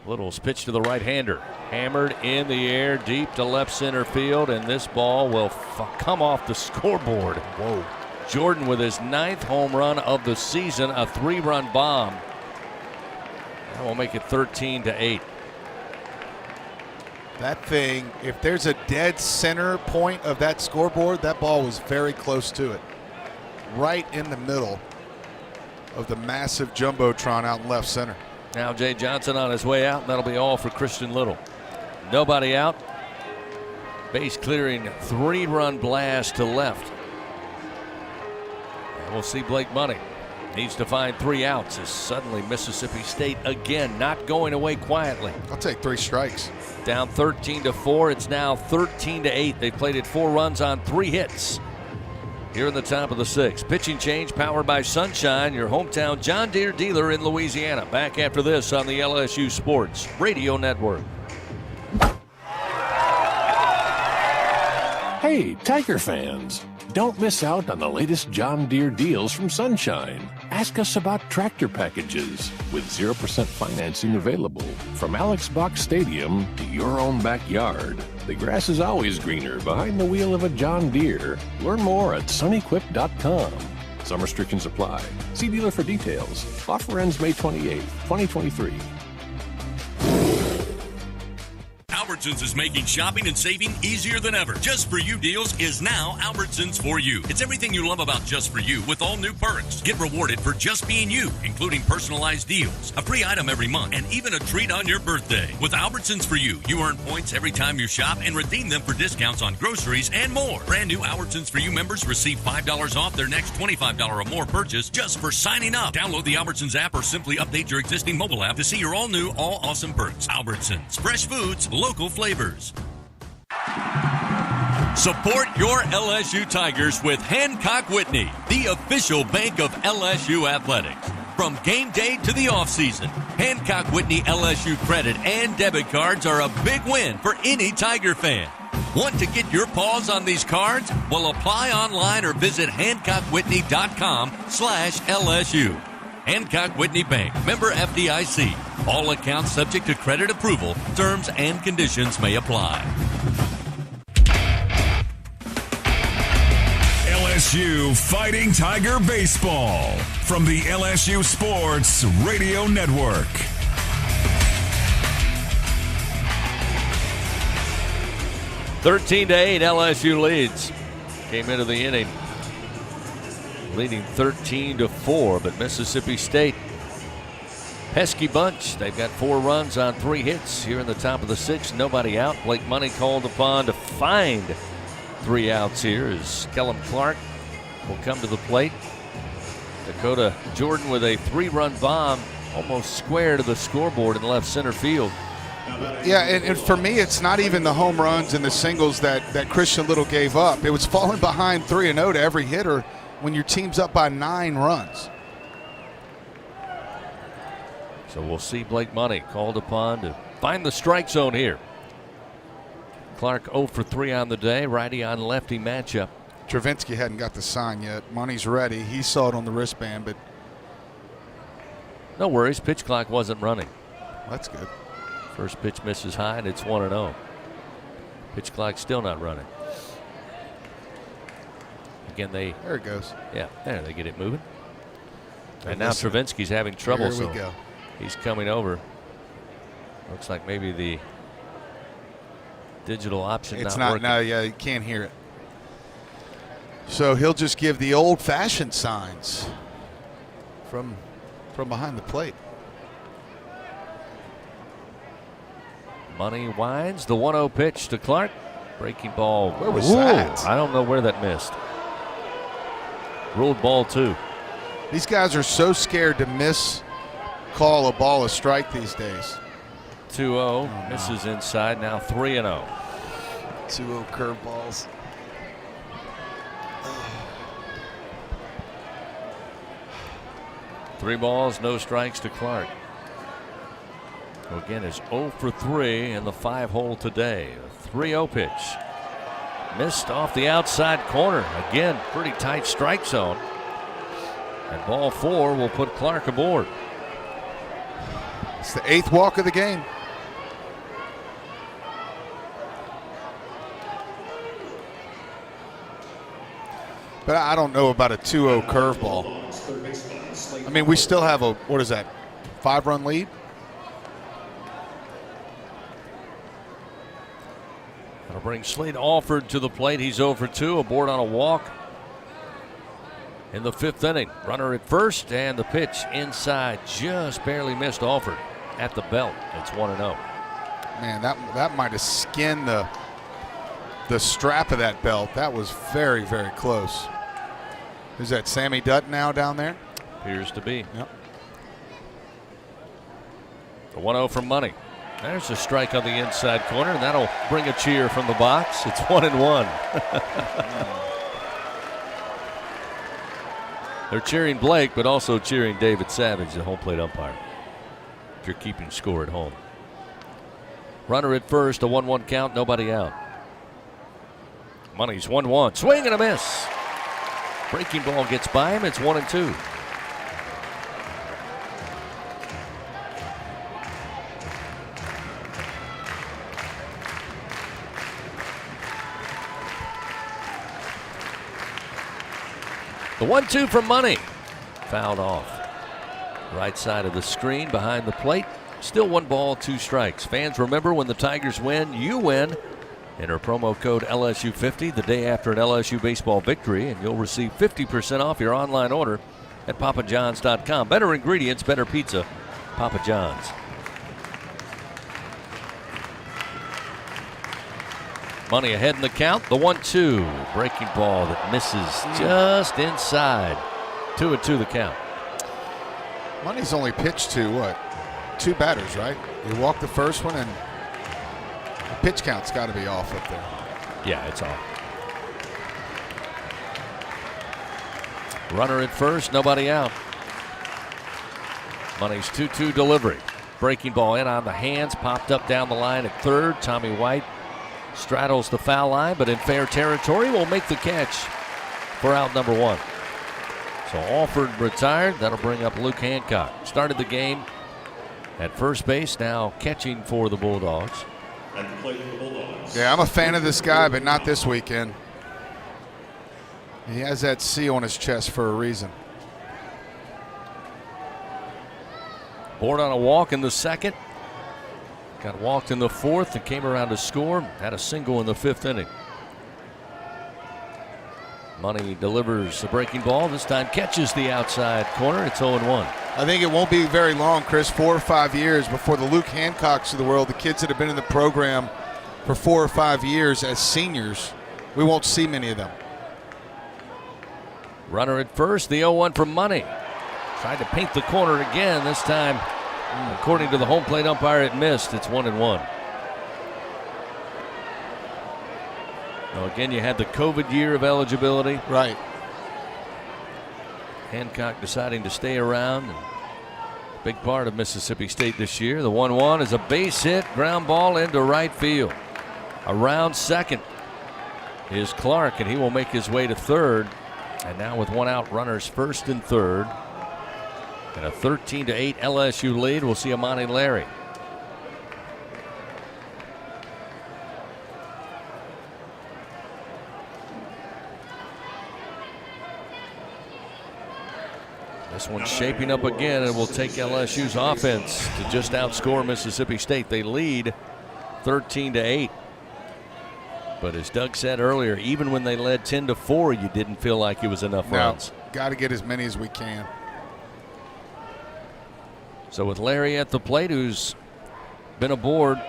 Little's pitch to the right-hander. Hammered in the air deep to left center field. And this ball will come off the scoreboard. Whoa. Jordan with his 9th home run of the season. A 3-run bomb. That will make it 13-8. That thing, if there's a dead center point of that scoreboard, that ball was very close to it. Right in the middle of the massive jumbotron out in left center. Now Jay Johnson on his way out, and that'll be all for Christian Little. Nobody out. Base clearing 3-run blast to left. And we'll see Blake Money. Needs to find 3 outs as suddenly Mississippi State again not going away quietly. I'll take 3 strikes. Down 13-4. It's now 13-8. They played it 4 runs on 3 hits. Here in the top of the 6th. Pitching change powered by Sunshine, your hometown John Deere dealer in Louisiana. Back after this on the LSU Sports Radio Network. Hey, Tiger fans. Don't miss out on the latest John Deere deals from Sunshine. Ask us about tractor packages with 0% financing available. From Alex Box Stadium to your own backyard. The grass is always greener behind the wheel of a John Deere. Learn more at sunequip.com. Some restrictions apply. See dealer for details. Offer ends May 28, 2023. Albertsons is making shopping and saving easier than ever. Just For You deals is now Albertsons For You. It's everything you love about Just For You with all new perks. Get rewarded for just being you, including personalized deals, a free item every month, and even a treat on your birthday. With Albertsons For You, you earn points every time you shop and redeem them for discounts on groceries and more. Brand new Albertsons For You members receive $5 off their next $25 or more purchase just for signing up. Download the Albertsons app or simply update your existing mobile app to see your all-new, all-awesome perks. Albertsons. Fresh foods, local flavors. Support your LSU Tigers with Hancock Whitney, the official bank of LSU Athletics. From game day to the offseason, Hancock Whitney LSU credit and debit cards are a big win for any Tiger fan. Want to get your paws on these cards? Well, apply online or visit HancockWhitney.com/LSU. Hancock Whitney Bank, member FDIC. All accounts subject to credit approval. Terms and conditions may apply. LSU Fighting Tiger Baseball from the LSU Sports Radio Network. (13-8), LSU leads. Came into the inning leading 13-4, but Mississippi State, pesky bunch. They've got 4 runs on 3 hits here in the top of the 6th. Nobody out. Blake Money called upon to find 3 outs here as Kellum Clark will come to the plate. Dakota Jordan with a 3-run bomb almost square to the scoreboard in left center field. Yeah, and for me, it's not even the home runs and the singles that Christian Little gave up. It was falling behind 3-0 to every hitter when your team's up by 9 runs. So we'll see Blake Money called upon to find the strike zone here. Clark 0 for 3 on the day, righty on lefty matchup. Travinski hadn't got the sign yet. Money's ready. He saw it on the wristband, but no worries. Pitch clock wasn't running. That's good. First pitch misses high, and it's 1-0. Pitch clock still not running. Again, there it goes. Yeah, there they get it moving. And now Travinski's having trouble. Here we go. He's coming over. Looks like maybe the digital option it's not working. No, yeah, you can't hear it. So he'll just give the old-fashioned signs from behind the plate. Money winds the 1-0 pitch to Clark. Breaking ball. Where was that? I don't know where that missed. Ruled ball 2. These guys are so scared to call a ball a strike these days. 2-0. Misses inside. Now 3-0. 2-0 curveballs. 3 balls, no strikes to Clark. So again, is 0 for 3 in the 5-hole today. A 3-0 pitch. Missed off the outside corner. Again, pretty tight strike zone. And ball 4 will put Clark aboard. It's the 8th walk of the game. But I don't know about a 2-0 curveball. I mean, we still have a, 5-run lead? That'll bring Slade Alford to the plate. He's 0 for 2, aboard on a walk in the 5th inning. Runner at first, and the pitch inside just barely missed Alford at the belt. It's 1-0. Man, that might have skinned the strap of that belt. That was very, very close. Is that Sammy Dutton now down there? Appears to be. Yep. The 1-0 from Money. There's a strike on the inside corner, and that'll bring a cheer from the box. It's 1-1. They're cheering Blake, but also cheering David Savage, the home plate umpire, if you're keeping score at home. Runner at first, a 1-1 count, nobody out. Money's 1-1. Swing and a miss. Breaking ball gets by him. It's 1-2. The 1-2 from Money. Fouled off. Right side of the screen behind the plate. Still 1 ball, 2 strikes. Fans, remember, when the Tigers win, you win. Enter promo code LSU50 the day after an LSU baseball victory, and you'll receive 50% off your online order at papajohns.com. Better ingredients, better pizza. Papa John's. Money ahead in the count. The 1-2. Breaking ball that misses just inside. 2-2 the count. Money's only pitched to 2 batters, right? He walked the first one, and the pitch count's got to be off up there. Yeah, it's off. Runner at first, nobody out. Money's 2-2 delivery. Breaking ball in on the hands, popped up down the line at third. Tommy White straddles the foul line, but in fair territory will make the catch for out number 1. So Alford retired. That'll bring up Luke Hancock. Started the game at first base, now catching for the Bulldogs. Yeah, I'm a fan of this guy, but not this weekend. He has that C on his chest for a reason. Board on a walk in the 2nd. Got walked in the 4th and came around to score. Had a single in the 5th inning. Money delivers a breaking ball. This time catches the outside corner. It's 0-1. I think it won't be very long, Chris, 4 or 5 years before the Luke Hancocks of the world, the kids that have been in the program for 4 or 5 years as seniors, we won't see many of them. Runner at first, the 0-1 from Money. Tried to paint the corner again. This time, according to the home plate umpire, it missed. It's 1-1. Now again, you had the COVID year of eligibility. Right. Hancock deciding to stay around. Big part of Mississippi State this year. The 1-1 is a base hit, ground ball into right field. Around second is Clark, and he will make his way to third. And now with one out, runners first and third. And a 13-8 LSU lead. We'll see Amani Larry. This one's shaping up again, and will take LSU's offense to just outscore Mississippi State. They lead 13-8. But as Doug said earlier, even when they led 10-4, you didn't feel like it was enough runs. Got to get as many as we can. So with Larry at the plate, who's been aboard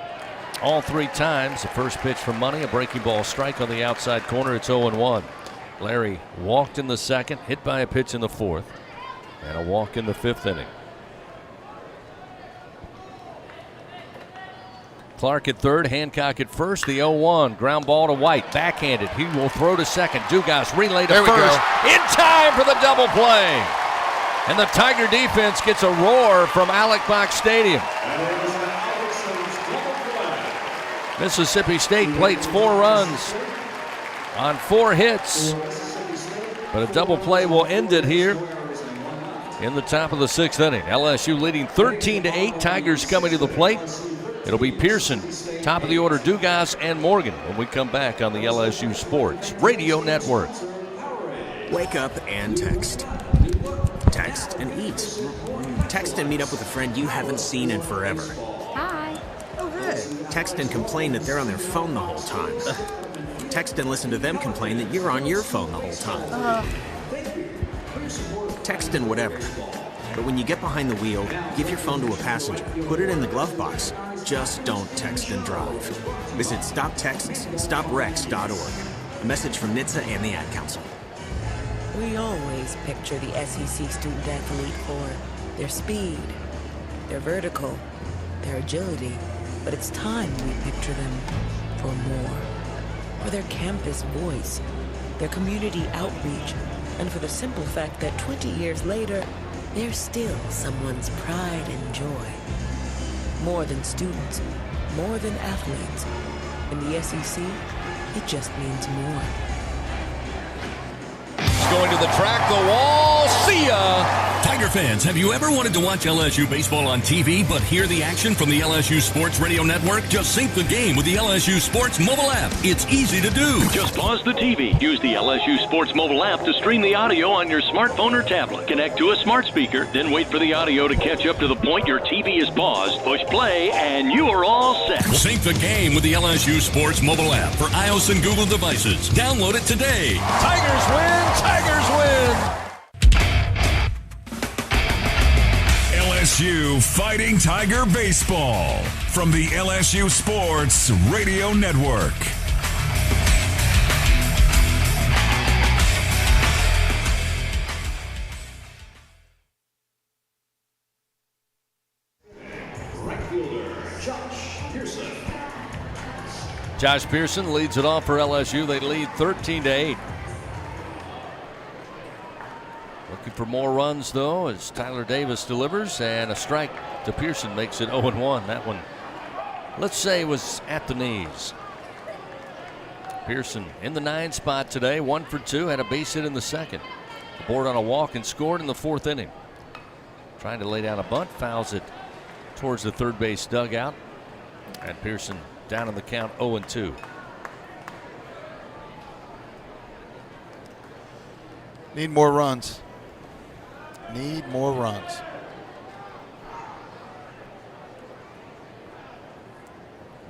all 3 times. The first pitch from Money, a breaking ball strike on the outside corner. It's 0-1. Larry walked in the second, hit by a pitch in the fourth, and a walk in the 5th inning. Clark at third, Hancock at first. The 0-1, ground ball to White, backhanded. He will throw to second. Dugas relay to first, in time for the double play. And the Tiger defense gets a roar from Alec Box Stadium. Mississippi State plates 4 runs on 4 hits, but a double play will end it here in the top of the 6th inning. LSU leading 13-8. Tigers coming to the plate. It'll be Pearson, top of the order, Dugas, and Morgan when we come back on the LSU Sports Radio Network. Wake up and text. Text and eat. Text and meet up with a friend you haven't seen in forever. Hi. Oh, hey. Text and complain that they're on their phone the whole time. Text and listen to them complain that you're on your phone the whole time. Text and whatever. But when you get behind the wheel, give your phone to a passenger. Put it in the glove box. Just don't text and drive. Visit StopTextsStopWrecks.org. A message from NHTSA and the Ad Council. We always picture the SEC student athlete for their speed, their vertical, their agility. But it's time we picture them for more. For their campus voice, their community outreach, and for the simple fact that 20 years later, they're still someone's pride and joy. More than students, more than athletes. In the SEC, it just means more. Going to the track, the wall, see ya! Tiger fans, have you ever wanted to watch LSU baseball on TV but hear the action from the LSU Sports Radio Network? Just sync the game with the LSU Sports mobile app. It's easy to do. Just pause the TV. Use the LSU Sports mobile app to stream the audio on your smartphone or tablet. Connect to a smart speaker, then wait for the audio to catch up to the point your TV is paused. Push play, and you are all set. Sync the game with the LSU Sports mobile app for iOS and Google devices. Download it today. Tigers win! Tigers win! LSU Fighting Tiger Baseball from the LSU Sports Radio Network. Josh Pearson leads it off for LSU. They lead 13-8. Looking for more runs, though, as Tyler Davis delivers, and a strike to Pearson makes it 0-1. That one, let's say, was at the knees. Pearson in the 9 spot today, 1 for 2, had a base hit in the second. Aboard on a walk and scored in the 4th inning. Trying to lay down a bunt, fouls it towards the third base dugout. And Pearson down in the count, 0-2. Need more runs. Need more runs.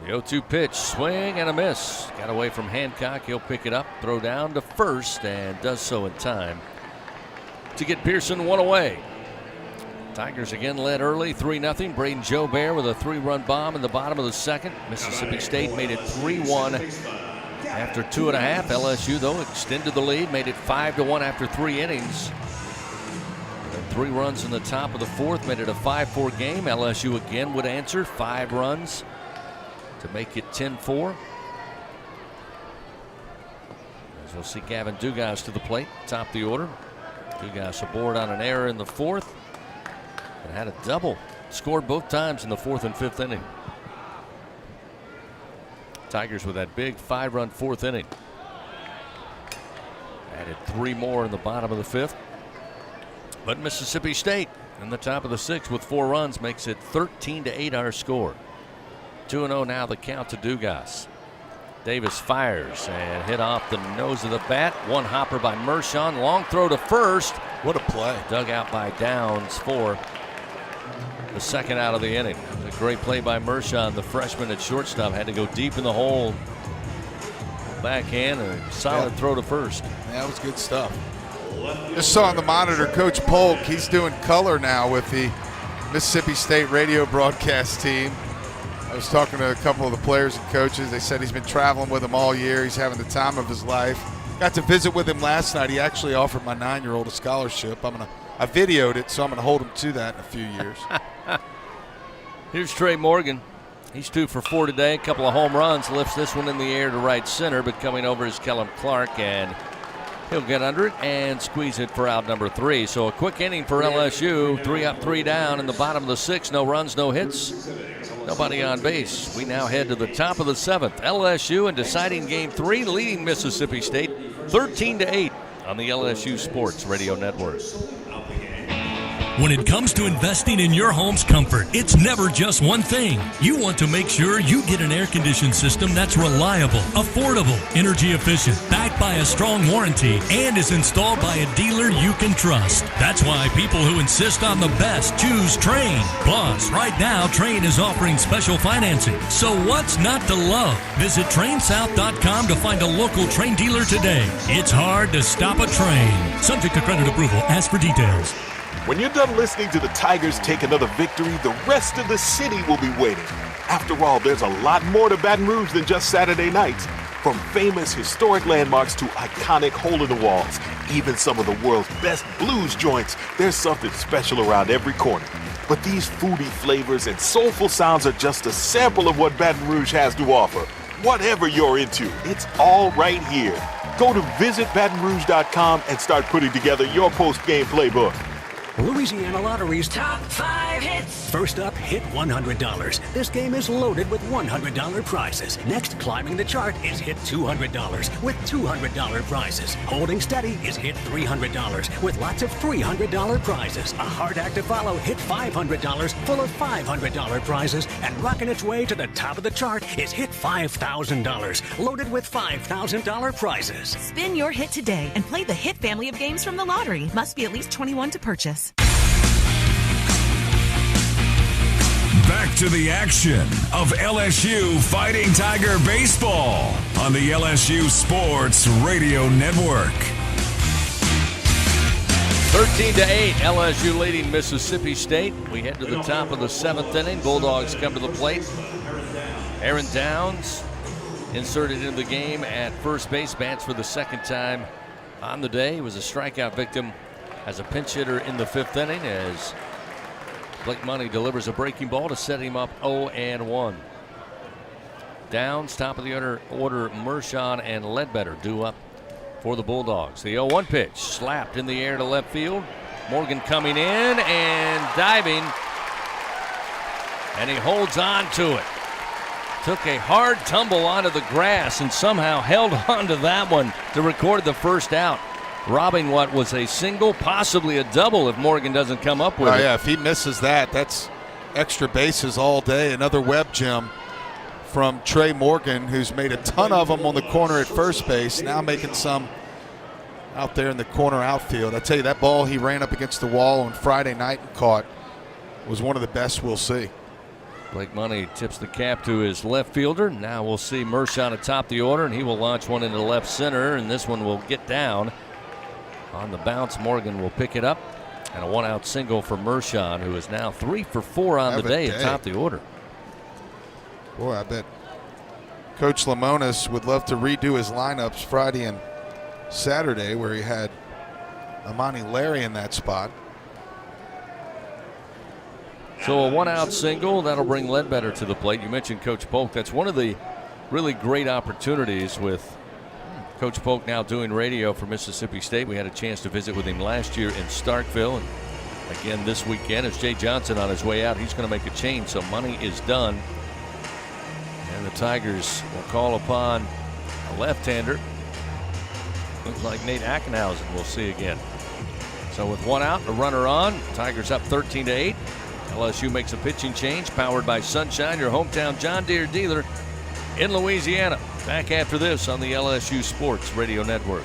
The 0-2 pitch, swing and a miss. Got away from Hancock. He'll pick it up, throw down to first, and does so in time to get Pearson one away. Tigers again led early, 3-0. Braden Joubert with a 3-run bomb in the bottom of the second. Mississippi State made it 3-1 after 2.5. LSU, though, extended the lead, made it 5-1 after 3 innings. And 3 runs in the top of the 4th, made it a 5-4 game. LSU again would answer, 5 runs to make it 10-4. As we'll see Gavin Dugas to the plate, top of the order. Dugas aboard on an error in the 4th and had a double. Scored both times in the 4th and 5th inning. Tigers with that big 5-run 4th inning. Added 3 more in the bottom of the 5th. But Mississippi State in the top of the 6th with 4 runs makes it 13-8 our score. 2-0 now the count to Dugas. Davis fires and hit off the nose of the bat. 1 hopper by Mershon. Long throw to first. What a play. Dug out by Downs for the 2nd out of the inning. A great play by Mershon. The freshman at shortstop had to go deep in the hole. Backhand, a solid throw to first. That was good stuff. Just saw on the monitor Coach Polk. He's doing color now with the Mississippi State radio broadcast team. I was talking to a couple of the players and coaches. They said he's been traveling with them all year. He's having the time of his life. Got to visit with him last night. He actually offered my 9-year-old a scholarship. I videoed it, so I'm going to hold him to that in a few years. Here's Trey Morgan. He's 2 for 4 today. A couple of home runs. Lifts this one in the air to right center, but coming over is Kellum Clark, and he'll get under it and squeeze it for out number 3. So a quick inning for LSU. 3 up, 3 down in the bottom of the 6th. No runs, no hits. Nobody on base. We now head to the top of the 7th. LSU in deciding game 3, leading Mississippi State 13-8 on the LSU Sports Radio Network. When it comes to investing in your home's comfort, it's never just one thing. You want to make sure you get an air-conditioned system that's reliable, affordable, energy efficient, backed by a strong warranty, and is installed by a dealer you can trust. That's why people who insist on the best choose Trane. Plus, right now, Trane is offering special financing. So what's not to love? Visit TraneSouth.com to find a local Trane dealer today. It's hard to stop a Trane. Subject to credit approval. Ask for details. When you're done listening to the Tigers take another victory, the rest of the city will be waiting. After all, there's a lot more to Baton Rouge than just Saturday nights. From famous historic landmarks to iconic hole-in-the-walls, even some of the world's best blues joints, there's something special around every corner. But these foodie flavors and soulful sounds are just a sample of what Baton Rouge has to offer. Whatever you're into, it's all right here. Go to visitbatonrouge.com and start putting together your post-game playbook. Louisiana Lottery's Top 5 Hits. First up, hit $100. This game is loaded with $100 prizes. Next, climbing the chart is hit $200 with $200 prizes. Holding steady is hit $300 with lots of $300 prizes. A hard act to follow, hit $500 full of $500 prizes. And rocking its way to the top of the chart is hit $5,000 loaded with $5,000 prizes. Spin your hit today and play the Hit family of games from the lottery. Must be at least 21 to purchase. Back to the action of LSU Fighting Tiger Baseball on the LSU Sports Radio Network. 13-8, LSU leading Mississippi State. We head to the top of the 7th inning. Bulldogs come to the plate. Aaron Downs inserted into the game at first base, bats for the 2nd time on the day. He was a strikeout victim as a pinch hitter in the 5th inning as Blake Money delivers a breaking ball to set him up 0-1. Downs, top of the order, Mershon and Ledbetter due up for the Bulldogs. The 0-1 pitch slapped in the air to left field. Morgan coming in and diving, and he holds on to it. Took a hard tumble onto the grass and somehow held on to that one to record the first out, robbing what was a single, possibly a double if Morgan doesn't come up with it. Yeah, if he misses that, that's extra bases all day. Another web gem from Trey Morgan, who's made a ton of them on the corner at first base, now making some out there in the corner outfield. I tell you, that ball he ran up against the wall on Friday night and caught was one of the best we'll see. Blake Money tips the cap to his left fielder. Now we'll see Mershon atop the order, and he will launch one into left center, and this one will get down. On the bounce, Morgan will pick it up, and a 1-out single for Mershon, who is now 3 for 4 on the day atop the order. Boy, I bet Coach Lamonis would love to redo his lineups Friday and Saturday, where he had Amani Larry in that spot. So a one-out single, that'll bring Ledbetter to the plate. You mentioned Coach Polk. That's one of the really great opportunities with Coach Polk now doing radio for Mississippi State. We had a chance to visit with him last year in Starkville. And again this weekend, as Jay Johnson on his way out, he's going to make a change. So money is done. And the Tigers will call upon a left-hander. Looks like Nate Ackenhausen we'll see again. So with one out, a runner on, Tigers up 13-8. LSU makes a pitching change, powered by Sunshine, your hometown John Deere dealer in Louisiana. Back after this on the LSU Sports Radio Network.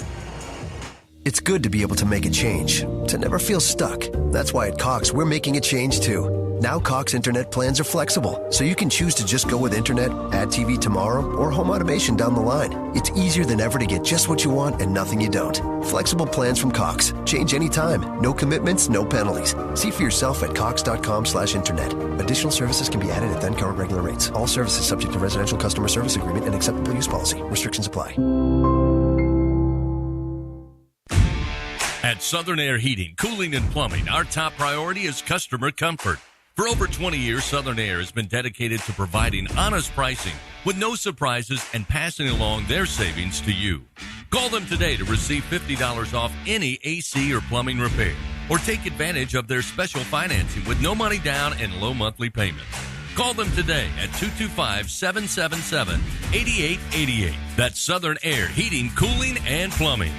It's good to be able to make a change, to never feel stuck. That's why at Cox, we're making a change too. Now Cox Internet plans are flexible, so you can choose to just go with Internet, add TV tomorrow, or home automation down the line. It's easier than ever to get just what you want and nothing you don't. Flexible plans from Cox. Change anytime. No commitments, no penalties. See for yourself at cox.com/internet. Additional services can be added at then current regular rates. All services subject to residential customer service agreement and acceptable use policy. Restrictions apply. At Southern Air Heating, Cooling, and Plumbing, our top priority is customer comfort. For over 20 years, Southern Air has been dedicated to providing honest pricing with no surprises and passing along their savings to you. Call them today to receive $50 off any AC or plumbing repair, or take advantage of their special financing with no money down and low monthly payments. Call them today at 225-777-8888. That's Southern Air Heating, Cooling, and Plumbing.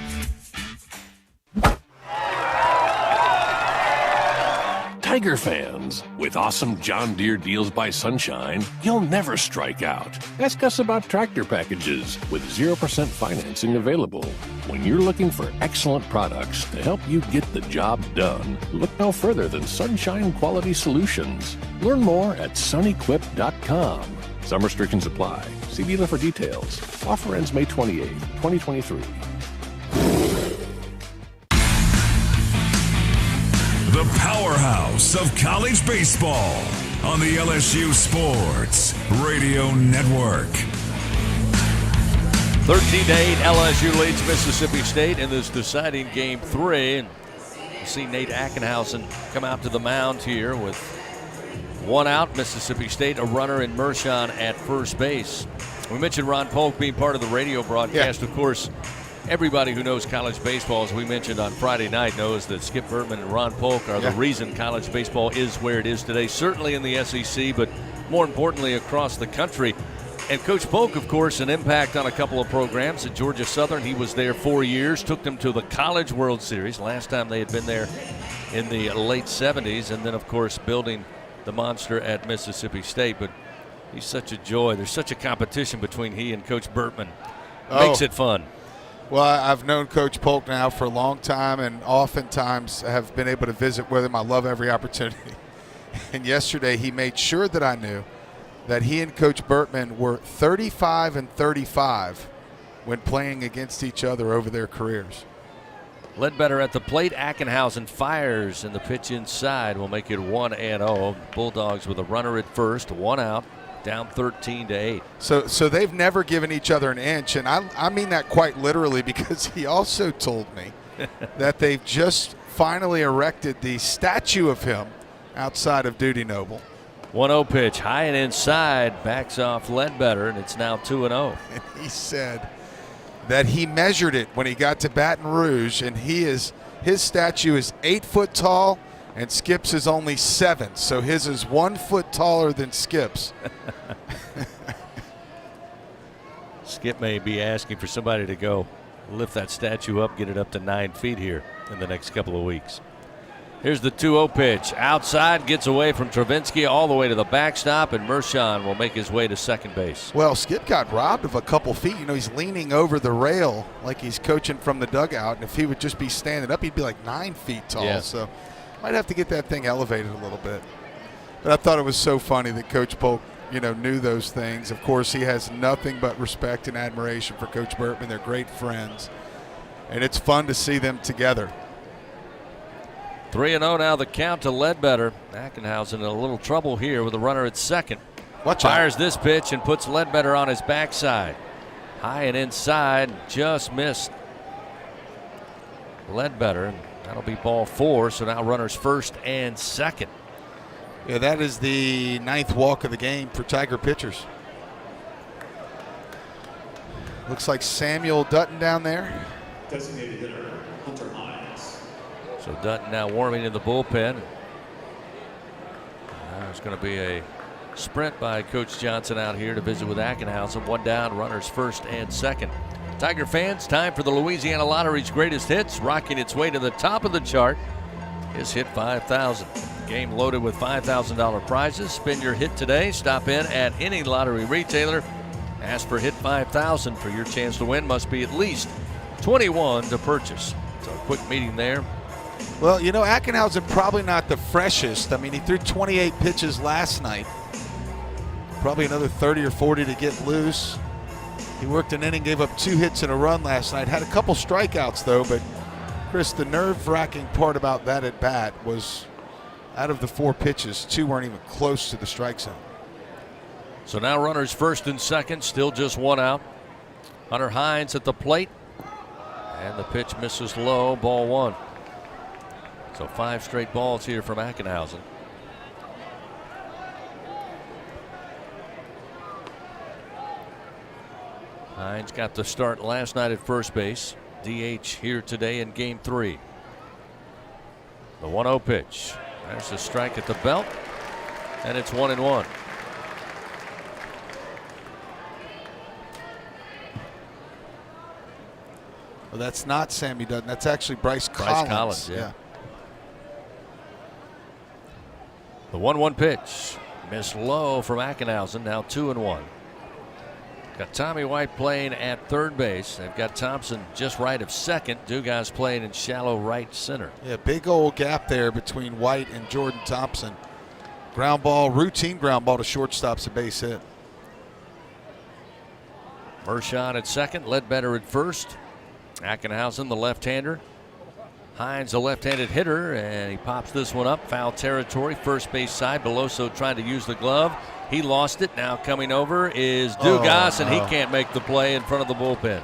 Tiger fans, with awesome John Deere deals by Sunshine, you'll never strike out. Ask us about tractor packages with 0% financing available. When you're looking for excellent products to help you get the job done, look no further than Sunshine Quality Solutions. Learn more at sunequip.com. Some restrictions apply. See dealer for details. Offer ends May 28, 2023. The powerhouse of college baseball on the LSU Sports Radio Network. 13-8, LSU leads Mississippi State in this deciding Game 3. And you see Nate Ackenhausen come out to the mound here with one out. Mississippi State, a runner in Mershon at first base. We mentioned Ron Polk being part of the radio broadcast. Yeah. Of course, everybody who knows college baseball, as we mentioned on Friday night, knows that Skip Bertman and Ron Polk are the reason college baseball is where it is today, certainly in the SEC, but more importantly across the country. And Coach Polk, of course, an impact on a couple of programs. At Georgia Southern, he was there 4 years, took them to the College World Series. Last time they had been there in the late 70s, and then, of course, building the monster at Mississippi State. But he's such a joy. There's such a competition between he and Coach Bertman. Makes it fun. Well, I've known Coach Polk now for a long time and oftentimes have been able to visit with him. I love every opportunity. And yesterday he made sure that I knew that he and Coach Bertman were 35 and 35 when playing against each other over their careers. Ledbetter at the plate. Ackenhausen fires, and the pitch inside will make it 1-0. Bulldogs with a runner at first, one out. Down 13-8. So they've never given each other an inch, and I mean that quite literally, because he also told me that they've just finally erected the statue of him outside of Dudy Noble. 1-0 pitch, high and inside, backs off Ledbetter, and it's now 2-0. And he said that he measured it when he got to Baton Rouge, and his statue is 8 foot tall. And Skip's is only 7, so his is 1 foot taller than Skip's. Skip may be asking for somebody to go lift that statue up, get it up to 9 feet here in the next couple of weeks. Here's the 2-0 pitch. Outside, gets away from Travinsky all the way to the backstop, and Mershon will make his way to second base. Well, Skip got robbed of a couple feet. You know, he's leaning over the rail like he's coaching from the dugout, and if he would just be standing up, he'd be like 9 feet tall. Yeah. So might have to get that thing elevated a little bit. But I thought it was so funny that Coach Polk, knew those things. Of course, he has nothing but respect and admiration for Coach Bertman. They're great friends, and it's fun to see them together. 3-0 now, the count to Ledbetter. Ackenhausen in a little trouble here with a runner at second. Fires this pitch and puts Ledbetter on his backside. High and inside, just missed Ledbetter. That'll be ball 4, so now runners first and second. Yeah, that is the 9th walk of the game for Tiger pitchers. Looks like Samuel Dutton down there. Designated hitter, Hunter Hines. So Dutton now warming in the bullpen. There's going to be a sprint by Coach Johnson out here to visit with Ackenhausen. 1 down, runners first and second. Tiger fans, time for the Louisiana Lottery's greatest hits. Rocking its way to the top of the chart is Hit 5000. Game loaded with $5,000 prizes. Spin your hit today. Stop in at any lottery retailer. Ask for Hit 5000 for your chance to win. Must be at least 21 to purchase. So a quick meeting there. Well, you know, Ackenhausen probably not the freshest. I mean, he threw 28 pitches last night. Probably another 30 or 40 to get loose. He worked an inning, gave up 2 hits and a run last night. Had a couple strikeouts, though. But, Chris, the nerve-wracking part about that at bat was out of the 4 pitches, 2 weren't even close to the strike zone. So now runners first and second, still just 1 out. Hunter Hines at the plate. And the pitch misses low, ball 1. So 5 straight balls here from Ackenhausen. Hines got the start last night at first base. DH here today in game 3. The 1-0 pitch. There's a strike at the belt. And it's 1-1. Well, that's not Sammy Dutton. That's actually Bryce Collins. Bryce Collins, yeah. The 1-1 pitch. Missed low from Ackenhausen. Now 2-1. Got Tommy White playing at third base. They've got Thompson just right of second. Dugas playing in shallow right center. Yeah, big old gap there between White and Jordan Thompson. Ground ball, routine ground ball to shortstop's a base hit. Mershon at second, Ledbetter at first. Ackenhausen, the left-hander. Hines, a left-handed hitter, and he pops this one up. Foul territory, first base side. Beloso trying to use the glove. He lost it. Now coming over is Dugas, and he can't make the play in front of the bullpen.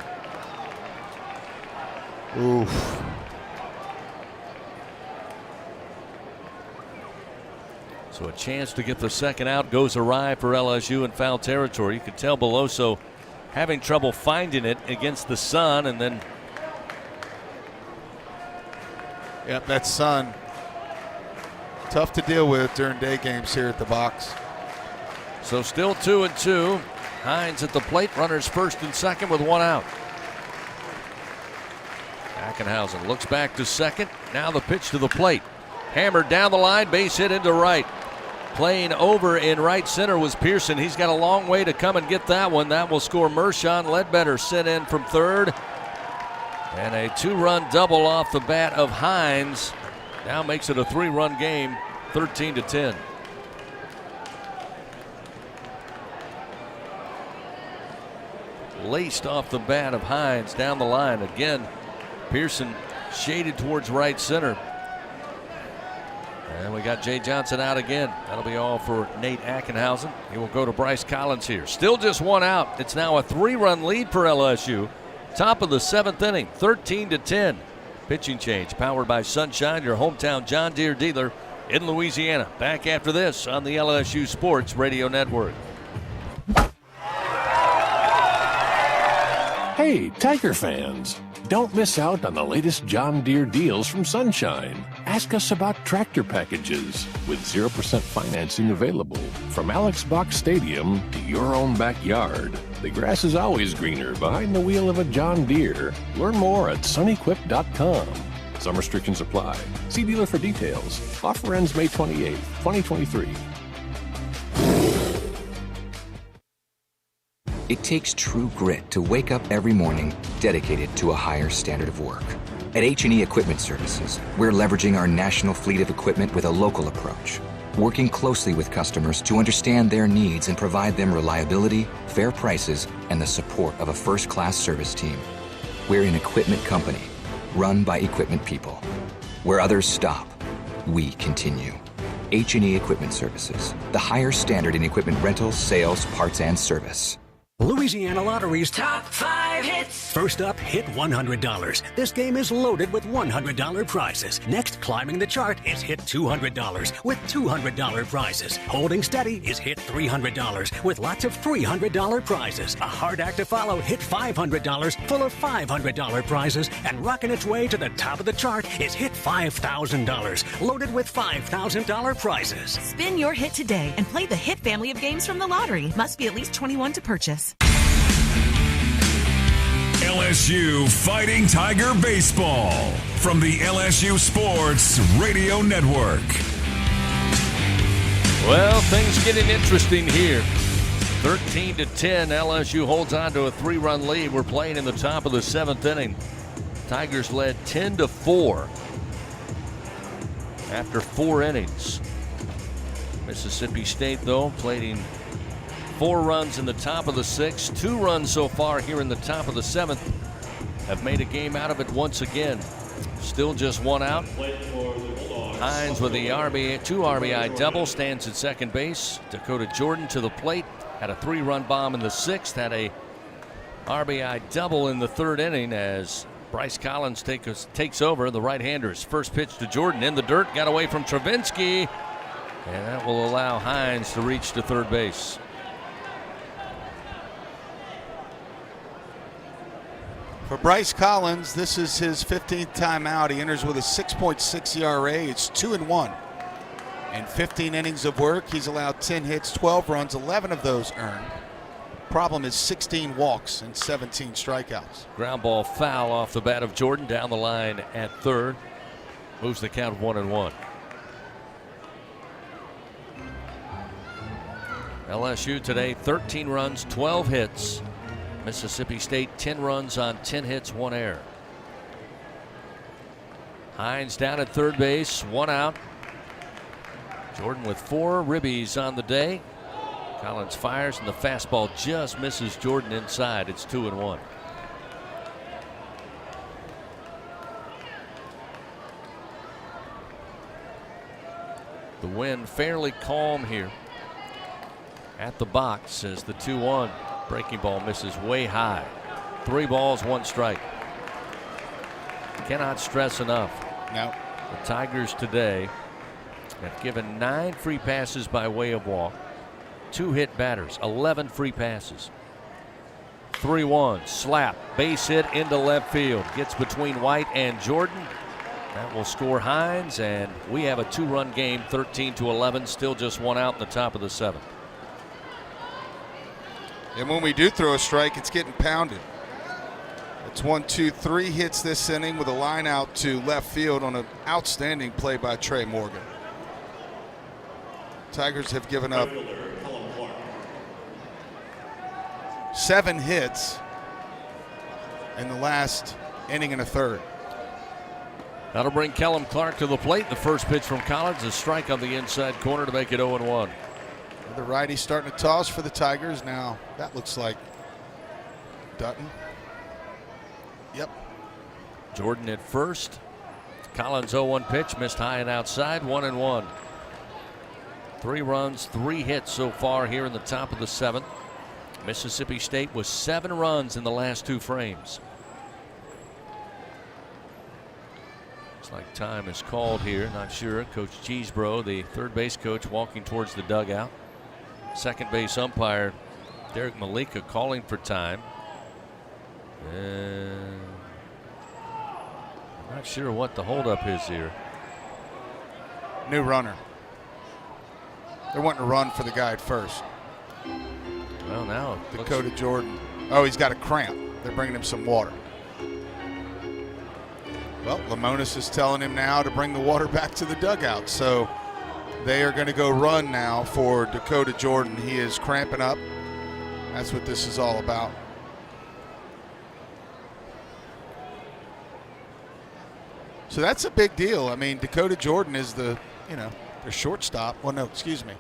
Oof. So a chance to get the second out goes awry for LSU in foul territory. You could tell Beloso having trouble finding it against the sun, and then. Yep, that sun. Tough to deal with during day games here at the box. So still 2-2. Hines at the plate. Runners first and second with 1 out. Ackenhausen looks back to second. Now the pitch to the plate. Hammered down the line. Base hit into right. Playing over in right center was Pearson. He's got a long way to come and get that one. That will score Mershon. Ledbetter sent in from third. And a 2-run double off the bat of Hines. Now makes it a 3-run game, 13-10. Laced off the bat of Hines down the line. Again, Pearson shaded towards right center. And we got Jay Johnson out again. That'll be all for Nate Ackenhausen. He will go to Bryce Collins here. Still just 1 out. It's now a 3-run lead for LSU. Top of the 7th inning, 13-10. Pitching change powered by Sunshine, your hometown John Deere dealer in Louisiana. Back after this on the LSU Sports Radio Network. Hey, Tiger fans, don't miss out on the latest John Deere deals from Sunshine. Ask us about tractor packages with 0% financing available. From Alex Box Stadium to your own backyard, the grass is always greener behind the wheel of a John Deere. Learn more at sunnyquip.com. Some restrictions apply. See dealer for details. Offer ends May 28, 2023. It takes true grit to wake up every morning dedicated to a higher standard of work. At H&E Equipment Services, we're leveraging our national fleet of equipment with a local approach, working closely with customers to understand their needs and provide them reliability, fair prices, and the support of a first-class service team. We're an equipment company, run by equipment people. Where others stop, we continue. H&E Equipment Services, the higher standard in equipment rentals, sales, parts, and service. Louisiana Lottery's Top 5 hits. First up, hit $100. This game is loaded with $100 prizes. Next, climbing the chart is hit $200 with $200 prizes. Holding steady is hit $300 with lots of $300 prizes. A hard act to follow, hit $500 full of $500 prizes. And rocking its way to the top of the chart is hit $5,000 loaded with $5,000 prizes. Spin your hit today and play the Hit family of games from the lottery. Must be at least 21 to purchase. LSU Fighting Tiger Baseball from the LSU Sports Radio Network. Well, things getting interesting here. 13-10, LSU holds on to a 3-run lead. We're playing in the top of the 7th inning. Tigers led 10-4 after 4 innings. Mississippi State, though, playing 4 runs in the top of the 6th, 2 runs so far here in the top of the 7th. Have made a game out of it once again. Still just 1 out. Hines with the 2 RBI double stands at second base. Dakota Jordan to the plate. Had a 3-run bomb in the 6th. Had a RBI double in the 3rd inning as Bryce Collins takes over. The right-hander's first pitch to Jordan in the dirt. Got away from Travinsky. And that will allow Hines to reach to third base. For Bryce Collins, this is his 15th time out. He enters with a 6.6 ERA. It's 2-1. In 15 innings of work, he's allowed 10 hits, 12 runs, 11 of those earned. Problem is 16 walks and 17 strikeouts. Ground ball foul off the bat of Jordan down the line at third. Moves the count 1-1. LSU today, 13 runs, 12 hits. Mississippi State, 10 runs on 10 hits, 1 error. Hines down at third base, 1 out. Jordan with 4 ribbies on the day. Collins fires and the fastball just misses Jordan inside. It's 2-1. The wind fairly calm here at the box as the 2-1. Breaking ball misses way high. 3 balls, 1 strike. Cannot stress enough. No. The Tigers today have given 9 free passes by way of walk. 2 hit batters, 11 free passes. 3-1, slap, base hit into left field. Gets between White and Jordan. That will score Hines, and we have a 2-run game, 13-11. Still just 1 out in the top of the 7th. And when we do throw a strike, it's getting pounded. It's 1, 2, 3 hits this inning with a line out to left field on an outstanding play by Trey Morgan. Tigers have given up 7 hits in the last inning and a third. That'll bring Kellum Clark to the plate. The first pitch from Collins, a strike on the inside corner to make it 0-1. The righty starting to toss for the Tigers now. That looks like Dutton. Yep. Jordan at first. Collins 0-1 pitch, missed high and outside, 1-1. 3 runs, 3 hits so far here in the top of the 7th. Mississippi State was 7 runs in the last 2 frames. Looks like time is called here, not sure. Coach Cheesebro, the third base coach, walking towards the dugout. Second base umpire Derek Malika calling for time. And I'm not sure what the holdup is here. New runner. They're wanting to run for the guy at first. Well, now Dakota Jordan. Oh, he's got a cramp. They're bringing him some water. Well, Lamonis is telling him now to bring the water back to the dugout. So they are going to go run now for Dakota Jordan. He is cramping up. That's what this is all about. So that's a big deal. I mean, Dakota Jordan is their shortstop. Well, no, excuse me.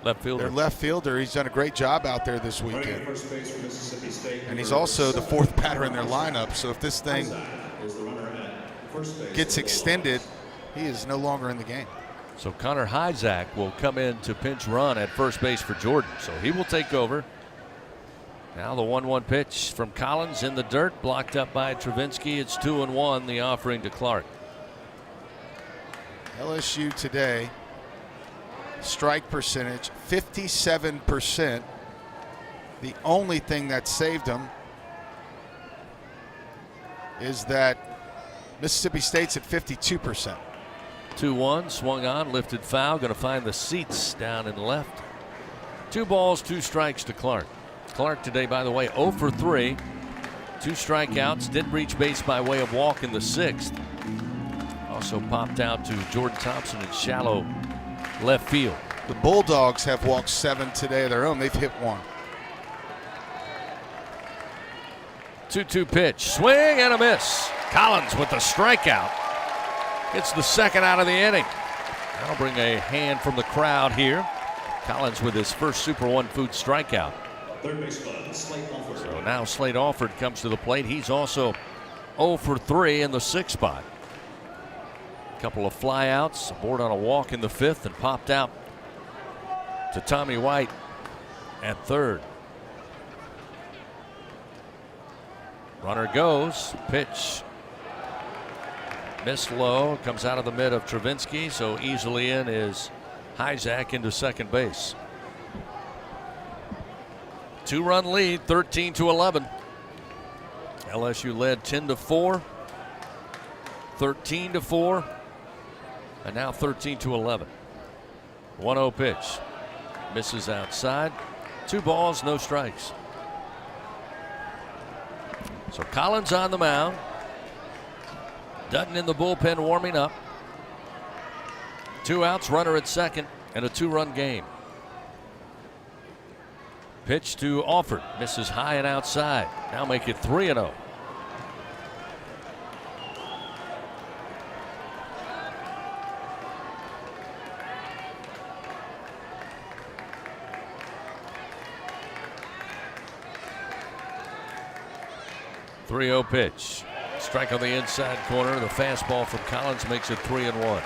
Left fielder. Their left fielder. He's done a great job out there this weekend. And he's also the 4th batter in their lineup. So if this thing gets extended, he is no longer in the game. So Connor Hyzak will come in to pinch run at first base for Jordan. So he will take over. Now the 1-1 pitch from Collins in the dirt, blocked up by Travinski. It's 2-1, the offering to Clark. LSU today, strike percentage 57%. The only thing that saved them is that Mississippi State's at 52%. 2-1, swung on, lifted foul, going to find the seats down in left. 2 balls, 2 strikes to Clark. Clark today, by the way, 0 for 3. 2 strikeouts, did reach base by way of walk in the 6th. Also popped out to Jordan Thompson in shallow left field. The Bulldogs have walked 7 today of their own. They've hit 1. 2-2 pitch, swing and a miss. Collins with the strikeout. It's the second out of the inning. That'll bring a hand from the crowd here. Collins with his first Super One Food strikeout. Third baseman, Slate Alford. So now Slate Alford comes to the plate. He's also 0 for 3 in the 6th spot. A couple of flyouts, aboard on a walk in the 5th, and popped out to Tommy White at third. Runner goes, pitch missed low, comes out of the mid of Travinski, so easily in is Hyzak into second base. 2-run lead, 13-11. LSU led 10-4, 13-4, and now 13-11. 1-0 pitch, misses outside. 2 balls, no strikes. So Collins on the mound. Dutton in the bullpen warming up. 2 outs, runner at second, and a 2-run game. Pitch to Alford, misses high and outside. Now make it 3-0. .3-0 pitch. Strike on the inside corner. The fastball from Collins makes it 3-1.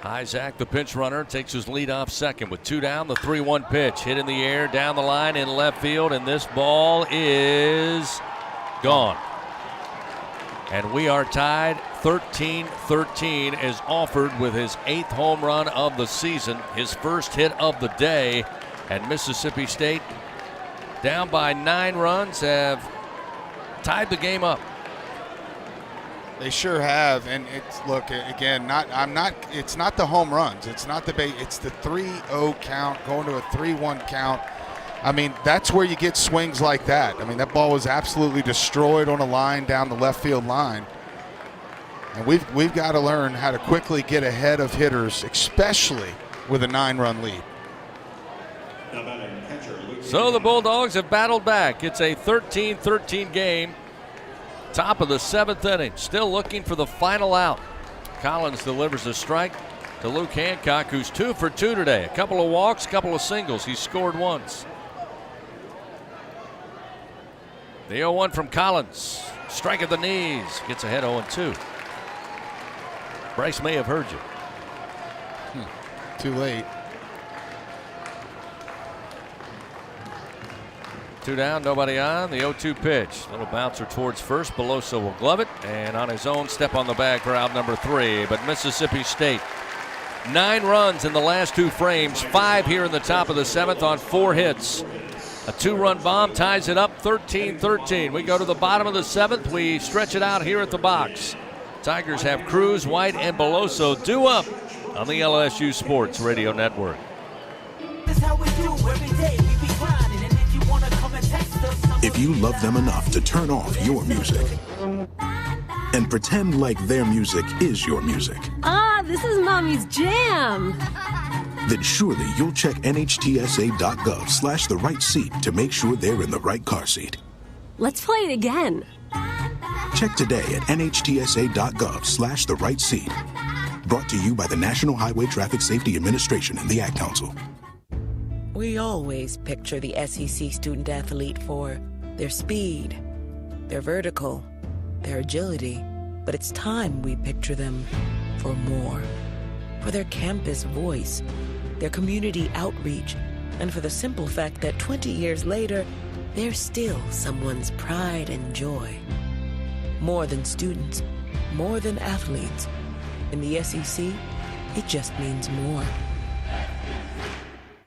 Hyzak, the pinch runner, takes his lead off second with 2 down. The 3-1 pitch hit in the air down the line in left field, and this ball is gone. And we are tied 13-13 as Alford with his 8th home run of the season, his first hit of the day. And Mississippi State, down by 9 runs, have tied the game up. They sure have, and it's look again. It's not the home runs. It's not the base. It's the 3-0 count going to a 3-1 count. I mean, that's where you get swings like that. I mean, that ball was absolutely destroyed on a line down the left field line. And we've got to learn how to quickly get ahead of hitters, especially with a 9-run lead. So the Bulldogs have battled back. It's a 13-13 game. Top of the 7th inning. Still looking for the final out. Collins delivers a strike to Luke Hancock, who's 2 for 2 today. A couple of walks, a couple of singles. He scored once. The 0-1 from Collins. Strike at the knees. Gets ahead 0-2. Bryce may have heard you. Too late. 2 down, nobody on. The 0-2 pitch. Little bouncer towards first. Beloso will glove it. And on his own, step on the bag for out number 3. But Mississippi State, 9 runs in the last 2 frames. 5 here in the top of the 7th on 4 hits. A 2-run bomb ties it up 13-13. We go to the bottom of the 7th. We stretch it out here at the box. Tigers have Cruz, White, and Beloso due up on the LSU Sports Radio Network. If you love them enough to turn off your music and pretend like their music is your music. This is Mommy's jam. Then surely you'll check nhtsa.gov/the right seat to make sure they're in the right car seat. Let's play it again. Check today at nhtsa.gov/the right seat. Brought to you by the National Highway Traffic Safety Administration and the Ad Council. We always picture the SEC student athlete for their speed, their vertical, their agility, but it's time we picture them for more. For their campus voice, their community outreach, and for the simple fact that 20 years later, they're still someone's pride and joy. More than students, more than athletes. In the SEC, it just means more.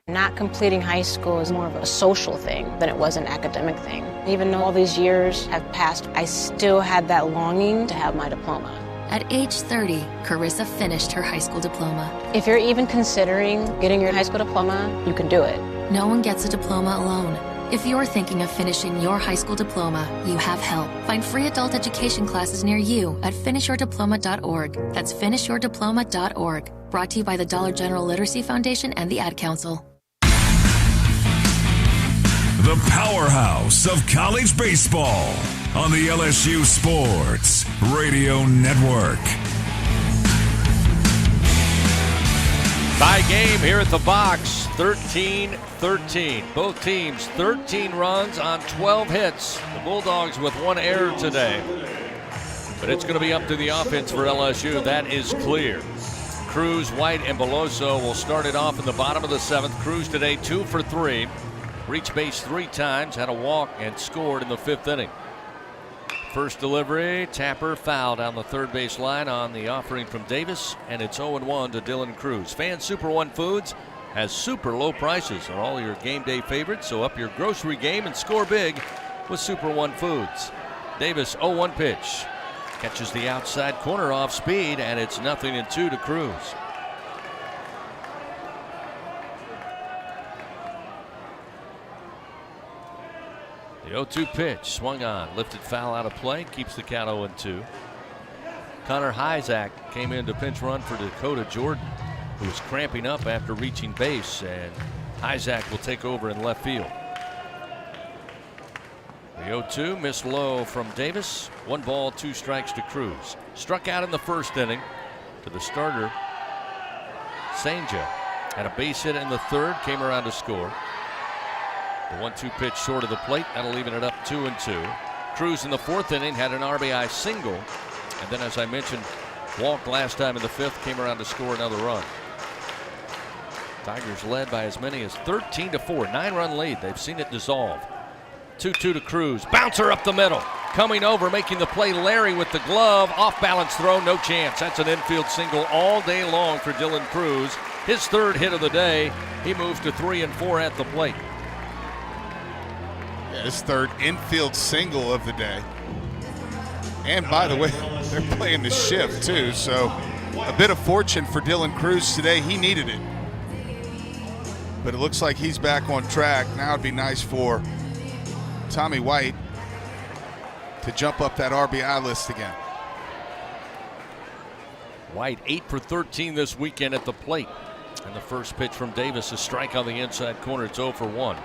Not completing high school is more of a social thing than it was an academic thing. Even though all these years have passed, I still had that longing to have my diploma. At age 30, Carissa finished her high school diploma. If you're even considering getting your high school diploma, you can do it. No one gets a diploma alone. If you're thinking of finishing your high school diploma, you have help. Find free adult education classes near you at finishyourdiploma.org. That's finishyourdiploma.org. Brought to you by the Dollar General Literacy Foundation and the Ad Council. The powerhouse of college baseball on the LSU Sports Radio Network. Tie game here at the box, 13-13. Both teams 13 runs on 12 hits. The Bulldogs with one error today. But it's going to be up to the offense for LSU. That is clear. Cruz, White, and Beloso will start it off in the bottom of the seventh. Cruz today 2 for 3. Reached base 3 times, had a walk, and scored in the 5th inning. First delivery, Tapper foul down the third base line on the offering from Davis, and it's 0-1 to Dylan Cruz. Fan Super One Foods has super low prices on all your game day favorites, so up your grocery game and score big with Super One Foods. Davis 0-1 pitch. Catches the outside corner off speed, and it's 0-2 to Cruz. The 0-2 pitch swung on, lifted foul out of play, keeps the count 0-2. Connor Hyzak came in to pinch run for Dakota Jordan, who was cramping up after reaching base, and Hyzak will take over in left field. The 0-2 missed low from Davis. 1 ball, 2 strikes to Cruz. Struck out in the first inning to the starter, Senja. Had a base hit in the third, came around to score. The 1-2 pitch short of the plate, that'll leave it up 2-2. Cruz in the 4th inning had an RBI single, and then, as I mentioned, walked last time in the 5th, came around to score another run. Tigers led by as many as 13-4, 9-run lead. They've seen it dissolve. 2-2 to Cruz, bouncer up the middle, coming over, making the play. Larry with the glove, off balance throw, no chance. That's an infield single all day long for Dylan Cruz. His 3rd hit of the day. He moves to 3 and 4 at the plate. His 3rd infield single of the day. And by the way, they're playing the shift too, so a bit of fortune for Dylan Cruz today. He needed it. But it looks like he's back on track. Now it'd be nice for Tommy White to jump up that RBI list again. White 8 for 13 this weekend at the plate. And the first pitch from Davis, a strike on the inside corner. It's 0 for 1.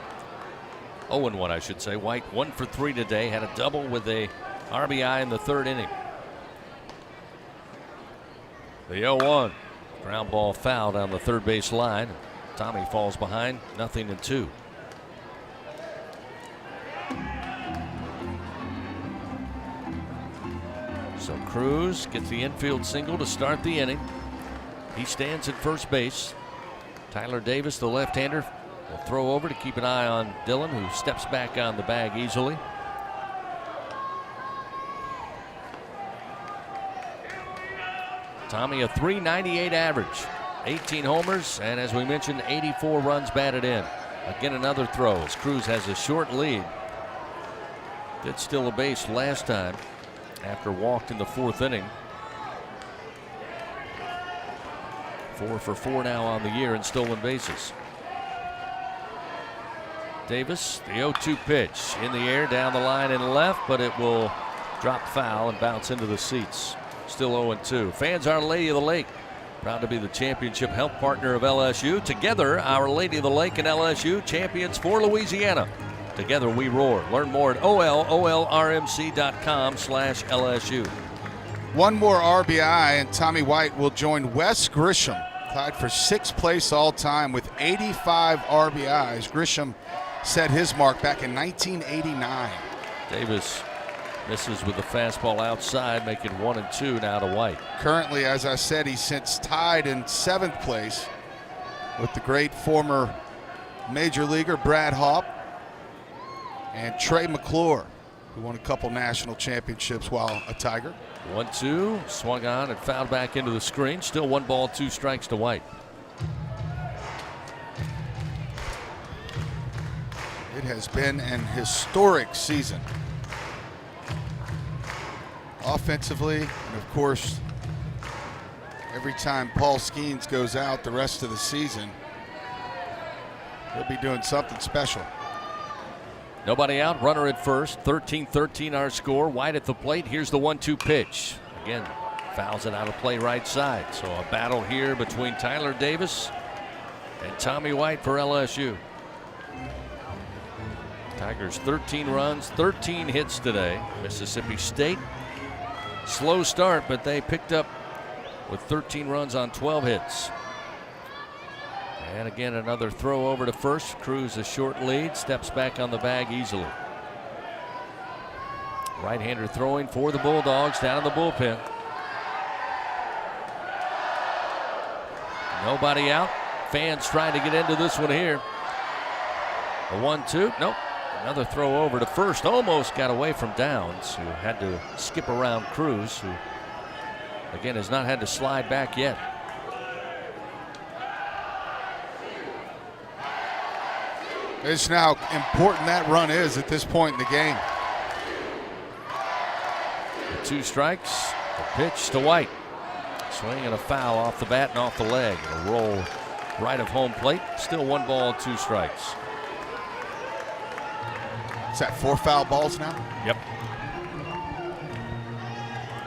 0-1, I should say. White 1 for 3 today. Had a double with a RBI in the 3rd inning. The 0-1. Ground ball foul down the third base line. Tommy falls behind, 0-2. So Cruz gets the infield single to start the inning. He stands at first base. Tyler Davis, the left-hander, will throw over to keep an eye on Dylan, who steps back on the bag easily. Tommy, a .398 average, 18 homers, and as we mentioned, 84 runs batted in. Again, another throw as Cruz has a short lead. Did steal a base last time after walked in the 4th inning. 4 for 4 now on the year in stolen bases. Davis, the 0-2 pitch in the air, down the line and left, but it will drop foul and bounce into the seats. Still 0-2. Fans, Our Lady of the Lake, proud to be the championship health partner of LSU. Together, Our Lady of the Lake and LSU, champions for Louisiana. Together we roar. Learn more at olrmc.com/LSU. One more RBI, and Tommy White will join Wes Grisham, tied for 6th place all time with 85 RBIs. Grisham set his mark back in 1989. Davis Misses with the fastball outside, making 1-2 now to White. Currently, as I said, he's since tied in 7th place with the great former major leaguer Brad Haupt and Trey McClure, who won a couple national championships while a Tiger. 1-2, swung on and fouled back into the screen. Still 1 ball, 2 strikes to White. It has been an historic season. Offensively, and of course, every time Paul Skeens goes out the rest of the season, he'll be doing something special. Nobody out, runner at first. 13-13 our score. White at the plate. Here's the 1-2 pitch. Again, fouls it out of play right side. So a battle here between Tyler Davis and Tommy White for LSU. Tigers 13 runs, 13 hits today. Mississippi State, slow start, but they picked up with 13 runs on 12 hits. And again, another throw over to first. Cruz a short lead, steps back on the bag easily. Right-hander throwing for the Bulldogs down in the bullpen. Nobody out. Fans trying to get into this one here. A 1-2, nope. Another throw over to first. Almost got away from Downs, who had to skip around Cruz, who again has not had to slide back yet. It's now important that run is at this point in the game. 2 strikes, a pitch to White. Swing and a foul off the bat and off the leg. A roll right of home plate. Still 1 ball, 2 strikes. Is that 4 foul balls now? Yep.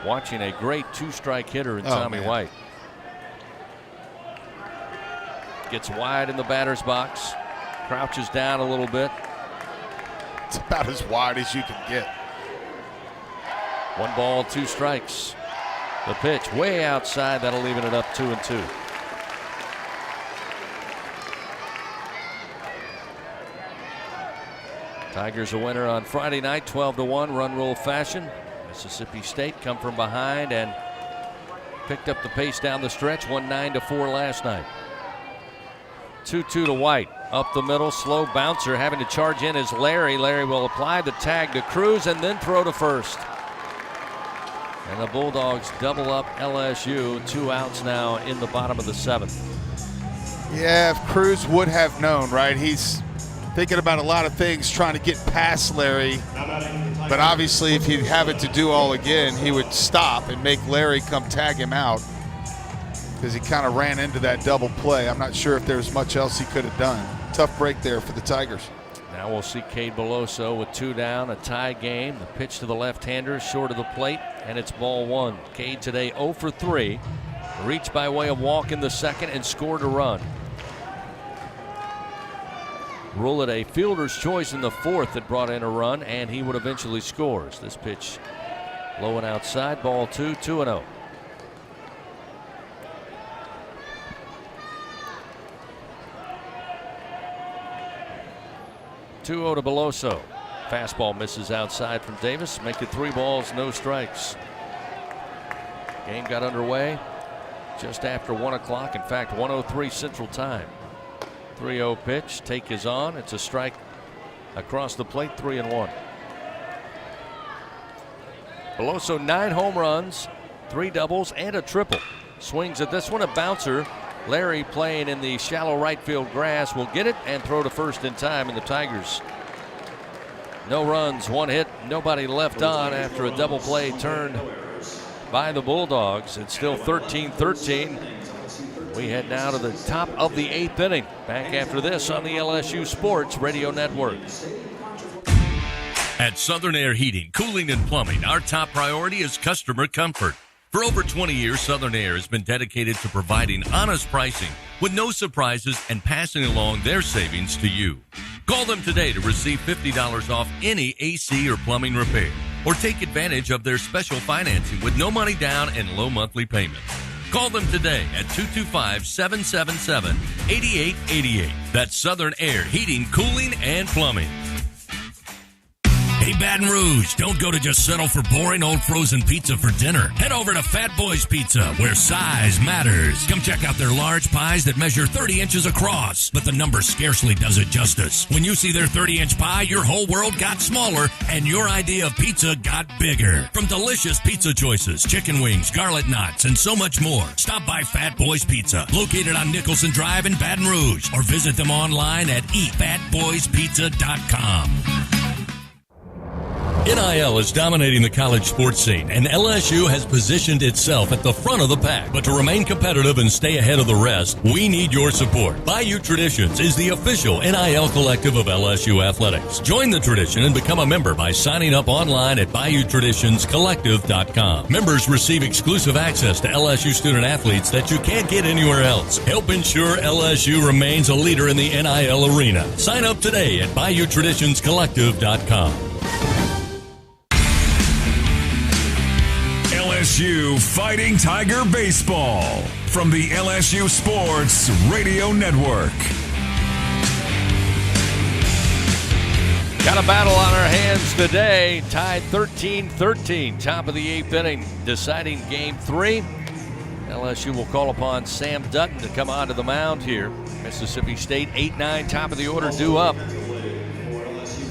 Watching a great 2-strike hitter in Tommy White. Gets wide in the batter's box. Crouches down a little bit. It's about as wide as you can get. 1 ball, 2 strikes. The pitch way outside. That'll leave it up 2-2. Tigers a winner on Friday night, 12-1, run rule fashion. Mississippi State come from behind and picked up the pace down the stretch, won 9-4 last night. 2-2 to White, up the middle, slow bouncer, having to charge in is Larry. Larry will apply the tag to Cruz and then throw to first. And the Bulldogs double up LSU, 2 outs now in the bottom of the 7th. Yeah, if Cruz would have known, right? He's thinking about a lot of things, trying to get past Larry. But obviously, if he'd have it to do all again, he would stop and make Larry come tag him out because he kind of ran into that double play. I'm not sure if there was much else he could have done. Tough break there for the Tigers. Now we'll see Cade Beloso with 2 down, a tie game. The pitch to the left-hander, short of the plate, and it's ball 1. Cade today 0 for 3. Reached by way of walk in the 2nd and scored a run. Rule it a fielder's choice in the 4th that brought in a run, and he would eventually score. This pitch low and outside, ball 2, 2-0. To Beloso. Fastball misses outside from Davis. Make it 3 balls, no strikes. Game got underway just after 1 o'clock. In fact, 1:03 Central Time. 3-0 pitch. Take is on. It's a strike across the plate. 3-1. Beloso 9 home runs, 3 doubles, and a triple. Swings at this one, a bouncer. Larry playing in the shallow right field grass will get it and throw to first in time, and the Tigers no runs, 1 hit, nobody left on after a double play turned by the Bulldogs. It's still 13-13. We head now to the top of the 8th inning. Back after this on the LSU Sports Radio Network. At Southern Air Heating, Cooling, and Plumbing, our top priority is customer comfort. For over 20 years, Southern Air has been dedicated to providing honest pricing with no surprises and passing along their savings to you. Call them today to receive $50 off any AC or plumbing repair, or take advantage of their special financing with no money down and low monthly payments. Call them today at 225-777-8888. That's Southern Air Heating, Cooling, and Plumbing. Hey, Baton Rouge, don't go to just settle for boring old frozen pizza for dinner. Head over to Fat Boys Pizza, where size matters. Come check out their large pies that measure 30 inches across, but the number scarcely does it justice. When you see their 30-inch pie, your whole world got smaller, and your idea of pizza got bigger. From delicious pizza choices, chicken wings, garlic knots, and so much more, stop by Fat Boys Pizza, located on Nicholson Drive in Baton Rouge, or visit them online at eatfatboyspizza.com. NIL is dominating the college sports scene, and LSU has positioned itself at the front of the pack. But to remain competitive and stay ahead of the rest, we need your support. Bayou Traditions is the official NIL collective of LSU Athletics. Join the tradition and become a member by signing up online at BayouTraditionsCollective.com. Members receive exclusive access to LSU student athletes that you can't get anywhere else. Help ensure LSU remains a leader in the NIL arena. Sign up today at BayouTraditionsCollective.com. LSU Fighting Tiger Baseball from the LSU Sports Radio Network. Got a battle on our hands today. Tied 13-13. Top of the 8th inning. Deciding game 3. LSU will call upon Sam Dutton to come onto the mound here. Mississippi State 8-9. Top of the order due up.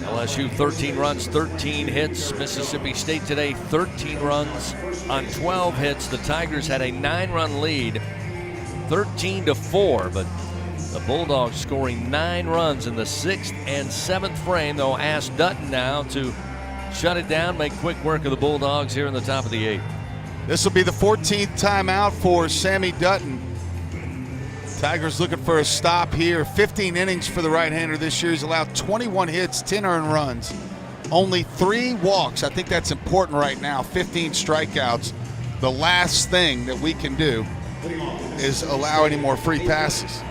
LSU 13 runs, 13 hits. Mississippi State today 13 runs on 12 hits. The Tigers had a 9-run lead, 13-4, but the Bulldogs scoring 9 runs in the 6th and 7th frame. They'll ask Dutton now to shut it down, make quick work of the Bulldogs here in the top of the 8th. This will be the 14th timeout for Sammy Dutton. Tigers looking for a stop here. 15 innings for the right-hander this year. He's allowed 21 hits, 10 earned runs, only 3 walks. I think that's important right now. 15 strikeouts. The last thing that we can do is allow any more free passes.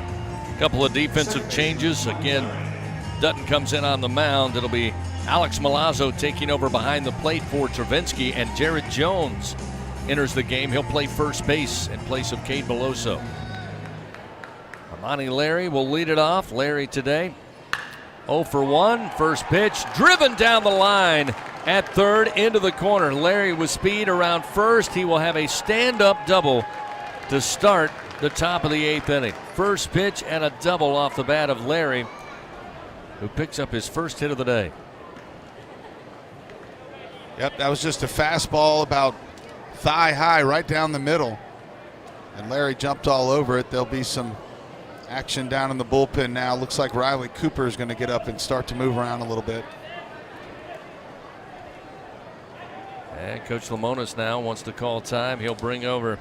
A couple of defensive changes. Again, Dutton comes in on the mound. It'll be Alex Milazzo taking over behind the plate for Travinsky, and Jared Jones enters the game. He'll play first base in place of Cade Beloso. Amani Larry will lead it off. Larry today 0 for 1. First pitch driven down the line at third into the corner. Larry with speed around first. He will have a stand-up double to start the top of the 8th inning. First pitch and a double off the bat of Larry, who picks up his first hit of the day. Yep, that was just a fastball about thigh high right down the middle. And Larry jumped all over it. There'll be some action down in the bullpen now. Looks like Riley Cooper is going to get up and start to move around a little bit. And Coach Lamonis now wants to call time. He'll bring over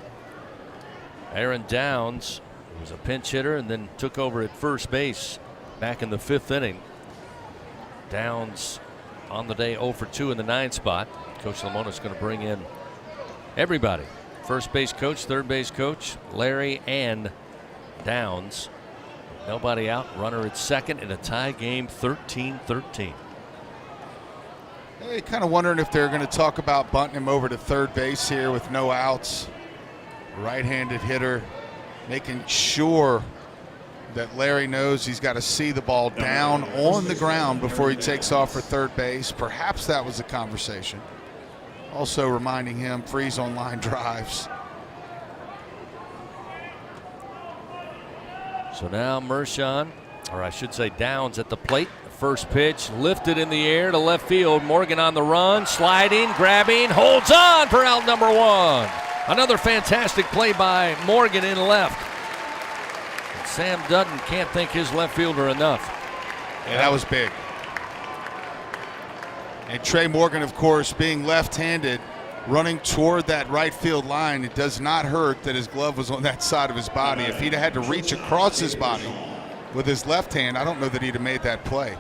Aaron Downs, who was a pinch hitter and then took over at first base back in the 5th inning. Downs on the day 0 for 2 in the 9 spot. Coach Lamonis is going to bring in everybody. First base coach, third base coach, Larry and Downs. Nobody out. Runner at second in a tie game, 13-13. Hey, kind of wondering if they're going to talk about bunting him over to third base here with no outs. Right-handed hitter, making sure that Larry knows he's got to see the ball down on the ground before he takes off for third base. Perhaps that was a conversation. Also reminding him freeze on line drives. So now Mershon, or I should say Downs at the plate. The first pitch lifted in the air to left field. Morgan on the run, sliding, grabbing, holds on for out number 1. Another fantastic play by Morgan in left. And Sam Dutton can't thank his left fielder enough. Yeah, that was big. And Trey Morgan, of course, being left-handed, running toward that right field line, it does not hurt that his glove was on that side of his body. If he'd had to reach across his body with his left hand, I don't know that he'd have made that play.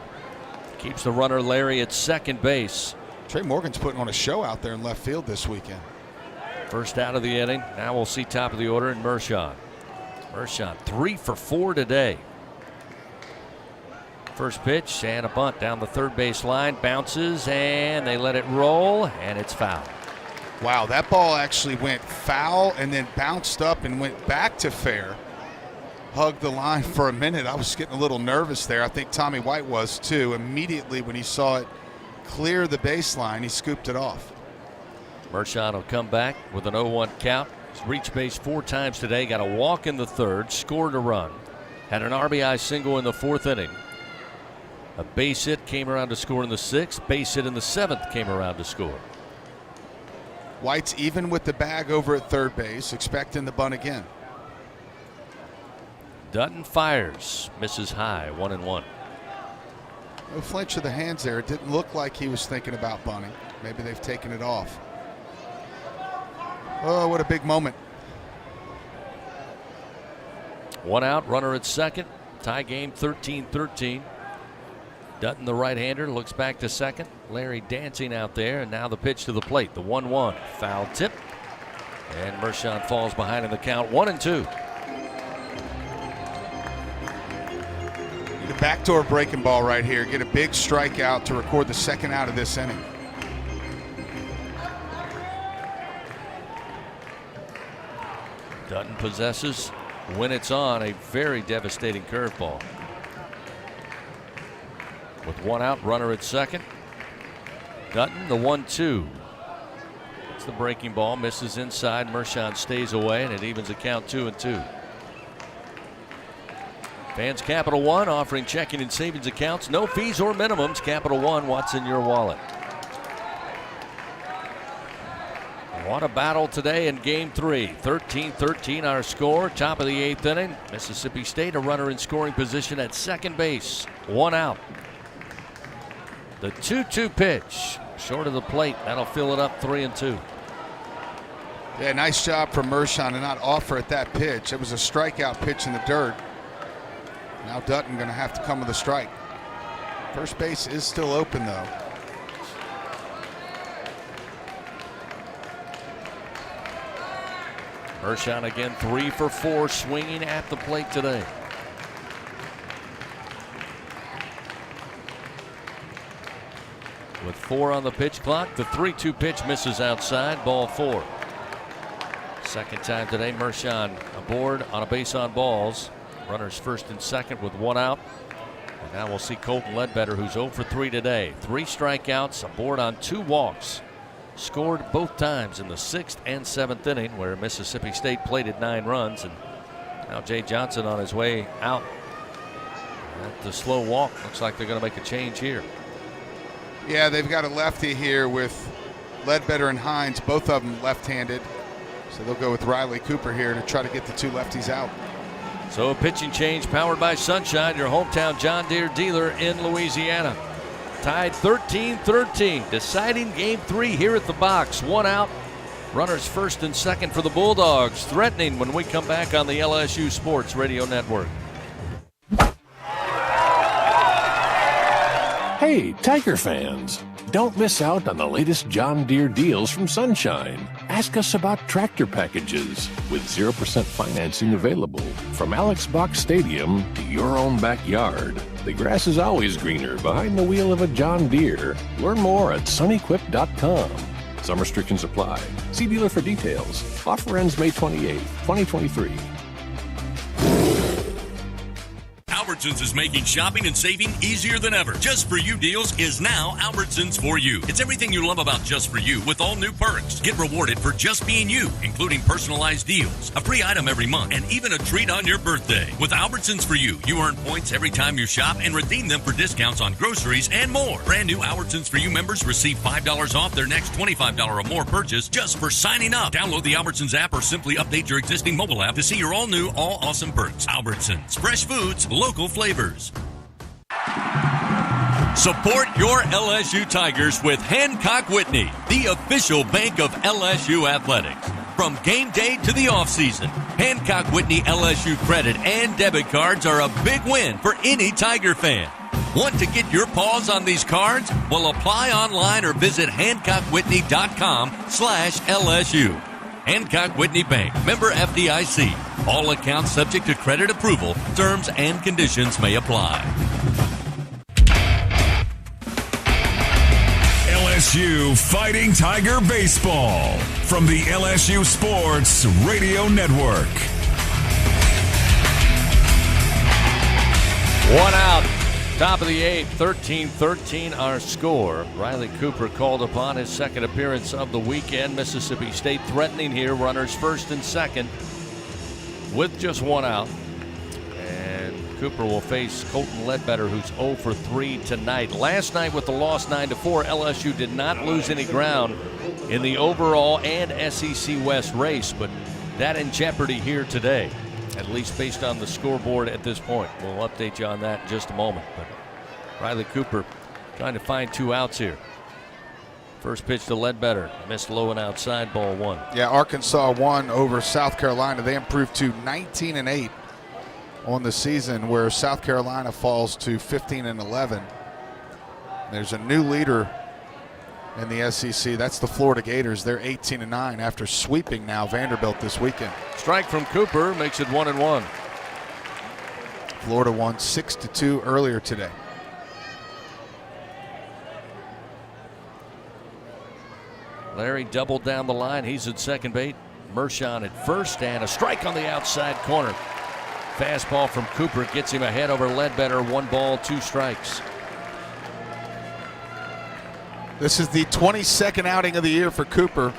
Keeps the runner Larry at second base. Trey Morgan's putting on a show out there in left field this weekend. First out of the inning. Now we'll see top of the order in Mershon. Mershon 3 for 4 today. First pitch and a bunt down the third base line. Bounces and they let it roll, and it's foul. Wow, that ball actually went foul and then bounced up and went back to fair. Hugged the line for a minute. I was getting a little nervous there. I think Tommy White was too. Immediately when he saw it clear the baseline. He scooped it off. Mershon will come back with an 0-1 count. He's reached base 4 times today. Got a walk in the 3rd. Scored a run. Had an RBI single in the 4th inning. A base hit came around to score in the 6th. Base hit in the 7th came around to score. White's even with the bag over at third base, expecting the bunt again. Dutton fires, misses high, 1-1. No flinch of the hands there. It didn't look like he was thinking about bunting. Maybe they've taken it off. Oh, what a big moment. 1 out, runner at second. Tie game 13-13. Dutton, the right-hander, looks back to second. Larry dancing out there, and now the pitch to the plate. The 1-1, foul tip. And Mershon falls behind in the count, 1-2. The backdoor breaking ball right here. Get a big strikeout to record the 2nd out of this inning. Dutton possesses, when it's on, a very devastating curveball. With 1 out, runner at second. Dutton, the 1-2. It's the breaking ball, misses inside. Mershon stays away, and it evens the count 2-2. Fans Capital One offering checking and savings accounts, no fees or minimums. Capital One, what's in your wallet? What a battle today in Game 3. 13-13 our score. Top of the 8th inning. Mississippi State, a runner in scoring position at second base. 1 out. The 2-2 pitch. Short of the plate. That'll fill it up 3-2. Yeah, nice job from Mershon to not offer at that pitch. It was a strikeout pitch in the dirt. Now Dutton going to have to come with a strike. First base is still open, though. Mershon again 3 for 4 swinging at the plate today. With 4 on the pitch clock, the 3-2 pitch misses outside, ball 4. Second time today, Mershon aboard on a base on balls. Runners first and second with 1 out. And now we'll see Colton Ledbetter, who's 0 for 3 today. 3 strikeouts, aboard on 2 walks. Scored both times in the 6th and 7th inning, where Mississippi State plated 9 runs. And now Jay Johnson on his way out. At the slow walk, looks like they're going to make a change here. Yeah, they've got a lefty here with Ledbetter and Hines, both of them left-handed. So they'll go with Riley Cooper here to try to get the 2 lefties out. So a pitching change powered by Sunshine, your hometown John Deere dealer in Louisiana. Tied 13-13, deciding Game 3 here at the box. 1 out, runners first and second for the Bulldogs. Threatening when we come back on the LSU Sports Radio Network. Hey, Tiger fans, don't miss out on the latest John Deere deals from Sunshine. Ask us about tractor packages with 0% financing available. From Alex Box Stadium to your own backyard, the grass is always greener behind the wheel of a John Deere. Learn more at sunequip.com. Some restrictions apply. See dealer for details. Offer ends May 28, 2023. Albertsons is making shopping and saving easier than ever. Just For You deals is now Albertsons For You. It's everything you love about Just For You with all new perks. Get rewarded for just being you, including personalized deals, a free item every month, and even a treat on your birthday. With Albertsons For You, you earn points every time you shop and redeem them for discounts on groceries and more. Brand new Albertsons For You members receive $5 off their next $25 or more purchase just for signing up. Download the Albertsons app or simply update your existing mobile app to see your all-new, all-awesome perks. Albertsons. Fresh foods, local flavors. Support your LSU Tigers with Hancock Whitney, the official bank of LSU Athletics. From game day to the offseason, Hancock Whitney LSU credit and debit cards are a big win for any Tiger fan. Want to get your paws on these cards? Well, apply online or visit HancockWhitney.com/LSU. Hancock Whitney Bank, member FDIC. All accounts subject to credit approval. Terms and conditions may apply. LSU Fighting Tiger Baseball from the LSU Sports Radio Network. 1 out. Top of the 8th, 13-13 our score. Riley Cooper called upon his second appearance of the weekend. Mississippi State threatening here, runners first and second with just one out. And Cooper will face Colton Ledbetter, who's 0 for 3 tonight. Last night with the loss 9-4, LSU did not lose any ground in the overall and SEC West race, but that in jeopardy here today, at least based on the scoreboard at this point. We'll update you on that in just a moment. But Riley Cooper trying to find 2 outs here. First pitch to Ledbetter, missed low and outside, ball 1. Yeah, Arkansas won over South Carolina. They improved to 19-8 on the season, where South Carolina falls to 15-11. There's a new leader in the SEC. That's the Florida Gators. They're 18-9 after sweeping now Vanderbilt this weekend. Strike from Cooper makes it 1-1. Florida won 6-2 earlier today. Larry doubled down the line. He's at second base. Mershon at first, and a strike on the outside corner. Fastball from Cooper gets him ahead over Ledbetter. 1 ball, 2 strikes. This is the 22nd outing of the year for Cooper.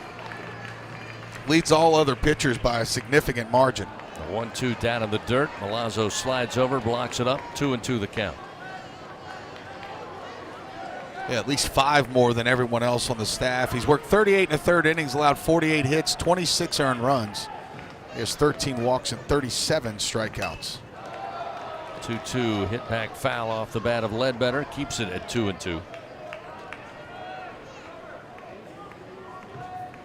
Leads all other pitchers by a significant margin. The 1-2 down in the dirt. Milazzo slides over, blocks it up. 2-2 the count. Yeah, at least 5 more than everyone else on the staff. He's worked 38 1/3 innings, allowed 48 hits, 26 earned runs. He has 13 walks and 37 strikeouts. 2-2 hit back foul off the bat of Ledbetter. Keeps it at 2-2.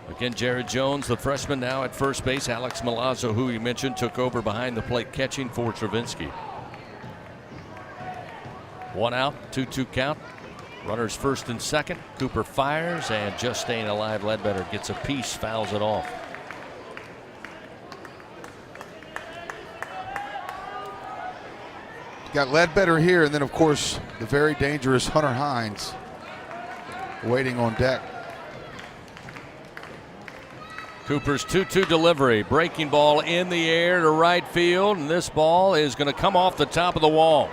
Again, Jared Jones, the freshman, now at first base. Alex Milazzo, who you mentioned, took over behind the plate catching for Travinski. 1 out, 2-2 count. Runners first and second. Cooper fires, and just staying alive, Ledbetter gets a piece, fouls it off. Got Ledbetter here, and then, of course, the very dangerous Hunter Hines waiting on deck. Cooper's 2-2 delivery. Breaking ball in the air to right field, and this ball is going to come off the top of the wall.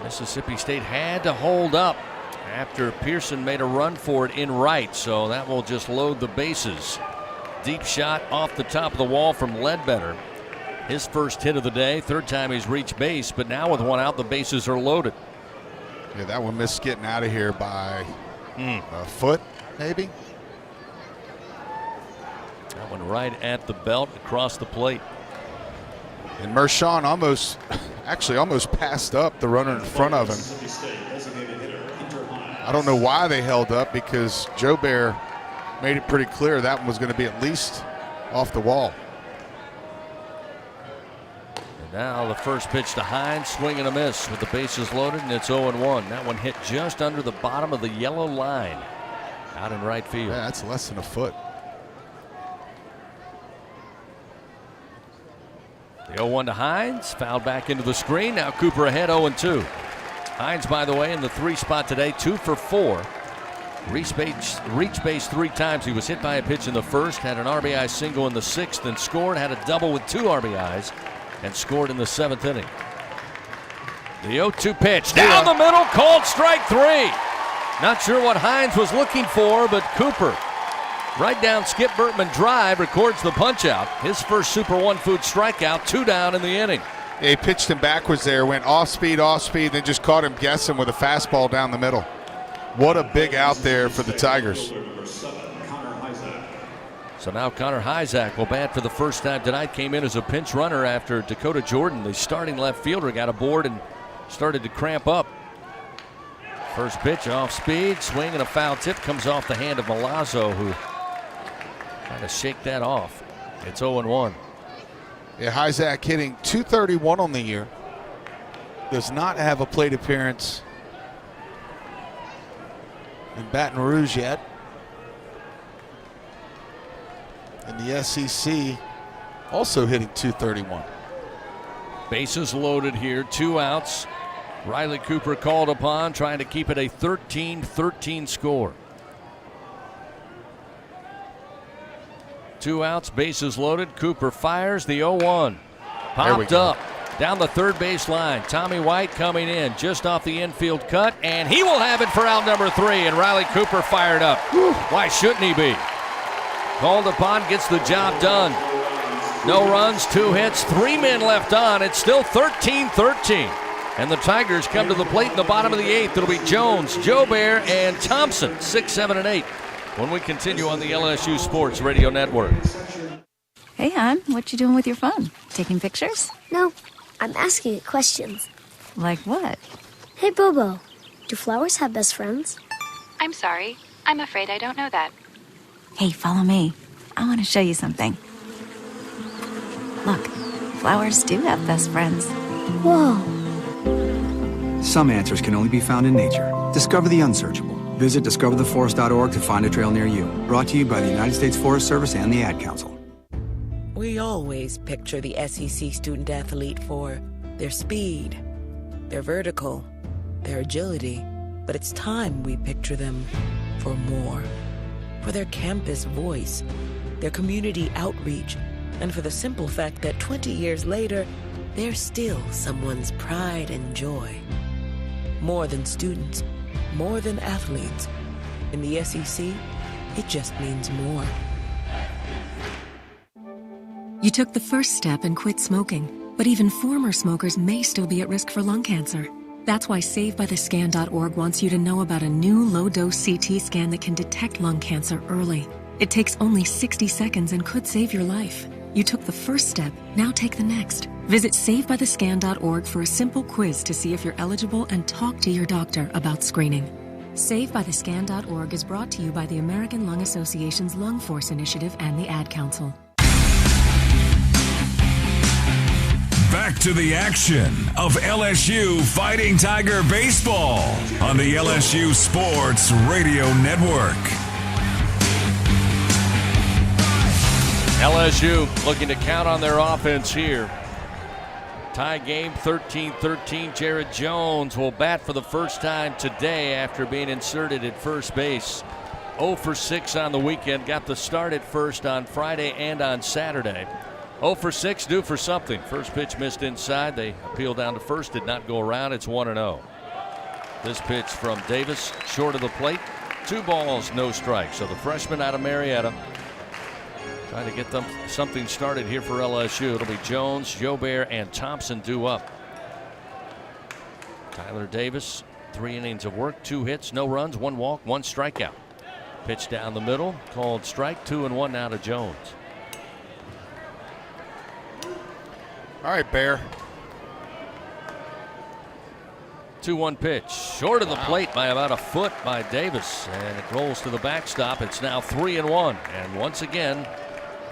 Mississippi State had to hold up after Pearson made a run for it in right, so that will just load the bases. Deep shot off the top of the wall from Ledbetter. His first hit of the day, 3rd time he's reached base, but now with 1 out, the bases are loaded. Yeah, that one missed getting out of here by a foot, maybe. That one right at the belt, across the plate. And Mershon almost passed up the runner in front of him. I don't know why they held up, because Joe Bear made it pretty clear that one was going to be at least off the wall. And now the first pitch to Hines, swing and a miss with the bases loaded, and it's 0-1. That one hit just under the bottom of the yellow line out in right field. Yeah, that's less than a foot. The 0-1 to Hines, fouled back into the screen. Now Cooper ahead, 0-2. Hines, by the way, in the 3 spot today, 2 for 4. Reached base 3 times. He was hit by a pitch in the first, had an RBI single in the 6th, and scored, had a double with 2 RBIs, and scored in the 7th inning. The 0-2 pitch, down the middle, called strike 3. Not sure what Hines was looking for, but Cooper, right down Skip Bertman drive, records the punch out. His first Super One Food strikeout, 2 down in the inning. He pitched him backwards there, went off speed, then just caught him guessing with a fastball down the middle. What a big out there for the Tigers. So now Connor Hyzak will bat for the first time tonight. Came in as a pinch runner after Dakota Jordan, the starting left fielder, got aboard and started to cramp up. First pitch off speed, swing and a foul tip comes off the hand of Milazzo, who trying to shake that off. It's 0-1. Yeah, Hyzak hitting .231 on the year. Does not have a plate appearance in Baton Rouge yet. And the SEC also hitting .231. Bases loaded here, 2 outs. Riley Cooper called upon, trying to keep it a 13-13 score. 2 outs, bases loaded. Cooper fires the 0-1. Popped up. Down the third base line, Tommy White coming in just off the infield cut, and he will have it for out number 3, and Riley Cooper fired up. Why shouldn't he be? Called upon, gets the job done. No runs, 2 hits, 3 men left on. It's still 13-13. And the Tigers come to the plate in the bottom of the 8th. It'll be Jones, Joubert, and Thompson, 6, 7, and 8. When we continue on the LSU Sports Radio Network. Hey, hon, what you doing with your phone? Taking pictures? No, I'm asking it questions. Like what? Hey, Bobo, do flowers have best friends? I'm sorry. I'm afraid I don't know that. Hey, follow me. I want to show you something. Look, flowers do have best friends. Whoa. Some answers can only be found in nature. Discover the unsearchable. Visit discovertheforest.org to find a trail near you. Brought to you by the United States Forest Service and the Ad Council. We always picture the SEC student athlete for their speed, their vertical, their agility. But it's time we picture them for more. For their campus voice, their community outreach, and for the simple fact that 20 years later, they're still someone's pride and joy. More than students, more than athletes. In the SEC, it just means more. You took the first step and quit smoking, but even former smokers may still be at risk for lung cancer. That's why SaveByTheScan.org wants you to know about a new low-dose CT scan that can detect lung cancer early. It takes only 60 seconds and could save your life. You took the first step, now take the next. Visit SaveByTheScan.org for a simple quiz to see if you're eligible and talk to your doctor about screening. SaveByTheScan.org is brought to you by the American Lung Association's Lung Force Initiative and the Ad Council. Back to the action of LSU Fighting Tiger Baseball on the LSU Sports Radio Network. LSU looking to count on their offense here. Tie game 13-13. Jared Jones will bat for the first time today after being inserted at first base. 0 for 6 on the weekend. Got the start at first on Friday and on Saturday. 0 for 6, due for something. First pitch missed inside. They appealed down to first, did not go around. It's 1-0. This pitch from Davis, short of the plate. 2 balls, no strikes. So the freshman out of Marietta trying to get them something started here for LSU. It'll be Jones, Joubert, and Thompson due up. Tyler Davis, 3 innings of work, 2 hits, no runs, 1 walk, 1 strikeout. Pitch down the middle, called strike, 2-1 now to Jones. All right, Bear. 2-1 pitch, short of the plate by about a foot by Davis, and it rolls to the backstop. It's now 3-1, and once again,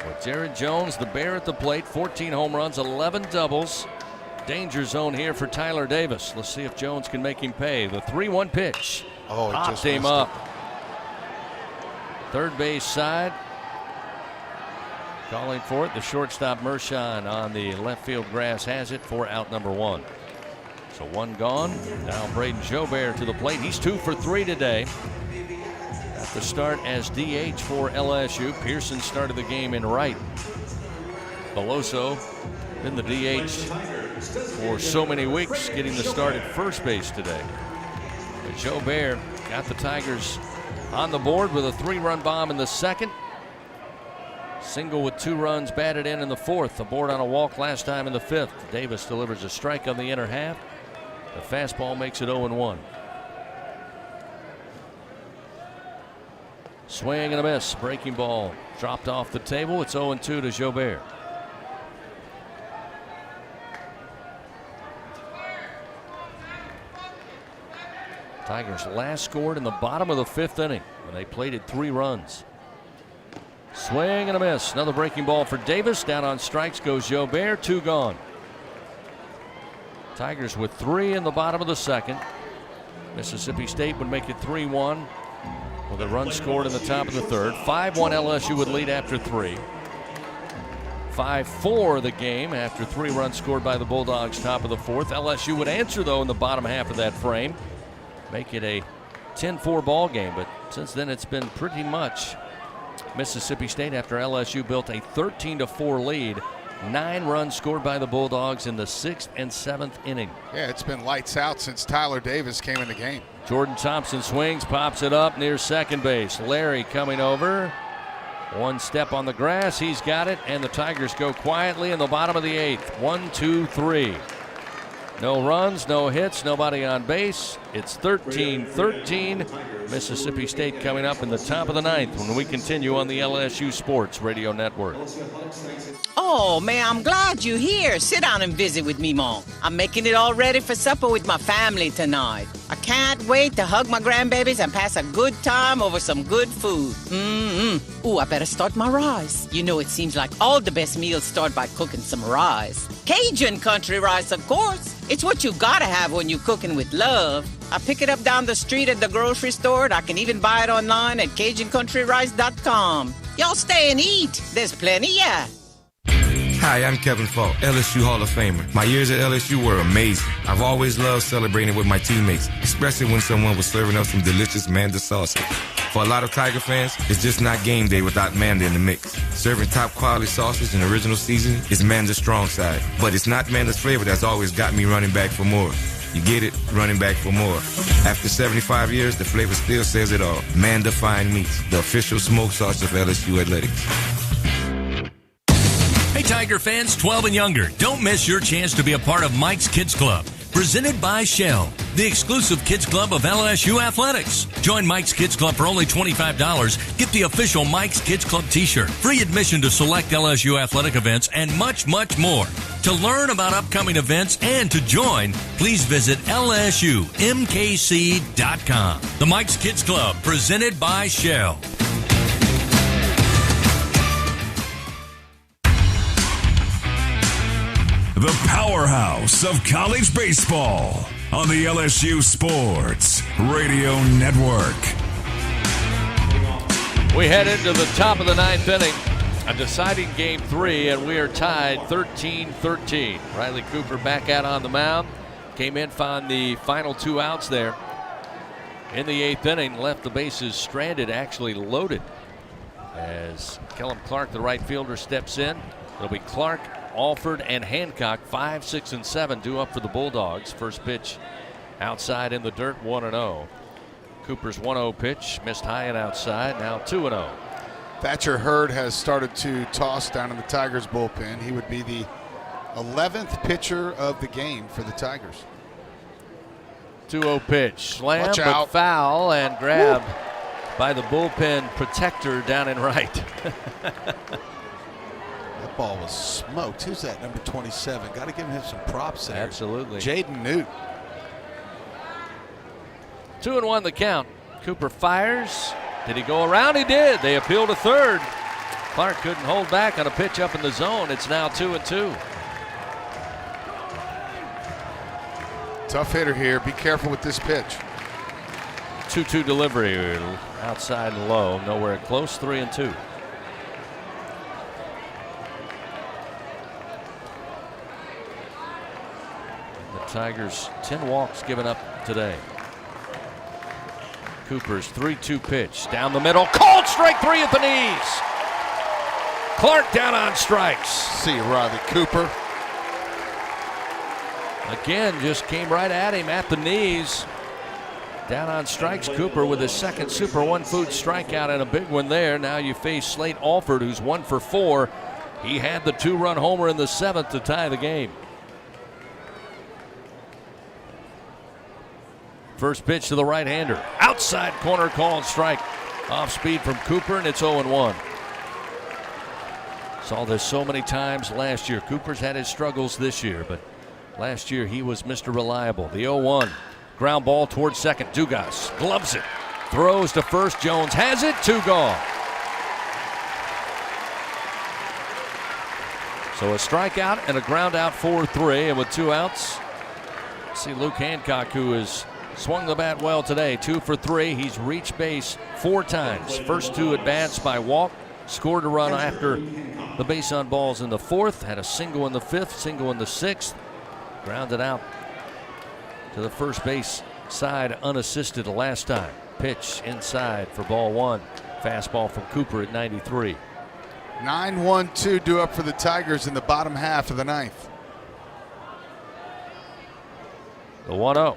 with Jared Jones, the Bear at the plate, 14 home runs, 11 doubles. Danger zone here for Tyler Davis. Let's see if Jones can make him pay. The 3-1 pitch. Oh, it popped just him missed up. it. Third base side. Calling for it. The shortstop Mershon on the left field grass has it for out number 1. So 1 gone. Now Braden Joubert to the plate. He's 2 for 3 today. At the start as DH for LSU. Pearson started the game in right. Beloso been the DH for so many weeks, getting the start at first base today. But Joubert got the Tigers on the board with a 3-run bomb in the second. Single with 2 runs batted in the fourth. Aboard on a walk last time in the fifth. Davis delivers a strike on the inner half. The fastball makes it 0-1. Swing and a miss. Breaking ball dropped off the table. It's 0-2 to Joubert. Tigers last scored in the bottom of the 5th inning when they plated 3 runs. Swing and a miss. Another breaking ball for Davis. Down on strikes goes Joubert. 2 gone. Tigers with 3 in the bottom of the second. Mississippi State would make it 3-1 with a run scored in the top of the third. 5-1 LSU would lead after 3. 5-4 the game after 3 runs scored by the Bulldogs top of the fourth. LSU would answer though in the bottom half of that frame. Make it a 10-4 ball game, but since then it's been pretty much Mississippi State after LSU built a 13-4 lead 9 runs scored by the Bulldogs in the 6th and 7th inning. Yeah, it's been lights out since Tyler Davis came in the game. Jordan Thompson swings, pops it up near second base. Larry coming over. One step on the grass, he's got it, and the Tigers go quietly in the bottom of the 8th. 1, 2, 3. No runs, no hits, nobody on base. It's 13-13. Mississippi State coming up in the top of the 9th when we continue on the LSU Sports Radio Network. Oh, man, I'm glad you're here. Sit down and visit with me, Mom. I'm making it all ready for supper with my family tonight. I can't wait to hug my grandbabies and pass a good time over some good food. Ooh, I better start my rice. You know, it seems like all the best meals start by cooking some rice. Cajun country rice, of course. It's what you gotta have when you're cooking with love. I pick it up down the street at the grocery store, and I can even buy it online at CajunCountryRice.com. Y'all stay and eat. There's plenty, yeah. Hi, I'm Kevin Falk, LSU Hall of Famer. My years at LSU were amazing. I've always loved celebrating with my teammates, especially when someone was serving up some delicious Manda sauces. For a lot of Tiger fans, it's just not game day without Manda in the mix. Serving top quality sauces and original seasoning is Manda's strong side. But it's not Manda's flavor that's always got me running back for more. You get it? Running back for more. After 75 years, the flavor still says it all. Manda Fine Meats, the official smoke sauce of LSU Athletics. Hey, Tiger fans 12 and younger, don't miss your chance to be a part of Mike's Kids Club, presented by Shell, the exclusive kids club of LSU Athletics. Join Mike's Kids Club for only $25. Get the official Mike's Kids Club t-shirt, free admission to select LSU athletic events, and much, much more. To learn about upcoming events and to join, please visit lsumkc.com. The Mike's Kids Club, presented by Shell. The powerhouse of college baseball on the LSU Sports Radio Network. We head into the top of the 9th inning, a deciding game 3, and we are tied 13-13. Riley Cooper back out on the mound. Came in, found the final 2 outs there. In the 8th inning, left the bases stranded, actually loaded. As Kellum Clark, the right fielder, steps in. It'll be Clark, Alford, and Hancock, 5, 6, and 7 due up for the Bulldogs. First pitch outside in the dirt, 1-0. Cooper's 1-0 pitch, missed high and outside, now 2-0. Thatcher Hurd has started to toss down in the Tigers bullpen. He would be the 11th pitcher of the game for the Tigers. 2-0 pitch, slam, Watch but out. foul, and grabbed by the bullpen protector down in right. That ball was smoked. Who's that, number 27? Got to give him some props there. Absolutely. Jaden Newt. 2-1 the count. Cooper fires. Did he go around? He did. They appeal to third. Clark couldn't hold back on a pitch up in the zone. It's now 2-2. Tough hitter here. Be careful with this pitch. 2-2 delivery. Outside and low. Nowhere close. 3-2. Tigers 10 walks given up today. Cooper's 3-2 pitch down the middle, called strike 3 at the knees. Clark down on strikes. See you, Riley Cooper. Again, just came right at him at the knees. Down on strikes, Cooper with his second Super One Food strikeout and a big one there. Now you face Slate Alford, who's 1 for 4. He had the 2-run homer in the 7th to tie the game. First pitch to the right-hander. Outside corner, called strike. Off speed from Cooper, and it's 0-1. Saw this so many times last year. Cooper's had his struggles this year, but last year he was Mr. Reliable. The 0-1. Ground ball towards second. Dugas gloves it. Throws to first. Jones has it. 2 gone. So a strikeout and a ground out 4-3, and with 2 outs, see Luke Hancock, who has swung the bat well today, 2 for 3. He's reached base 4 times. First 2 at bats by walk. Scored a run after the base on balls in the 4th. Had a single in the 5th, single in the 6th. Grounded out to the first base side unassisted the last time. Pitch inside for ball 1. Fastball from Cooper at 93. 9-1-2 due up for the Tigers in the bottom half of the ninth. The 1-0.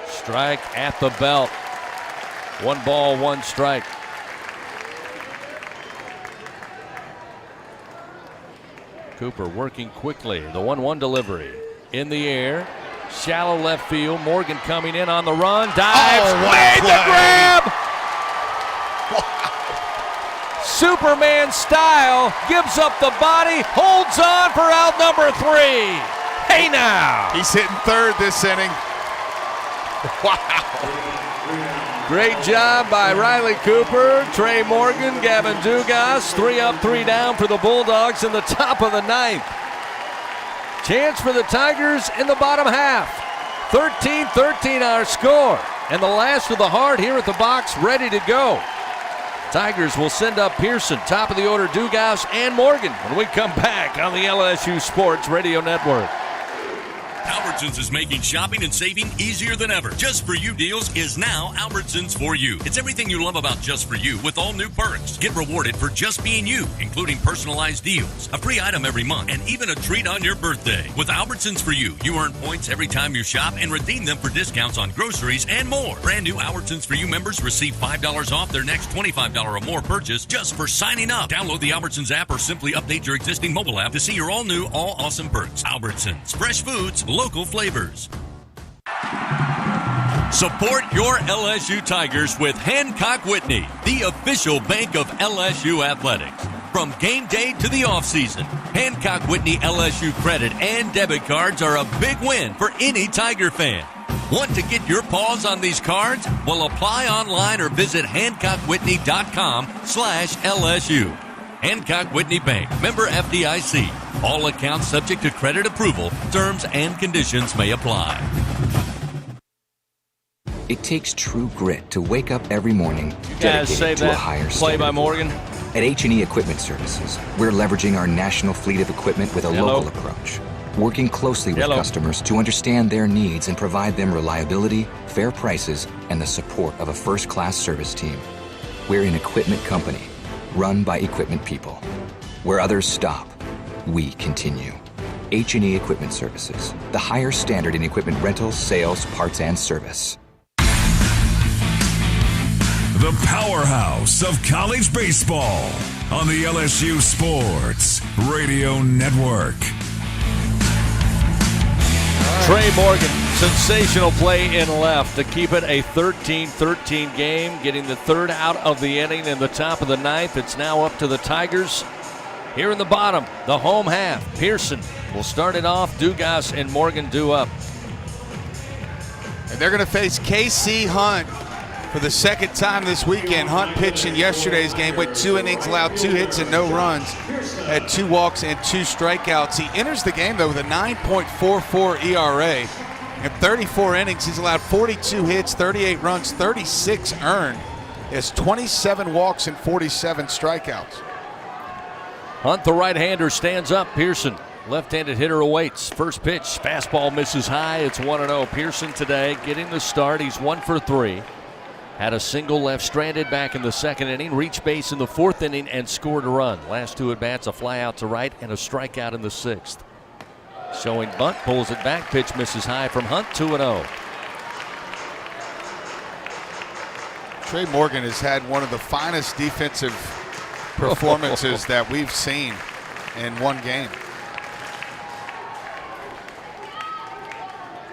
Strike at the belt. 1 ball, 1 strike. Cooper working quickly. The 1-1 delivery. In the air. Shallow left field. Morgan coming in on the run. Dives. Made the grab. Wow. Superman style. Gives up the body. Holds on for out number 3. Hey now. He's hitting third this inning. Wow. Great job by Riley Cooper, Trey Morgan, Gavin Dugas. 3 up, 3 down for the Bulldogs in the top of the ninth. Chance for the Tigers in the bottom half. 13-13 our score. And the last of the hard here at the box, ready to go. Tigers will send up Pearson, top of the order, Dugas and Morgan when we come back on the LSU Sports Radio Network. Albertsons is making shopping and saving easier than ever. Just For You deals is now Albertsons For You. It's everything you love about Just For You with all new perks. Get rewarded for just being you, including personalized deals, a free item every month, and even a treat on your birthday. With Albertsons For You, you earn points every time you shop and redeem them for discounts on groceries and more. Brand new Albertsons For You members receive $5 off their next $25 or more purchase just for signing up. Download the Albertsons app or simply update your existing mobile app to see your all new, all awesome perks. Albertsons, fresh foods, local flavors. Support your LSU Tigers with Hancock Whitney, the official bank of LSU Athletics. From game day to the offseason, Hancock Whitney LSU credit and debit cards are a big win for any Tiger fan. Want to get your paws on these cards? Well, apply online or visit HancockWhitney.com/LSU. Hancock Whitney Bank, member FDIC. All accounts subject to credit approval. Terms and conditions may apply. It takes true grit to wake up every morning dedicated to a higher standard. Play by Morgan. At H&E Equipment Services, we're leveraging our national fleet of equipment with a local approach, working closely with customers to understand their needs and provide them reliability, fair prices, and the support of a first-class service team. We're an equipment company, run by equipment people. Where others stop, we continue. H&E Equipment Services, the higher standard in equipment rentals, sales, parts, and service. The powerhouse of college baseball on the LSU Sports Radio Network. Trey Morgan, sensational play in left to keep it a 13-13 game, getting the third out of the inning in the top of the ninth. It's now up to the Tigers here in the bottom, the home half. Pearson will start it off. Dugas and Morgan due up. And they're going to face KC Hunt for the second time this weekend. Hunt pitched in yesterday's game, went 2 innings, allowed 2 hits and no runs, had 2 walks and 2 strikeouts. He enters the game, though, with a 9.44 ERA. In 34 innings, he's allowed 42 hits, 38 runs, 36 earned. He has 27 walks and 47 strikeouts. Hunt, the right-hander, stands up. Pearson, left-handed hitter, awaits. First pitch, fastball misses high. It's 1-0. Pearson today getting the start. He's 1 for 3. Had a single left stranded back in the second inning, reached base in the fourth inning, and scored a run. Last 2 at-bats, a fly out to right and a strikeout in the sixth. Showing bunt, pulls it back. Pitch misses high from Hunt, 2-0. Trey Morgan has had one of the finest defensive performances that we've seen in one game.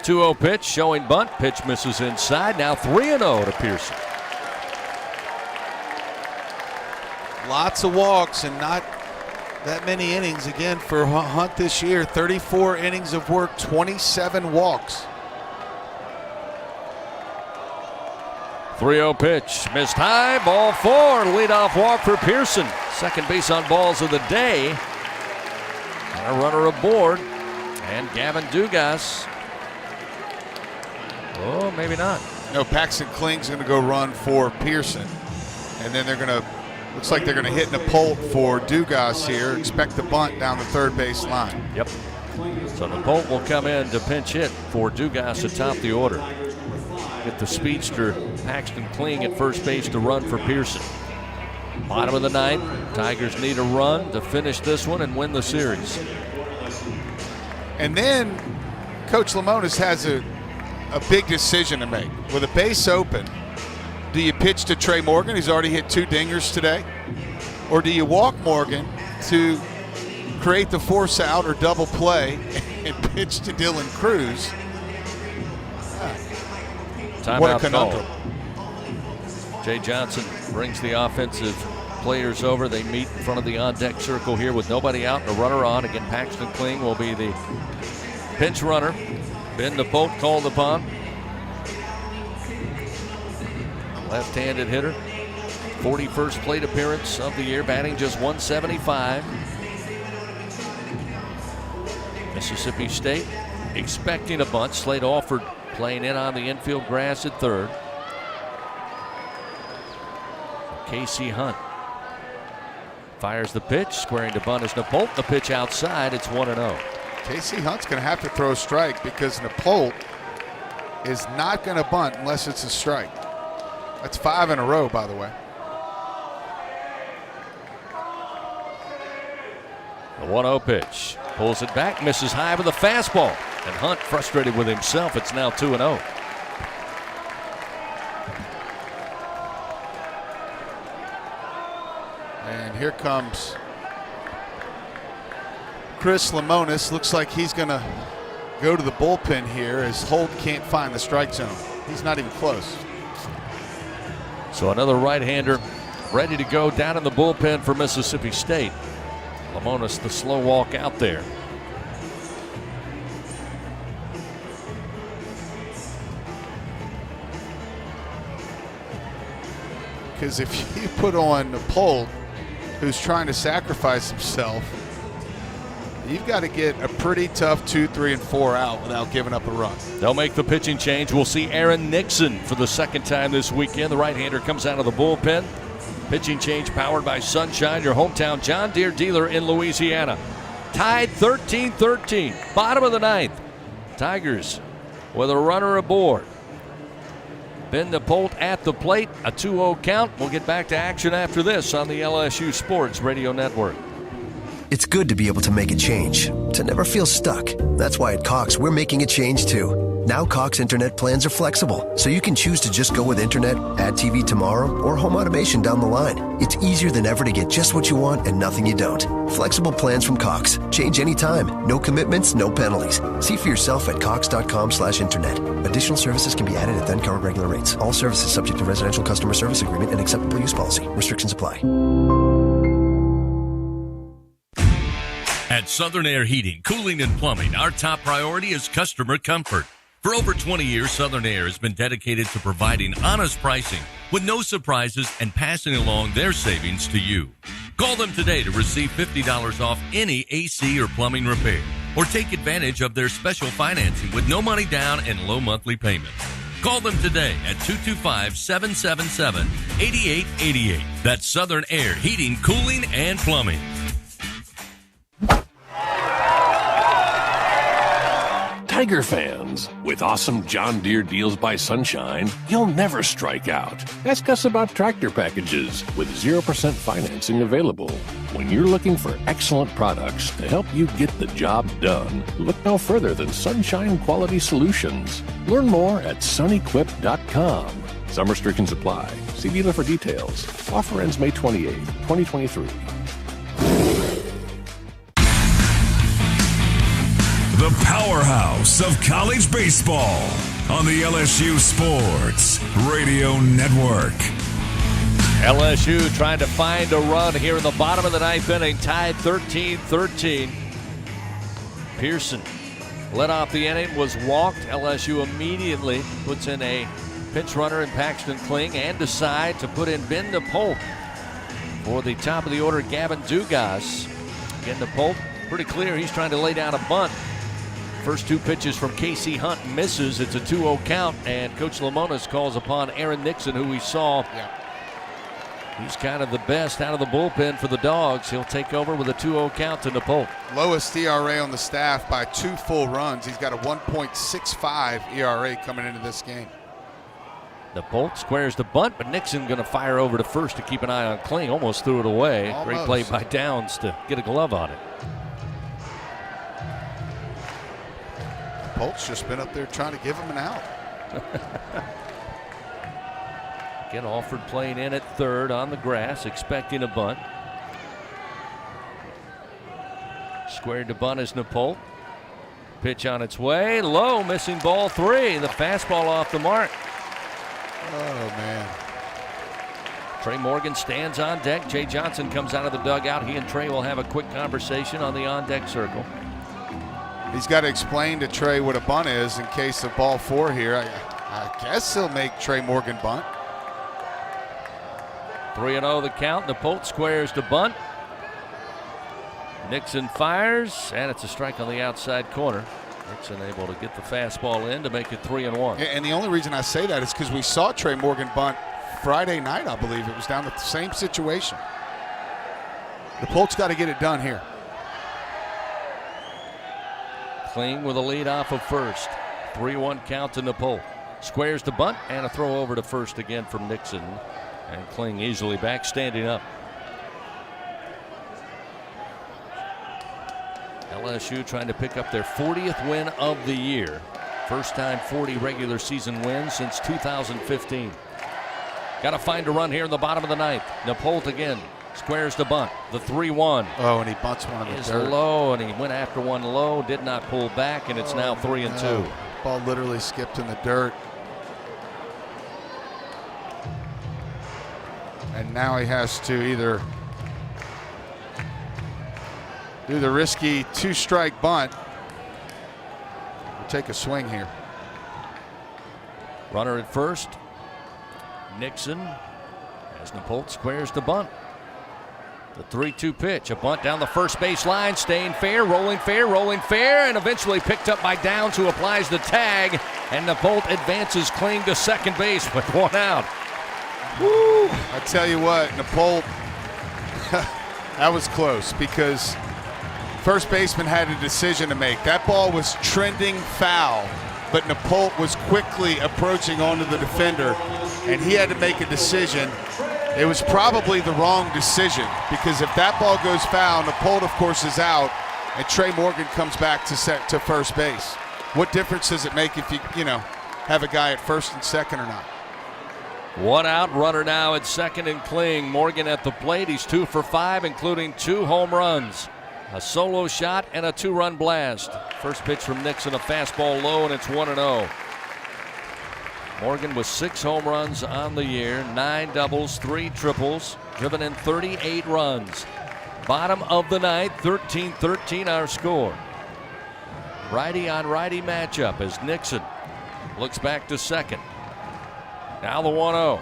2-0 pitch, showing bunt. Pitch misses inside. Now 3-0 to Pearson. Lots of walks and not that many innings again for Hunt this year. 34 innings of work, 27 walks. 3-0 pitch, missed high, ball 4. Leadoff walk for Pearson. Second base on balls of the day. And a runner aboard. And Gavin Dugas. Oh, maybe not. No, Paxton Kling's going to go run for Pearson. And then they're going to, looks like they're going to hit Napolt for Dugas here. Expect the bunt down the third base line. Yep. So Napolt will come in to pinch hit for Dugas atop the order. Get the speedster Paxton Kling at first base to run for Pearson. Bottom of the ninth. Tigers need a run to finish this one and win the series. And then Coach Lemonis has a big decision to make. With a base open, do you pitch to Trey Morgan? He's already hit 2 dingers today. Or do you walk Morgan to create the force out or double play and pitch to Dylan Cruz? What a conundrum. Jay Johnson brings the offensive players over. They meet in front of the on-deck circle here with nobody out and a runner on. Again, Paxton Kling will be the pinch runner. Ben DePolt called upon. Left-handed hitter. 41st plate appearance of the year, batting just 175. Mississippi State expecting a bunt. Slade Alford playing in on the infield grass at third. Casey Hunt fires the pitch, squaring to bunt is Napolt. The pitch outside, it's 1-0. Casey Hunt's going to have to throw a strike because Napolt is not going to bunt unless it's a strike. That's 5 in a row, by the way. The 1-0 pitch. Pulls it back, misses high with a fastball. And Hunt frustrated with himself. It's now 2-0. And here comes Chris Lemonis. Looks like he's going to go to the bullpen here as Holt can't find the strike zone. He's not even close. So another right-hander ready to go down in the bullpen for Mississippi State. Lemonis, the slow walk out there. Because if you put on Napolt, who's trying to sacrifice himself, you've got to get a pretty tough 2, 3, and 4 out without giving up a run. They'll make the pitching change. We'll see Aaron Nixon for the second time this weekend. The right-hander comes out of the bullpen. Pitching change powered by Sunshine, your hometown John Deere dealer in Louisiana. Tied 13-13, bottom of the ninth. Tigers with a runner aboard. Ben DePolt at the plate, a 2-0 count. We'll get back to action after this on the LSU Sports Radio Network. It's good to be able to make a change, to never feel stuck. That's why at Cox, we're making a change too. Now Cox Internet plans are flexible, so you can choose to just go with Internet, add TV tomorrow, or home automation down the line. It's easier than ever to get just what you want and nothing you don't. Flexible plans from Cox. Change anytime. No commitments, no penalties. See for yourself at cox.com/internet. Additional services can be added at then current regular rates. All services subject to residential customer service agreement and acceptable use policy. Restrictions apply. At Southern Air Heating, Cooling, and Plumbing, our top priority is customer comfort. For over 20 years, Southern Air has been dedicated to providing honest pricing with no surprises and passing along their savings to you. Call them today to receive $50 off any AC or plumbing repair, or take advantage of their special financing with no money down and low monthly payments. Call them today at 225-777-8888. That's Southern Air Heating, Cooling, and Plumbing. Tiger fans, with awesome John Deere deals by Sunshine, you'll never strike out. Ask us about tractor packages with 0% financing available. When you're looking for excellent products to help you get the job done, look no further than Sunshine Quality Solutions. Learn more at sunequip.com. Some restrictions apply. See dealer for details. Offer ends May 28, 2023. The powerhouse of college baseball on the LSU Sports Radio Network. LSU trying to find a run here in the bottom of the ninth inning, tied 13-13. Pearson led off the inning, was walked. LSU immediately puts in a pinch runner in Paxton Kling and decide to put in Ben DePolt for the top of the order, Gavin Dugas. Again, DePolt, pretty clear he's trying to lay down a bunt. First 2 pitches from Casey Hunt misses. It's a 2-0 count, and Coach Lemonis calls upon Aaron Nixon, who we saw. He's kind of the best out of the bullpen for the Dogs. He'll take over with a 2-0 count to DePolt. Lowest ERA on the staff by 2 full runs. He's got a 1.65 ERA coming into this game. Napolt squares the bunt, but Nixon going to fire over to first to keep an eye on Kling. Almost threw it away. Almost. Great play by Downs to get a glove on it. Napolt's just been up there trying to give him an out. Again, Alford playing in at third on the grass, expecting a bunt. Squared to bunt is Napolt. Pitch on its way, low, missing ball 3. The fastball off the mark. Oh, man. Trey Morgan stands on deck. Jay Johnson comes out of the dugout. He and Trey will have a quick conversation on the on-deck circle. He's got to explain to Trey what a bunt is in case of ball 4 here. I guess he'll make Trey Morgan bunt. 3-0 the count. Napolt squares to bunt. Nixon fires, and it's a strike on the outside corner. Nixon able to get the fastball in to make it 3-1. And the only reason I say that is because we saw Trey Morgan bunt Friday night, I believe. It was down at the same situation. Napolt's got to get it done here. Kling with a lead off of first. 3-1 count to Napolt. Squares the bunt, and a throw over to first again from Nixon. And Kling easily back, standing up. LSU trying to pick up their 40th win of the year. First time 40 regular season wins since 2015. Got to find a run here in the bottom of the ninth. Napolt again squares the bunt. The 3-1. Oh, and he bunts one in the is dirt. Low, and he went after one low, did not pull back, and it's now 3-2. No. Ball literally skipped in the dirt. And now he has to either do the risky 2-strike bunt or take a swing here. Runner at first. Nixon as Napolt squares the bunt. The 3-2 pitch, a bunt down the first base line, staying fair, rolling fair, and eventually picked up by Downs, who applies the tag, and Napolt advances Kling to second base with one out. Woo! I tell you what, Napolt, that was close because first baseman had a decision to make. That ball was trending foul, but Napolt was quickly approaching onto the defender, and he had to make a decision. It was probably the wrong decision because if that ball goes foul, Napolt, of course, is out, and Trey Morgan comes back to first base. What difference does it make if you have a guy at first and second or not? One out, runner now at second and Kling. Morgan at the plate. He's 2 for 5, including 2 home runs. A solo shot and a 2-run blast. First pitch from Nixon, a fastball low, and it's 1-0. Morgan with 6 home runs on the year, 9 doubles, 3 triples, driven in 38 runs. Bottom of the ninth, 13-13 our score. Righty on righty matchup as Nixon looks back to second. Now the 1-0.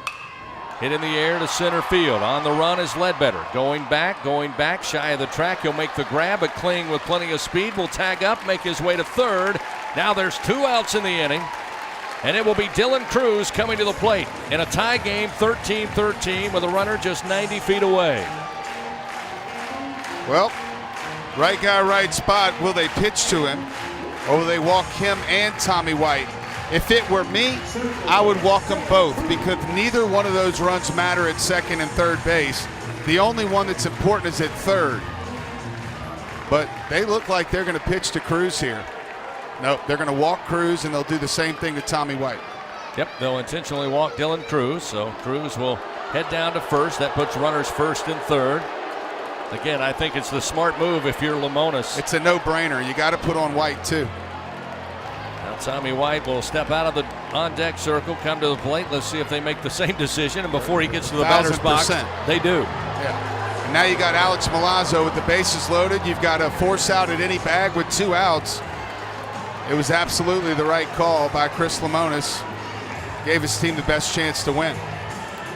Hit in the air to center field. On the run is Ledbetter. Going back, shy of the track. He'll make the grab, but Kling with plenty of speed will tag up, make his way to third. Now there's 2 outs in the inning. And it will be Dylan Cruz coming to the plate in a tie game, 13-13, with a runner just 90 feet away. Well, right guy, right spot. Will they pitch to him, or will they walk him and Tommy White? If it were me, I would walk them both because neither one of those runs matter at second and third base. The only one that's important is at third. But they look like they're going to pitch to Cruz here. Nope, they're going to walk Cruz, and they'll do the same thing to Tommy White. Yep, they'll intentionally walk Dylan Cruz, so Cruz will head down to first. That puts runners first and third. Again, I think it's the smart move if you're Lemonis. It's a no-brainer. You got to put on White, too. Now Tommy White will step out of the on-deck circle, come to the plate. Let's see if they make the same decision, and before he gets to the batter's box, they do. Yeah. And now you got Alex Milazzo with the bases loaded. You've got a force out at any bag with 2 outs. It was absolutely the right call by Chris Lemonis. Gave his team the best chance to win.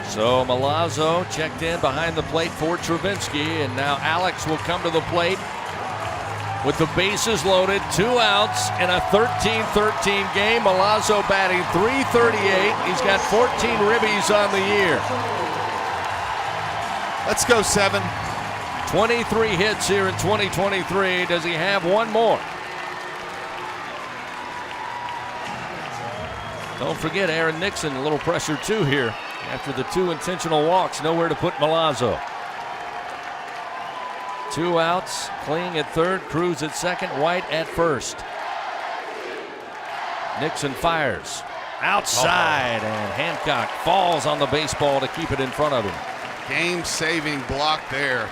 So Milazzo checked in behind the plate for Travinski, and now Alex will come to the plate with the bases loaded, 2 outs in a 13-13 game. Milazzo batting .338. He's got 14 ribbies on the year. Let's go, 7. 23 hits here in 2023. Does he have one more? Don't forget Aaron Nixon, a little pressure too here. After the 2 intentional walks, nowhere to put Milazzo. 2 outs, Kling at third, Cruz at second, White at first. Nixon fires. Outside, and Hancock falls on the baseball to keep it in front of him. Game-saving block there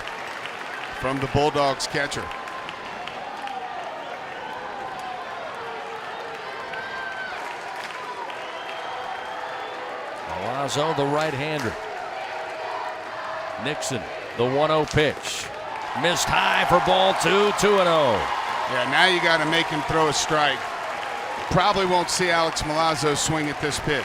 from the Bulldogs catcher. Milazzo, the right-hander. Nixon, the 1-0 pitch. Missed high for ball 2, 2-0. Yeah, now you got to make him throw a strike. Probably won't see Alex Milazzo swing at this pitch.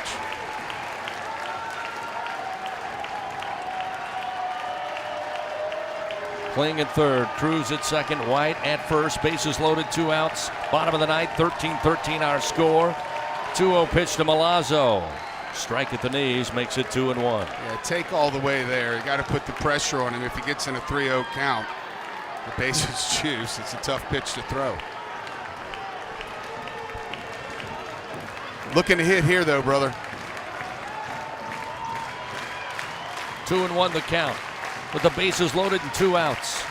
Kling at third, Cruz at second, White at first, bases loaded, 2 outs. Bottom of the ninth, 13-13 our score. 2-0 pitch to Milazzo. Strike at the knees makes it 2-1. Yeah, take all the way there. You got to put the pressure on him. If he gets in a 3-0 count, the bases choose. It's a tough pitch to throw. Looking to hit here, though, brother. 2-1 the count with the bases loaded and 2 outs.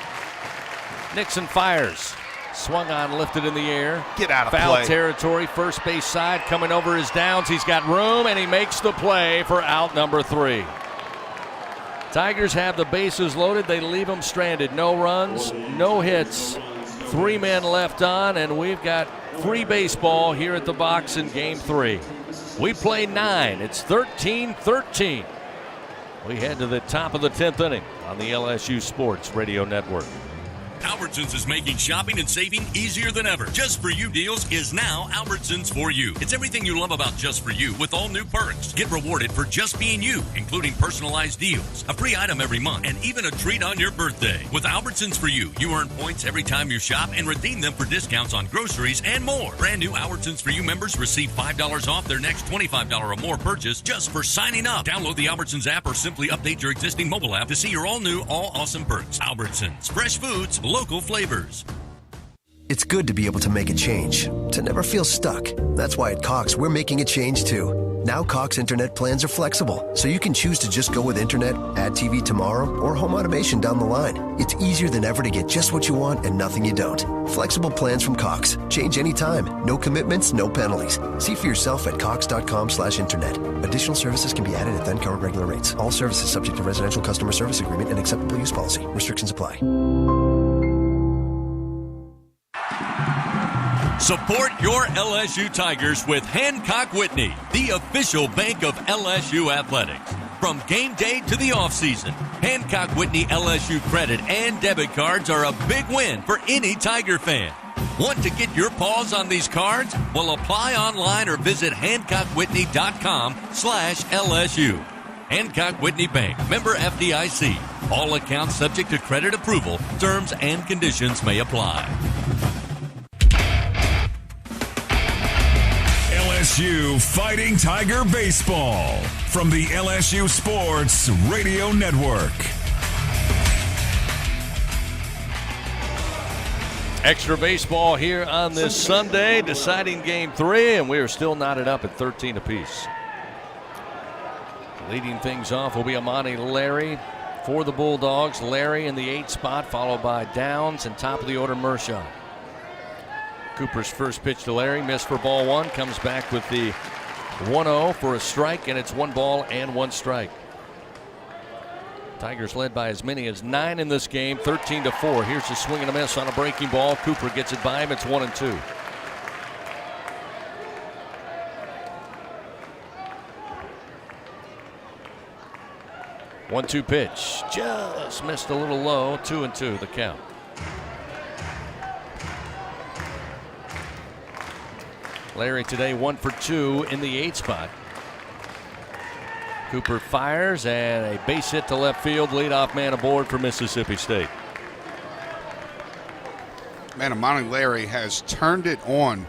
Nixon fires. Swung on, lifted in the air. Get out of Foul play. territory, first base side, coming over his downs. He's got room, and he makes the play for out number 3. Tigers have the bases loaded. They leave them stranded. No runs, no hits. 3 men left on, and we've got free baseball here at the box in Game 3. We play 9. It's 13-13. We head to the top of the 10th inning on the LSU Sports Radio Network. Albertsons is making shopping and saving easier than ever. Just For You deals is now Albertsons For You. It's everything you love about Just For You with all new perks. Get rewarded for just being you, including personalized deals, a free item every month, and even a treat on your birthday. With Albertsons For You, you earn points every time you shop and redeem them for discounts on groceries and more. Brand new Albertsons For You members receive $5 off their next $25 or more purchase just for signing up. Download the Albertsons app or simply update your existing mobile app to see your all-new, all-awesome perks. Albertsons. Fresh foods, local flavors. It's good to be able to make a change, to never feel stuck. That's why at Cox, we're making a change too. Now Cox Internet plans are flexible, so you can choose to just go with Internet, add TV tomorrow, or home automation down the line. It's easier than ever to get just what you want and nothing you don't. Flexible plans from Cox. Change anytime. No commitments, no penalties. See for yourself at cox.com/internet. Additional services can be added at then current regular rates. All services subject to residential customer service agreement and acceptable use policy. Restrictions apply. Support your LSU Tigers with Hancock Whitney, the official bank of LSU Athletics. From game day to the offseason, Hancock Whitney LSU credit and debit cards are a big win for any Tiger fan. Want to get your paws on these cards? Well, apply online or visit HancockWhitney.com/LSU. Hancock Whitney Bank, member FDIC. All accounts subject to credit approval. Terms and conditions may apply. LSU Fighting Tiger Baseball from the LSU Sports Radio Network. Extra baseball here on this Sunday, deciding Game 3, and we are still knotted up at 13 apiece. Leading things off will be Amani Larry for the Bulldogs. Larry in the 8th spot, followed by Downs, and top of the order, Mershon. Cooper's first pitch to Larry, missed for ball 1, comes back with the 1-0 for a strike, and it's 1 ball and 1 strike. Tigers led by as many as 9 in this game, 13-4. Here's a swing and a miss on a breaking ball. Cooper gets it by him. It's 1-2. One-two pitch, just missed a little low. 2-2 the count. Larry today 1 for 2 in the 8th spot. Cooper fires and a base hit to left field. Leadoff man aboard for Mississippi State. Man, Amani Larry has turned it on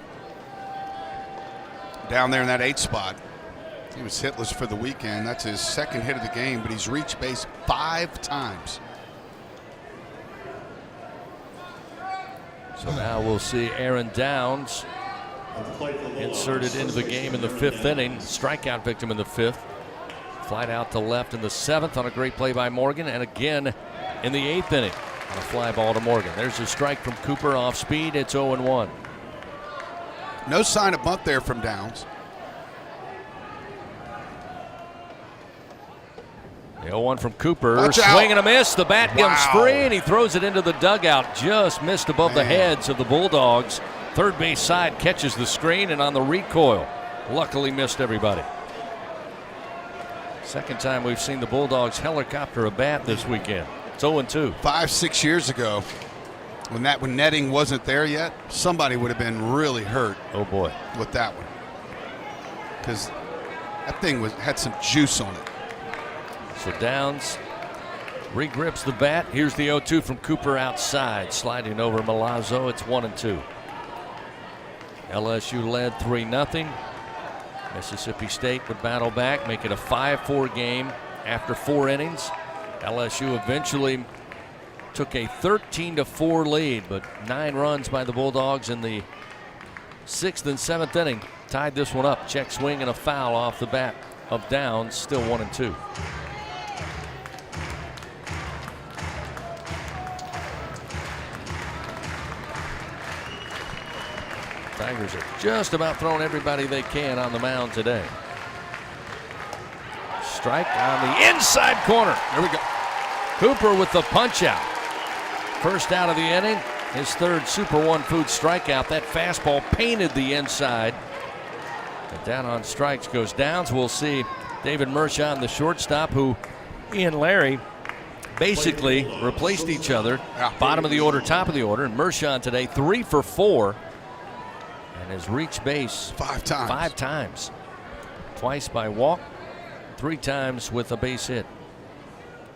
down there in that 8th spot. He was hitless for the weekend. That's his 2nd hit of the game, but he's reached base 5 times. So now we'll see Aaron Downs inserted into the game in the 5th inning. Strikeout victim in the 5th. Flied out to left in the 7th on a great play by Morgan, and again in the 8th inning on a fly ball to Morgan. There's a strike from Cooper off speed. It's 0-1. No sign of bunt there from Downs. The 0-1 from Cooper. Watch Swing out. and a miss. The bat comes Wow. free, and he throws it into the dugout. Just missed above the heads of the Bulldogs. Third base side catches the screen, and on the recoil, luckily missed everybody. Second time we've seen the Bulldogs helicopter a bat this weekend. It's 0-2. 5-6 years ago, when netting wasn't there yet, somebody would have been really hurt. Oh boy, with that one, because that thing had some juice on it. So Downs regrips the bat. Here's the 0-2 from Cooper outside, sliding over Milazzo. It's 1-2. LSU led 3-0. Mississippi State would battle back, make it a 5-4 game after 4 innings. LSU eventually took a 13-4 lead, but 9 runs by the Bulldogs in the 6th and 7th inning tied this one up. Check swing and a foul off the bat of Downs, still 1-2. Tigers are just about throwing everybody they can on the mound today. Strike on the inside corner. There we go. Cooper with the punch out. First out of the inning. His 3rd Super One Food strikeout. That fastball painted the inside. And down on strikes goes Downs. We'll see David Mershon, the shortstop, who he and Larry basically replaced each other. Bottom of the order, top of the order. And Mershon today 3 for 4. And has reached base 5 times. 5 times. Twice by walk, 3 times with a base hit.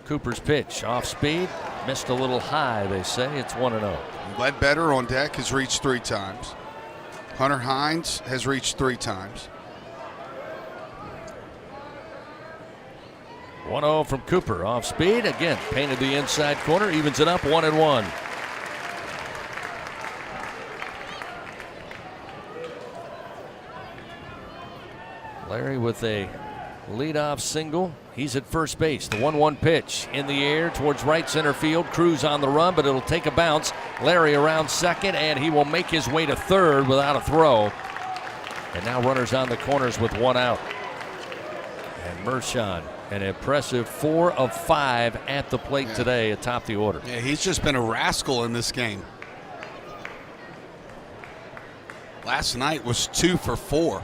Cooper's pitch off speed, missed a little high, they say. It's 1-0. Ledbetter on deck has reached 3 times. Hunter Hines has reached 3 times. 1-0 from Cooper off speed. Again, painted the inside corner, evens it up 1-1. Larry with a leadoff single. He's at first base. The 1-1 pitch in the air towards right center field. Cruz on the run, but it'll take a bounce. Larry around second, and he will make his way to third without a throw. And now runners on the corners with 1 out. And Mershon, an impressive 4 of 5 at the plate today atop the order. Yeah, he's just been a rascal in this game. Last night was 2 for 4.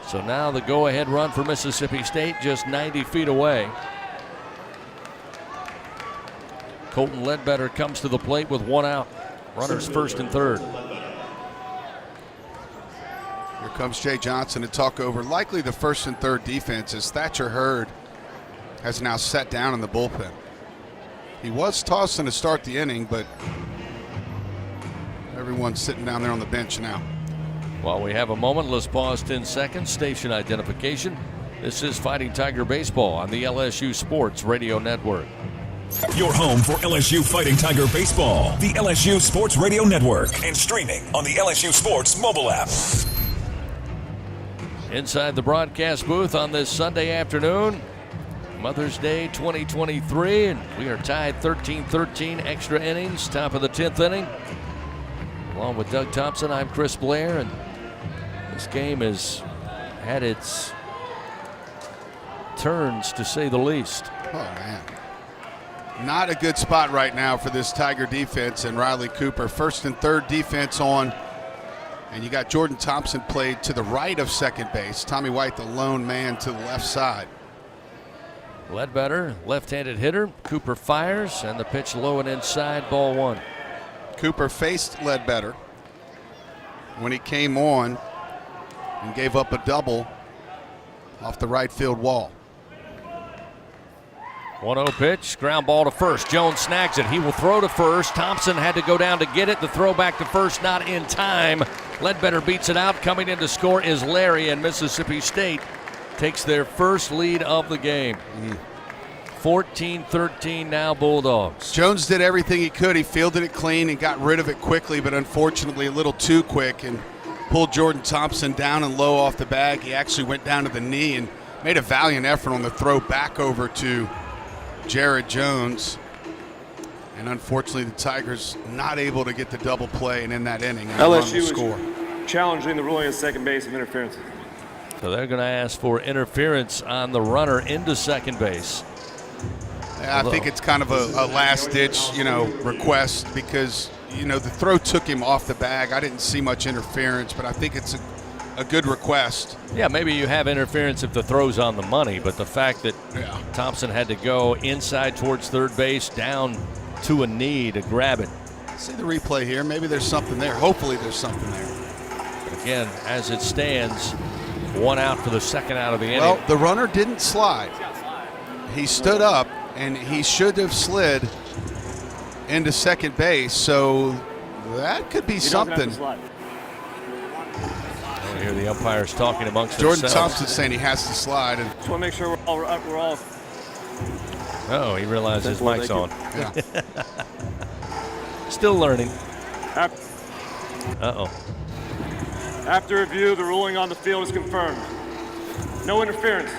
So now the go-ahead run for Mississippi State just 90 feet away. Colton Ledbetter comes to the plate with 1 out. Runners first and third. Here comes Jay Johnson to talk over likely the first and third defenses. Thatcher Hurd has now sat down in the bullpen. He was tossing to start the inning, but everyone's sitting down there on the bench now. While we have a moment, let's pause 10 seconds. Station identification. This is Fighting Tiger Baseball on the LSU Sports Radio Network. Your home for LSU Fighting Tiger Baseball, the LSU Sports Radio Network, and streaming on the LSU Sports mobile app. Inside the broadcast booth on this Sunday afternoon, Mother's Day 2023, and we are tied 13-13 extra innings, top of the 10th inning. Along with Doug Thompson, I'm Chris Blair, and this game has had its turns, to say the least. Oh, man. Not a good spot right now for this Tiger defense and Riley Cooper. First and third defense on, and you got Jordan Thompson played to the right of second base. Tommy White, the lone man, to the left side. Ledbetter, left-handed hitter. Cooper fires, and the pitch low and inside, ball 1. Cooper faced Ledbetter when he came on and gave up a double off the right field wall. 1-0 pitch, ground ball to first. Jones snags it. He will throw to first. Thompson had to go down to get it. The throw back to first, not in time. Ledbetter beats it out. Coming in to score is Larry, and Mississippi State takes their first lead of the game. 14-13 now, Bulldogs. Jones did everything he could. He fielded it clean and got rid of it quickly, but unfortunately a little too quick and pulled Jordan Thompson down and low off the bag. He actually went down to the knee and made a valiant effort on the throw back over to Jared Jones. And unfortunately, the Tigers not able to get the double play and in that inning and LSU score. Challenging the ruling of second base of interference. So they're going to ask for interference on the runner into second base. I think it's kind of a last-ditch, request because, the throw took him off the bag. I didn't see much interference, but I think it's a good request. Yeah, maybe you have interference if the throw's on the money, but the fact that Thompson had to go inside towards third base, down to a knee to grab it. See the replay here. Maybe there's something there. Hopefully there's something there. But again, as it stands, 1 out for the second out of the inning. Well, the runner didn't slide. He stood up, and he should have slid into second base, so that could be something. I hear the umpires talking amongst Jordan themselves. Thompson saying he has to slide. And just want to make sure we're all. Oh, he realized his mic's on. Yeah. Still learning. Uh-oh. After review, the ruling on the field is confirmed. No interference.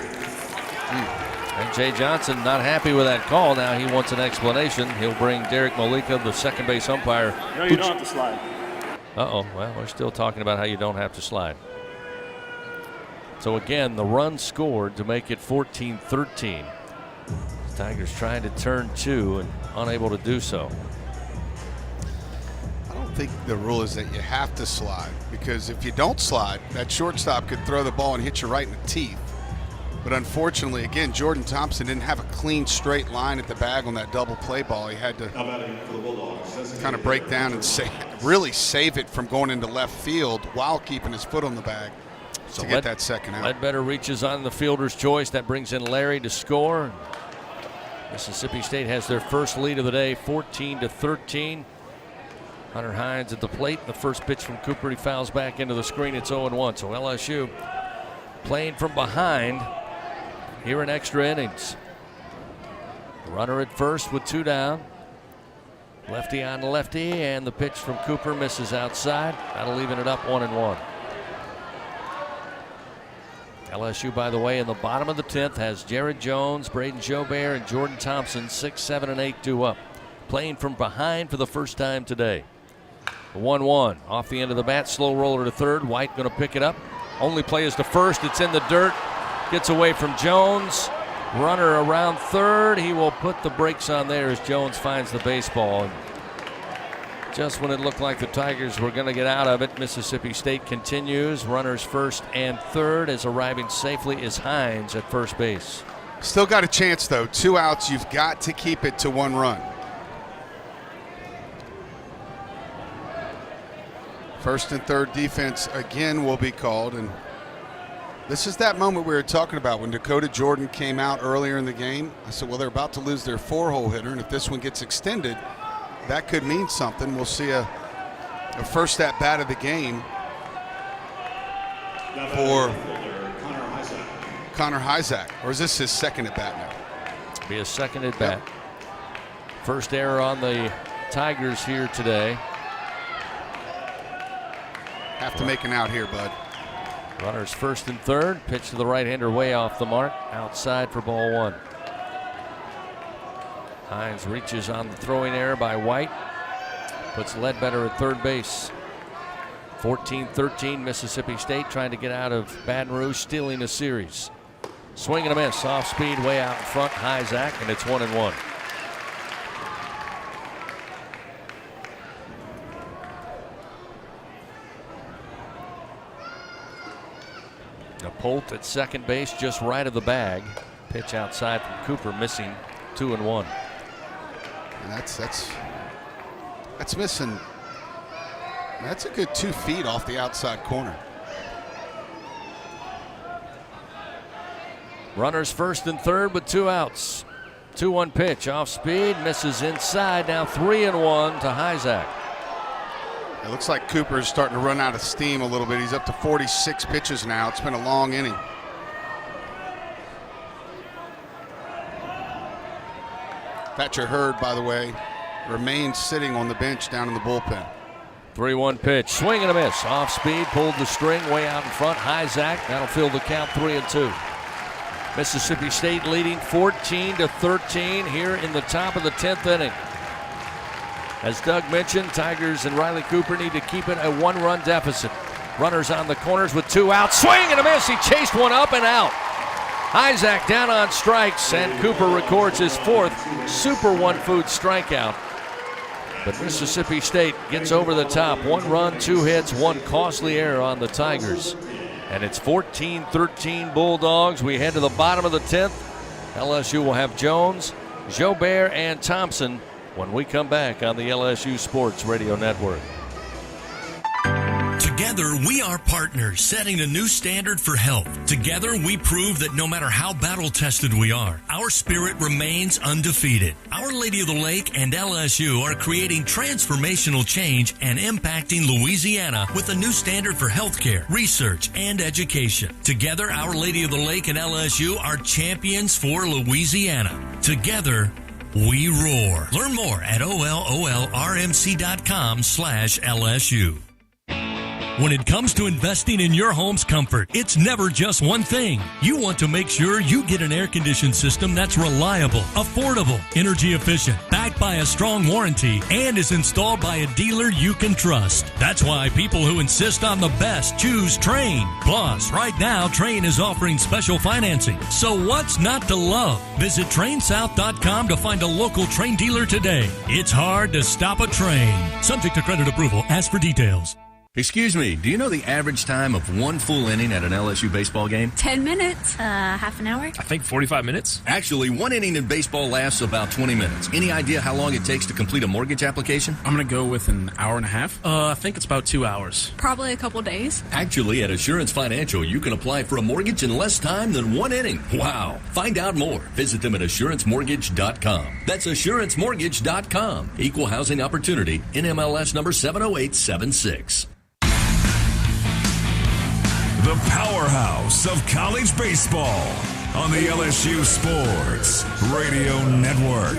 And Jay Johnson not happy with that call. Now he wants an explanation. He'll bring Derek Malika, the second base umpire. No, you don't have to slide. Uh-oh. Well, we're still talking about how you don't have to slide. So again, the run scored to make it 14-13. Tigers trying to turn 2 and unable to do so. I don't think the rule is that you have to slide, because if you don't slide, that shortstop could throw the ball and hit you right in the teeth. But unfortunately, again, Jordan Thompson didn't have a clean, straight line at the bag on that double play ball. He had to kind of break down and really save it from going into left field while keeping his foot on the bag to get that second out. Ledbetter reaches on the fielder's choice. That brings in Larry to score. Mississippi State has their first lead of the day, 14-13. Hunter Hines at the plate. The first pitch from Cooper, he fouls back into the screen. It's 0-1. So LSU playing from behind here in extra innings. Runner at first with 2 down. Lefty on lefty, and the pitch from Cooper misses outside. That'll even it up 1-1. LSU, by the way, in the bottom of the 10th has Jared Jones, Braden Jobert, and Jordan Thompson, 6, 7, and 8 due up. Playing from behind for the first time today. 1-1 off the end of the bat, slow roller to third. White going to pick it up. Only play is to first. It's in the dirt. Gets away from Jones. Runner around third. He will put the brakes on there as Jones finds the baseball. And just when it looked like the Tigers were going to get out of it, Mississippi State continues. Runners first and third, as arriving safely is Hines at first base. Still got a chance, though. 2 outs. You've got to keep it to 1 run. First and third defense again will be called, and this is that moment we were talking about when Dakota Jordan came out earlier in the game. I said, well, they're about to lose their 4-hole hitter, and if this one gets extended, that could mean something. We'll see a first at bat of the game for Connor Hyzak. Or is this his second at bat now? Be a second at bat. First error on the Tigers here today. Have to make an out here, bud. Runners first and third. Pitch to the right-hander way off the mark. Outside for ball 1. Hines reaches on the throwing error by White. Puts Ledbetter at third base. 14-13 Mississippi State trying to get out of Baton Rouge, stealing a series. Swing and a miss. Off speed way out in front. Hyzak, and it's 1-1. Polt at second base, just right of the bag. Pitch outside from Cooper, missing 2-1. And that's missing. That's a good 2 feet off the outside corner. Runners first and third with 2 outs. 2-1 pitch, off speed, misses inside. Now 3-1 to Hyzak. It looks like Cooper is starting to run out of steam a little bit. He's up to 46 pitches now. It's been a long inning. Patrick Hurd, by the way, remains sitting on the bench down in the bullpen. 3-1 pitch. Swing and a miss. Off speed. Pulled the string way out in front. High Zach. That'll fill the count 3-2. Mississippi State leading 14-13 here in the top of the 10th inning. As Doug mentioned, Tigers and Riley Cooper need to keep it a 1-run deficit. Runners on the corners with 2 outs. Swing and a miss. He chased one up and out. Isaac down on strikes, and Cooper records his 4th Super One Food strikeout. But Mississippi State gets over the top. 1 run, 2 hits, 1 costly error on the Tigers. And it's 14-13 Bulldogs. We head to the bottom of the 10th. LSU will have Jones, Jobert, and Thompson when we come back on the LSU Sports Radio Network. Together, we are partners, setting a new standard for health. Together, we prove that no matter how battle-tested we are, our spirit remains undefeated. Our Lady of the Lake and LSU are creating transformational change and impacting Louisiana with a new standard for healthcare, research, and education. Together, Our Lady of the Lake and LSU are champions for Louisiana. Together, we roar. Learn more at ololrmc.com/LSU. When it comes to investing in your home's comfort, it's never just one thing. You want to make sure you get an air-conditioned system that's reliable, affordable, energy efficient, backed by a strong warranty, and is installed by a dealer you can trust. That's why people who insist on the best choose Trane. Plus, right now, Trane is offering special financing. So what's not to love? Visit TraneSouth.com to find a local Trane dealer today. It's hard to stop a train. Subject to credit approval. Ask for details. Excuse me, do you know the average time of one full inning at an LSU baseball game? 10 minutes. Half an hour? I think 45 minutes. Actually, one inning in baseball lasts about 20 minutes. Any idea how long it takes to complete a mortgage application? I'm going to go with an hour and a half. I think it's about 2 hours. Probably a couple days. Actually, at Assurance Financial, you can apply for a mortgage in less time than 1 inning. Wow. Find out more. Visit them at AssuranceMortgage.com. That's AssuranceMortgage.com. Equal housing opportunity. NMLS number 70876. The powerhouse of college baseball on the LSU Sports Radio Network.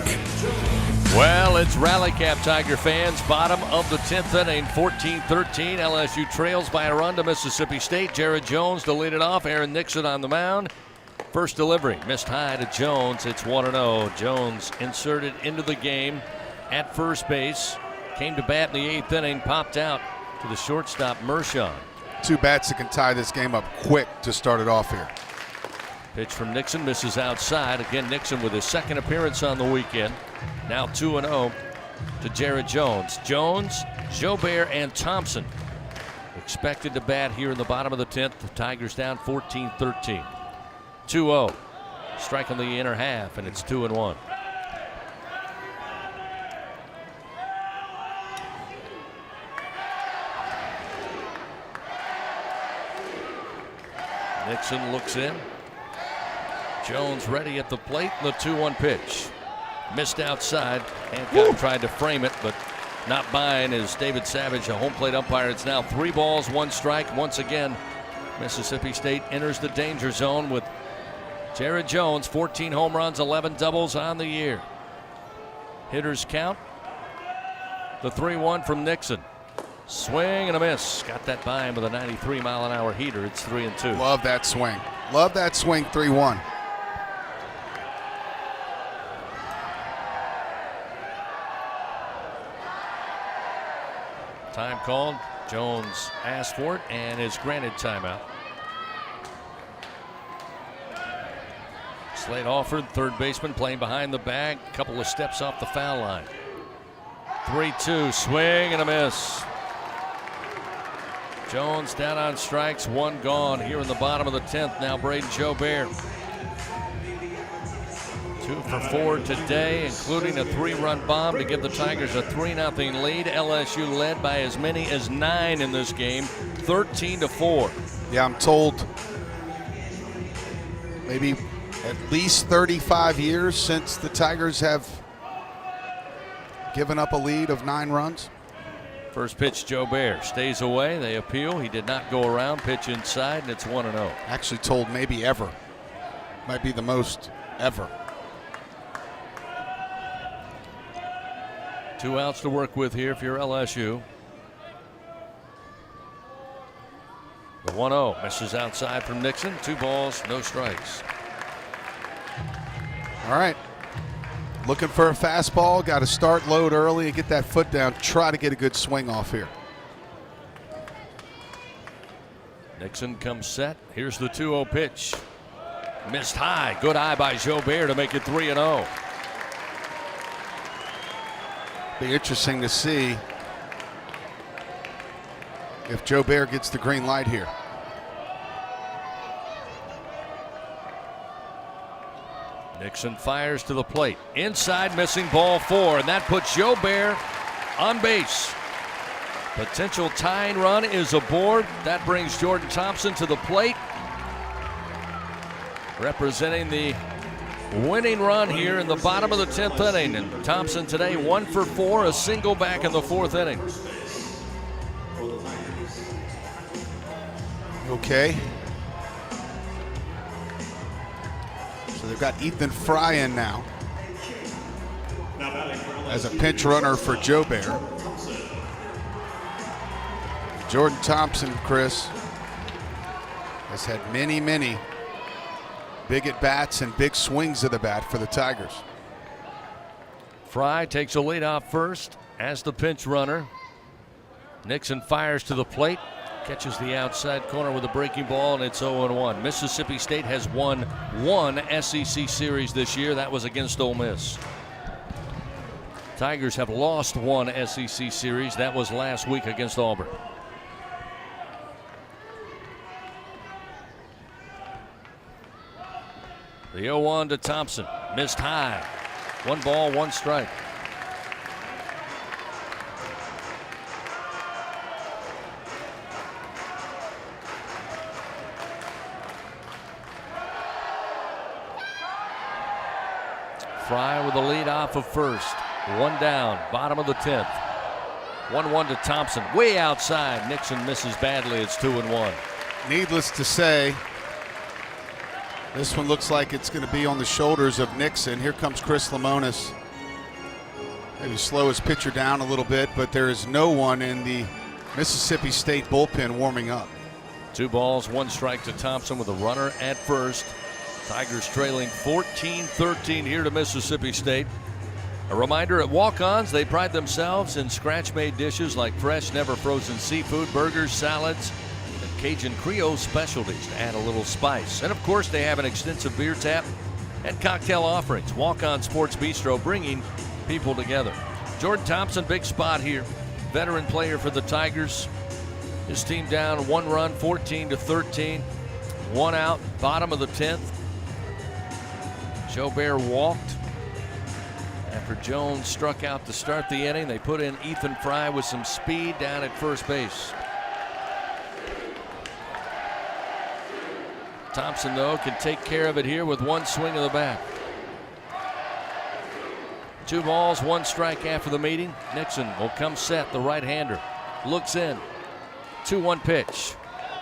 Well, it's Rally Cap, Tiger fans. Bottom of the 10th inning, 14-13. LSU trails by a run to Mississippi State. Jared Jones to lead it off. Aaron Nixon on the mound. First delivery, missed high to Jones. It's 1-0. Jones inserted into the game at first base. Came to bat in the 8th inning, popped out to the shortstop, Mershon. 2 bats that can tie this game up quick to start it off here. Pitch from Nixon, misses outside. Again, Nixon with his 2nd appearance on the weekend. Now 2-0 to Jared Jones. Jones, Jobert, and Thompson expected to bat here in the bottom of the 10th. The Tigers down 14-13. 2-0. Strike on the inner half, and it's 2-1. Nixon looks in. Jones ready at the plate. The 2-1 pitch. Missed outside. Hancock tried to frame it, but not buying is David Savage, a home plate umpire. It's now 3 balls, 1 strike. Once again, Mississippi State enters the danger zone with Jared Jones, 14 home runs, 11 doubles on the year. Hitters count. The 3-1 from Nixon. Swing and a miss. Got that by him with a 93-mile-an-hour heater. It's 3-2. Love that swing. Love that swing, 3-1. Time called. Jones asked for it and is granted timeout. Slade Alford, third baseman, playing behind the bag. A couple of steps off the foul line. 3-2. Swing and a miss. Jones down on strikes, 1 gone here in the bottom of the 10th. Now Braden Jobert. 2 for 4 today, including a 3-run bomb to give the Tigers a 3-0 lead. LSU led by as many as 9 in this game, 13-4. Yeah, I'm told maybe at least 35 years since the Tigers have given up a lead of 9 runs. First pitch, Jobert stays away. They appeal. He did not go around. Pitch inside, and it's 1-0. Actually told maybe ever. Might be the most ever. 2 outs to work with here if you're LSU. The 1-0 misses outside from Nixon. 2 balls, no strikes. All right. Looking for a fastball. Got to start load early and get that foot down. Try to get a good swing off here. Nixon comes set. Here's the 2-0 pitch. Missed high. Good eye by Jobert to make it 3-0. Be interesting to see if Jobert gets the green light here. Nixon fires to the plate. Inside, missing, ball 4, and that puts Jobert on base. Potential tying run is aboard. That brings Jordan Thompson to the plate, representing the winning run here in the bottom of the 10th inning. And Thompson today 1 for 4, a single back in the 4th inning. Okay. So they've got Ethan Fry in now as a pinch runner for Jobert. Jordan Thompson, Chris, has had many big at-bats and big swings of the bat for the Tigers. Fry takes a lead off first as the pinch runner. Nixon fires to the plate, catches the outside corner with a breaking ball, and it's 0-1. Mississippi State has won 1 SEC series this year. That was against Ole Miss. Tigers have lost 1 SEC series. That was last week against Auburn. The 0-1 to Thompson. Missed high. 1 ball, 1 strike. Fry with the lead off of first. 1 down, bottom of the 10th. 1-1 to Thompson. Way outside. Nixon misses badly. It's 2-1. Needless to say, this one looks like it's going to be on the shoulders of Nixon. Here comes Chris Lemonis. Maybe slow his pitcher down a little bit, but there is no one in the Mississippi State bullpen warming up. 2 balls, 1 strike to Thompson with a runner at first. Tigers trailing 14-13 here to Mississippi State. A reminder, at walk-ons, they pride themselves in scratch-made dishes like fresh, never-frozen seafood, burgers, salads, Cajun Creole specialties to add a little spice. And of course, they have an extensive beer tap and cocktail offerings. Walk-On Sports Bistro, bringing people together. Jordan Thompson, big spot here. Veteran player for the Tigers. His team down 1 run, 14-13. 1 out, bottom of the 10th. Jobert walked after Jones struck out to start the inning. They put in Ethan Fry with some speed down at first base. Thompson, though, can take care of it here with 1 swing of the bat. 2 balls, 1 strike after the meeting. Nixon will come set, the right-hander. Looks in. 2-1 pitch.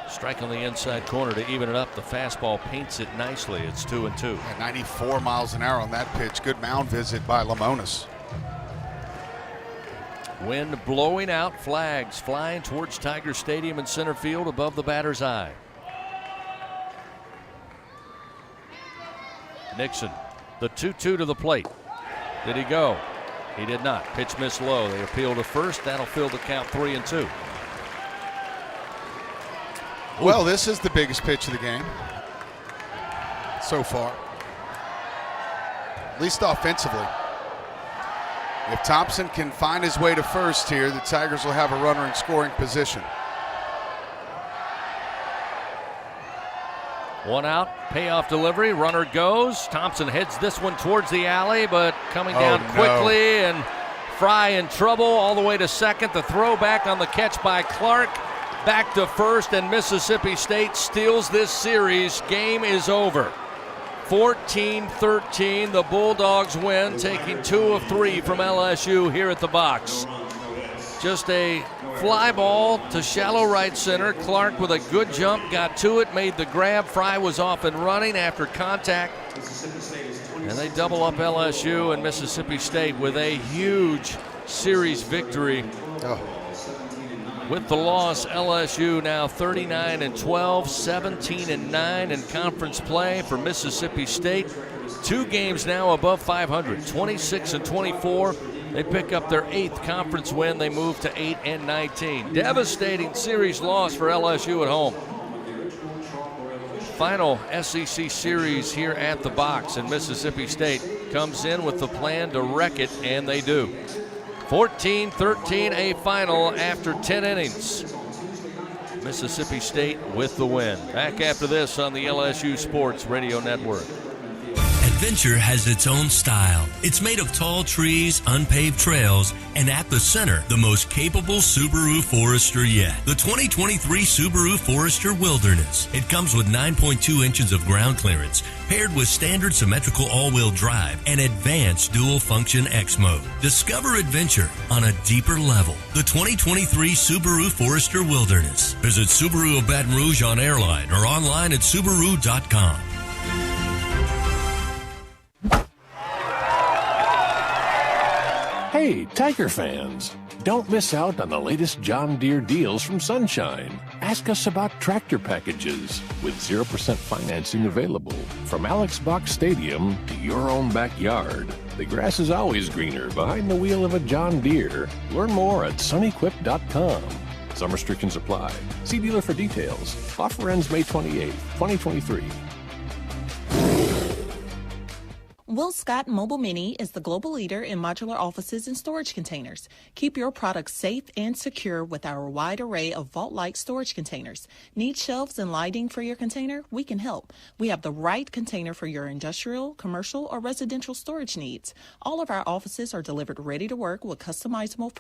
Strike on the inside corner to even it up. The fastball paints it nicely. It's 2-2. At 94 miles an hour on that pitch. Good mound visit by Lemonis. Wind blowing out, flags flying towards Tiger Stadium in center field above the batter's eye. Nixon, the 2-2 to the plate. Did he go? He did not. Pitch missed low. They appeal to first. That'll fill the count 3-2. Well, this is the biggest pitch of the game so far, at least offensively. If Thompson can find his way to first here, the Tigers will have a runner in scoring position. 1 out, payoff delivery, runner goes. Thompson heads this one towards the alley, but coming down quickly, and Fry in trouble all the way to second. The throw back on the catch by Clark. Back to first, and Mississippi State steals this series. Game is over. 14-13, the Bulldogs win, taking 2 of 3 from LSU here at the box. Just a fly ball to shallow right center. Clark with a good jump, got to it, made the grab. Fry was off and running after contact. And they double up LSU, and Mississippi State with a huge series victory. With the loss, LSU now 39-12, 17-9 in conference play for Mississippi State. 2 games now above 500, 26-24. They pick up their 8th conference win. They move to 8-19. Devastating series loss for LSU at home. Final SEC series here at the box, and Mississippi State comes in with the plan to wreck it, and they do. 14-13, a final after 10 innings. Mississippi State with the win. Back after this on the LSU Sports Radio Network. Adventure has its own style. It's made of tall trees, unpaved trails, and at the center, the most capable Subaru Forester yet. The 2023 Subaru Forester Wilderness. It comes with 9.2 inches of ground clearance, paired with standard symmetrical all-wheel drive and advanced dual-function X mode. Discover adventure on a deeper level. The 2023 Subaru Forester Wilderness. Visit Subaru of Baton Rouge on airline or online at Subaru.com. Hey, Tiger fans, don't miss out on the latest John Deere deals from Sunshine. Ask us about tractor packages with 0% financing available. From Alex Box Stadium to your own backyard, the grass is always greener behind the wheel of a John Deere. Learn more at sunequip.com. Some restrictions apply. See dealer for details. Offer ends May 28, 2023. Will Scott Mobile Mini is the global leader in modular offices and storage containers. Keep your products safe and secure with our wide array of vault-like storage containers. Need shelves and lighting for your container? We can help. We have the right container for your industrial, commercial, or residential storage needs. All of our offices are delivered ready to work with customizable